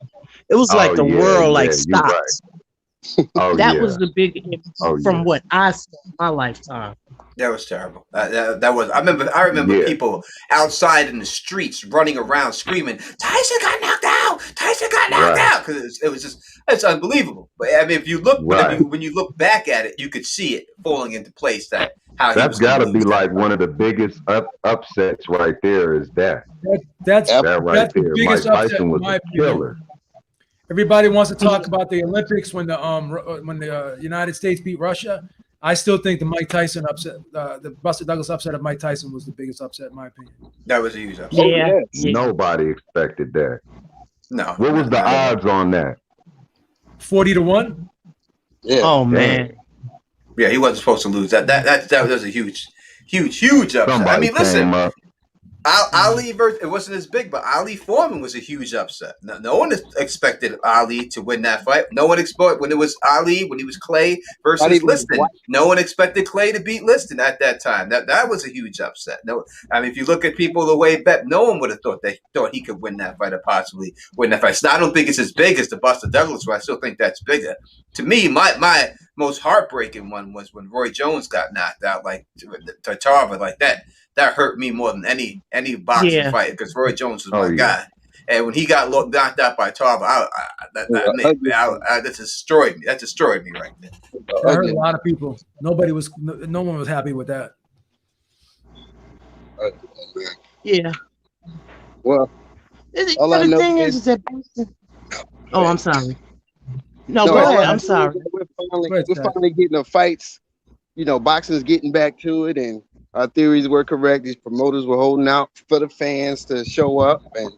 Speaker 11: It was like the world stopped.
Speaker 10: Right.
Speaker 11: That was the big from what I saw in my lifetime.
Speaker 5: That was terrible. That was. I remember people outside in the streets running around screaming, "Tyson got knocked out! Tyson got knocked out!" Because it was it's unbelievable. But I mean, if you look when you look back at it, you could see it falling into place. That's
Speaker 10: got to be like one of the biggest upsets right there. Is that
Speaker 3: that's
Speaker 10: right there?
Speaker 3: The biggest
Speaker 10: Mike
Speaker 3: upset
Speaker 10: Tyson was a killer.
Speaker 3: Everybody wants to talk about the Olympics when the United States beat Russia. I still think the Mike Tyson upset, the Buster Douglas upset of Mike Tyson was the biggest upset in my opinion.
Speaker 5: That was a huge upset.
Speaker 11: Yeah.
Speaker 10: Nobody expected that.
Speaker 5: No.
Speaker 10: What was the odds on that?
Speaker 3: 40-1.
Speaker 9: Yeah.
Speaker 11: Oh man.
Speaker 5: Yeah, he wasn't supposed to lose. That was a huge upset.
Speaker 10: Somebody
Speaker 5: I mean, listen.
Speaker 10: up.
Speaker 5: Ali versus, it wasn't as big, but Ali Foreman was a huge upset. No one expected Ali to win that fight. No one expected when it was Ali, when he was Clay versus Liston. No one expected Clay to beat Liston at that time. That was a huge upset. No, I mean, if you look at people the way back, no one would have thought he could win that fight or possibly win that fight. So I don't think it's as big as the Buster Douglas fight. I still think that's bigger. To me, my most heartbreaking one was when Roy Jones got knocked out like Tarver like that. That hurt me more than any boxing fight because Roy Jones was my guy, and when he got knocked out by Tarver, that destroyed me. That destroyed me right there.
Speaker 3: That hurt a lot of people. No one was happy with that.
Speaker 11: Yeah.
Speaker 9: Well,
Speaker 11: the thing is that. Oh, I'm sorry. No, go ahead. I'm sorry.
Speaker 9: We're finally getting the fights. Boxing's getting back to it, and our theories were correct. These promoters were holding out for the fans to show up, and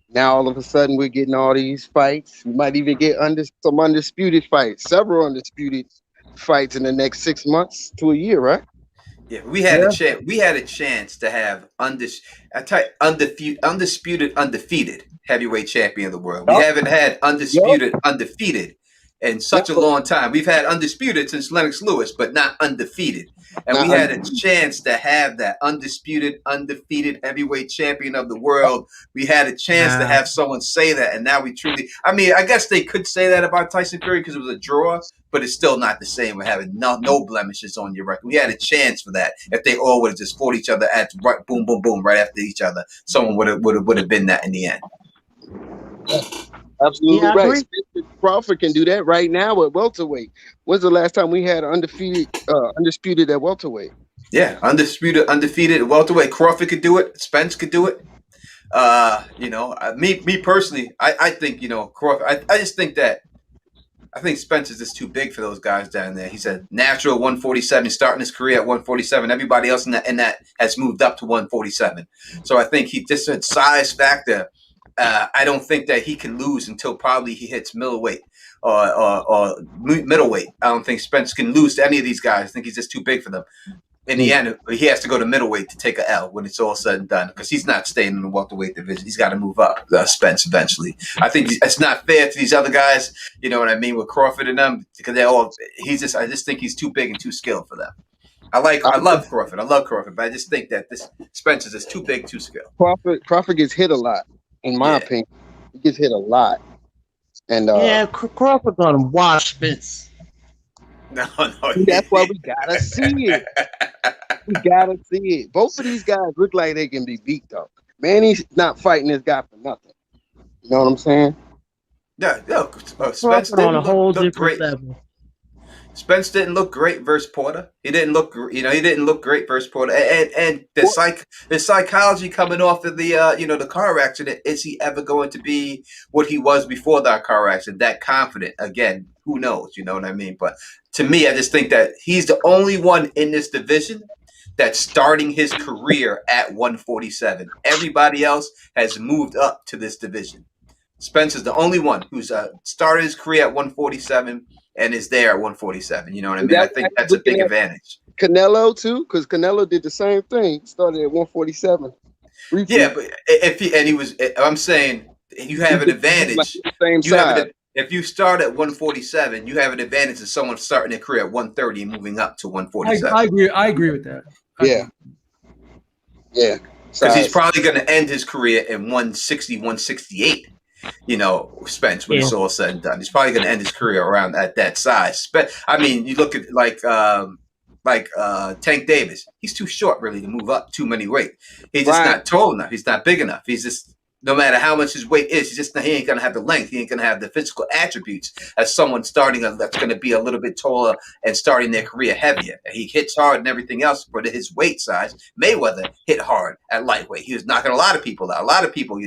Speaker 9: now all of a sudden we're getting all these fights. We might even get some undisputed fights, several undisputed fights in the next 6 months to a year, right?
Speaker 5: Yeah, we had a chance. We had a chance to have undisputed, undefeated heavyweight champion of the world. We haven't had undisputed, undefeated in such a long time. We've had undisputed since Lennox Lewis, but not undefeated. And we had a chance to have that undisputed, undefeated heavyweight champion of the world. We had a chance to have someone say that, and now we truly. I mean, I guess they could say that about Tyson Fury because it was a draw, but it's still not the same with having no blemishes on your record. We had a chance for that. If they all would have just fought each other at right, boom, boom, boom, right after each other, someone would have been that in the end.
Speaker 9: Absolutely right. Crawford can do that right now at welterweight. When's the last time we had undisputed at welterweight?
Speaker 5: Yeah, undefeated at welterweight. Crawford could do it. Spence could do it. Me personally, I think Crawford. I just think that I think Spence is just too big for those guys down there. He's a natural 147, starting his career at 147. Everybody else in that has moved up to 147. So I think he just a size factor. I don't think that he can lose until probably he hits middleweight or middleweight. I don't think Spence can lose to any of these guys. I think he's just too big for them. In the end, he has to go to middleweight to take a L when it's all said and done because he's not staying in the welterweight division. He's got to move up, Spence, eventually. I think it's not fair to these other guys, you know what I mean, with Crawford and them because I just think he's too big and too skilled for them. I love Crawford. But I just think that this Spence is just too big, too skilled.
Speaker 9: Crawford gets hit a lot. In my opinion, he gets hit a lot, and
Speaker 11: Crawford gonna wash Spence.
Speaker 5: No,
Speaker 9: that's why we gotta see it. We gotta see it. Both of these guys look like they can be beat, though. Manny's not fighting this guy for nothing. You know what I'm saying?
Speaker 5: Yeah, Spence
Speaker 11: on a whole different level.
Speaker 5: Spence didn't look great versus Porter. He didn't look great versus Porter. And the psychology coming off of the car accident, is he ever going to be what he was before that car accident? That confident again? Who knows? You know what I mean? But to me, I just think that he's the only one in this division that's starting his career at 147. Everybody else has moved up to this division. Spence is the only one who's started his career at 147. And is there at 147. You know what I mean? I think that's a big advantage.
Speaker 9: Canelo too, because Canelo did the same thing. He started at 147.
Speaker 5: Yeah, but I'm saying you have an advantage. If you start at 147, you have an advantage of someone starting their career at 130 and moving up to 147.
Speaker 3: I agree with that.
Speaker 9: Yeah.
Speaker 5: Because he's probably going to end his career in 160, 168. Spence, when it's all said and done, he's probably going to end his career around at that size. I mean, you look at like Tank Davis. He's too short, really, to move up too many weight. He's just not tall enough. He's not big enough. He's just, no matter how much his weight is, he ain't going to have the length. He ain't going to have the physical attributes as someone starting that's going to be a little bit taller and starting their career heavier. He hits hard and everything else, but at his weight size, Mayweather hit hard at lightweight. He was knocking a lot of people out. A lot of people,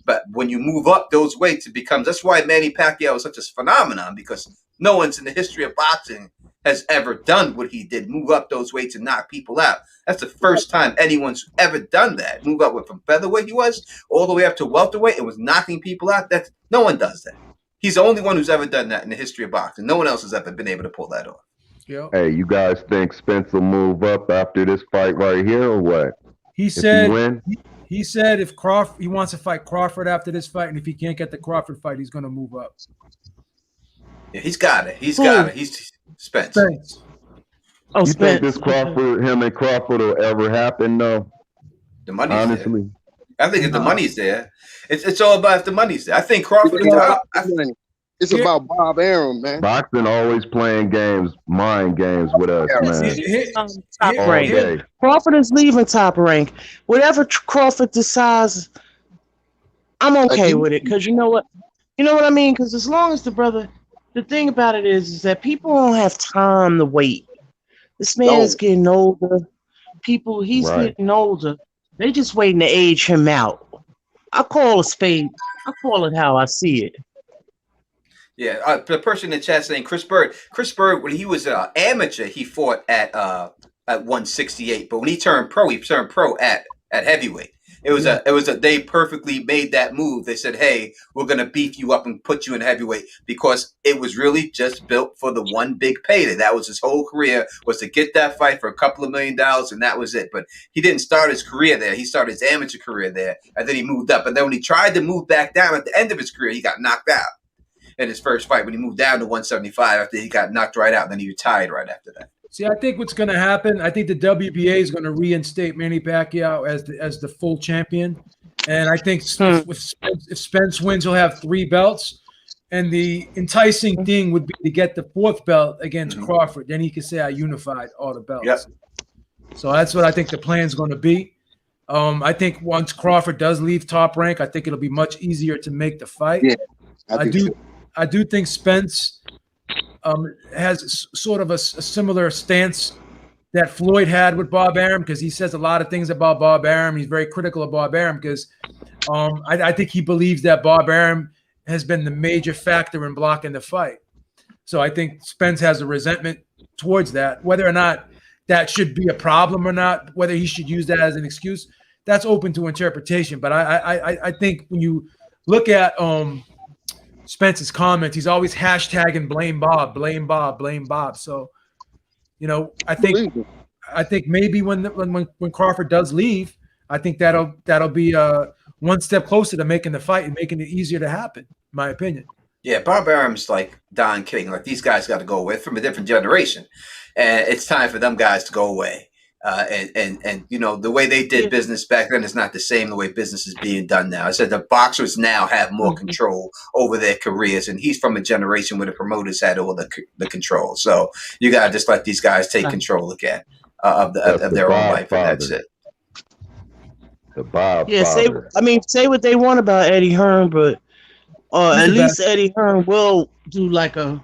Speaker 5: But when you move up those weights, that's why Manny Pacquiao is such a phenomenon, because no one's in the history of boxing has ever done what he did, move up those weights and knock people out. That's the first time anyone's ever done that. Move up from featherweight he was all the way up to welterweight and was knocking people out. No one does that. He's the only one who's ever done that in the history of boxing. No one else has ever been able to pull that off.
Speaker 3: Yep.
Speaker 10: Hey, you guys think Spence will move up after this fight right here or what?
Speaker 3: He said if he wants to fight Crawford after this fight, and if he can't get the Crawford fight, he's going to move up.
Speaker 5: Yeah, he's got it. He's Spence.
Speaker 10: You think him and Crawford will ever happen, though?
Speaker 5: The money's there. I think if the money's there, it's all about if the money's there. I think Crawford is
Speaker 9: It's about Bob Arum, man.
Speaker 10: Boxing always playing games, mind games with us, man.
Speaker 11: Top rank. Crawford is leaving Top Rank. Whatever Crawford decides, I'm okay with it. Because you know what I mean? Because as long as the thing about it is that people don't have time to wait. This man is getting older. He's getting older. They just waiting to age him out. I call a spade. I call it how I see it.
Speaker 5: Yeah, the person in the chat saying Chris Bird, when he was an amateur, he fought at 168, but when he turned pro at heavyweight. They perfectly made that move. They said, hey, we're going to beef you up and put you in heavyweight, because it was really just built for the one big payday. That was his whole career, was to get that fight for a couple of $1 million, and that was it. But he didn't start his career there. He started his amateur career there, and then he moved up. And then when he tried to move back down at the end of his career, he got knocked out. in his first fight when he moved down to 175 after he got knocked right out, and then he retired right after that.
Speaker 3: See, I think what's going to happen, I think the WBA is going to reinstate Manny Pacquiao as the full champion. And I think if Spence wins, he'll have 3 belts. And the enticing thing would be to get the 4th belt against Crawford. Then he could say, I unified all the belts.
Speaker 5: Yep.
Speaker 3: So that's what I think the plan is going to be. I think once Crawford does leave Top Rank, I think it'll be much easier to make the fight.
Speaker 9: Yeah,
Speaker 3: I do think Spence has sort of a similar stance that Floyd had with Bob Arum, because he says a lot of things about Bob Arum. He's very critical of Bob Arum because I think he believes that Bob Arum has been the major factor in blocking the fight. So I think Spence has a resentment towards that. Whether or not that should be a problem or not, whether he should use that as an excuse, that's open to interpretation. But I think when you look at Spence's comments, he's always hashtagging blame Bob, blame Bob, blame Bob. So, you know, I think maybe when Crawford does leave, I think that'll be one step closer to making the fight and making it easier to happen, in my opinion.
Speaker 5: Yeah, Bob Arum's like Don King. Like, these guys got to go away from a different generation, and it's time for them guys to go away. And you know, the way they did business back then is not the same the way business is being done now. I said the boxers now have more control over their careers, and he's from a generation where the promoters had all the control. So you got to just let these guys take control again of their own life, and that's it.
Speaker 10: The Bob.
Speaker 11: Yeah, say what they want about Eddie Hearn, but at least Eddie Hearn will do like how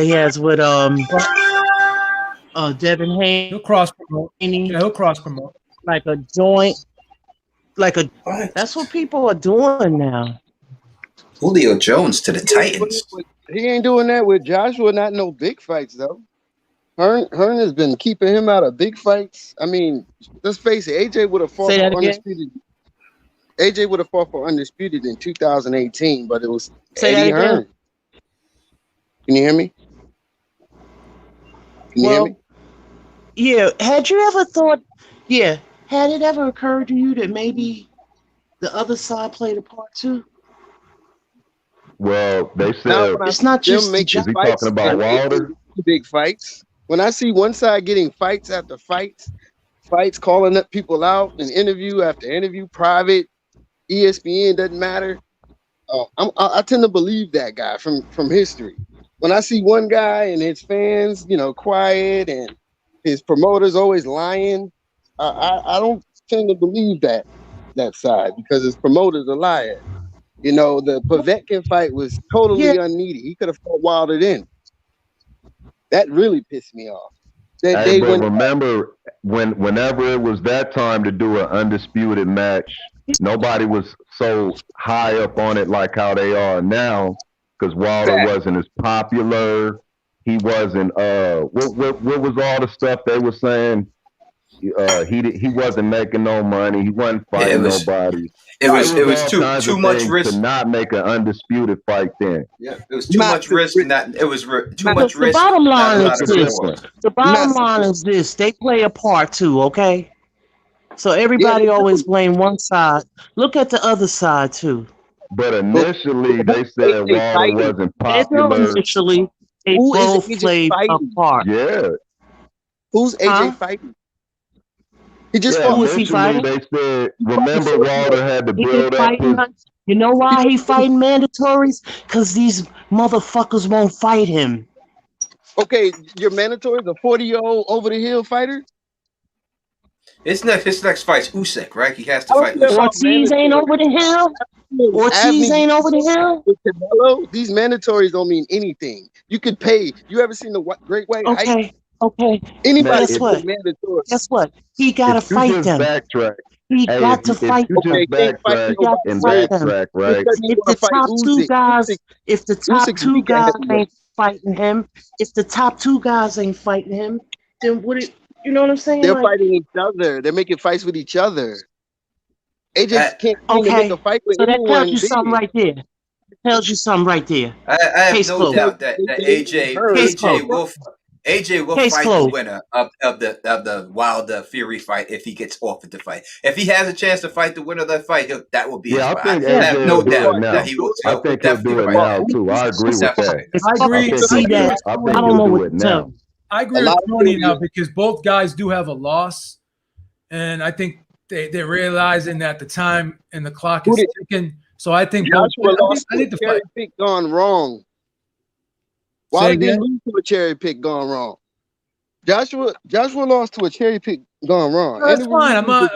Speaker 11: he has with Devin Haney.
Speaker 3: He'll cross promote. Yeah, he'll cross promote.
Speaker 11: Like a joint. That's what people are doing now.
Speaker 5: Julio Jones to the Titans.
Speaker 9: He ain't doing that with Joshua. Not no big fights though. Hearn has been keeping him out of big fights. I mean, let's face it. AJ would have fought for undisputed. AJ would have fought for undisputed in 2018, but it was Eddie Hearn. Can you hear me? Can you hear me?
Speaker 11: Yeah. Had you ever thought? Yeah. Had it ever occurred to you that maybe the other side played a part too?
Speaker 10: Well, they said
Speaker 11: it's not just
Speaker 10: is he talking about Wilder?
Speaker 9: Big fights. When I see one side getting fights after fights, calling up people out in interview after interview, private, ESPN, doesn't matter. I tend to believe that guy from history. When I see one guy and his fans, you know, quiet and his promoters always lying, I don't tend to believe that side because his promoters are lying. You know, the Povetkin fight was totally unneeded. He could have fought Wilder then. That really pissed me off.
Speaker 10: Remember, whenever it was that time to do an undisputed match, nobody was so high up on it like how they are now, because Wilder wasn't as popular. He wasn't. What was all the stuff they were saying? He wasn't making no money. He wasn't fighting nobody.
Speaker 5: It was too much risk
Speaker 10: to not make an undisputed fight then.
Speaker 5: Yeah, it was too much risk. Too much risk.
Speaker 11: The bottom line is this. The bottom line is this. They play a part too, okay? So everybody always blame one side. Look at the other side too.
Speaker 10: But initially they said Wilder wasn't popular.
Speaker 11: Initially, they both played a part.
Speaker 10: Yeah.
Speaker 9: Who's AJ fighting? He just
Speaker 11: who was he fighting?
Speaker 10: They said, remember Wilder had to build up his...
Speaker 11: You know why he fighting mandatories? Because these motherfuckers won't fight him.
Speaker 9: Okay, your mandatory is a 40-year-old over-the-hill fighter?
Speaker 5: His next fight's Usyk, right? He has to fight Usyk.
Speaker 11: Ortiz ain't over the hill? Ortiz ain't over the hill?
Speaker 9: Canelo, these mandatories don't mean anything. You could pay. You ever seen the Great White Hype?
Speaker 11: Okay.
Speaker 9: Anybody
Speaker 11: guess what? He gotta fight them. He got to fight them.
Speaker 10: If
Speaker 11: the top two guys ain't fighting him, then what it, you know what I'm saying?
Speaker 9: They're fighting each other. They're making fights with each other. AJ can't make a fight with anyone.
Speaker 11: So that tells you something right there. I have
Speaker 5: no doubt that AJ AJ will
Speaker 11: Case
Speaker 5: fight
Speaker 11: closed.
Speaker 5: the winner of the Wilder Fury fight if he gets offered to fight. If he has a chance to fight the winner of that fight, that will be his
Speaker 10: Yeah, I
Speaker 5: fight.
Speaker 10: think
Speaker 5: I have
Speaker 10: AJ
Speaker 5: no
Speaker 10: will do
Speaker 5: doubt
Speaker 10: it
Speaker 5: that
Speaker 10: now.
Speaker 5: he will
Speaker 10: I think he'll
Speaker 5: definitely
Speaker 10: do it
Speaker 5: fight.
Speaker 10: now too. I agree with that.
Speaker 11: It's
Speaker 3: I
Speaker 11: hard
Speaker 3: agree.
Speaker 11: to see that.
Speaker 10: I
Speaker 11: I
Speaker 10: think
Speaker 11: don't
Speaker 10: he'll
Speaker 11: know
Speaker 10: do
Speaker 11: what
Speaker 10: it
Speaker 11: to tell
Speaker 10: now.
Speaker 11: you.
Speaker 3: I agree
Speaker 9: A
Speaker 3: with
Speaker 9: lot of
Speaker 3: Tony
Speaker 9: people-
Speaker 3: now because both guys do have a loss, and I think they're realizing that the time and the clock is ticking. So I think
Speaker 9: Joshua lost
Speaker 3: I think
Speaker 9: to
Speaker 3: the
Speaker 9: a cherry
Speaker 3: fight.
Speaker 9: pick gone wrong.
Speaker 3: Say
Speaker 9: Wilder
Speaker 3: again?
Speaker 9: didn't lose to a cherry pick gone wrong. Joshua lost to a cherry pick gone wrong.
Speaker 3: No, that's
Speaker 9: Andy
Speaker 3: fine.
Speaker 9: Ruiz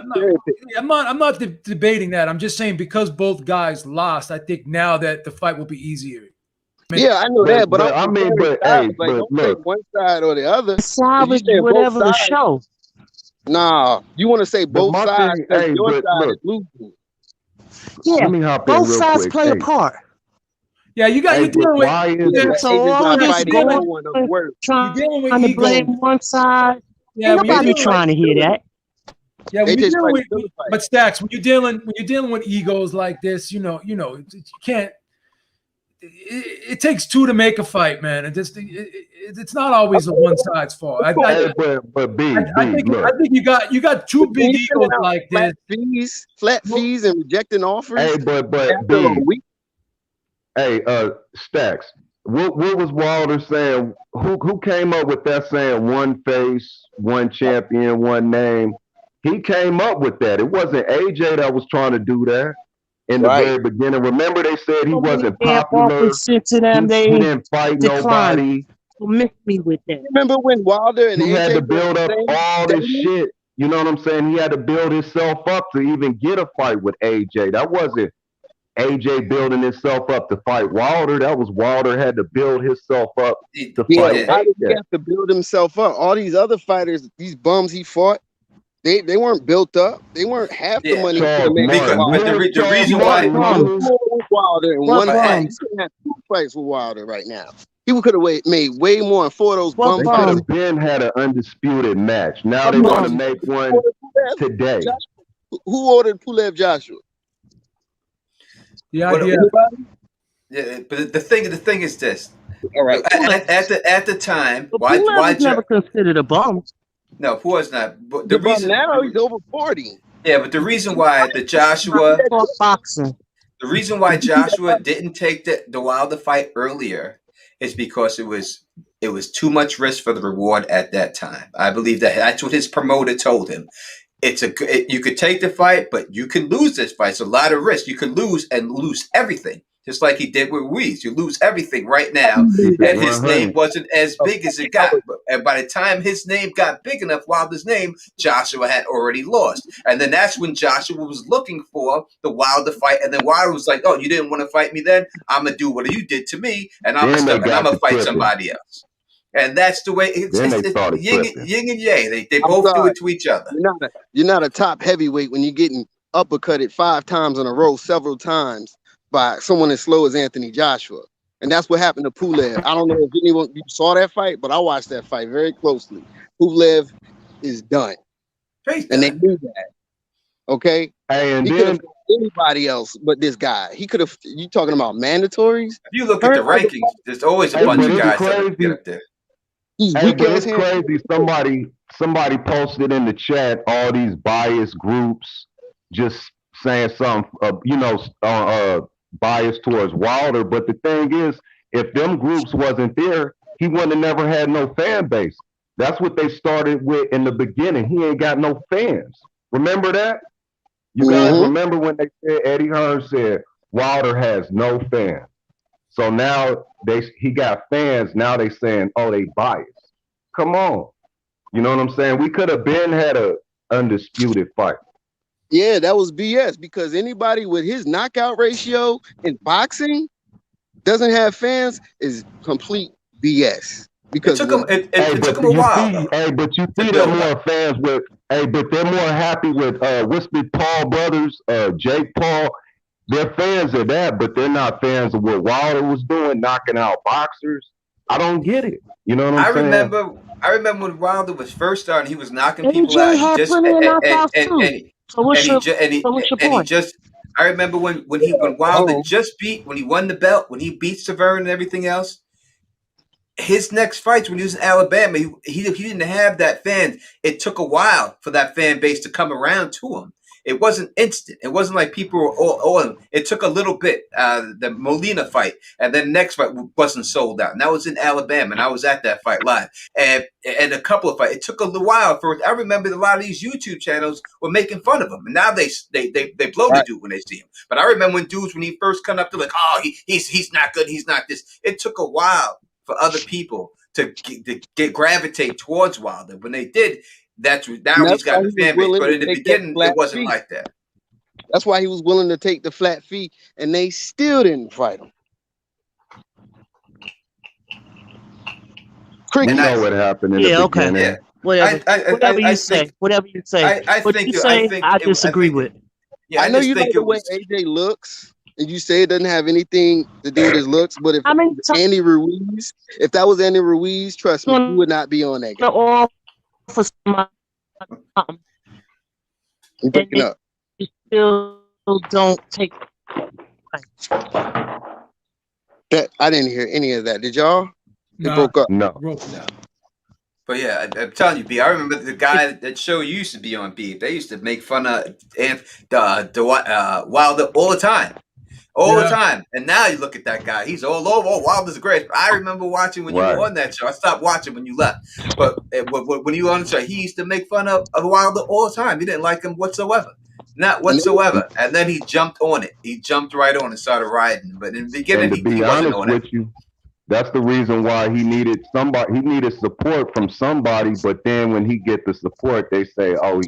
Speaker 3: I'm not debating that. I'm just saying because both guys lost, I think now that the fight will be easier.
Speaker 9: Yeah, I know that, but I'm
Speaker 10: I mean,
Speaker 9: comparing
Speaker 10: but
Speaker 9: sides.
Speaker 10: hey,
Speaker 9: Like,
Speaker 10: but
Speaker 9: don't say
Speaker 10: look,
Speaker 9: one side or the other. If you
Speaker 11: Salvage
Speaker 9: say both
Speaker 11: whatever the
Speaker 9: sides,
Speaker 11: show.
Speaker 9: nah, you want to say
Speaker 10: but
Speaker 9: both
Speaker 10: my
Speaker 9: sides
Speaker 10: thing,
Speaker 9: because
Speaker 10: hey,
Speaker 9: your
Speaker 10: but
Speaker 9: side
Speaker 10: look,
Speaker 9: is losing.
Speaker 11: Yeah,
Speaker 10: let me hop in
Speaker 11: both
Speaker 10: real
Speaker 11: sides
Speaker 10: quick.
Speaker 11: play a
Speaker 10: Hey,
Speaker 11: part.
Speaker 3: Yeah, you're
Speaker 10: but
Speaker 3: dealing with
Speaker 10: why is
Speaker 9: Yeah,
Speaker 10: it?
Speaker 9: but
Speaker 11: So
Speaker 9: AJ's
Speaker 11: all
Speaker 9: not
Speaker 11: this
Speaker 9: fighting no
Speaker 11: going,
Speaker 9: one of worth.
Speaker 3: you're dealing with
Speaker 11: trying to
Speaker 3: ego.
Speaker 11: blame one side,
Speaker 3: Yeah,
Speaker 11: ain't
Speaker 3: when you're
Speaker 11: nobody
Speaker 3: dealing
Speaker 11: trying to hear that.
Speaker 3: Yeah, when you're
Speaker 9: AJ's
Speaker 3: dealing
Speaker 9: fighting
Speaker 3: with,
Speaker 9: Philly fight.
Speaker 3: but Stacks, when you're dealing with egos like this, you can't. It takes two to make a fight, man. It's not always a one side's fault. I
Speaker 10: Hey, but B,
Speaker 3: think
Speaker 10: look,
Speaker 3: you got two
Speaker 9: When
Speaker 3: big
Speaker 9: you send
Speaker 3: egos
Speaker 9: out
Speaker 3: like this.
Speaker 9: flat fees, and rejecting offers
Speaker 10: hey, but
Speaker 9: after a
Speaker 10: B,
Speaker 9: week.
Speaker 10: hey, Stacks. What was Wilder saying? Who came up with that saying? One face, one champion, one name. He came up with that. It wasn't AJ that was trying to do that in the
Speaker 9: Right.
Speaker 10: very beginning. Remember, they said he
Speaker 11: So many
Speaker 10: wasn't
Speaker 11: damn
Speaker 10: popular.
Speaker 11: offers sent to them,
Speaker 10: He
Speaker 11: they
Speaker 10: didn't fight
Speaker 11: declined.
Speaker 10: nobody.
Speaker 11: So miss me with that.
Speaker 9: Remember when Wilder and
Speaker 10: He had
Speaker 9: AJ
Speaker 10: to build up all this
Speaker 9: stadium?
Speaker 10: shit. You know what I'm saying? He had to build himself up to even get a fight with AJ. That wasn't AJ building himself up to fight Wilder. That was Wilder had to build himself up to
Speaker 9: Yeah,
Speaker 10: fight
Speaker 9: why did he
Speaker 10: AJ.
Speaker 9: have to build himself up? All these other fighters, these bums he fought, they weren't built up. They weren't half the money he could have
Speaker 10: Charles
Speaker 9: made with
Speaker 10: Martin.
Speaker 9: Wilder.
Speaker 5: But the
Speaker 10: Charles
Speaker 5: reason
Speaker 10: Martin,
Speaker 5: why
Speaker 11: Bums.
Speaker 10: remember?
Speaker 9: More with Wilder and
Speaker 11: What
Speaker 9: one fight.
Speaker 11: bums?
Speaker 9: He could have 2 fights with Wilder right now. He could have made way more, and 4 of those
Speaker 11: What
Speaker 9: bums
Speaker 10: They
Speaker 9: could
Speaker 10: could
Speaker 9: have.
Speaker 10: have been had an undisputed match. Now they
Speaker 9: Who
Speaker 10: want to
Speaker 11: bums?
Speaker 10: make one
Speaker 9: ordered Pulev?
Speaker 10: today.
Speaker 9: Who ordered Pulev Joshua?
Speaker 3: The
Speaker 5: What-
Speaker 3: idea.
Speaker 5: Yeah, but the thing is this.
Speaker 9: All right.
Speaker 5: At the time,
Speaker 11: But
Speaker 5: why
Speaker 11: Pulev was never considered a bum.
Speaker 5: no, Pua's not. But
Speaker 9: The bum now, he's over 40.
Speaker 5: yeah, but the reason why
Speaker 11: Talk boxing.
Speaker 5: the reason why Joshua didn't take the Wilder fight earlier is because it was too much risk for the reward at that time. I believe that's what his promoter told him. You could take the fight, but you could lose this fight. It's a lot of risk. You could lose everything, just like he did with Ruiz. You lose everything right now, and his name wasn't as big as it got. And by the time his name got big enough, Wilder's name, Joshua had already lost. And then that's when Joshua was looking for the Wilder fight, and then Wilder was like, "Oh, you didn't want to fight me then? I'm gonna do what you did to me, and I'm gonna fight somebody else." And that's the way it's yin and yang. They both do it to each other.
Speaker 9: You're not a top heavyweight when you're getting uppercutted 5 times in a row, several times by someone as slow as Anthony Joshua. And that's what happened to Pulev. I don't know if anyone you saw that fight, but I watched that fight very closely. Pulev is done. And they knew that. Okay?
Speaker 10: And
Speaker 9: he could have anybody else but this guy. He could have. You talking about mandatories?
Speaker 5: If you look at the rankings, there's always a bunch of guys that get up there.
Speaker 10: Hey, but it's crazy. Somebody posted in the chat all these biased groups just saying something, biased towards Wilder. But the thing is, if them groups wasn't there, he wouldn't have never had no fan base. That's what they started with in the beginning. He ain't got no fans. Remember that? You guys remember when they said Eddie Hearn said Wilder has no fans. So now he got fans. Now they saying, oh, they biased. Come on. You know what I'm saying? We could have had a undisputed fight.
Speaker 9: Yeah, that was BS because anybody with his knockout ratio in boxing doesn't have fans is complete BS. Because
Speaker 5: it took him a while.
Speaker 10: But you see them more fans with. But they're more happy with what's the Paul brothers, Jake Paul. They're fans of that, but they're not fans of what Wilder was doing, knocking out boxers. I don't get it. You know what I'm saying?
Speaker 5: I remember when Wilder was first starting, he was knocking people
Speaker 11: AJ
Speaker 5: out.
Speaker 11: had plenty of knockouts too. So what's your point?
Speaker 5: I remember when Wilder just when he won the belt, when he beat Severn and everything else, his next fights when he was in Alabama, he didn't have that fan. It took a while for that fan base to come around to him. It wasn't instant. It wasn't like people were all him. It took a little bit. The Molina fight, and then the next fight wasn't sold out. And that was in Alabama, and I was at that fight live. And a couple of fights. It took a little while for. I remember a lot of these YouTube channels were making fun of him, and now they blow the dude when they see him. But I remember when he first come up, they're like, oh, he's not good. He's not this. It took a while for other people to gravitate towards Wilder. When they did, now he's got the fan base. But in the beginning, it wasn't like that.
Speaker 9: That's why he was willing to take the flat fee, and they still didn't fight him.
Speaker 10: You know what happened in the beginning.
Speaker 11: Yeah. Whatever you say. I disagree with.
Speaker 9: Yeah, I know you like the way AJ looks, and you say it doesn't have anything to do with his looks, but if Andy Ruiz, if that was Andy Ruiz, trust me, you would not be on that game.
Speaker 11: All for
Speaker 9: You're breaking up.
Speaker 11: You still don't take
Speaker 9: that. I didn't hear any of that. Did y'all?
Speaker 3: No.
Speaker 9: It broke up.
Speaker 10: No.
Speaker 5: But yeah, I'm telling you, B. I remember the guy that show used to be on B. They used to make fun of Wilder all the time. All the time. And now you look at that guy. He's all over. Oh, Wilder's great. I remember watching when you were on that show. I stopped watching when you left. But when you were on the show, he used to make fun of Wilder all the time. He didn't like him whatsoever. Not whatsoever. And then he jumped on it. He jumped right on and started riding. But in the beginning, he wasn't on it.
Speaker 10: That's the reason why he needed somebody. He needed support from somebody. But then when he get the support, they say, oh,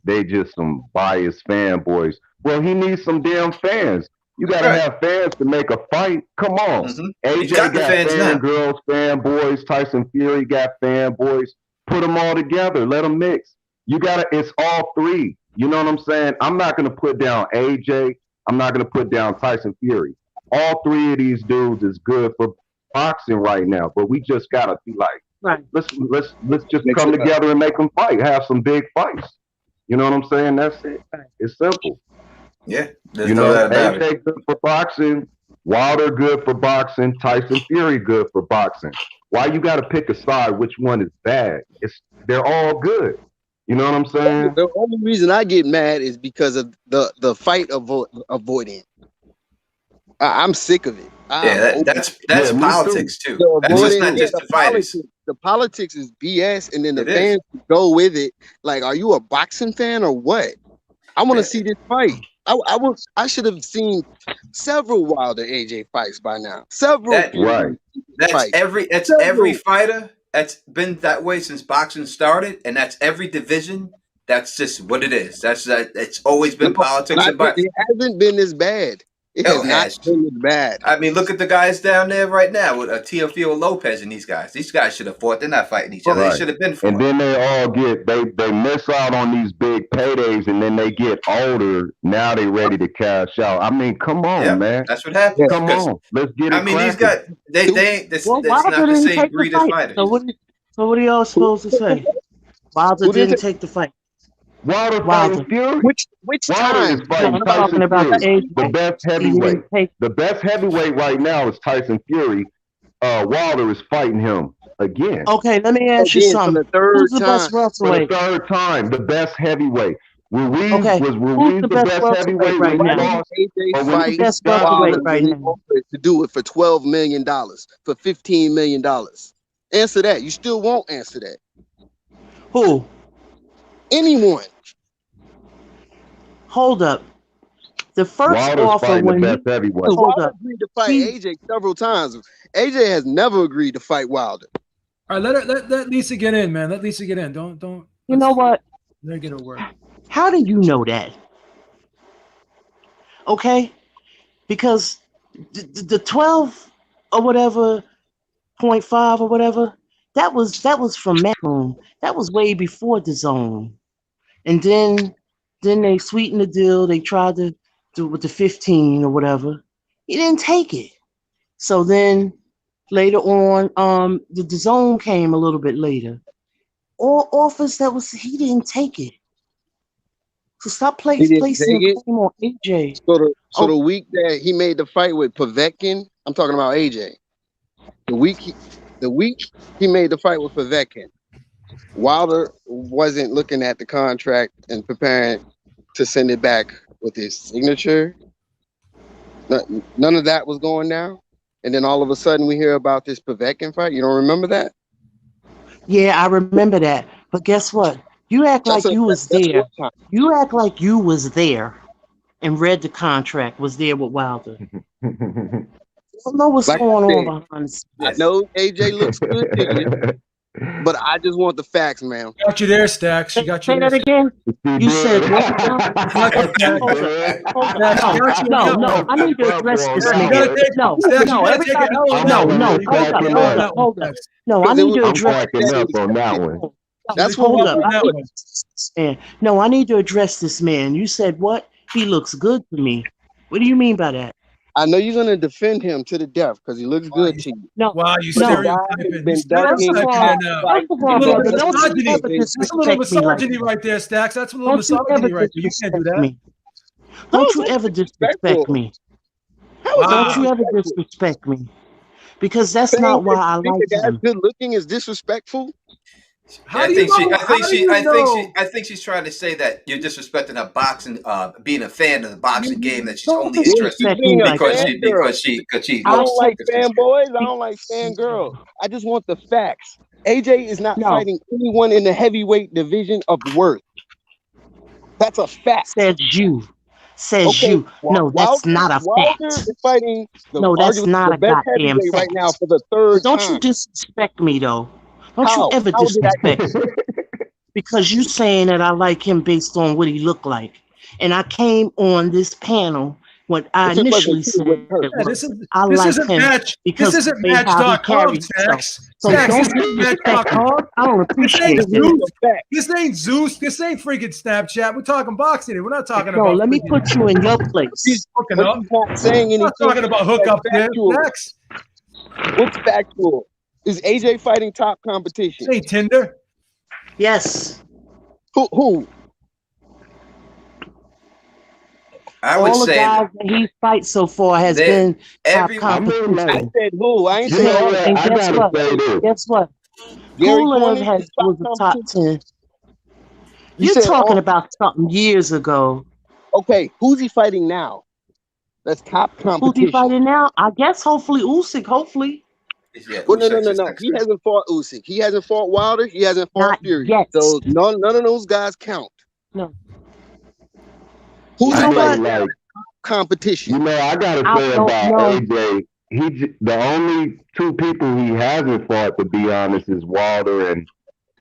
Speaker 10: they just some biased fanboys. Well, he needs some damn fans. You gotta have fans to make a fight. Come on. AJ got fangirls, fanboys. Tyson Fury got fanboys. Put them all together. Let them mix. It's all three. You know what I'm saying? I'm not gonna put down AJ. I'm not gonna put down Tyson Fury. All three of these dudes is good for boxing right now. But we just gotta be like, let's just come together and make them fight. Have some big fights. You know what I'm saying? That's it. It's simple.
Speaker 5: Yeah,
Speaker 10: you know, AJ good for boxing, Wilder good for boxing, Tyson Fury good for boxing. Why you got to pick a side? Which one is bad? They're all good. You know what I'm saying?
Speaker 9: The only reason I get mad is because of the fight avoiding. I'm sick of it.
Speaker 5: That's politics too. That's not just the fighters.
Speaker 9: The politics is BS, and then the fans go with it. Like, are you a boxing fan or what? I want to see this fight. I should have seen several Wilder AJ fights by now. That's
Speaker 5: every fighter. That's been that way since boxing started, and that's every division. That's just what it is. It's always been politics.
Speaker 9: It hasn't been this bad. It has not been as bad.
Speaker 5: I mean, look at the guys down there right now with Teofimo Lopez and these guys. These guys should have fought. They're not fighting each other. They should have been fought.
Speaker 10: And then they all they miss out on these big paydays, and then they get older. Now they ready to cash out. I mean, come on, man.
Speaker 5: That's what happens.
Speaker 10: Come on, let's get it.
Speaker 5: I mean, these guys, they ain't. That's not the same breed of fighters.
Speaker 11: So what are y'all supposed to say? Wilder didn't take the fight.
Speaker 10: Wilder fighting Fury?
Speaker 9: Which
Speaker 10: Wilder
Speaker 9: time?
Speaker 10: is fighting Tyson Fury. The best heavyweight. The best heavyweight right now is Tyson Fury. Wilder is fighting him again.
Speaker 11: Okay, let me ask you something. Who's the best welterweight?
Speaker 10: For the third time, the best heavyweight. Ruiz
Speaker 11: was
Speaker 10: the best heavyweight
Speaker 11: right now?
Speaker 9: Fight
Speaker 11: best welterweight right now?
Speaker 9: To do it for $12 million, for $15 million. Answer that. You still won't answer that.
Speaker 11: Who?
Speaker 9: Anyone.
Speaker 11: Hold up. The first
Speaker 10: Wilder's
Speaker 11: offer when
Speaker 10: the best heavyweight.
Speaker 9: Wilder agreed to fight AJ several times. AJ has never agreed to fight Wilder.
Speaker 3: All right, let Lisa get in, man. Let Lisa get in. Don't.
Speaker 11: You know what?
Speaker 3: Let her get her word.
Speaker 11: How do you know that? Okay, because the 12 or whatever, 0.5 or whatever, that was from Matchroom. That was way before the zone, and then they sweetened the deal. They tried to do it with the 15 or whatever. He didn't take it. So then later on, the zone came a little bit later. All offers he didn't take it. So stop placing blame on AJ.
Speaker 9: So the week that he made the fight with Povetkin, I'm talking about AJ. The week The week he made the fight with Povetkin, Wilder wasn't looking at the contract and preparing to send it back with his signature. None of that was going down. And then all of a sudden we hear about this Povetkin fight. You don't remember that?
Speaker 11: Yeah, I remember that. But guess what? You act like you was there. You act like you was there and read the contract, was there with Wilder. I don't know what's going on behind the scenes.
Speaker 9: I know AJ looks good to you, but I just want the facts, man.
Speaker 3: Got you there, Stacks. She got you.
Speaker 11: Say that again. You said what? No. I need to address this man. No, everybody. No. Hold up. No, I need to address this man.
Speaker 9: That's what
Speaker 11: No, I need to address this man. You said what? He looks good to me. What do you mean by that?
Speaker 9: I know you're going to defend him to the death because he looks good to you.
Speaker 11: No,
Speaker 3: wow, you stereotyping. That's a little misogyny right there, Stacks. That's a little misogyny right there. You can't do that.
Speaker 11: Don't you ever disrespect me. Don't you ever disrespect me. Because that's not why I like him.
Speaker 9: Good looking is disrespectful.
Speaker 5: I think she's trying to say that you're disrespecting her boxing, being a fan of the boxing game. That she's only interested because she.
Speaker 9: I don't like fanboys. I don't like fangirls. I just want the facts. AJ is not fighting anyone in the heavyweight division of worth. That's a fact.
Speaker 11: Says you. No, that's not a fact.
Speaker 9: Is fighting
Speaker 11: that's not a goddamn fact.
Speaker 9: Right now for the third time.
Speaker 11: Don't you disrespect me though. Don't you ever disrespect me. Because you saying that I like him based on what he looked like. And I came on this panel when I initially said
Speaker 3: this isn't Match.com, Stacks.
Speaker 11: So don't disrespect me. I don't appreciate it.
Speaker 3: This ain't Zeus. This ain't freaking Snapchat. We're talking boxing here. We're not talking about.
Speaker 11: No, let me put you in your place.
Speaker 9: We're not saying anything.
Speaker 3: We're not talking about hookup there. Stacks.
Speaker 9: What's factual? Is AJ fighting top competition?
Speaker 3: Say Tinder.
Speaker 11: Yes.
Speaker 9: Who?
Speaker 5: I would
Speaker 11: all
Speaker 5: say
Speaker 11: the guys that he fights so far has been top competition.
Speaker 9: I said who? I ain't saying.
Speaker 11: Guess what? Kovalev was a top 10. You're talking about something years ago.
Speaker 9: Okay, who's he fighting now? That's top competition.
Speaker 11: Who's he fighting now? I guess hopefully Usyk. Hopefully.
Speaker 9: Well, no. He hasn't fought Usyk. He hasn't fought Wilder. He hasn't fought Fury.
Speaker 11: Yet.
Speaker 9: So none of those guys count.
Speaker 11: No.
Speaker 9: Who's like competition?
Speaker 10: You know, I gotta say about AJ, the only two people he hasn't fought, to be honest, is Wilder and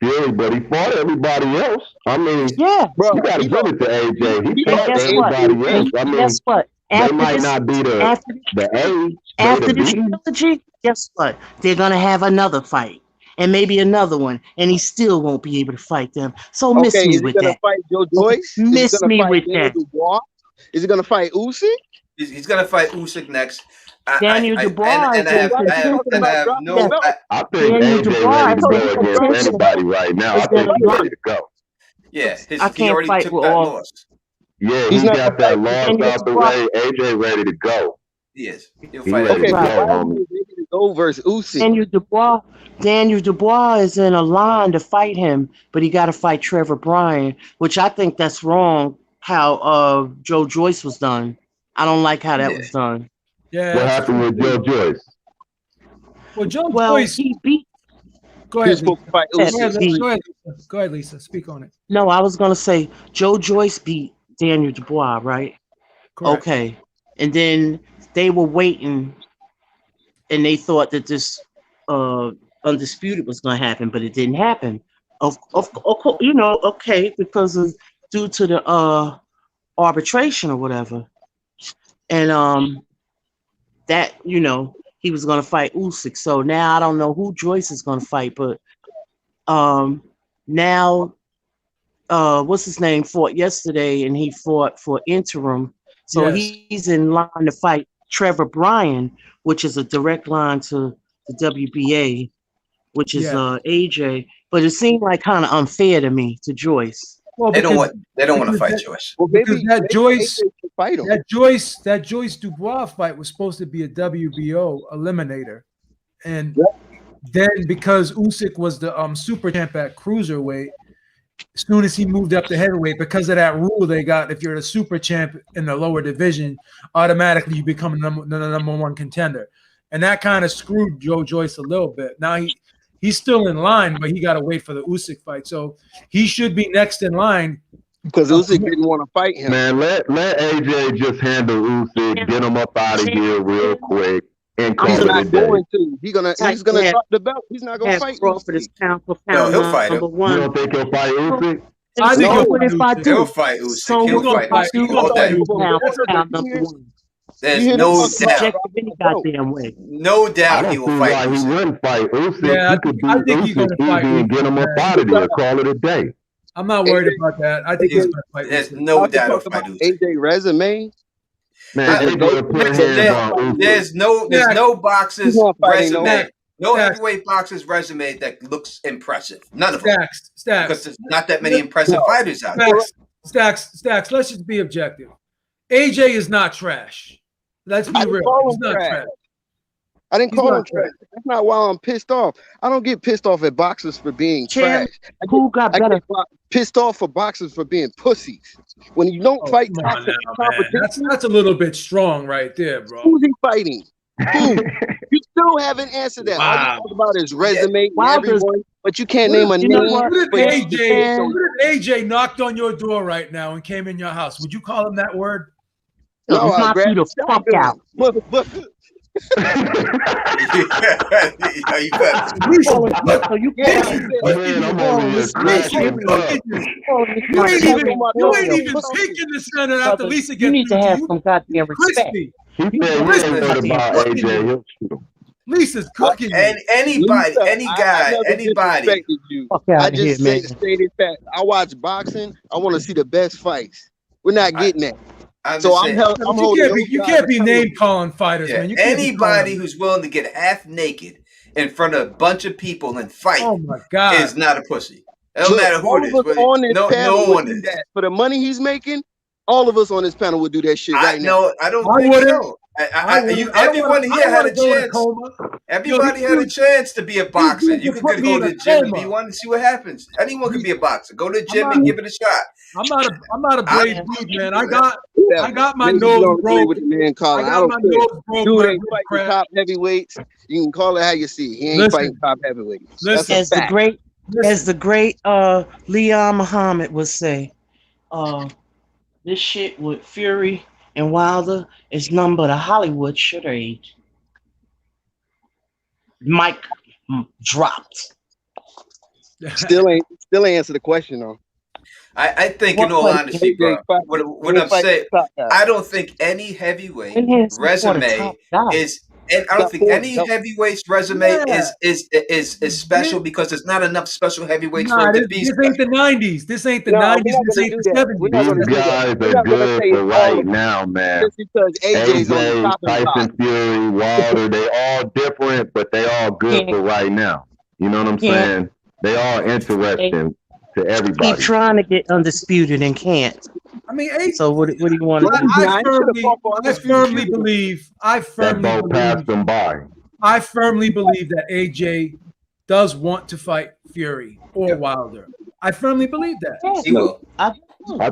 Speaker 10: Fury, but he fought everybody else. I mean,
Speaker 9: bro,
Speaker 10: you gotta give it to AJ. He fought everybody else. I mean,
Speaker 11: guess what?
Speaker 10: They might not be the A.
Speaker 11: After this trilogy, guess what? They're gonna have another fight. And maybe another one, and he still won't be able to fight them. So miss me with that.
Speaker 9: Fight Joe Joyce?
Speaker 11: Miss me with that.
Speaker 9: Is he gonna fight Usyk?
Speaker 5: He's gonna fight Usyk next.
Speaker 11: Daniel Dubois.
Speaker 10: I think AJ ready to go against anybody right now. I think he's ready to go.
Speaker 5: Yeah,
Speaker 11: I can't fight with all.
Speaker 10: Yeah, he got that loss out the way. AJ ready to go.
Speaker 5: He is. He'll
Speaker 10: fight.
Speaker 5: Okay,
Speaker 9: ready to go versus Usyk.
Speaker 11: Daniel Dubois is in a line to fight him, but he got to fight Trevor Bryan, which I think that's wrong. How Joe Joyce was done. I don't like how that was done.
Speaker 3: Yeah.
Speaker 10: What happened with Joe Joyce?
Speaker 3: Well, Joyce.
Speaker 11: He beat.
Speaker 3: Go ahead.
Speaker 11: Go
Speaker 3: ahead, Lisa. Speak on it.
Speaker 11: No, I was gonna say Joe Joyce beat Daniel Dubois, right?
Speaker 3: Correct.
Speaker 11: Okay, and then they were waiting, and they thought that this undisputed was going to happen, but it didn't happen. Of course, you know, okay, because of due to the arbitration or whatever, and that, you know, he was going to fight Usyk. So now I don't know who Joyce is going to fight, but now what's his name fought yesterday, and he fought for interim. So he's in line to fight Trevor Bryan, which is a direct line to the WBA, which is AJ. But it seemed like kind of unfair to me, to Joyce.
Speaker 5: Well, they don't want to fight Joyce.
Speaker 3: Well, because that Joyce Dubois fight was supposed to be a WBO eliminator, and then because Usyk was the super champ at cruiserweight, as soon as he moved up to heavyweight, because of that rule they got, if you're the super champ in the lower division, automatically you become the number one contender. And that kind of screwed Joe Joyce a little bit. Now he's still in line, but he got to wait for the Usyk fight. So he should be next in line.
Speaker 9: Because Usyk didn't want to fight him.
Speaker 10: Man, let AJ just handle Usyk, get him up out of here real quick, and call
Speaker 9: He's
Speaker 10: it a
Speaker 9: not
Speaker 10: day.
Speaker 9: going to. He's gonna drop the belt. He's not gonna fight
Speaker 11: Crawford
Speaker 9: Usyk.
Speaker 11: is pound for
Speaker 5: No,
Speaker 11: pound
Speaker 5: he'll fight him.
Speaker 11: number
Speaker 10: You
Speaker 11: one.
Speaker 10: don't think he'll fight Usyk?
Speaker 3: I think
Speaker 11: So
Speaker 3: he'll
Speaker 11: what if I do?
Speaker 5: He'll fight Usyk.
Speaker 11: So
Speaker 5: He'll
Speaker 11: what if
Speaker 5: fight
Speaker 11: I
Speaker 5: Usyk
Speaker 11: do?
Speaker 5: all day.
Speaker 11: Pound for pound number one.
Speaker 5: There's
Speaker 9: You
Speaker 5: no
Speaker 9: hear the fuck
Speaker 5: doubt.
Speaker 11: Objective any goddamn way.
Speaker 5: No
Speaker 10: I
Speaker 5: doubt he
Speaker 10: don't
Speaker 5: will
Speaker 10: see
Speaker 5: fight
Speaker 10: why he
Speaker 5: Usyk.
Speaker 10: wouldn't fight Usyk.
Speaker 3: Yeah,
Speaker 10: He could
Speaker 3: I
Speaker 10: beat
Speaker 3: think he's
Speaker 10: Usyk
Speaker 3: gonna fight
Speaker 10: easy and get him up
Speaker 3: Usyk,
Speaker 10: out of there. Call it a day.
Speaker 3: I'm not worried about that. I think he's going to fight
Speaker 5: There's
Speaker 3: Usyk.
Speaker 5: no
Speaker 9: Talk
Speaker 5: doubt he'll
Speaker 9: about
Speaker 5: fight Usyk.
Speaker 9: AJ resume.
Speaker 10: Man, AJ will put hands on Usyk.
Speaker 5: There's no boxer's
Speaker 9: He's not fighting
Speaker 5: resume. No
Speaker 3: Stacks.
Speaker 5: heavyweight boxer's resume that looks impressive. None of them.
Speaker 3: Stacks.
Speaker 5: Because there's not that many impressive fighters out there.
Speaker 3: Stacks. Let's just be objective. AJ is not trash. Let's be
Speaker 9: I didn't
Speaker 3: real.
Speaker 9: call
Speaker 3: He's
Speaker 9: him
Speaker 3: not
Speaker 9: trash.
Speaker 3: trash.
Speaker 9: I didn't
Speaker 3: He's
Speaker 9: call
Speaker 3: not
Speaker 9: him trash. That's not why I'm pissed off. I don't get pissed off at boxers for being
Speaker 11: Champ,
Speaker 9: trash.
Speaker 11: who got
Speaker 9: I
Speaker 11: better?
Speaker 9: get pissed off for boxers for being pussies. When you don't fight
Speaker 3: Come on
Speaker 9: top
Speaker 3: now, man.
Speaker 9: competition,
Speaker 3: That's a little bit strong right there, bro.
Speaker 9: who's he fighting? Who? You still haven't answered that. All you
Speaker 3: Wow.
Speaker 9: talk about is resume and
Speaker 11: Wilder's-
Speaker 9: everyone, but you can't name a
Speaker 11: You know
Speaker 9: name.
Speaker 11: what?
Speaker 3: What
Speaker 9: but
Speaker 3: if
Speaker 9: you
Speaker 3: AJ,
Speaker 9: can't-
Speaker 3: what if AJ knocked on your door right now and came in your house? Would you call him that word?
Speaker 9: No, I
Speaker 11: knock
Speaker 9: grabbed
Speaker 11: you the
Speaker 9: the
Speaker 11: fuck
Speaker 9: shotgun.
Speaker 11: out.
Speaker 9: Motherfucker.
Speaker 5: Yeah, you better.
Speaker 11: So you
Speaker 9: Yeah,
Speaker 11: can't.
Speaker 10: Man, I'm over here cracking up.
Speaker 3: You ain't even taking the center after Lisa gets
Speaker 11: You need to
Speaker 3: through
Speaker 11: have
Speaker 3: you.
Speaker 11: some goddamn respect.
Speaker 3: Crispy.
Speaker 10: He said he ain't worried about AJ. He'll shoot him.
Speaker 3: Lisa's cooking you.
Speaker 5: And anybody,
Speaker 9: Lisa,
Speaker 5: any
Speaker 9: I
Speaker 5: guy,
Speaker 9: never
Speaker 5: anybody.
Speaker 9: disrespected you.
Speaker 11: Fuck
Speaker 9: I
Speaker 11: out of here,
Speaker 9: just
Speaker 11: man.
Speaker 9: stated fact. I watch boxing. I want to see the best fights. We're not getting that.
Speaker 5: I'm
Speaker 9: So
Speaker 5: just
Speaker 9: I'm
Speaker 5: saying,
Speaker 9: held. I'm
Speaker 3: You
Speaker 9: holding.
Speaker 3: can't be,
Speaker 9: those
Speaker 3: you
Speaker 9: guys
Speaker 3: can't be
Speaker 9: accountable.
Speaker 3: name calling fighters,
Speaker 5: yeah,
Speaker 3: man. You can't be
Speaker 5: anybody
Speaker 3: calling-
Speaker 5: who's willing to get half naked in front of a bunch of people and fight
Speaker 3: Oh my God.
Speaker 5: is not a pussy. It don't
Speaker 9: Look,
Speaker 5: matter who
Speaker 9: all
Speaker 5: it is.
Speaker 9: of us
Speaker 5: But
Speaker 9: on this
Speaker 5: no
Speaker 9: panel
Speaker 5: one
Speaker 9: would do
Speaker 5: is.
Speaker 9: that. For the money he's making, all of us on this panel would do that shit right now.
Speaker 5: No, I don't
Speaker 3: I
Speaker 5: think
Speaker 3: wouldn't.
Speaker 5: so.
Speaker 3: I
Speaker 5: Everyone
Speaker 3: don't
Speaker 5: here had
Speaker 3: wanna
Speaker 5: a
Speaker 3: go to
Speaker 5: chance.
Speaker 3: coma.
Speaker 5: Everybody
Speaker 3: Yo,
Speaker 5: had a
Speaker 3: these
Speaker 5: chance to be a boxer.
Speaker 3: dudes
Speaker 5: You
Speaker 3: will
Speaker 5: could
Speaker 3: put me
Speaker 5: go
Speaker 3: in
Speaker 5: to
Speaker 3: a
Speaker 5: the gym and
Speaker 3: coma.
Speaker 5: be one and see what happens. Anyone could be a boxer. Go to the gym
Speaker 3: not-
Speaker 5: and give it a shot.
Speaker 3: I'm not a brave dude, man. I got my
Speaker 9: Maybe you
Speaker 3: nose
Speaker 9: don't agree
Speaker 3: broke.
Speaker 9: with the man
Speaker 3: I
Speaker 9: calling. I
Speaker 3: got
Speaker 9: don't
Speaker 3: my
Speaker 9: care.
Speaker 3: nose broke.
Speaker 9: Dude
Speaker 3: by
Speaker 9: ain't
Speaker 3: road
Speaker 9: fighting
Speaker 3: crash.
Speaker 9: top heavyweights. You can call it how you see. He ain't
Speaker 3: Listen.
Speaker 9: fighting top heavyweights. That's
Speaker 3: Listen.
Speaker 9: a
Speaker 11: As the
Speaker 9: fact.
Speaker 11: great Leon Muhammad would say, this shit with Fury and Wilder is none but a Hollywood charade. Mic dropped.
Speaker 9: Still ain't answer the question though.
Speaker 5: I think,
Speaker 11: What
Speaker 5: in all
Speaker 11: fight-
Speaker 5: honesty, bro, what I'm saying, I don't think any heavyweight
Speaker 11: Enhanced for the
Speaker 5: resume
Speaker 11: top guy.
Speaker 5: is, and I don't think any heavyweight's resume is special because there's not enough special heavyweights for
Speaker 3: Nah,
Speaker 5: it to
Speaker 3: this,
Speaker 5: be
Speaker 3: this
Speaker 5: special.
Speaker 3: ain't the 90s. This ain't the
Speaker 9: No, we're
Speaker 3: 90s.
Speaker 9: not
Speaker 3: This
Speaker 9: gonna
Speaker 3: ain't
Speaker 9: do
Speaker 3: the
Speaker 9: that.
Speaker 3: 70s.
Speaker 9: We're not
Speaker 10: These
Speaker 9: gonna do that.
Speaker 10: guys
Speaker 9: We're
Speaker 10: are
Speaker 9: not gonna
Speaker 10: good
Speaker 9: say
Speaker 10: for
Speaker 9: all
Speaker 10: right
Speaker 9: of them
Speaker 10: now, man.
Speaker 9: just because AJ's on the
Speaker 10: AJ,
Speaker 9: top and
Speaker 10: Tyson Fury, Wilder, they all different, but they all good for right now. You know what I'm
Speaker 11: Yeah.
Speaker 10: saying? They all interesting to
Speaker 11: Keep
Speaker 10: everybody.
Speaker 11: trying to get undisputed and can't.
Speaker 3: I mean,
Speaker 11: So what do you want to do?
Speaker 3: I firmly believe
Speaker 10: That boat passed them by.
Speaker 3: I firmly believe that AJ does want to fight Fury or Wilder. I firmly believe that.
Speaker 5: He will.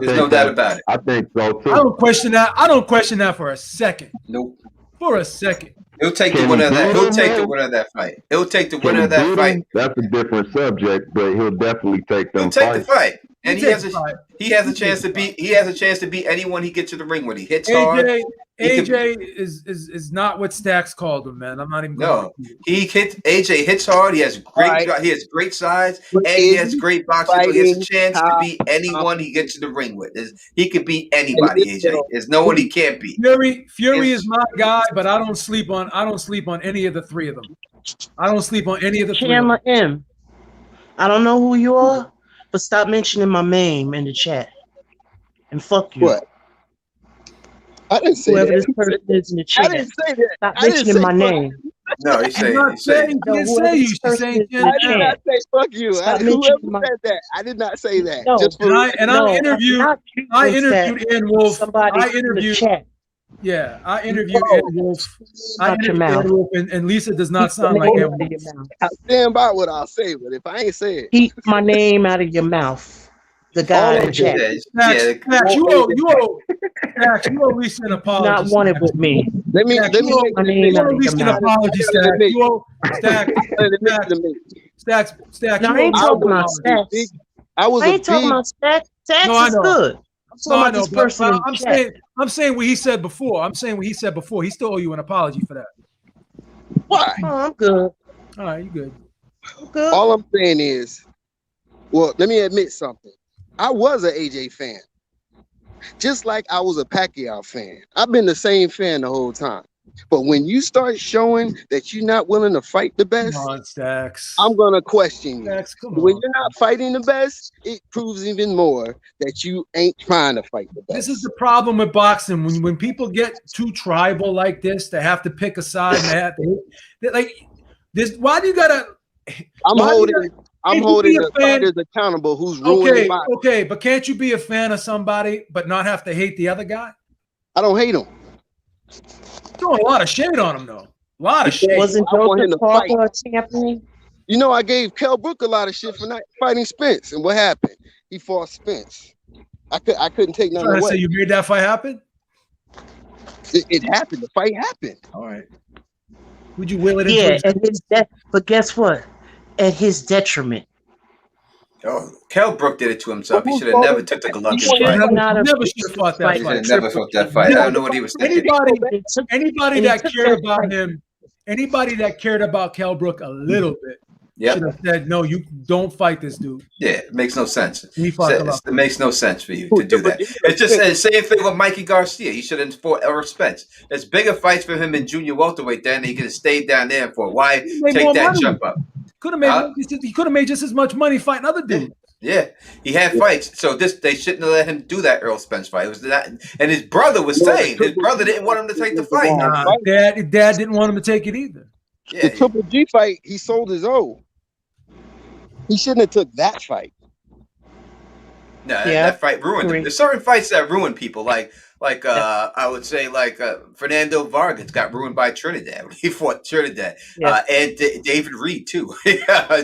Speaker 5: There's no doubt about it.
Speaker 10: I think so too.
Speaker 3: I don't question that. I don't question that for a second.
Speaker 5: Nope.
Speaker 3: For a second.
Speaker 5: He'll take the
Speaker 10: Can
Speaker 5: winner
Speaker 10: he
Speaker 5: of that.
Speaker 10: beat
Speaker 5: He'll
Speaker 10: him,
Speaker 5: take
Speaker 10: man?
Speaker 5: the winner of that fight. He'll take the
Speaker 10: Can
Speaker 5: winner
Speaker 10: he
Speaker 5: of that
Speaker 10: beat
Speaker 5: fight.
Speaker 10: him? That's a different subject, but he'll definitely take them
Speaker 5: He'll take the
Speaker 10: fights.
Speaker 5: fight, and he
Speaker 3: He'll
Speaker 5: has
Speaker 3: take the fight.
Speaker 5: he has a chance to beat. He has a chance to beat anyone he gets to the ring with. He hits hard.
Speaker 3: AJ is not what Stacks called him, man. I'm not even
Speaker 5: No,
Speaker 3: going
Speaker 5: AJ hits hard. He has great. He has great size, and he has great boxing. So he has a chance to beat anyone he gets to the ring with. He could beat anybody. AJ. There's no one he can't beat.
Speaker 3: Fury is my guy, but I don't sleep on any of the three of them. I don't sleep on any of the three.
Speaker 11: Chandler M. I don't know who you are, but stop mentioning my name in the chat. And fuck you.
Speaker 9: What? I didn't say
Speaker 11: Whoever
Speaker 9: that.
Speaker 11: this person is in the chat.
Speaker 9: I didn't say that.
Speaker 11: Stop
Speaker 9: I didn't
Speaker 11: mentioning
Speaker 9: say
Speaker 11: my
Speaker 9: fuck
Speaker 11: name.
Speaker 5: No, he's saying.
Speaker 3: I'm not
Speaker 5: He's saying.
Speaker 3: saying
Speaker 11: No,
Speaker 3: you
Speaker 11: whoever
Speaker 3: say you
Speaker 11: this
Speaker 3: should
Speaker 11: person
Speaker 3: say
Speaker 11: is in
Speaker 9: I
Speaker 11: the
Speaker 9: did
Speaker 11: chat.
Speaker 9: not say fuck you.
Speaker 11: Stop
Speaker 9: Whoever
Speaker 11: mentioning my-
Speaker 9: said that, I did not say that.
Speaker 11: No,
Speaker 9: Just for
Speaker 3: I interviewed
Speaker 11: not you,
Speaker 3: I
Speaker 11: it's
Speaker 3: interviewed
Speaker 11: that
Speaker 3: Ian Wolf.
Speaker 11: somebody
Speaker 3: I
Speaker 11: in the
Speaker 3: interviewed
Speaker 11: chat.
Speaker 3: Yeah, I interviewed Ed Wolf. And Lisa does not sound like Ed Wolf.
Speaker 9: I stand by what I'll say, but if I ain't say it,
Speaker 11: Keep my name out of your mouth. The guy in the chat.
Speaker 3: Max, you owe Lisa an apology.
Speaker 11: Not wanted with me.
Speaker 9: Let me
Speaker 3: you owe Lisa an apology, Stack. You owe Stack.
Speaker 11: No, I ain't talking about Stacks. I ain't talking about Stacks. Stacks is good.
Speaker 3: No, I know, but I'm saying what he said before. He still owe you an apology for that.
Speaker 9: Why?
Speaker 11: Oh, I'm good.
Speaker 3: All right, you good.
Speaker 11: Good.
Speaker 9: All I'm saying is, well, let me admit something. I was an AJ fan, just like I was a Pacquiao fan. I've been the same fan the whole time. But when you start showing that you're not willing to fight the best, I'm gonna question you. When you're not fighting the best, it proves even more that you ain't trying to fight the best.
Speaker 3: This is the problem with boxing. When people get too tribal like this, they have to pick a side. And they have to like this. Why do you gotta?
Speaker 9: I'm holding the fighters accountable who's ruining boxing.
Speaker 3: Okay, but can't you be a fan of somebody but not have to hate the other guy?
Speaker 9: I don't hate him.
Speaker 3: Throwing a lot of shade on him, though. A lot of shade.
Speaker 11: Wasn't Joseph Parker a champion?
Speaker 9: You know, I gave Kell Brook a lot of shit for not fighting Spence, and what happened? He fought Spence. I couldn't take none away.
Speaker 3: Trying to say you made that fight happen?
Speaker 9: It happened. The fight happened.
Speaker 3: All right. Would you will it?
Speaker 11: Yeah, but guess what? At his detriment.
Speaker 5: Oh, Kell Brook did it to himself. He should have never took the Golovkin fight.
Speaker 3: Never should have fought that fight.
Speaker 5: Never fought that fight. I don't know what he was thinking.
Speaker 3: Anybody that cared about him, anybody that cared about Kell Brook a little bit, should have said, "No, you don't fight this dude."
Speaker 5: Yeah, it makes no sense. It makes no sense for you to do that. It's just the same thing with Mikey Garcia. He should have fought Errol Spence. There's bigger fights for him in junior welterweight then. He could have stayed down there for. Why take that jump up?
Speaker 3: He could have made just as much money fighting other dudes.
Speaker 5: Yeah, he had fights. So they shouldn't have let him do that Errol Spence fight. It was that, and his brother was saying his brother didn't want him to take the fight.
Speaker 3: Dad didn't want him to take it either.
Speaker 9: The Triple G fight, he sold his own. He shouldn't have took that fight.
Speaker 5: No, that fight ruined him. There's certain fights that ruin people, like I would say Fernando Vargas got ruined by Trinidad. He fought Trinidad, and David Reed too.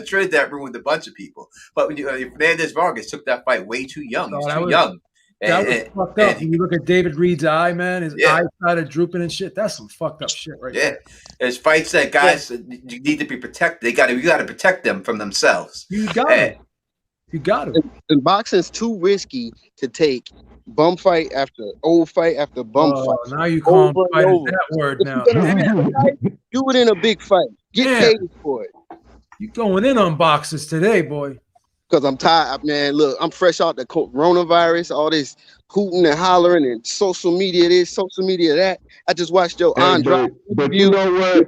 Speaker 5: Trinidad ruined a bunch of people. But when Fernandez Vargas took that fight way too young. He was too young.
Speaker 3: That was fucked up. When you look at David Reed's eye, man, his eyes started drooping and shit. That's some fucked up shit right there.
Speaker 5: There's fights that guys you need to be protected. You got to protect them from themselves.
Speaker 3: You got it. You got it.
Speaker 9: And boxing's too risky to take bum fight after old fight after bum fight.
Speaker 3: Now you call that word now.
Speaker 9: Do it in a big fight. Get paid for it.
Speaker 3: You going in on boxers today, boy.
Speaker 9: Because I'm tired, man. Look, I'm fresh out the coronavirus, all this hooting and hollering and social media this, social media that. I just watched Joe Andrade.
Speaker 10: But you know what?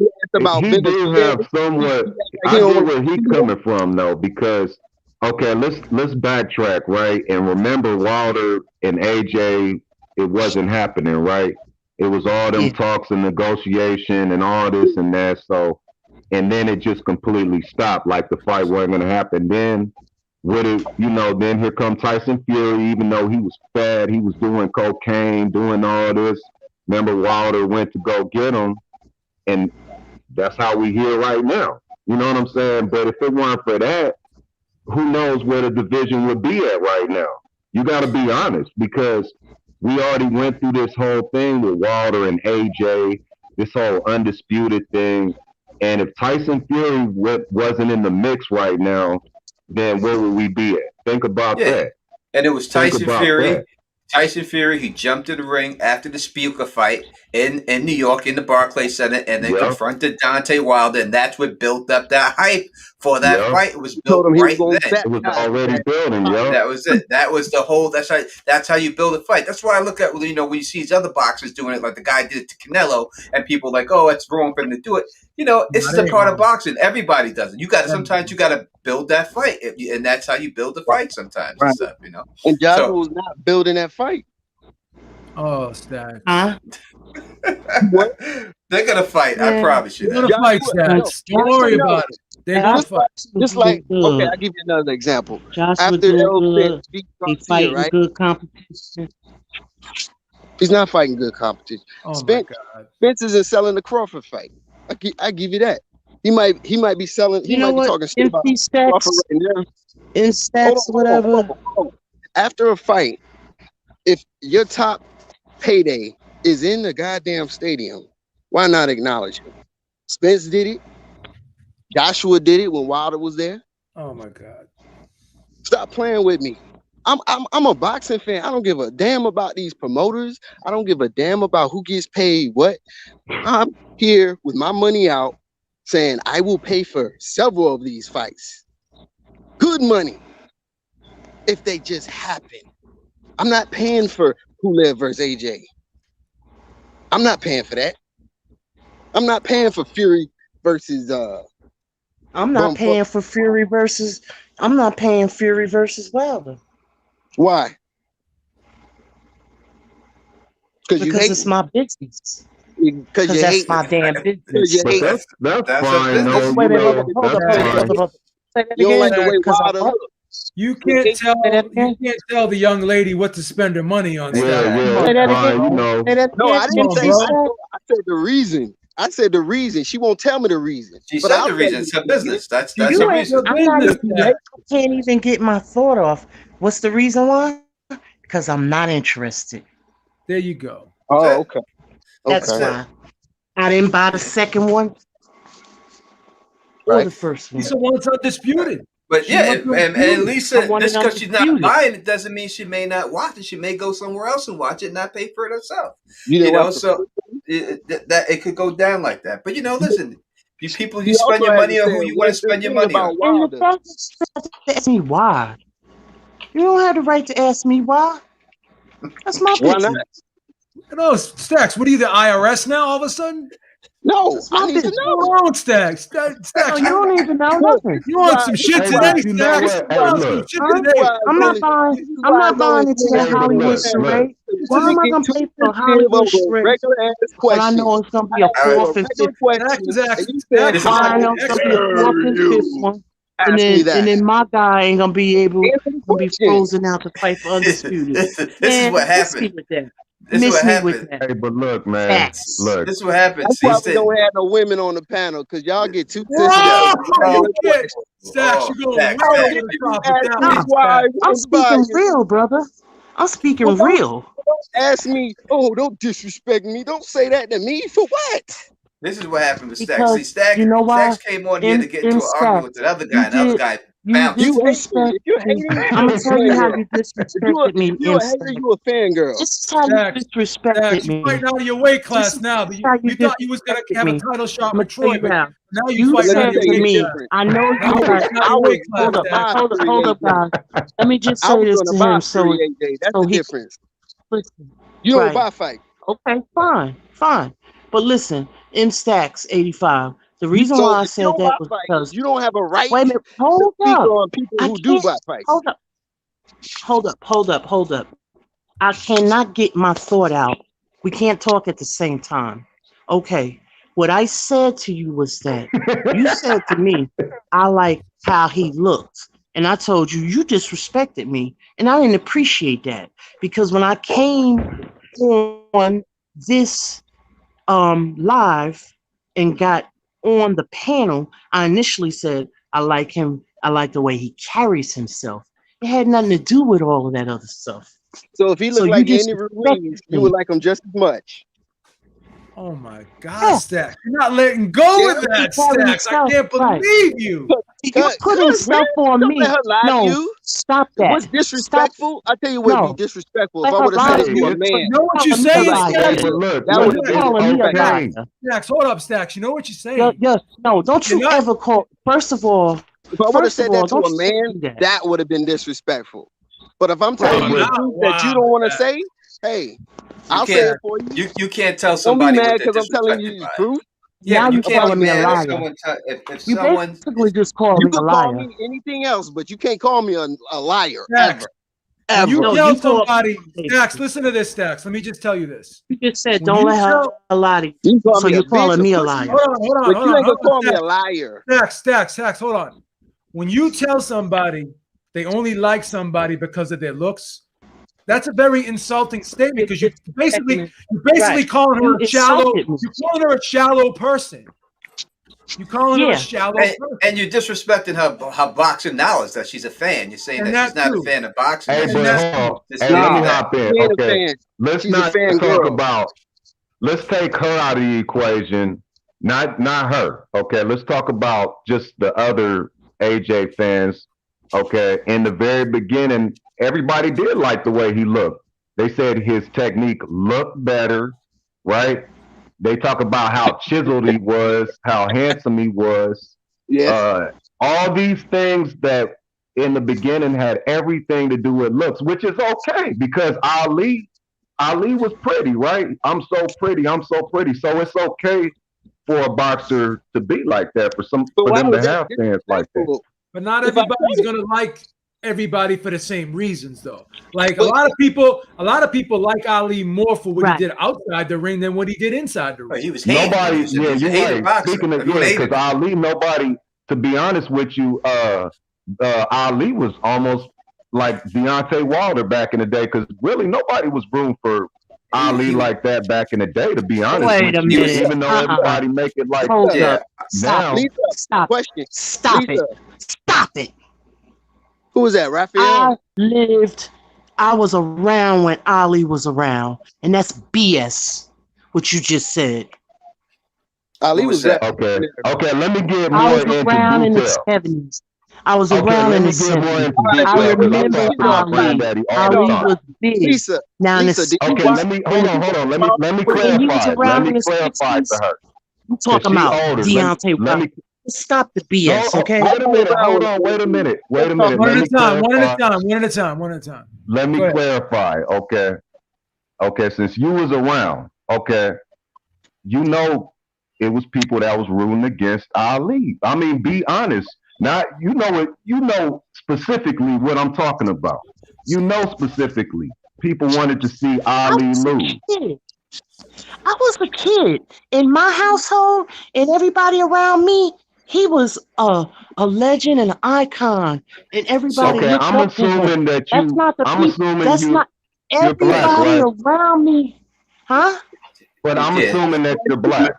Speaker 10: He do have somewhat. I get where he's coming from, though, because okay, let's backtrack, right? And remember Wilder and AJ, it wasn't happening, right? It was all them talks and negotiation and all this and that. So, and then it just completely stopped. Like the fight wasn't going to happen. Then then here come Tyson Fury, even though he was fat, he was doing cocaine, doing all this. Remember Wilder went to go get him. And that's how we here right now. You know what I'm saying? But if it weren't for that, who knows where the division would be at right now? You got to be honest, because we already went through this whole thing with Wilder and AJ, this whole undisputed thing. And if Tyson Fury wasn't in the mix right now, then where would we be at? Think about that.
Speaker 5: And it was Tyson Fury. Tyson Fury, he jumped in the ring after the Spielka fight in New York in the Barclays Center and then confronted Deontay Wilder, and that's what built up that hype for that fight. It was built right then.
Speaker 10: It was already building,
Speaker 5: That was it. That was the whole. That's how you build a fight. That's why I look at when you see these other boxers doing it, like the guy did it to Canelo, and people are like, oh, it's wrong for him to do it. This is a part of boxing. Everybody does it. Sometimes you got to build that fight, and that's how you build the fight. Sometimes, and stuff,
Speaker 9: And Joshua was not building that fight.
Speaker 3: Oh, Stack.
Speaker 9: What?
Speaker 5: They're gonna fight. I promise you.
Speaker 3: They're gonna fight, Stack. Don't worry about it. They're gonna fight.
Speaker 9: Just like, okay, I'll give you another example.
Speaker 11: Joshua
Speaker 9: After Errol Spence beat Garcia, right?
Speaker 11: Good competition.
Speaker 9: He's not fighting good competition.
Speaker 3: Oh
Speaker 9: Spence,
Speaker 3: my God.
Speaker 9: Spence isn't selling the Crawford fight. I give you that. He might be selling. He
Speaker 11: You know
Speaker 9: might be
Speaker 11: what?
Speaker 9: talking shit about
Speaker 11: In
Speaker 9: Crawford
Speaker 11: stacks,
Speaker 9: right now.
Speaker 11: in stacks, whatever.
Speaker 9: Hold on. After a fight, if your top payday is in the goddamn stadium, why not acknowledge him? Spence did it. Joshua did it when Wilder was there.
Speaker 3: Oh my God.
Speaker 9: Stop playing with me. I'm a boxing fan. I don't give a damn about these promoters. I don't give a damn about who gets paid what. I'm here with my money out saying I will pay for several of these fights. Good money. If they just happen. I'm not paying for Pulev versus AJ. I'm not paying for that. I'm not paying for Fury versus
Speaker 11: I'm not paying for Fury versus. I'm not paying Fury versus Wilder.
Speaker 9: Why?
Speaker 11: Because it's my business.
Speaker 9: Because
Speaker 11: that's my damn business.
Speaker 10: But that's fine, though.
Speaker 11: Wait,
Speaker 10: You know,
Speaker 11: hold up. Say that
Speaker 9: You don't
Speaker 11: again,
Speaker 9: like the way
Speaker 11: because
Speaker 9: Wilder looks.
Speaker 3: You can't tell the young lady what to spend her money on.
Speaker 10: Yeah,
Speaker 11: Say that
Speaker 10: that's fine.
Speaker 11: again.
Speaker 10: You know,
Speaker 11: Say that
Speaker 9: No, I
Speaker 11: again.
Speaker 9: didn't say. I said the reason. I said the reason. She won't tell me the reason.
Speaker 5: She
Speaker 9: But
Speaker 5: said
Speaker 9: I'll
Speaker 5: the
Speaker 9: tell
Speaker 5: reason.
Speaker 9: you
Speaker 5: It's her
Speaker 9: the
Speaker 5: business. That's
Speaker 11: You
Speaker 5: the
Speaker 11: ain't.
Speaker 5: reason.
Speaker 11: I'm not even. I can't even get my thought off. What's the reason why? Because I'm not interested.
Speaker 3: There you go.
Speaker 9: Oh, okay.
Speaker 11: That's why. I didn't buy the second one or the first one.
Speaker 3: Lisa wants undisputed.
Speaker 5: But
Speaker 3: She
Speaker 5: yeah,
Speaker 3: wants
Speaker 5: and Lisa,
Speaker 11: want
Speaker 5: just
Speaker 11: it
Speaker 5: because she's not
Speaker 11: undisputed.
Speaker 5: buying it doesn't mean she may not watch it. She may go somewhere else and watch it and not pay for it herself.
Speaker 9: You didn't watch
Speaker 5: so it could go down like that. But listen, you people, you
Speaker 9: He
Speaker 5: spend
Speaker 9: also
Speaker 5: your
Speaker 9: had
Speaker 5: money
Speaker 9: to
Speaker 5: on
Speaker 9: say
Speaker 5: who you want to
Speaker 9: one
Speaker 5: spend your
Speaker 9: thing
Speaker 5: money
Speaker 9: about
Speaker 5: on.
Speaker 9: Wilder.
Speaker 11: And ask me why. You don't have the right to ask me why. That's my
Speaker 9: Why
Speaker 11: business.
Speaker 9: not?
Speaker 3: No, Stacks, what are you, the IRS now all of a sudden?
Speaker 9: No,
Speaker 11: That's my
Speaker 9: I need to
Speaker 11: business.
Speaker 9: know.
Speaker 3: What's wrong, Stacks?
Speaker 11: No, you don't even know nothing.
Speaker 3: You want some shit
Speaker 10: Hey,
Speaker 3: today,
Speaker 10: but you know
Speaker 3: Stacks?
Speaker 10: what?
Speaker 3: You
Speaker 10: Hey,
Speaker 3: want some
Speaker 10: look.
Speaker 3: shit
Speaker 11: Huh?
Speaker 3: today?
Speaker 11: I'm not buying. I'm not buying into that
Speaker 10: Hey, but
Speaker 11: Hollywood
Speaker 10: look,
Speaker 11: charade. Why am I gonna pay for a Hollywood charade
Speaker 9: regular ass
Speaker 11: when I
Speaker 9: question?
Speaker 11: know it's gonna be a fourth and fifth?
Speaker 3: Stacks,
Speaker 9: And you said,
Speaker 3: Stacks,
Speaker 11: I know it's gonna be a fourth and fifth one, and
Speaker 9: ask me that.
Speaker 11: then my guy ain't gonna be able
Speaker 9: Answer the
Speaker 11: to be
Speaker 9: question.
Speaker 11: frozen out to fight for undisputed.
Speaker 5: This is
Speaker 11: Man,
Speaker 5: what
Speaker 11: miss me
Speaker 5: happened.
Speaker 11: with that.
Speaker 5: This is
Speaker 11: Miss
Speaker 5: what
Speaker 11: me with
Speaker 5: happened.
Speaker 11: that.
Speaker 10: Hey, but look, man.
Speaker 11: Facts.
Speaker 10: Look.
Speaker 5: This is what happened.
Speaker 9: That's
Speaker 5: See,
Speaker 9: why we
Speaker 5: Stacks.
Speaker 9: don't have no women on the panel, because y'all get too
Speaker 3: Whoa!
Speaker 9: sensitive.
Speaker 3: Oh, shit. Stacks, you're going way
Speaker 5: Stacks.
Speaker 3: over the top with that
Speaker 11: Nah,
Speaker 3: one,
Speaker 9: Why
Speaker 3: Stacks.
Speaker 11: I'm speaking real, brother. I'm speaking real.
Speaker 9: Don't ask me, oh, don't disrespect me. Don't say that to me. For what?
Speaker 5: This is what happened with Stacks.
Speaker 11: Because
Speaker 5: See, Stacks,
Speaker 11: you know why?
Speaker 5: Stacks came on here to get into an argument with the other guy, and the other guy
Speaker 11: You
Speaker 5: bounced.
Speaker 11: disrespect
Speaker 9: If you're
Speaker 11: me.
Speaker 9: hating,
Speaker 11: I'm gonna tell you how you
Speaker 9: if
Speaker 11: disrespected me.
Speaker 9: you're a hater, you a fangirl.
Speaker 11: This is how you disrespected
Speaker 3: Stacks,
Speaker 11: me.
Speaker 3: you're fighting out of your weight class now. You thought you was going to have a title shot with Troy, but now you fighting out of your weight class.
Speaker 11: I know you
Speaker 3: Now you're
Speaker 11: guys.
Speaker 3: fighting out of your weight class, Stacks.
Speaker 11: Hold up, guys. Let me just
Speaker 9: I
Speaker 11: say
Speaker 9: was
Speaker 11: this
Speaker 9: gonna
Speaker 11: to
Speaker 9: buy
Speaker 11: him. So,
Speaker 9: AJ. That's the difference.
Speaker 11: Listen,
Speaker 9: You don't
Speaker 11: right.
Speaker 9: buy fight.
Speaker 11: Okay, fine. But listen, in Stacks 85. The reason
Speaker 9: So
Speaker 11: why I
Speaker 9: if you
Speaker 11: said
Speaker 9: don't
Speaker 11: that
Speaker 9: buy
Speaker 11: was
Speaker 9: fight,
Speaker 11: because
Speaker 9: you don't have a right
Speaker 11: wait a minute.
Speaker 9: to
Speaker 11: Hold
Speaker 9: speak
Speaker 11: up.
Speaker 9: on people
Speaker 11: I
Speaker 9: who do
Speaker 11: can't.
Speaker 9: buy fights.
Speaker 11: Hold up. I cannot get my thought out. We can't talk at the same time. Okay. What I said to you was that you said to me, I like how he looked. And I told you, you disrespected me. And I didn't appreciate that. Because when I came on this live and got on the panel, I initially said, I like him. I like the way he carries himself. It had nothing to do with all of that other stuff.
Speaker 9: So if he looked like Andy Ruiz, you would like him just as much.
Speaker 3: Oh my God, Stacks. You're not letting go of that, Stacks. I can't believe you.
Speaker 11: You're putting stuff on me.
Speaker 9: Let her lie to you.
Speaker 11: Stop that.
Speaker 9: What's disrespectful? I'll tell you what would be disrespectful. If I would have said it to a man.
Speaker 3: You know what you're saying, Stacks?
Speaker 9: That would have been disrespectful.
Speaker 3: Stacks, hold up, Stacks. You know what you're saying?
Speaker 11: Yes, no, don't you ever call. First of all,
Speaker 9: if I would have said that to a man, that would have been disrespectful. But if I'm telling you the truth that you don't want to say, hey, I'll say it for you.
Speaker 5: You can't tell somebody
Speaker 9: don't be mad
Speaker 5: because
Speaker 9: I'm telling you the truth.
Speaker 5: Yeah, you can't
Speaker 11: calling
Speaker 5: be
Speaker 11: me a
Speaker 5: mad
Speaker 11: liar.
Speaker 5: if someone if
Speaker 11: You
Speaker 5: someone
Speaker 11: basically just called
Speaker 9: you
Speaker 11: me a
Speaker 9: can call
Speaker 11: liar.
Speaker 9: me anything else, but you can't call me a liar
Speaker 3: Stacks,
Speaker 9: ever.
Speaker 3: when you
Speaker 11: No,
Speaker 3: tell
Speaker 11: you call-
Speaker 3: somebody, Stacks, listen to this, Stacks. Let me just tell you this.
Speaker 11: You just said,
Speaker 3: When
Speaker 11: don't
Speaker 3: you
Speaker 11: let her
Speaker 3: tell-
Speaker 11: lie to you.
Speaker 9: You call
Speaker 11: So
Speaker 9: me
Speaker 11: you're
Speaker 9: a
Speaker 11: calling
Speaker 9: bitch,
Speaker 11: me a
Speaker 9: of course
Speaker 11: liar.
Speaker 9: you are.
Speaker 3: Hold on,
Speaker 9: But you ain't gonna call me a
Speaker 3: Stacks.
Speaker 9: liar.
Speaker 3: Stacks, hold on. When you tell somebody they only like somebody because of their looks, That's a very insulting statement because you're basically
Speaker 11: Right.
Speaker 3: calling her
Speaker 11: You
Speaker 3: a shallow.
Speaker 11: insulted me.
Speaker 3: You're calling her a shallow person. You're calling her a shallow person.
Speaker 5: And you're disrespecting her boxing knowledge that she's a fan. You're saying
Speaker 3: And
Speaker 5: that she's
Speaker 3: that
Speaker 5: not
Speaker 3: too.
Speaker 5: a fan of boxing.
Speaker 10: Hey,
Speaker 5: She's
Speaker 10: but
Speaker 5: just
Speaker 10: hold on.
Speaker 5: just
Speaker 10: Hey, let
Speaker 5: thinking
Speaker 10: me
Speaker 5: that.
Speaker 10: hop in.
Speaker 9: She ain't a
Speaker 10: Okay,
Speaker 9: fan.
Speaker 10: let's
Speaker 9: She's a
Speaker 10: not
Speaker 9: fan
Speaker 10: talk
Speaker 9: girl.
Speaker 10: about. Let's take her out of the equation. Not her. Okay, let's talk about just the other AJ fans. Okay, in the very beginning, everybody did like the way he looked. They said his technique looked better, right? They talk about how chiseled he was, how handsome he was.
Speaker 9: Yes.
Speaker 10: All these things that in the beginning had everything to do with looks, which is okay because Ali was pretty, right? I'm so pretty. So it's okay for a boxer to be like that,
Speaker 9: But
Speaker 10: for
Speaker 9: why
Speaker 10: them to
Speaker 9: was that
Speaker 10: have fans like that.
Speaker 9: disrespectful?
Speaker 3: But not
Speaker 9: If I
Speaker 3: everybody's gonna like everybody for the same reasons, though. Like a lot of people like Ali more for what he did outside the ring than what he did inside the ring.
Speaker 5: He was hated.
Speaker 10: Nobody,
Speaker 5: He was a
Speaker 10: you're
Speaker 5: hated
Speaker 10: right.
Speaker 5: boxer.
Speaker 10: Speaking of,
Speaker 5: Everyone hated
Speaker 10: because
Speaker 5: him.
Speaker 10: Ali, nobody, to be honest with you, Ali was almost like Deontay Wilder back in the day, because really nobody was room for Ali like that back in the day, to be honest
Speaker 11: Wait
Speaker 10: with
Speaker 11: a
Speaker 10: you,
Speaker 11: minute.
Speaker 10: even though everybody make it like
Speaker 11: Hold
Speaker 10: that.
Speaker 11: up. Stop
Speaker 10: Now,
Speaker 11: it.
Speaker 9: Lisa,
Speaker 11: Stop
Speaker 9: question.
Speaker 11: it. Stop
Speaker 9: Lisa,
Speaker 11: it. Stop it.
Speaker 9: who was that? Raphael?
Speaker 11: I was around when Ali was around, and that's BS. What you just said.
Speaker 9: Ali was that.
Speaker 10: okay. Let me get
Speaker 11: I
Speaker 10: more
Speaker 11: was
Speaker 10: into
Speaker 11: around in the
Speaker 10: detail.
Speaker 11: 70s. I was
Speaker 10: Okay,
Speaker 11: around
Speaker 10: let
Speaker 11: in the
Speaker 10: me get more
Speaker 11: 70s.
Speaker 10: into
Speaker 9: All right,
Speaker 11: I
Speaker 10: detail because I
Speaker 11: remember
Speaker 10: talk to my
Speaker 11: Ali.
Speaker 10: granddaddy all the
Speaker 11: Ali
Speaker 10: time.
Speaker 11: was big.
Speaker 9: Lisa,
Speaker 11: Now in
Speaker 9: Lisa,
Speaker 11: the
Speaker 9: did you
Speaker 10: Okay,
Speaker 9: watch?
Speaker 10: hold on. Let me
Speaker 11: when he was
Speaker 10: clarify. Let
Speaker 11: around in
Speaker 10: me
Speaker 11: the
Speaker 10: clarify
Speaker 11: 60s,
Speaker 10: to her.
Speaker 11: you
Speaker 10: Cause
Speaker 11: talking
Speaker 10: she
Speaker 11: about
Speaker 10: older.
Speaker 11: Deontay
Speaker 10: Let
Speaker 11: Wilder.
Speaker 10: me
Speaker 11: Stop the BS, okay?
Speaker 10: wait a minute. Hold on.
Speaker 9: Wait a minute.
Speaker 10: Wait a minute.
Speaker 3: One
Speaker 10: Let
Speaker 3: at
Speaker 10: me
Speaker 3: a time.
Speaker 10: clarify.
Speaker 3: One at a time.
Speaker 10: Let me
Speaker 3: Go ahead.
Speaker 10: clarify. Okay. Since you was around, okay, you know it was people that was rooting against Ali. I mean, be honest. Not you know it. You know specifically what I'm talking about. You know specifically people wanted to see
Speaker 11: I
Speaker 10: Ali
Speaker 11: was a
Speaker 10: lose.
Speaker 11: kid. I was a kid in my household, and everybody around me. He was a legend and an icon, and everybody
Speaker 10: Okay,
Speaker 11: looked
Speaker 10: I'm
Speaker 11: up to him.
Speaker 10: assuming that
Speaker 11: That's not the
Speaker 10: I'm
Speaker 11: people.
Speaker 10: assuming
Speaker 11: That's not
Speaker 10: you're black,
Speaker 11: everybody
Speaker 10: right?
Speaker 11: around me, huh?
Speaker 10: But I'm
Speaker 5: did.
Speaker 10: assuming that you're black.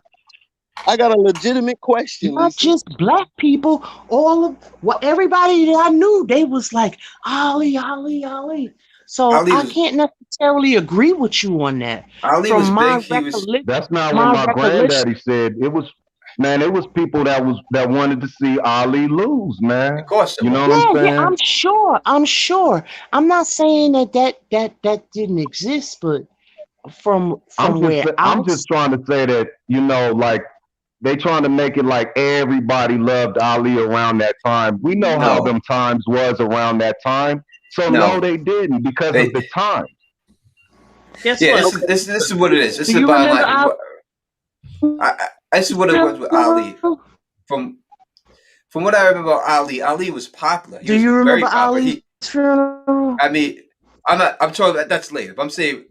Speaker 9: I got a legitimate question,
Speaker 11: Not
Speaker 9: Lisa.
Speaker 11: just black people. All of what everybody that I knew, they was like Ali, Ali, Ali. So
Speaker 5: Ali
Speaker 11: I
Speaker 5: was
Speaker 11: can't necessarily agree with you on that.
Speaker 5: Ali
Speaker 11: From
Speaker 5: was
Speaker 11: my
Speaker 5: big. He was
Speaker 10: That's not what
Speaker 11: my
Speaker 10: my
Speaker 11: recollection.
Speaker 10: granddaddy said. It was people that wanted to see Ali lose, man.
Speaker 5: of course it
Speaker 10: You know
Speaker 5: was.
Speaker 10: what I'm
Speaker 11: Yeah,
Speaker 10: saying?
Speaker 11: I'm sure. I'm not saying that didn't exist, but from where
Speaker 10: I'm just trying to say that, like they trying to make it like everybody loved Ali around that time. We know how
Speaker 5: No,
Speaker 10: them times was around that time. So no,
Speaker 5: no.
Speaker 10: they didn't because
Speaker 5: They,
Speaker 10: of the time.
Speaker 11: guess
Speaker 5: yeah,
Speaker 11: what?
Speaker 5: this is what it is. This
Speaker 11: Do
Speaker 5: is the
Speaker 11: you
Speaker 5: bottom
Speaker 11: remember
Speaker 5: line.
Speaker 11: Ali?
Speaker 5: This is what it was with Ali. From what I remember, Ali was popular. He
Speaker 11: Do
Speaker 5: was
Speaker 11: you
Speaker 5: very
Speaker 11: remember
Speaker 5: popular.
Speaker 11: Ali's funeral?
Speaker 5: I mean, I'm talking about that's later. But I'm saying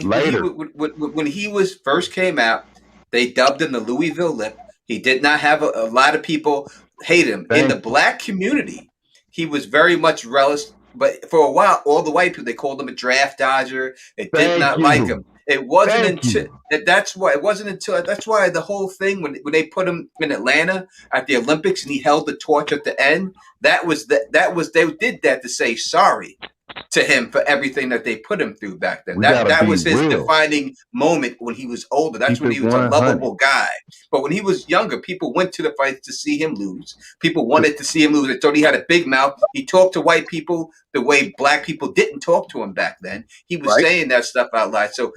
Speaker 10: Later.
Speaker 5: when he was first came out, they dubbed him the Louisville Lip. He did not have a lot of people hate him in the
Speaker 10: Thank you.
Speaker 5: black community. He was very much relished, but for a while, all the white people they called him a draft dodger. They did
Speaker 10: Thank
Speaker 5: not like
Speaker 10: you.
Speaker 5: him. It wasn't
Speaker 10: Thank
Speaker 5: until
Speaker 10: you.
Speaker 5: that's why it wasn't until that's why the whole thing when they put him in Atlanta at the Olympics and he held the torch at the end. That was they did that to say sorry to him for everything that they put him through back then.
Speaker 10: We gotta
Speaker 5: That
Speaker 10: be
Speaker 5: was his
Speaker 10: real.
Speaker 5: defining moment when he was older. That's
Speaker 10: Keep
Speaker 5: when
Speaker 10: it
Speaker 5: he was a
Speaker 10: 100.
Speaker 5: lovable guy. But when he was younger, people went to the fights to see him lose. People wanted to see him lose. They thought he had a big mouth. He talked to white people the way black people didn't talk to him back then. He was
Speaker 9: Right.
Speaker 5: saying that stuff out loud. So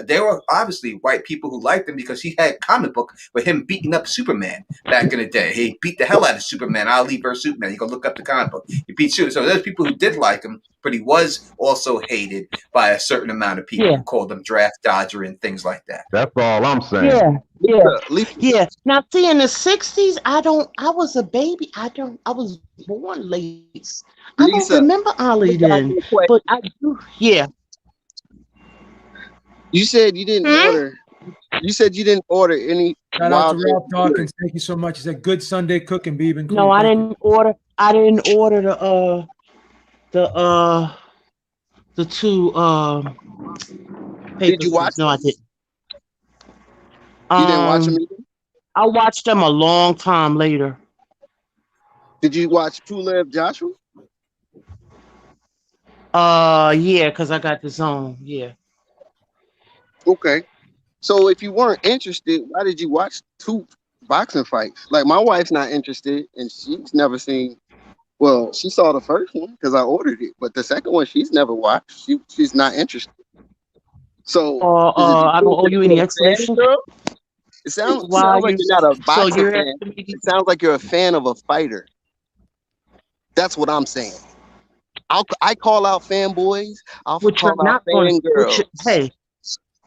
Speaker 5: there were obviously white people who liked him because he had comic book with him beating up Superman back in the day. He beat the hell out of Superman. Ali versus Superman. You can look up the comic book. He beat Superman. So there's people who did like him, but he was also hated by a certain amount of people who called him draft dodger and things like that.
Speaker 10: That's all I'm saying.
Speaker 11: Yeah. Now see in the 60s, I was a baby. I was born late. I don't
Speaker 9: Lisa,
Speaker 11: remember Ali then. But I do
Speaker 9: you said you didn't order. You said you didn't order any
Speaker 3: Shout out
Speaker 9: wild.
Speaker 3: to Ralph Dawkins. Thank you so much. He said good Sunday cooking, Beaven.
Speaker 11: No, I didn't order the the two
Speaker 9: Did you watch
Speaker 11: No, I
Speaker 9: them?
Speaker 11: didn't.
Speaker 9: You didn't watch them either?
Speaker 11: I watched them a long time later.
Speaker 9: Did you watch Pulev Joshua?
Speaker 11: Yeah, because I got the zone. Yeah.
Speaker 9: Okay. So if you weren't interested, why did you watch 2 boxing fights? Like my wife's not interested, and she's never seen. Well, she saw the first one because I ordered it, but the second one she's never watched. She's not interested. So
Speaker 11: I don't owe you any explanation.
Speaker 9: It sounds
Speaker 11: Why
Speaker 9: like
Speaker 11: you-
Speaker 9: you're not a
Speaker 11: so
Speaker 9: boxing
Speaker 11: you're
Speaker 9: fan.
Speaker 11: asking me-
Speaker 9: It sounds like you're a fan of a fighter. That's what I'm saying. I call out fanboys. I'll
Speaker 11: Which you're
Speaker 9: call out
Speaker 11: not going
Speaker 9: fangirls.
Speaker 11: Hey,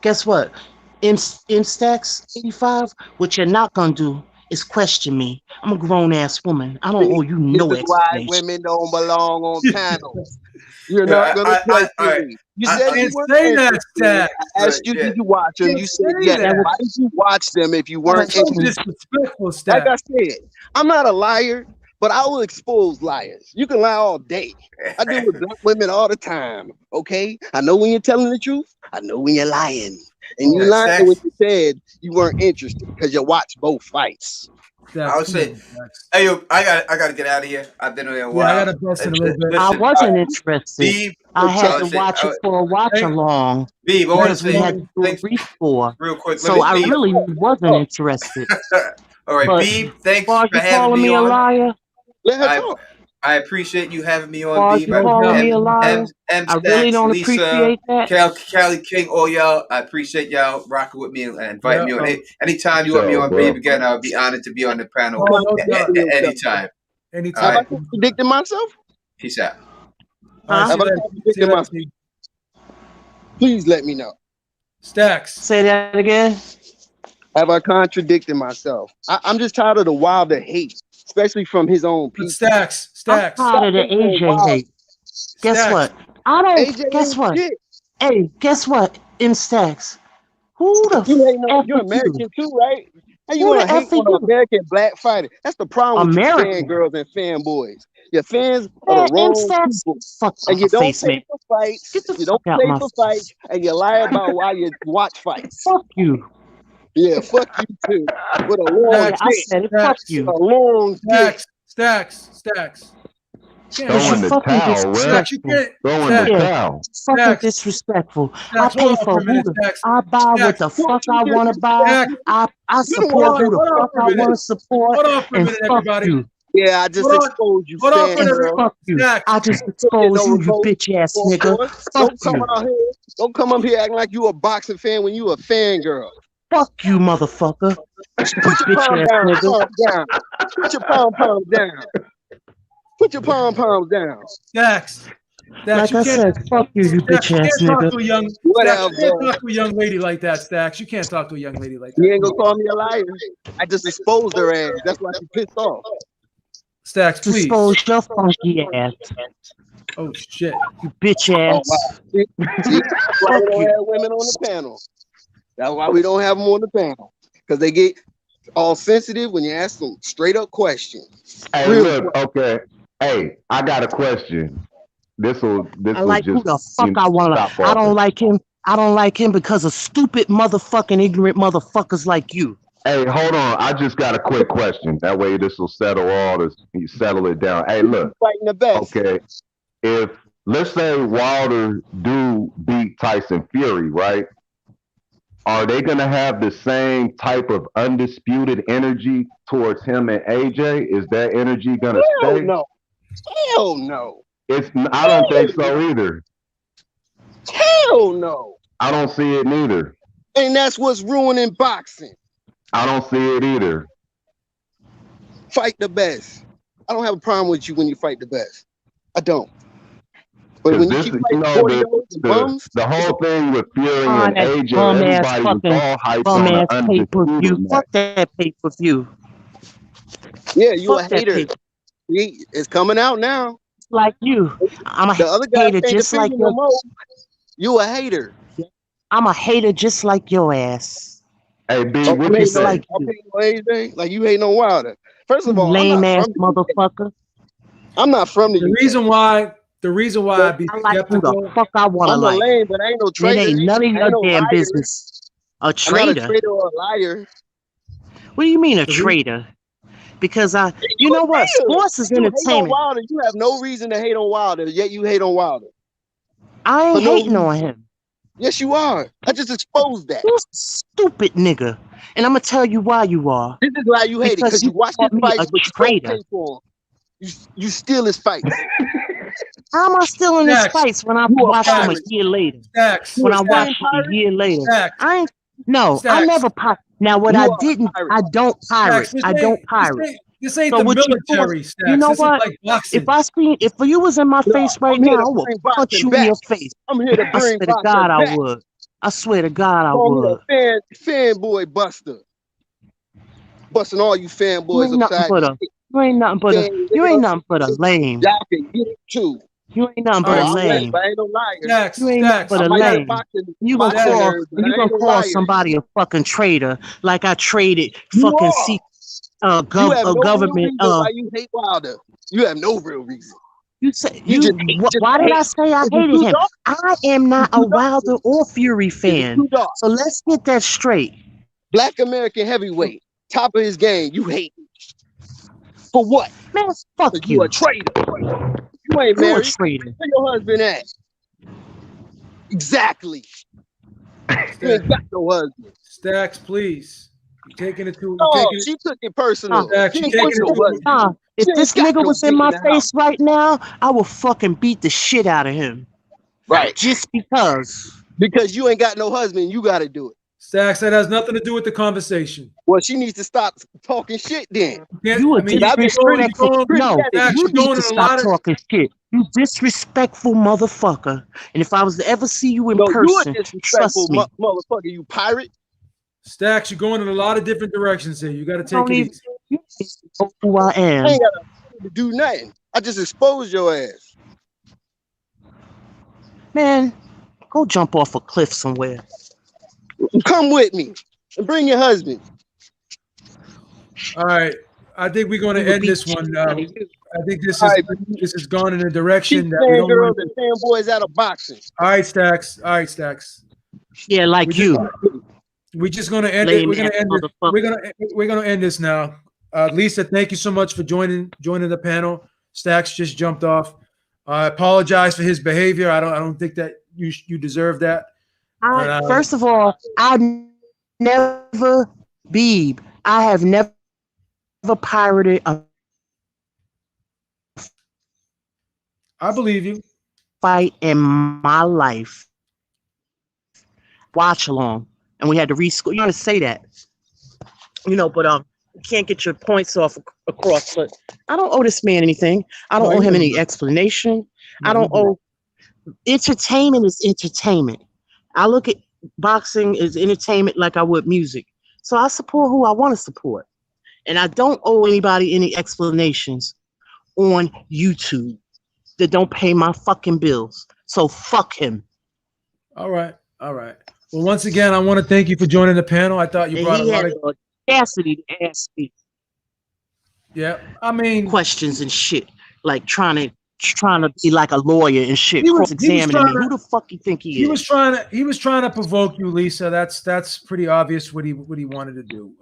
Speaker 11: guess what? In Stacks 85, what you're not gonna do is question me. I'm a grown ass woman. I don't owe you no
Speaker 9: This is why
Speaker 11: explanation.
Speaker 9: women don't belong on panels. You're
Speaker 5: Yeah,
Speaker 9: not gonna question
Speaker 5: all right.
Speaker 9: me. You
Speaker 5: I
Speaker 9: said you
Speaker 3: can't
Speaker 9: weren't
Speaker 3: say that,
Speaker 9: interested.
Speaker 3: Stack.
Speaker 9: I asked you,
Speaker 5: Yeah.
Speaker 9: did you watch them? You said
Speaker 3: say
Speaker 9: yes.
Speaker 3: that.
Speaker 9: Why did you watch them if you weren't
Speaker 3: That's so
Speaker 9: interested?
Speaker 3: disrespectful,
Speaker 9: Like
Speaker 3: Stack.
Speaker 9: I said, I'm not a liar, but I will expose liars. You can lie all day. I deal with black women all the time. Okay, I know when you're telling the truth. I know when you're lying, and you
Speaker 5: Yeah,
Speaker 9: lying
Speaker 5: Stack.
Speaker 9: when you said you weren't interested because you watched both fights.
Speaker 3: Stack,
Speaker 5: I would say, hey yo, I gotta get out of here. I've been on there a while.
Speaker 3: I gotta bust in a little bit.
Speaker 11: I wasn't interested.
Speaker 5: Beeb,
Speaker 11: I had to
Speaker 5: would say-
Speaker 11: watch it for a watch
Speaker 3: Hey,
Speaker 11: along
Speaker 5: Beeb, I want
Speaker 11: because
Speaker 5: to
Speaker 11: we
Speaker 5: say
Speaker 11: had to do a
Speaker 5: thanks
Speaker 11: brief for.
Speaker 5: real quick.
Speaker 11: So I
Speaker 5: Beeb.
Speaker 11: really wasn't interested.
Speaker 5: All right,
Speaker 11: But
Speaker 5: Beeb, thanks
Speaker 11: as far as
Speaker 5: for
Speaker 11: you
Speaker 5: having
Speaker 11: calling
Speaker 5: me
Speaker 11: me a
Speaker 5: on.
Speaker 11: liar,
Speaker 9: Let her talk.
Speaker 5: I appreciate you having me
Speaker 11: as
Speaker 5: on,
Speaker 11: far as
Speaker 5: Beeb.
Speaker 11: you calling me a liar,
Speaker 5: M
Speaker 11: I really
Speaker 5: Stacks,
Speaker 11: don't
Speaker 5: Lisa,
Speaker 11: appreciate that.
Speaker 5: Callie King, all y'all. I appreciate y'all rocking with me and inviting me on.
Speaker 3: Yeah.
Speaker 5: Anytime you want me
Speaker 10: Sure,
Speaker 5: on,
Speaker 10: bro.
Speaker 5: Beeb, again, I'll be honored to be on the panel.
Speaker 3: Oh, no doubt.
Speaker 5: Anytime.
Speaker 9: Have
Speaker 3: Anytime.
Speaker 9: I contradicted myself?
Speaker 5: Peace out.
Speaker 3: All right,
Speaker 9: Have
Speaker 3: see
Speaker 9: I
Speaker 3: you later.
Speaker 9: contradicted
Speaker 3: See you later,
Speaker 9: myself?
Speaker 3: Steve.
Speaker 9: Please let me know.
Speaker 3: Stacks.
Speaker 11: Say that again.
Speaker 9: Have I contradicted myself? I'm just tired of the Wilder hate, especially from his own
Speaker 3: But
Speaker 9: people.
Speaker 3: Stacks.
Speaker 11: I'm tired of the AJ hate. Guess
Speaker 3: Stacks.
Speaker 11: what? I don't.
Speaker 9: AJ
Speaker 11: Guess
Speaker 9: ain't
Speaker 11: what?
Speaker 9: shit.
Speaker 11: Hey, guess what? In Stacks, who the
Speaker 9: You ain't no,
Speaker 11: F
Speaker 9: you're
Speaker 11: is you?
Speaker 9: American too, right? How you
Speaker 11: Who
Speaker 9: gonna
Speaker 11: the
Speaker 9: hate
Speaker 11: F are
Speaker 9: on an
Speaker 11: you?
Speaker 9: American black fighter? That's the problem with you
Speaker 11: American.
Speaker 9: fangirls and fanboys. You're fans of
Speaker 11: Man,
Speaker 9: the
Speaker 11: M
Speaker 9: wrong
Speaker 11: Stacks,
Speaker 9: people.
Speaker 11: fuck
Speaker 9: And you
Speaker 11: my
Speaker 9: don't
Speaker 11: face,
Speaker 9: pay
Speaker 11: man.
Speaker 9: for fights.
Speaker 11: Get the
Speaker 9: You don't
Speaker 11: fuck out
Speaker 9: pay
Speaker 11: my
Speaker 9: for
Speaker 11: face.
Speaker 9: fights, and you lie about why you watch fights.
Speaker 11: Fuck you.
Speaker 9: Yeah, fuck you too. With a long
Speaker 11: Yeah, I
Speaker 9: dick.
Speaker 11: said it. Fuck
Speaker 3: Stacks.
Speaker 11: you.
Speaker 9: A long dick.
Speaker 3: Stacks.
Speaker 11: Because
Speaker 10: Throwing
Speaker 11: you're
Speaker 10: the
Speaker 11: fucking
Speaker 10: towel,
Speaker 3: Stacks, you
Speaker 11: disrespectful.
Speaker 3: can't.
Speaker 10: Throwing
Speaker 3: Stacks.
Speaker 10: the
Speaker 11: Yeah,
Speaker 10: towel.
Speaker 11: fucking
Speaker 3: Stacks.
Speaker 11: disrespectful.
Speaker 3: Stacks,
Speaker 11: I
Speaker 3: hold
Speaker 11: pay
Speaker 3: on
Speaker 11: for
Speaker 3: for a
Speaker 11: who
Speaker 3: minute,
Speaker 11: the
Speaker 3: Stacks.
Speaker 11: I buy what
Speaker 3: Stacks.
Speaker 11: the fuck I want to buy.
Speaker 3: Stacks.
Speaker 11: I
Speaker 9: You
Speaker 11: support who the
Speaker 3: Hold on
Speaker 11: fuck
Speaker 3: for a
Speaker 11: I
Speaker 3: minute.
Speaker 11: want to support.
Speaker 3: Hold on for a
Speaker 11: And
Speaker 3: minute,
Speaker 11: fuck
Speaker 3: everybody.
Speaker 11: you.
Speaker 9: Yeah, I just
Speaker 3: Hold on.
Speaker 9: exposed you,
Speaker 3: Hold on for a
Speaker 11: And
Speaker 3: minute.
Speaker 11: fuck you.
Speaker 3: Stacks.
Speaker 11: I just
Speaker 9: Get
Speaker 11: exposed
Speaker 9: no
Speaker 11: you, you
Speaker 9: remote.
Speaker 11: bitch ass
Speaker 9: Of
Speaker 11: nigga.
Speaker 9: course.
Speaker 11: Fuck
Speaker 9: Don't come
Speaker 11: you.
Speaker 9: out here. Don't come up here acting like you a boxing fan when you a fangirl.
Speaker 11: Fuck you, motherfucker.
Speaker 9: Put
Speaker 11: You
Speaker 9: your
Speaker 11: bitch
Speaker 9: palm
Speaker 11: ass
Speaker 9: down,
Speaker 11: nigga.
Speaker 9: palm down. Put your palm down. Put your palm down.
Speaker 3: Stacks.
Speaker 11: Like I said, fuck you, you
Speaker 3: Stacks,
Speaker 11: bitch
Speaker 3: you
Speaker 11: ass
Speaker 3: can't talk
Speaker 11: nigga.
Speaker 3: to a young Stacks,
Speaker 9: Whatever.
Speaker 3: you can't talk to a young lady like that, Stacks. You can't talk to a young lady like
Speaker 9: You ain't
Speaker 3: that.
Speaker 9: gonna call me a liar. I just exposed her ass. That's why she pissed off.
Speaker 3: Stacks, please.
Speaker 11: Expose your funky ass.
Speaker 3: Oh shit.
Speaker 11: You bitch
Speaker 9: Oh
Speaker 11: ass.
Speaker 9: wow. See? That's why we don't have women on the panel. That's why we don't have them on the panel. Because they get all sensitive when you ask them straight up questions.
Speaker 10: Hey,
Speaker 9: Real
Speaker 10: look, okay. Hey, I got a question. This
Speaker 11: I
Speaker 10: will
Speaker 11: like who
Speaker 10: just
Speaker 11: the fuck I want to.
Speaker 10: stop
Speaker 11: I
Speaker 10: off.
Speaker 11: don't like him. I don't like him because of stupid motherfucking ignorant motherfuckers like you.
Speaker 10: Hey, hold on. I just got a quick question. That way, this will settle all this. You settle it down. Hey, look.
Speaker 9: fighting the best.
Speaker 10: Okay, if let's say Wilder do beat Tyson Fury, right? Are they gonna have the same type of undisputed energy towards him and AJ? Is that energy gonna
Speaker 9: Hell
Speaker 10: stay?
Speaker 9: no. Hell no.
Speaker 10: I don't think so either.
Speaker 9: Hell no.
Speaker 10: I don't see it neither.
Speaker 9: And that's what's ruining boxing.
Speaker 10: I don't see it either.
Speaker 9: Fight the best. I don't have a problem with you when you fight the best. I don't. But when you keep fighting 40-year-olds and bums,
Speaker 10: the whole thing with Fury and
Speaker 11: that
Speaker 10: AJ,
Speaker 11: bum ass
Speaker 10: everybody was
Speaker 11: fucking
Speaker 10: all hyped
Speaker 11: bum
Speaker 10: on
Speaker 11: ass
Speaker 10: the
Speaker 11: pay per view.
Speaker 10: undisputed match.
Speaker 11: Fuck that pay per view.
Speaker 9: yeah, you
Speaker 11: Fuck
Speaker 9: a
Speaker 11: that
Speaker 9: hater.
Speaker 11: pay-
Speaker 9: See, it's coming out now.
Speaker 11: Like you. I'm a
Speaker 9: The other guy
Speaker 11: hater
Speaker 9: can't
Speaker 11: just
Speaker 9: defend
Speaker 11: like
Speaker 9: you no
Speaker 11: your.
Speaker 9: more. You a hater.
Speaker 11: I'm a hater just like your ass.
Speaker 10: Hey, B,
Speaker 9: Oh,
Speaker 10: what
Speaker 9: you
Speaker 10: you
Speaker 11: Just
Speaker 10: say?
Speaker 11: like
Speaker 9: I'm
Speaker 11: you.
Speaker 9: hating on AJ? Like you hating on Wilder. First of all, I'm
Speaker 11: Lame
Speaker 9: not
Speaker 11: ass
Speaker 9: from the UK.
Speaker 11: motherfucker.
Speaker 9: I'm not from the
Speaker 3: The
Speaker 9: UK.
Speaker 3: reason why the reason why I'd be
Speaker 11: I like who
Speaker 3: skeptical.
Speaker 11: the fuck I want to
Speaker 9: I'm a
Speaker 11: like.
Speaker 9: lame, but I ain't no
Speaker 11: It
Speaker 9: traitor.
Speaker 11: ain't none of
Speaker 9: I ain't
Speaker 11: your
Speaker 9: no
Speaker 11: damn
Speaker 9: liar.
Speaker 11: business. A
Speaker 9: I'm not a
Speaker 11: traitor?
Speaker 9: traitor or a liar.
Speaker 11: What do you mean a
Speaker 3: The re-
Speaker 11: traitor? Because you
Speaker 9: You
Speaker 11: know
Speaker 9: a
Speaker 11: what?
Speaker 9: hater.
Speaker 11: Sports is
Speaker 9: You hate on
Speaker 11: entertainment.
Speaker 9: Wilder. You have no reason to hate on Wilder, yet you hate on Wilder.
Speaker 11: I
Speaker 9: For
Speaker 11: ain't
Speaker 9: no
Speaker 11: hating
Speaker 9: reason.
Speaker 11: on him.
Speaker 9: Yes, you are. I just exposed that.
Speaker 11: You stupid nigga. And I'm gonna tell you why you are.
Speaker 9: This is why you hate it,
Speaker 11: Because
Speaker 9: because
Speaker 11: you
Speaker 9: you watch
Speaker 11: called
Speaker 9: his
Speaker 11: me a
Speaker 9: fights, but you don't
Speaker 11: traitor.
Speaker 9: pay for them. You steal his fights.
Speaker 11: How am I still in his
Speaker 3: Stacks.
Speaker 11: fights when I
Speaker 9: You a
Speaker 11: watched him a
Speaker 9: pirate.
Speaker 11: year later?
Speaker 3: Stacks.
Speaker 11: When I
Speaker 9: You a
Speaker 11: watched
Speaker 9: same
Speaker 11: him a
Speaker 9: pirate.
Speaker 11: year later.
Speaker 3: Stacks.
Speaker 11: I ain't no, I
Speaker 3: Stacks.
Speaker 11: never pirate. Now what
Speaker 9: You
Speaker 11: I
Speaker 9: are a
Speaker 11: didn't,
Speaker 9: pirate.
Speaker 11: I don't pirate.
Speaker 3: Stacks,
Speaker 11: I don't pirate.
Speaker 3: this ain't
Speaker 11: So
Speaker 3: the
Speaker 11: what you doing?
Speaker 3: military, Stacks.
Speaker 11: You know
Speaker 3: This
Speaker 11: what?
Speaker 3: is like boxing.
Speaker 11: If you was in my
Speaker 9: No,
Speaker 11: face right
Speaker 9: I'm here
Speaker 11: now,
Speaker 9: to
Speaker 11: I would
Speaker 9: bring
Speaker 11: punch
Speaker 9: boxing
Speaker 11: you in
Speaker 9: back.
Speaker 11: your face.
Speaker 9: I'm here to
Speaker 11: I
Speaker 9: bring
Speaker 11: swear to
Speaker 9: boxing
Speaker 11: God, I
Speaker 9: back.
Speaker 11: would. I swear to God, I
Speaker 9: Call me
Speaker 11: would.
Speaker 9: a fanboy buster. Busting all you
Speaker 11: You
Speaker 9: fanboys
Speaker 11: ain't nothing
Speaker 9: upside
Speaker 11: but
Speaker 9: your
Speaker 11: a,
Speaker 9: head.
Speaker 11: you ain't nothing but a,
Speaker 9: Fan
Speaker 11: you ain't
Speaker 9: nigga.
Speaker 11: nothing but a lame.
Speaker 9: Y'all can get it too.
Speaker 11: You ain't nothing
Speaker 3: All
Speaker 11: but a
Speaker 3: right,
Speaker 9: I'm lame,
Speaker 11: lame.
Speaker 9: but I ain't no liar.
Speaker 3: Stacks.
Speaker 11: You ain't nothing
Speaker 3: Stacks.
Speaker 11: but
Speaker 9: I
Speaker 11: a
Speaker 9: might have
Speaker 11: lame.
Speaker 9: boxing
Speaker 11: You gonna
Speaker 3: Stacks.
Speaker 11: call
Speaker 9: nerve, but I ain't no liar.
Speaker 11: somebody a fucking traitor like I traded
Speaker 9: You
Speaker 11: fucking
Speaker 9: are. You have no real
Speaker 11: government
Speaker 9: reason why you hate Wilder. You have no real reason.
Speaker 11: you say
Speaker 9: You just hate. Just
Speaker 11: why did
Speaker 9: hate.
Speaker 11: I say I
Speaker 9: Is it
Speaker 11: hated
Speaker 9: too
Speaker 11: him?
Speaker 9: dark?
Speaker 11: I am not
Speaker 9: Is it
Speaker 11: a
Speaker 9: too dark?
Speaker 11: Wilder or Fury
Speaker 9: Is it
Speaker 11: fan.
Speaker 9: too dark?
Speaker 11: So let's get that straight.
Speaker 9: Black American heavyweight, top of his game. You hate him. For what?
Speaker 11: Man,
Speaker 9: Because
Speaker 11: fuck
Speaker 9: you a
Speaker 11: you.
Speaker 9: traitor. You ain't
Speaker 11: You a
Speaker 9: married.
Speaker 11: traitor.
Speaker 9: Where your husband at? Exactly. You ain't
Speaker 3: Stacks,
Speaker 9: got no husband.
Speaker 3: Stacks, please. You're taking it too. You're
Speaker 9: No,
Speaker 3: taking it.
Speaker 9: she took it personal.
Speaker 3: Stacks,
Speaker 9: She
Speaker 3: you're
Speaker 9: ain't got
Speaker 3: taking it
Speaker 9: no
Speaker 3: too.
Speaker 9: husband.
Speaker 11: If
Speaker 9: She ain't
Speaker 11: this
Speaker 9: got
Speaker 11: nigga
Speaker 9: no
Speaker 11: was
Speaker 9: dick
Speaker 11: in
Speaker 9: in
Speaker 11: my
Speaker 9: the
Speaker 11: face
Speaker 9: house.
Speaker 11: right now, I would fucking beat the shit out of him.
Speaker 9: Right.
Speaker 11: Just because.
Speaker 9: Because you ain't got no husband, you got to do it.
Speaker 3: Stacks, that has nothing to do with the conversation.
Speaker 9: Well, she needs to stop talking shit then.
Speaker 11: You a
Speaker 3: I mean,
Speaker 9: I've been
Speaker 11: disrespectful.
Speaker 9: pretty
Speaker 11: No,
Speaker 9: petty.
Speaker 3: Stacks,
Speaker 11: you
Speaker 3: you're
Speaker 11: need
Speaker 3: going
Speaker 11: to
Speaker 3: in a
Speaker 11: stop
Speaker 3: lot of.
Speaker 11: talking shit. You disrespectful motherfucker. And if I was to ever see you in
Speaker 9: No, you a
Speaker 11: person,
Speaker 9: disrespectful
Speaker 11: trust me.
Speaker 9: motherfucker, you pirate.
Speaker 3: Stacks, you're going in a lot of different directions here. You got to
Speaker 11: You
Speaker 3: take
Speaker 11: don't
Speaker 3: it
Speaker 11: even
Speaker 3: easy.
Speaker 11: you don't even know who I
Speaker 9: I
Speaker 11: am.
Speaker 9: ain't got to do nothing. I just exposed your ass.
Speaker 11: Man, go jump off a cliff somewhere.
Speaker 9: Come with me and bring your husband.
Speaker 3: All right. I think we're going
Speaker 11: We
Speaker 3: to
Speaker 11: would
Speaker 3: end
Speaker 11: beat
Speaker 3: this
Speaker 11: the
Speaker 3: one.
Speaker 11: shit out of you.
Speaker 3: I think
Speaker 9: All right,
Speaker 3: this has gone in a
Speaker 9: keep
Speaker 3: direction that we don't
Speaker 9: fangirls
Speaker 3: want to.
Speaker 9: and fanboys out of boxing.
Speaker 3: All right, Stacks. All right, Stacks.
Speaker 11: Yeah, like
Speaker 3: We
Speaker 11: you.
Speaker 3: We're just going to end it.
Speaker 11: Lame
Speaker 3: We're going
Speaker 11: ass
Speaker 3: to end it.
Speaker 11: motherfucker.
Speaker 3: We're going to end this now. Lisa, thank you so much for joining the panel. Stacks just jumped off. I apologize for his behavior. I don't think that you deserve that.
Speaker 11: First of all, I never Beeb. I have never pirated a
Speaker 3: I believe you.
Speaker 11: fight in my life. Watch along, and we had to rescore. You want to say that, but you can't get your points off across. But I don't owe this man anything. I don't
Speaker 3: No,
Speaker 11: owe
Speaker 3: you
Speaker 11: him
Speaker 3: don't.
Speaker 11: any explanation.
Speaker 3: No,
Speaker 11: I don't
Speaker 3: you
Speaker 11: owe. Entertainment is entertainment. I look at boxing as entertainment like I would music. So I support who I want to support, and I don't owe anybody any explanations on YouTube that don't pay my fucking bills. So fuck him.
Speaker 3: All right. All right. Well, once again, I want to thank you for joining the panel. I thought you
Speaker 11: And
Speaker 3: brought a
Speaker 11: he
Speaker 3: lot
Speaker 11: had
Speaker 3: of.
Speaker 11: the audacity to ask me
Speaker 3: Yeah. I mean,
Speaker 11: questions and shit, like trying to be like a lawyer and shit,
Speaker 3: he was
Speaker 11: cross-examining me.
Speaker 3: trying to.
Speaker 11: Who the fuck you think he
Speaker 3: He was
Speaker 11: is?
Speaker 3: trying to provoke you, Lisa. That's pretty obvious what he wanted to do.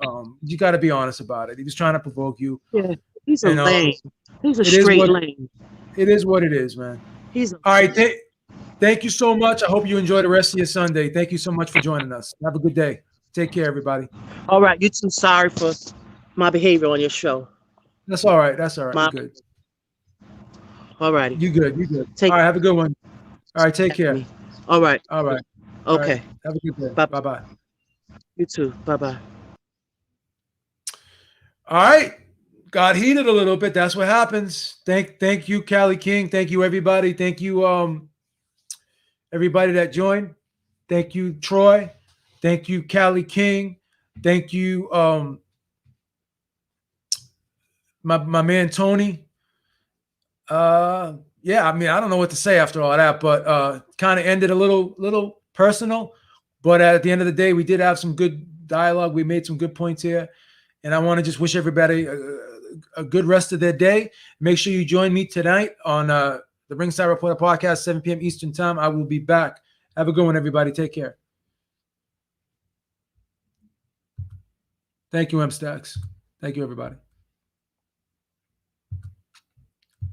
Speaker 3: You got to be honest about it. He was trying to provoke you.
Speaker 11: Yeah, he's a
Speaker 3: And
Speaker 11: lame. He's a
Speaker 3: it is
Speaker 11: straight
Speaker 3: what
Speaker 11: lame.
Speaker 3: it is. What it is, man.
Speaker 11: He's a
Speaker 3: All right. Thank you so much. I hope you enjoy the rest of your Sunday. Thank you so much for joining us. Have a good day. Take care, everybody.
Speaker 11: All right, you too. Sorry for my behavior on your show.
Speaker 3: That's all right. That's all right.
Speaker 11: My-
Speaker 3: You good.
Speaker 11: All righty.
Speaker 3: You good. You good.
Speaker 11: Take
Speaker 3: All right. Have a good one. All right. Take care.
Speaker 11: All right.
Speaker 3: All right. All
Speaker 11: Okay.
Speaker 3: right. Have a good day.
Speaker 11: Bye.
Speaker 3: Bye-bye.
Speaker 11: You too. Bye-bye.
Speaker 3: All right. Got heated a little bit. That's what happens. Thank you, Callie King. Thank you, everybody. Thank you, everybody that joined. Thank you, Troy. Thank you, Callie King. Thank you, my man Tony. Yeah, I mean, I don't know what to say after all that, but kind of ended a little personal. But at the end of the day, we did have some good dialogue. We made some good points here. And I want to just wish everybody a good rest of their day. Make sure you join me tonight on The Ringside Reporter podcast, 7 p.m. Eastern time. I will be back. Have a good one, everybody. Take care. Thank you, M Stacks. Thank you, everybody.